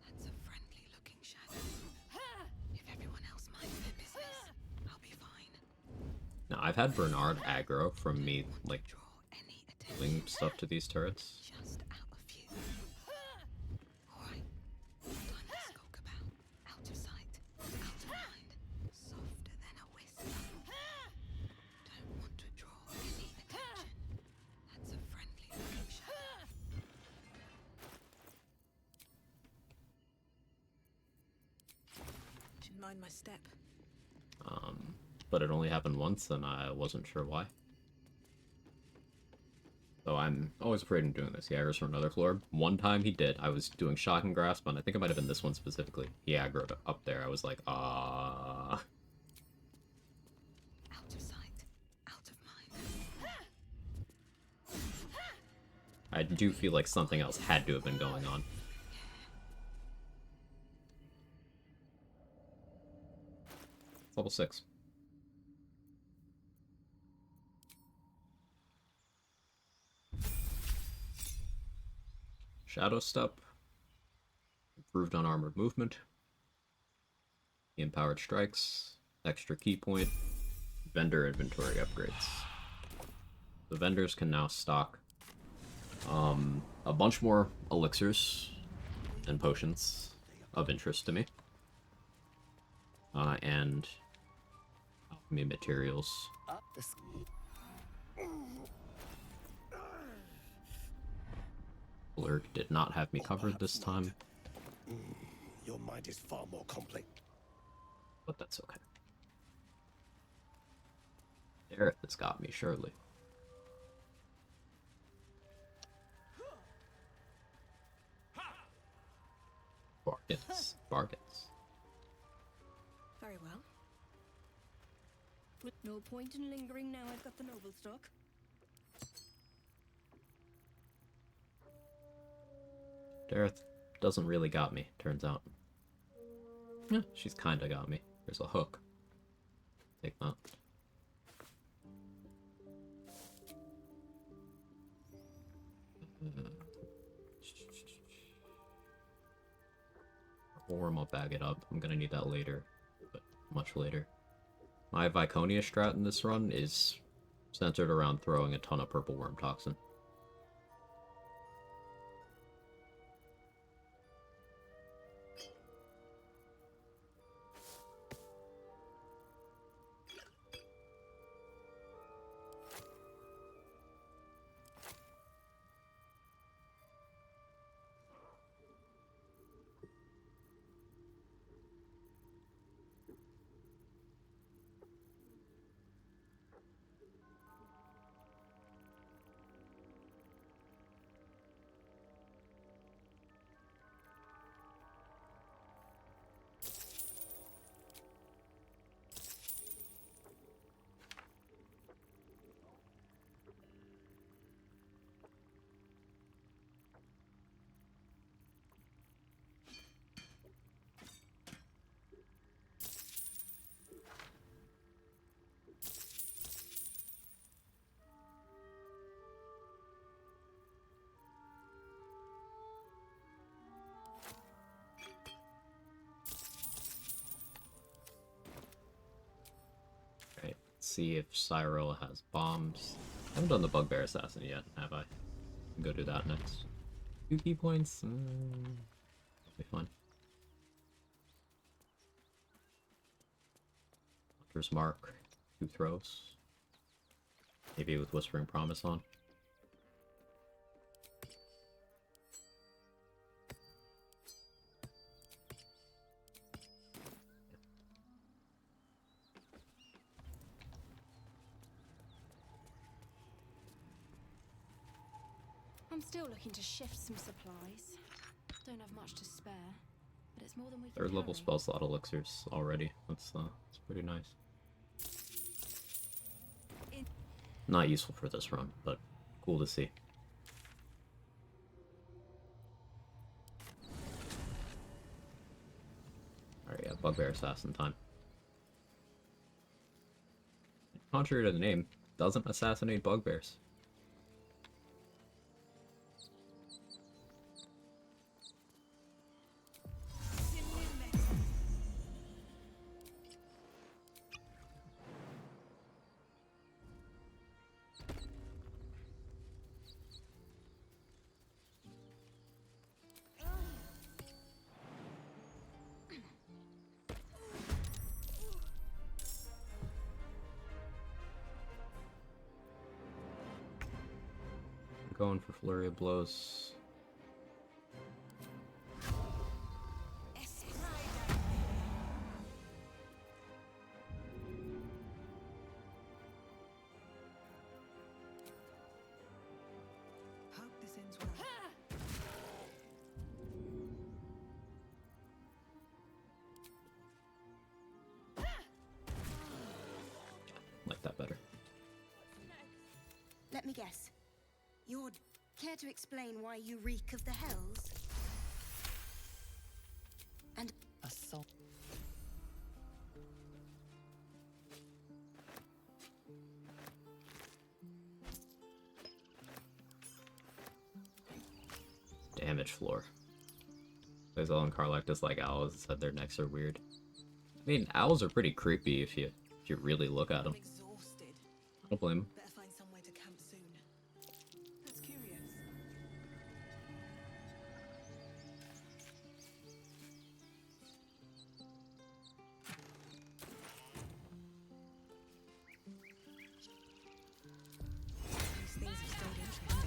That's a friendly looking shadow. If everyone else minds their business, I'll be fine.
Now, I've had Bernard aggro from me, like, doing stuff to these turrets.
Just out of view. Alright. Time to skulk about. Out of sight. Out of mind. Softer than a whisper. Don't want to draw any attention. That's a friendly looking shadow. Should mind my step.
But it only happened once, and I wasn't sure why. So I'm always afraid of doing this. He aggroes from another floor. One time he did. I was doing Shocking Grasp, and I think it might have been this one specifically. He aggroed up there. I was like,
Out of sight. Out of mind.
I do feel like something else had to have been going on. level 6. Shadow Step. Improved unarmored movement. Empowered strikes. Extra key point. Vendor inventory upgrades. The vendors can now stock a bunch more elixirs and potions of interest to me. And alchemy materials. Blurg did not have me covered this time.
Your mind is far more complex.
But that's okay. Dareth has got me, surely. Bargains. Bargains.
Very well. No point in lingering now I've got the noble stock.
Dareth doesn't really got me, turns out. Yeah, she's kinda got me. There's a hook. Take that. Or I'll bag it up. I'm gonna need that later, but much later. My Viconia strat in this run is centered around throwing a ton of purple worm toxin. See if Cyril has bombs. I haven't done the Bugbear Assassin yet, have I? Go do that next. 2 key points? That'll be fine. Hunter's Mark. 2 throws. Maybe with Whispering Promise on.
I'm still looking to shift some supplies. Don't have much to spare, but it's more than we can
3rd level
carry.
spell slot elixirs already. That's pretty nice. Not useful for this run, but cool to see. Alright, yeah, Bugbear Assassin time. Contrary to the name, doesn't assassinate bugbears. Going for Flurry of Blows.
Hope this ends well.
Like that better.
Let me guess. You'd care to explain why you reek of the hells? And
Assault.
damage floor. Basil and Karlach dislike owls and said their necks are weird. I mean, owls are pretty creepy if you really look at them.
Exhausted.
I don't blame 'em.
Better find somewhere to camp soon. That's curious. These things have stayed interesting.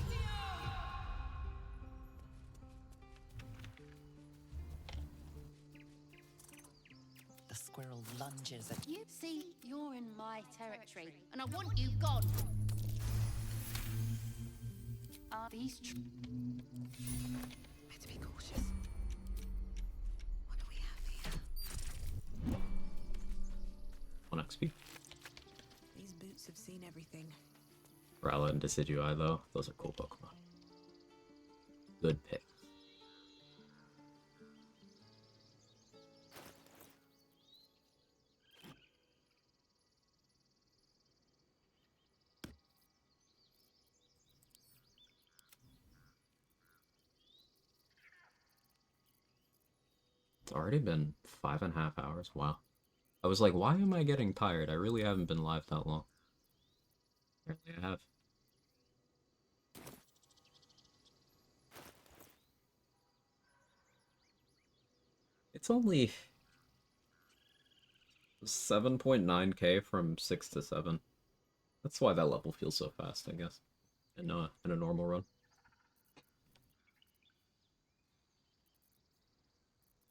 The squirrel lunges at
You see, you're in my territory, and I want you gone. Are these
Better be cautious. What do we have here?
1 XP.
These boots have seen everything.
Rowlet and Decidueye, though, those are cool Pokemon. Good pick. It's already been 5.5 hours. Wow. I was like, why am I getting tired? I really haven't been live that long. Apparently I have. It's only 7.9k from 6 to 7. That's why that level feels so fast, I guess. In a normal run.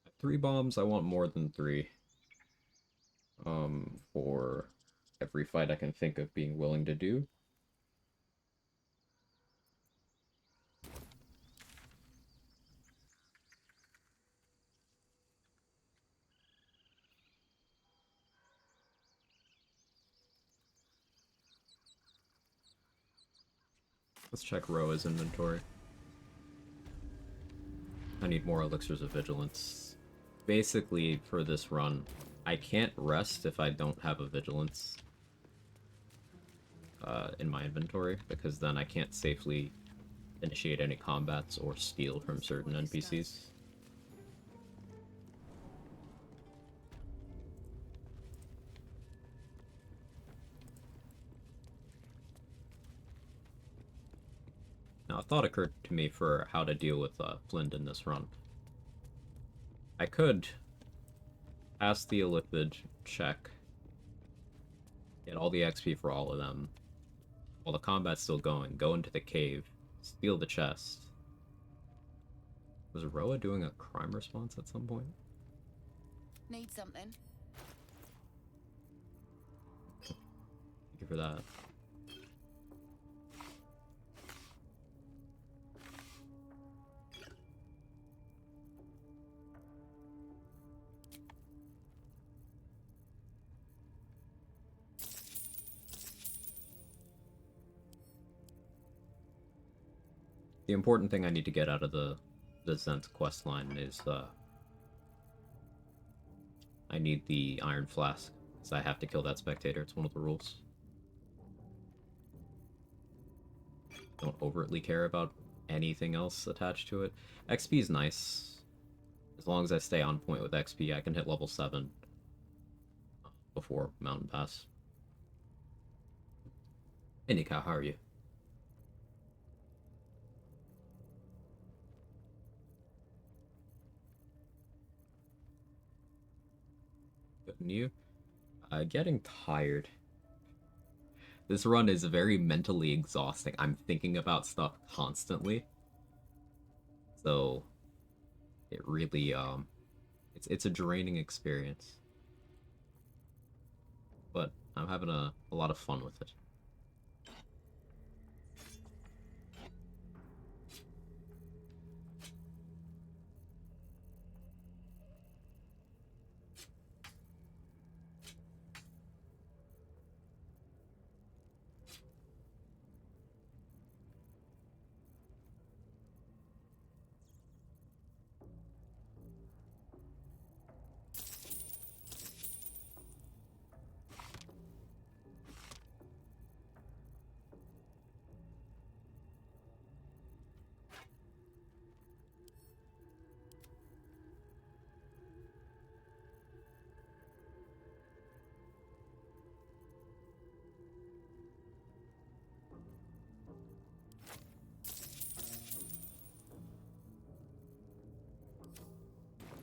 At 3 bombs, I want more than 3. For every fight I can think of being willing to do. Let's check Roa's inventory. I need more elixirs of vigilance. Basically, for this run, I can't rest if I don't have a vigilance in my inventory, because then I can't safely initiate any combats or steal from certain NPCs. Now, a thought occurred to me for how to deal with Flint in this run. I could pass the illithid check, get all the XP for all of them, while the combat's still going, go into the cave, steal the chest. Was Roa doing a crime response at some point?
need something?
Thank you for that. The important thing I need to get out of the Zent quest line is I need the Iron Flask, because I have to kill that spectator. It's one of the rules. Don't overtly care about anything else attached to it. XP is nice. As long as I stay on point with XP, I can hit level 7 before Mountain Pass. Hey Nika, how are you? And you? Getting tired. This run is very mentally exhausting. I'm thinking about stuff constantly. So it really it's a draining experience. But I'm having a lot of fun with it.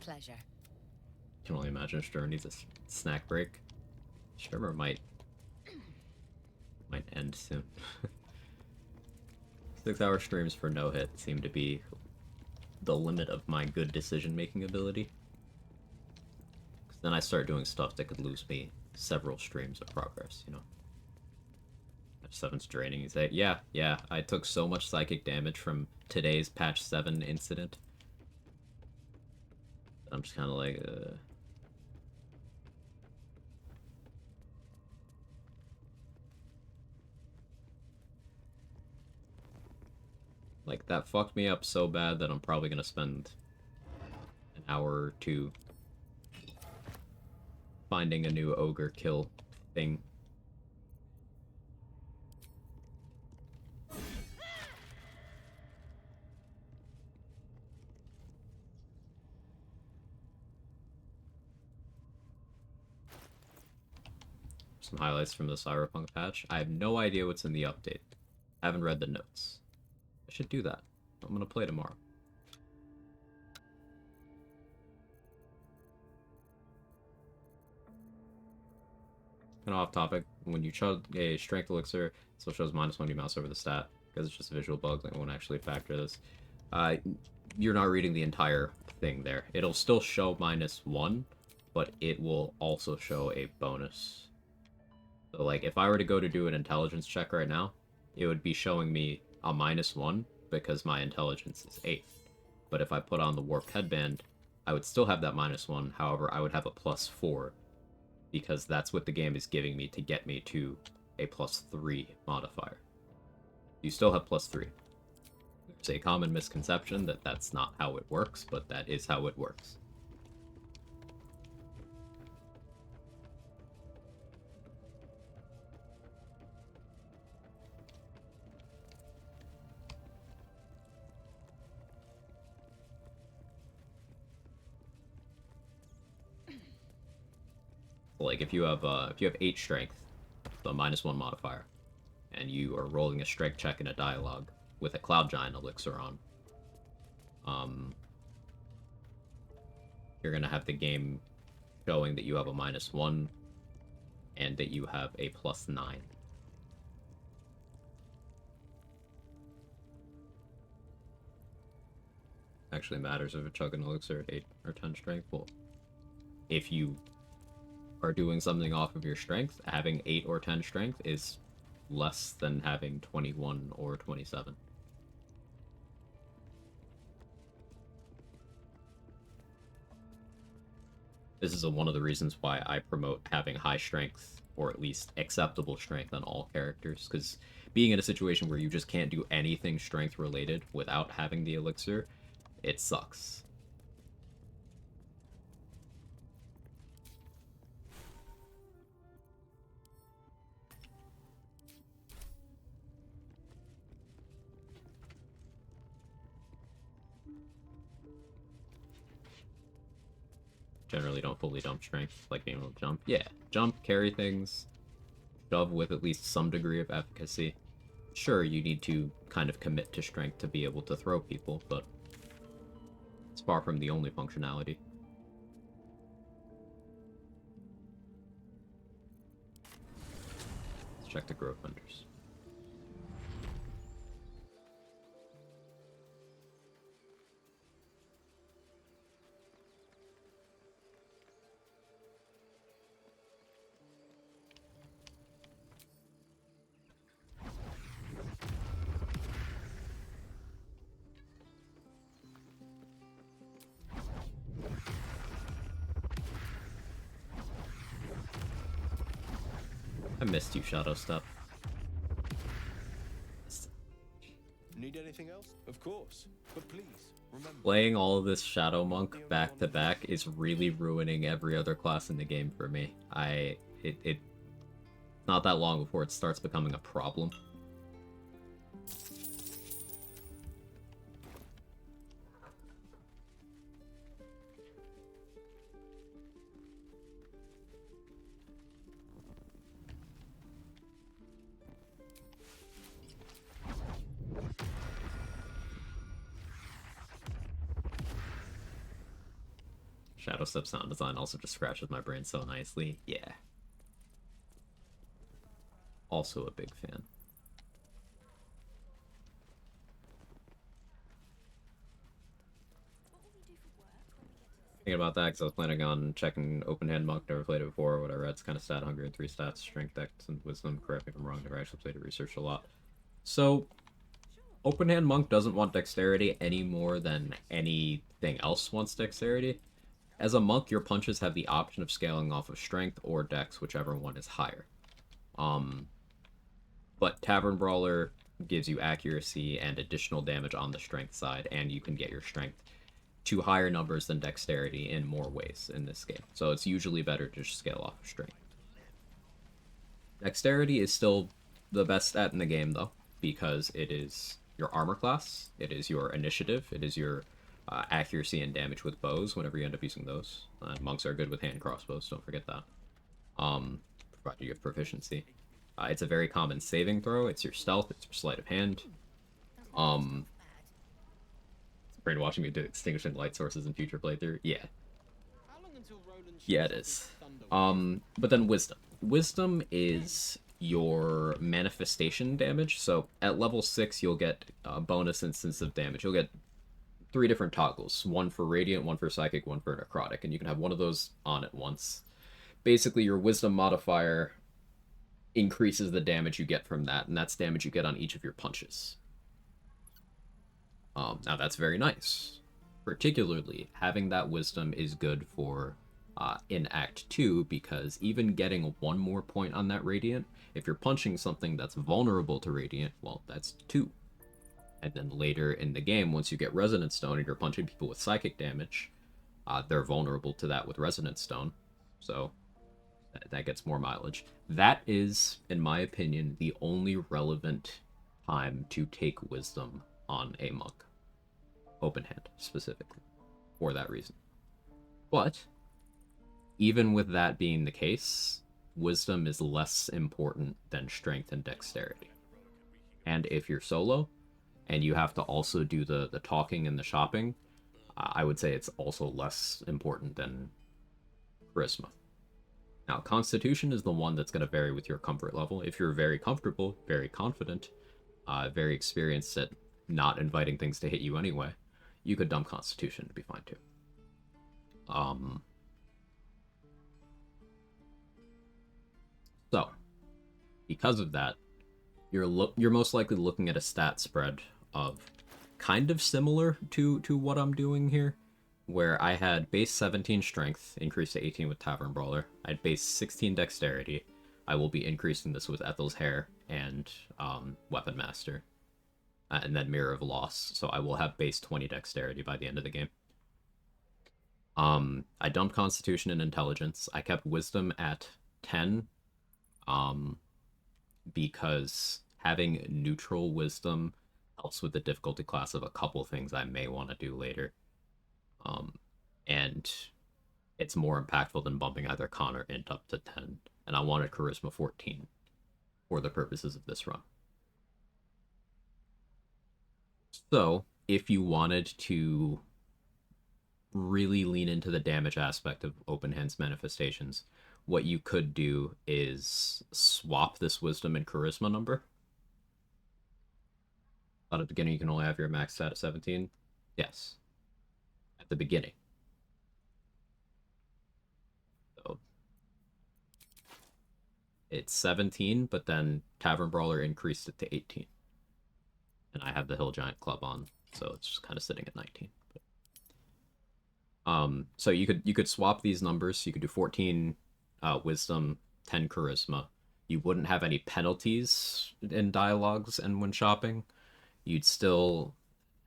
pleasure.
Can only imagine if Strimmer needs a snack break. Strimmer might end soon. 6-hour streams for no hit seem to be the limit of my good decision-making ability. Because then I start doing stuff that could lose me several streams of progress, you know? Patch 7's draining. He's like, yeah, I took so much psychic damage from today's patch 7 incident. I'm just kind of like, Like, that fucked me up so bad that I'm probably gonna spend an hour or two finding a new ogre kill thing. Some highlights from the Cyberpunk patch. I have no idea what's in the update. I haven't read the notes. I should do that. I'm gonna play tomorrow. Kind of off topic. When you chug a strength elixir, it still shows -1 when you mouse over the stat because it's just a visual bug. Like, I won't actually factor this. You're not reading the entire thing there. It'll still show -1, but it will also show a bonus. So, like, if I were to go to do an intelligence check right now, it would be showing me a -1 because my intelligence is 8. But if I put on the warped headband, I would still have that -1. However, I would have a +4 because that's what the game is giving me to get me to a +3 modifier. You still have +3. There's a common misconception that that's not how it works, but that is how it works. Like, if you have 8 strength, the -1 modifier, and you are rolling a strength check in a dialogue with a Cloud Giant elixir on, you're gonna have the game showing that you have a -1 and that you have a +9. Actually matters if you chug an elixir at 8 or 10 strength. Well, if you are doing something off of your strength, having 8 or 10 strength is less than having 21 or 27. This is one of the reasons why I promote having high strength, or at least acceptable strength on all characters, because being in a situation where you just can't do anything strength related without having the elixir, it sucks. Generally don't fully dump strength, like being able to jump. Yeah, jump, carry things, shove with at least some degree of efficacy. Sure, you need to kind of commit to strength to be able to throw people, but it's far from the only functionality. Let's check the growth vendors. I missed you, Shadow Step.
Need anything else? Of course. But please, remember...
Playing all of this Shadow Monk back to back is really ruining every other class in the game for me. It's not that long before it starts becoming a problem. Shadow Step sound design also just scratches my brain so nicely. Yeah. Also a big fan. Thinking about that because I was planning on checking Open Hand Monk. Never played it before. What I read is kind of stat hungry and 3 stats: Strength, Dex, and Wisdom. Correct me if I'm wrong. Never actually played it. Researched a lot. So, Open Hand Monk doesn't want Dexterity any more than anything else wants Dexterity. As a monk, your punches have the option of scaling off of Strength or Dex, whichever one is higher. But Tavern Brawler gives you accuracy and additional damage on the Strength side, and you can get your Strength to higher numbers than Dexterity in more ways in this game. So it's usually better to just scale off of Strength. Dexterity is still the best stat in the game, though, because it is your armor class, it is your initiative, it is your accuracy and damage with bows whenever you end up using those. Monks are good with hand crossbows, don't forget that. Provided you have proficiency. It's a very common saving throw. It's your stealth, it's your sleight of hand. Brainwashing me to extinguishing light sources in future playthrough. Yeah. Yeah, it is. But then Wisdom. Wisdom is your manifestation damage. So at level 6, you'll get a bonus instance of damage. You'll get 3 different toggles. One for Radiant, one for Psychic, one for Necrotic. And you can have one of those on at once. Basically, your Wisdom modifier increases the damage you get from that. And that's damage you get on each of your punches. Now that's very nice. Particularly, having that Wisdom is good for in Act 2, because even getting 1 more point on that Radiant, if you're punching something that's vulnerable to Radiant, well, that's 2. And then later in the game, once you get Resonance Stone and you're punching people with Psychic damage, they're vulnerable to that with Resonance Stone. So that gets more mileage. That is, in my opinion, the only relevant time to take Wisdom on a monk. Open hand, specifically, for that reason. But, even with that being the case, Wisdom is less important than Strength and Dexterity. And if you're solo, and you have to also do the talking and the shopping, I would say it's also less important than Charisma. Now, Constitution is the one that's going to vary with your comfort level. If you're very comfortable, very confident, very experienced at not inviting things to hit you anyway, you could dump Constitution to be fine too. So, because of that, you're most likely looking at a stat spread of kind of similar to what I'm doing here, where I had base 17 Strength, increased to 18 with Tavern Brawler. I had base 16 Dexterity. I will be increasing this with Ethel's Hair and Weapon Master. And then Mirror of Loss, so I will have base 20 Dexterity by the end of the game. I dumped Constitution and Intelligence. I kept Wisdom at 10, because having neutral Wisdom helps with the difficulty class of a couple things I may want to do later. And it's more impactful than bumping either Con or Int up to 10. And I wanted Charisma 14 for the purposes of this run. So, if you wanted to really lean into the damage aspect of Open Hand's manifestations, what you could do is swap this Wisdom and Charisma number. At the beginning, you can only have your max stat at 17. Yes. At the beginning. So, it's 17, but then Tavern Brawler increased it to 18. And I have the Hill Giant Club on, so it's just kind of sitting at 19. So you could swap these numbers. You could do 14 Wisdom, 10 Charisma. You wouldn't have any penalties in dialogues and when shopping. You'd still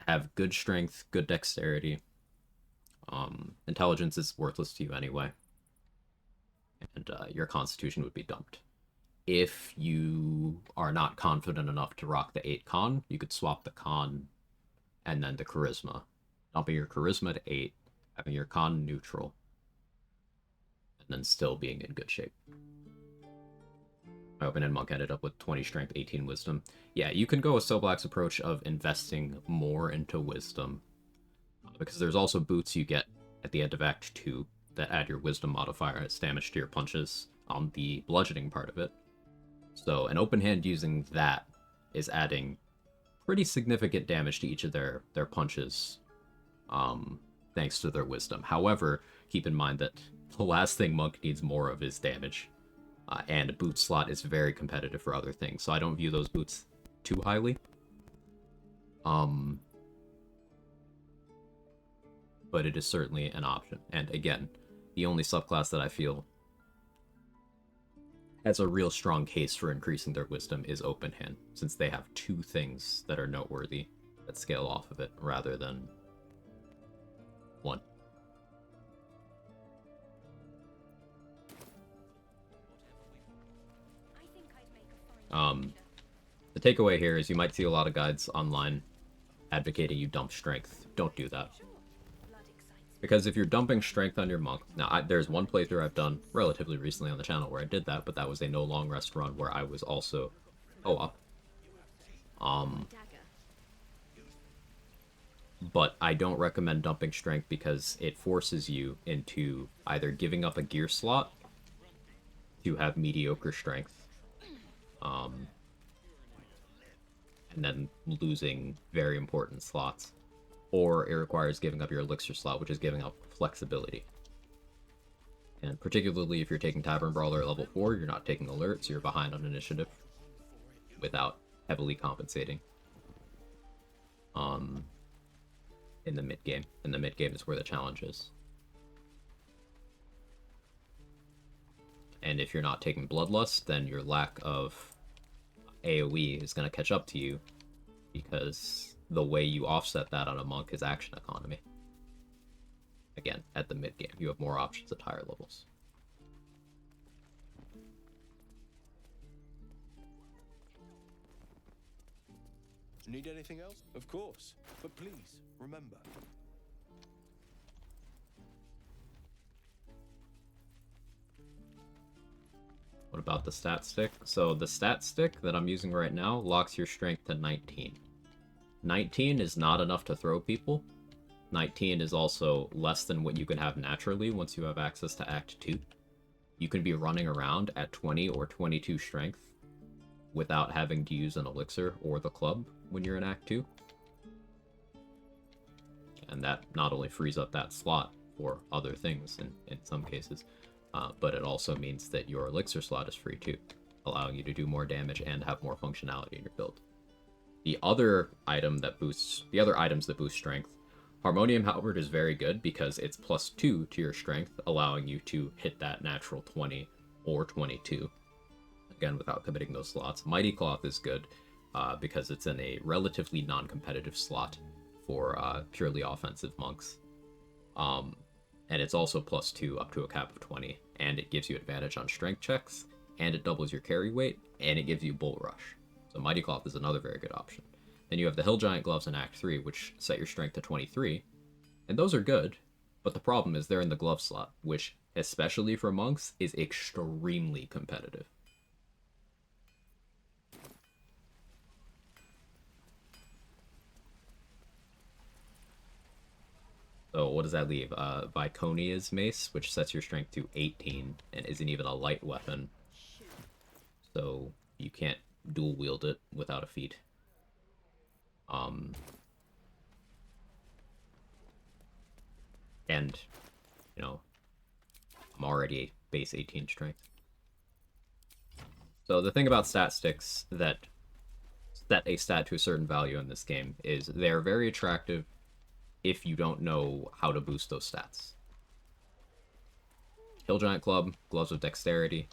have good Strength, good Dexterity. Intelligence is worthless to you anyway. And your Constitution would be dumped. If you are not confident enough to rock the 8 Con, you could swap the Con and then the Charisma. Dumping your Charisma to 8, having your Con neutral, and then still being in good shape. My Open End Monk ended up with 20 Strength, 18 Wisdom. Yeah, you can go a Soblax's approach of investing more into Wisdom, because there's also boots you get at the end of Act 2 that add your wisdom modifier as damage to your punches on the bludgeoning part of it. So an open hand using that is adding pretty significant damage to each of their punches, thanks to their wisdom. However, keep in mind that the last thing Monk needs more of is damage, and a boot slot is very competitive for other things, so I don't view those boots too highly. But it is certainly an option. And again, the only subclass that I feel has a real strong case for increasing their wisdom is open hand, since they have two things that are noteworthy that scale off of it rather than one. The takeaway here is you might see a lot of guides online advocating you dump strength. Don't do that. Because if you're dumping strength on your monk... Now, there's one playthrough I've done relatively recently on the channel where I did that, but that was a no long rest run where I was also co-op. But I don't recommend dumping strength because it forces you into either giving up a gear slot to have mediocre strength, and then losing very important slots, or it requires giving up your elixir slot, which is giving up flexibility. And particularly if you're taking Tavern Brawler at level 4, you're not taking alert, so you're behind on initiative without heavily compensating in the mid-game. And the mid-game is where the challenge is. And if you're not taking Bloodlust, then your lack of AoE is going to catch up to you, because the way you offset that on a monk is action economy. Again, at the mid-game, you have more options at higher levels.
Need anything else? Of course. But please, remember.
What about the stat stick? So the stat stick that I'm using right now locks your strength to 19. 19 is not enough to throw people. 19 is also less than what you can have naturally once you have access to Act 2. You can be running around at 20 or 22 strength without having to use an elixir or the club when you're in Act 2. And that not only frees up that slot for other things in some cases, but it also means that your elixir slot is free too, allowing you to do more damage and have more functionality in your build. The other items that boost strength, Harmonium Halberd is very good because it's +2 to your strength, allowing you to hit that natural 20 or 22, again without committing those slots. Mighty Cloth is good because it's in a relatively non-competitive slot for purely offensive monks. And it's also +2 up to a cap of 20, and it gives you advantage on strength checks, and it doubles your carry weight, and it gives you Bull Rush. So Mighty Cloth is another very good option. Then you have the Hill Giant Gloves in Act 3, which set your strength to 23, and those are good, but the problem is they're in the glove slot, which, especially for monks, is extremely competitive. So what does that leave? Viconia's Mace, which sets your strength to 18 and isn't even a light weapon. So you can't dual wield it without a feat. And, you know, I'm already base 18 strength. So the thing about stat sticks that set a stat to a certain value in this game is they're very attractive if you don't know how to boost those stats. Hill Giant Club, Gloves of Dexterity.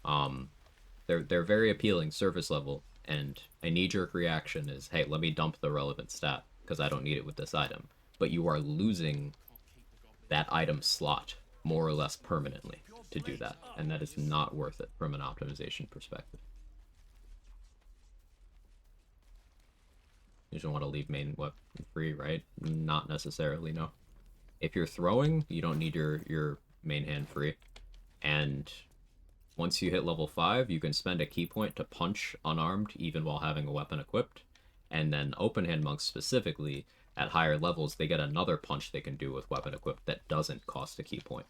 They're very appealing surface level, and a knee-jerk reaction is, hey, let me dump the relevant stat, because I don't need it with this item. But you are losing that item slot more or less permanently to do that, and that is not worth it from an optimization perspective. You just want to leave main weapon free, right? Not necessarily, no. If you're throwing, you don't need your main hand free. And once you hit level 5, you can spend a key point to punch unarmed even while having a weapon equipped. And then open hand monks specifically, at higher levels, they get another punch they can do with weapon equip that doesn't cost a key point.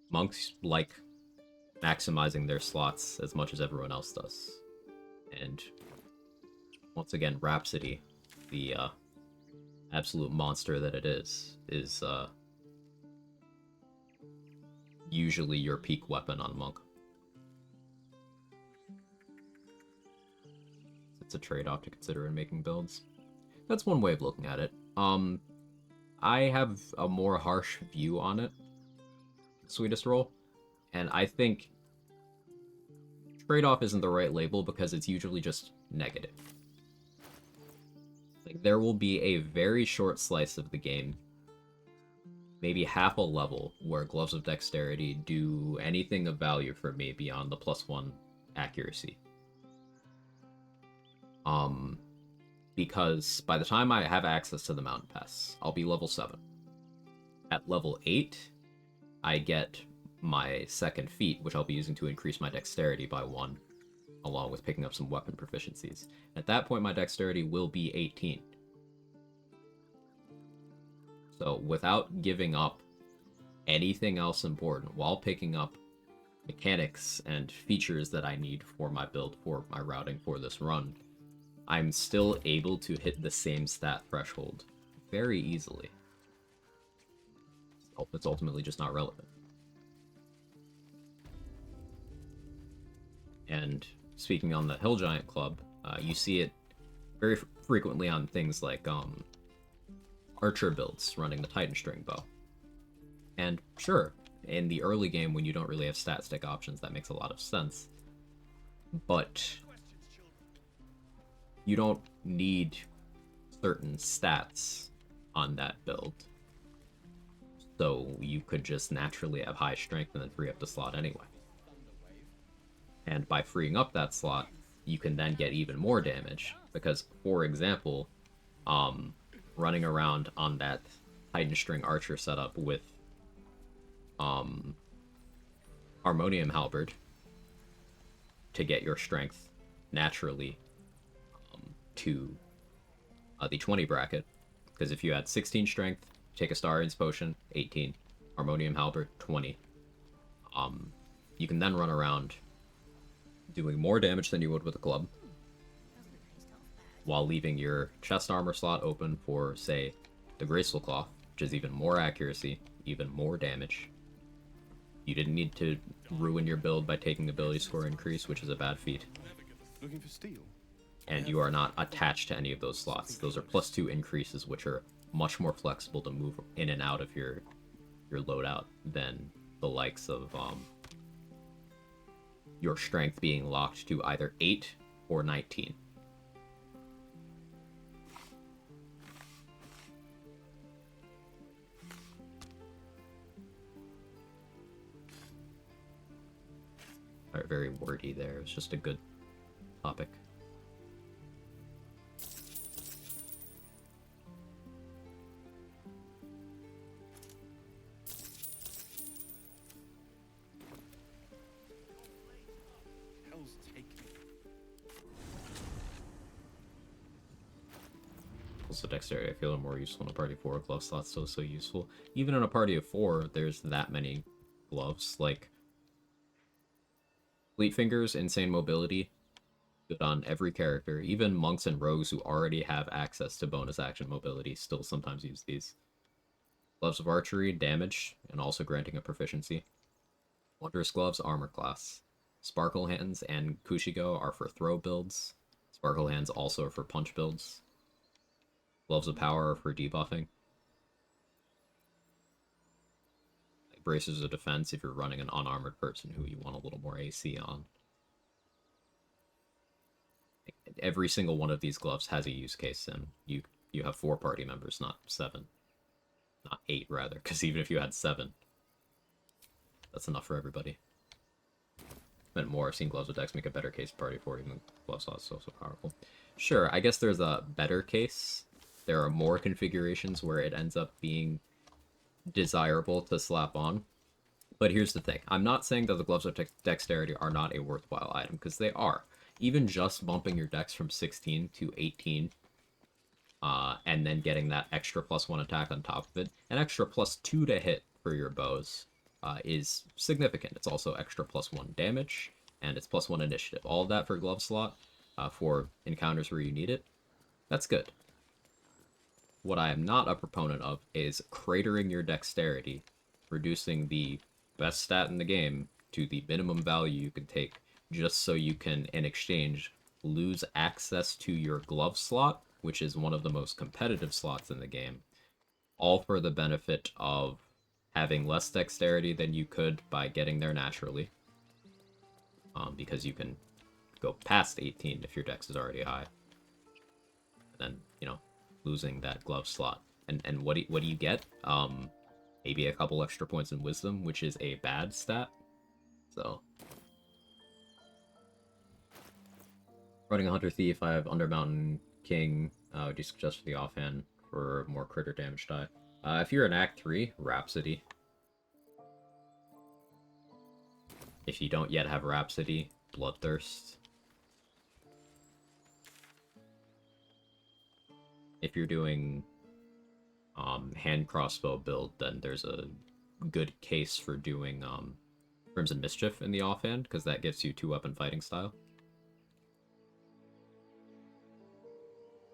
Monks like maximizing their slots as much as everyone else does. And once again, Rhapsody, the absolute monster that it is usually your peak weapon on Monk. It's a trade-off to consider in making builds. That's one way of looking at it. I have a more harsh view on it, Sweetest Roll, and I think trade-off isn't the right label because it's usually just negative. Like, there will be a very short slice of the game, maybe half a level, where Gloves of Dexterity do anything of value for me beyond the +1 accuracy. Because by the time I have access to the Mountain Pass, I'll be level 7. At level 8, I get my second feat, which I'll be using to increase my dexterity by 1, along with picking up some weapon proficiencies. At that point, my dexterity will be 18. So without giving up anything else important, while picking up mechanics and features that I need for my build, for my routing for this run, I'm still able to hit the same stat threshold very easily. It's ultimately just not relevant. And speaking on the Hill Giant Club, you see it very frequently on things like archer builds running the Titan String Bow. And sure, in the early game when you don't really have stat stick options, that makes a lot of sense. But you don't need certain stats on that build. So you could just naturally have high strength and then free up the slot anyway. And by freeing up that slot, you can then get even more damage. Because, for example, running around on that Titan String Archer setup with Harmonium Halberd to get your strength naturally to the 20 bracket, because if you had 16 strength, take a Starian's Potion, 18, Harmonium Halberd, 20. You can then run around doing more damage than you would with a club, while leaving your chest armor slot open for, say, the Graceful Cloth, which is even more accuracy, even more damage. You didn't need to ruin your build by taking ability score increase, which is a bad feat.
Looking for steel?
And you are not attached to any of those slots. Those are +2 increases, which are much more flexible to move in and out of your loadout than the likes of your strength being locked to either 8 or 19. Very wordy there. It's just a good topic. Also dexterity, I feel more useful in a party of 4. Glove slots so useful. Even in a party of 4, there's that many gloves. Like, Fleet Fingers, Insane Mobility, good on every character. Even monks and rogues who already have access to bonus action mobility still sometimes use these. Gloves of Archery, damage, and also granting a proficiency. Wondrous Gloves, armor class. Sparkle Hands and Kushigo are for throw builds. Sparkle Hands also are for punch builds. Gloves of Power are for debuffing. Braces of Defense if you're running an unarmored person who you want a little more AC on. Every single one of these gloves has a use case, and you have 4 party members, not 7. Not 8, rather, because even if you had 7, that's enough for everybody. Meant more, I've seen Gloves of Dex make a better case party for, even Glove Slots so powerful. Sure, I guess there's a better case. There are more configurations where it ends up being desirable to slap on, But here's the thing. I'm not saying that the Gloves of Dexterity are not a worthwhile item, because they are. Even just bumping your dex from 16 to 18, and then getting that extra +1 attack on top of it, an extra +2 to hit for your bows, is significant. It's also extra +1 damage, and it's +1 initiative. All of that for glove slot, for encounters where you need it. That's good. What I am not a proponent of is cratering your dexterity, reducing the best stat in the game to the minimum value you can take, just so you can, in exchange, lose access to your glove slot, which is one of the most competitive slots in the game, all for the benefit of having less dexterity than you could by getting there naturally, because you can go past 18 if your dex is already high. And then, you know, losing that glove slot. And what do you get? Maybe a couple extra points in wisdom, which is a bad stat. So running a Hunter Thief, I have Undermountain King. Would you suggest for the offhand for more critter damage die? If you're in Act 3, Rhapsody. If you don't yet have Rhapsody, Bloodthirst. If you're doing hand crossbow build, then there's a good case for doing Crimson Mischief in the offhand, because that gives you 2-weapon fighting style.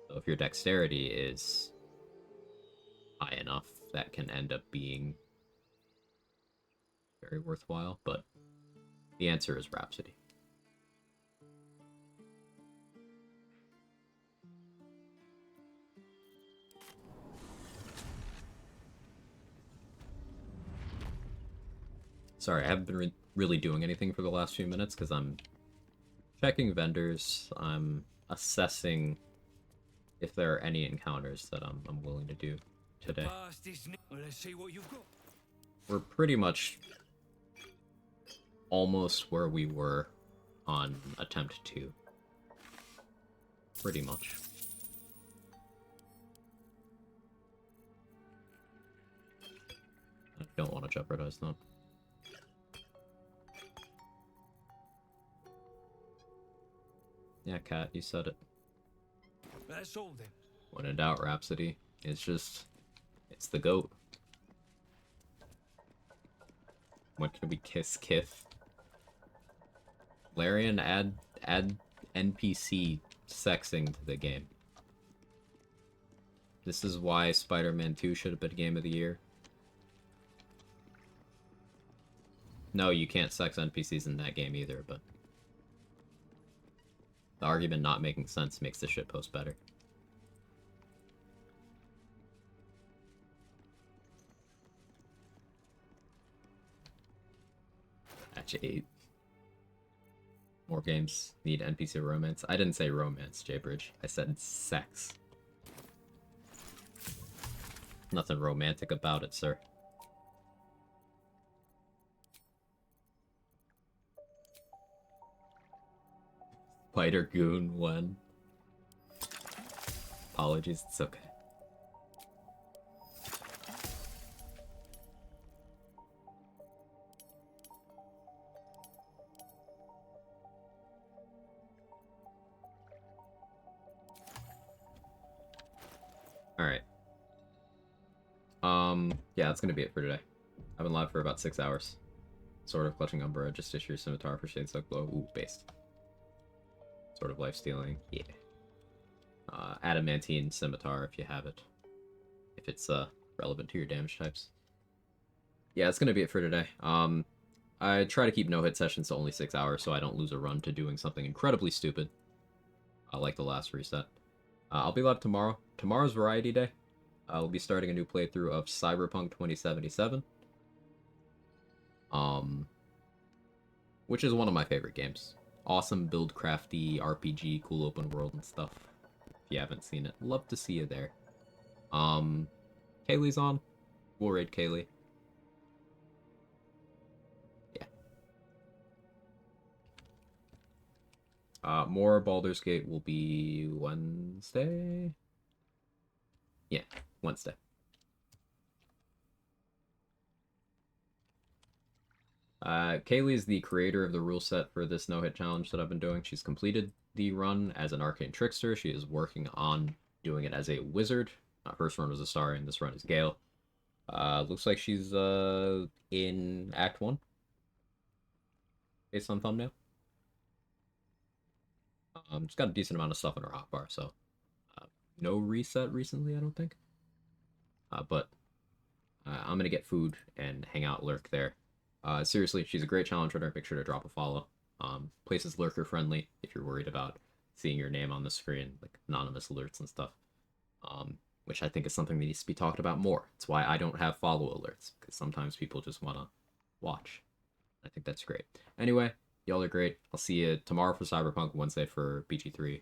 So if your dexterity is high enough, that can end up being very worthwhile, but the answer is Rhapsody. Sorry, I haven't been really doing anything for the last few minutes because I'm checking vendors. I'm assessing if there are any encounters that I'm willing to do today.
Let's see what you've got.
We're pretty much almost where we were on attempt 2. Pretty much. I don't want to jeopardize them. Yeah, Cat, you said it.
That's all then.
When in doubt, Rhapsody. It's the GOAT. What can we kiss Kith? Larian, add NPC sexing to the game. This is why Spider-Man 2 should have been Game of the Year. No, you can't sex NPCs in that game either, but the argument not making sense makes the shitpost better. Patch 8. More games need NPC romance. I didn't say romance, Jaybridge. I said sex. Nothing romantic about it, sir. Spider Goon 1. Apologies, it's okay. Alright. Yeah, that's gonna be it for today. I've been live for about 6 hours. Sort of Clutching Umbra, just issue scimitar for Shade Soak Blow. Ooh, based. Sort of Life Stealing, yeah. Adamantine Scimitar if you have it. If it's relevant to your damage types. Yeah, that's gonna be it for today. I try to keep no-hit sessions to only 6 hours so I don't lose a run to doing something incredibly stupid. Like the last reset. I'll be live tomorrow. Tomorrow's Variety Day. I'll be starting a new playthrough of Cyberpunk 2077. Which is one of my favorite games. Awesome build crafty RPG, cool open world and stuff. If you haven't seen it, love to see you there. Kaylee's on. We'll raid Kaylee. Yeah. More Baldur's Gate will be Wednesday? Yeah, Wednesday. Kaylee is the creator of the rule set for this no-hit challenge that I've been doing. She's completed the run as an arcane trickster. She is working on doing it as a wizard. First run was Astari, and this run is Gale. Looks like she's in Act 1, based on thumbnail. She's got a decent amount of stuff in her hotbar, so no reset recently, I don't think. But I'm gonna get food and hang out, lurk there. Seriously, she's a great challenge runner. Make sure to drop a follow. Place is lurker friendly if you're worried about seeing your name on the screen, like anonymous alerts and stuff. Which I think is something that needs to be talked about more. It's why I don't have follow alerts, because sometimes people just want to watch. I think that's great. Anyway, y'all are great. I'll see you tomorrow for Cyberpunk, Wednesday for BG3.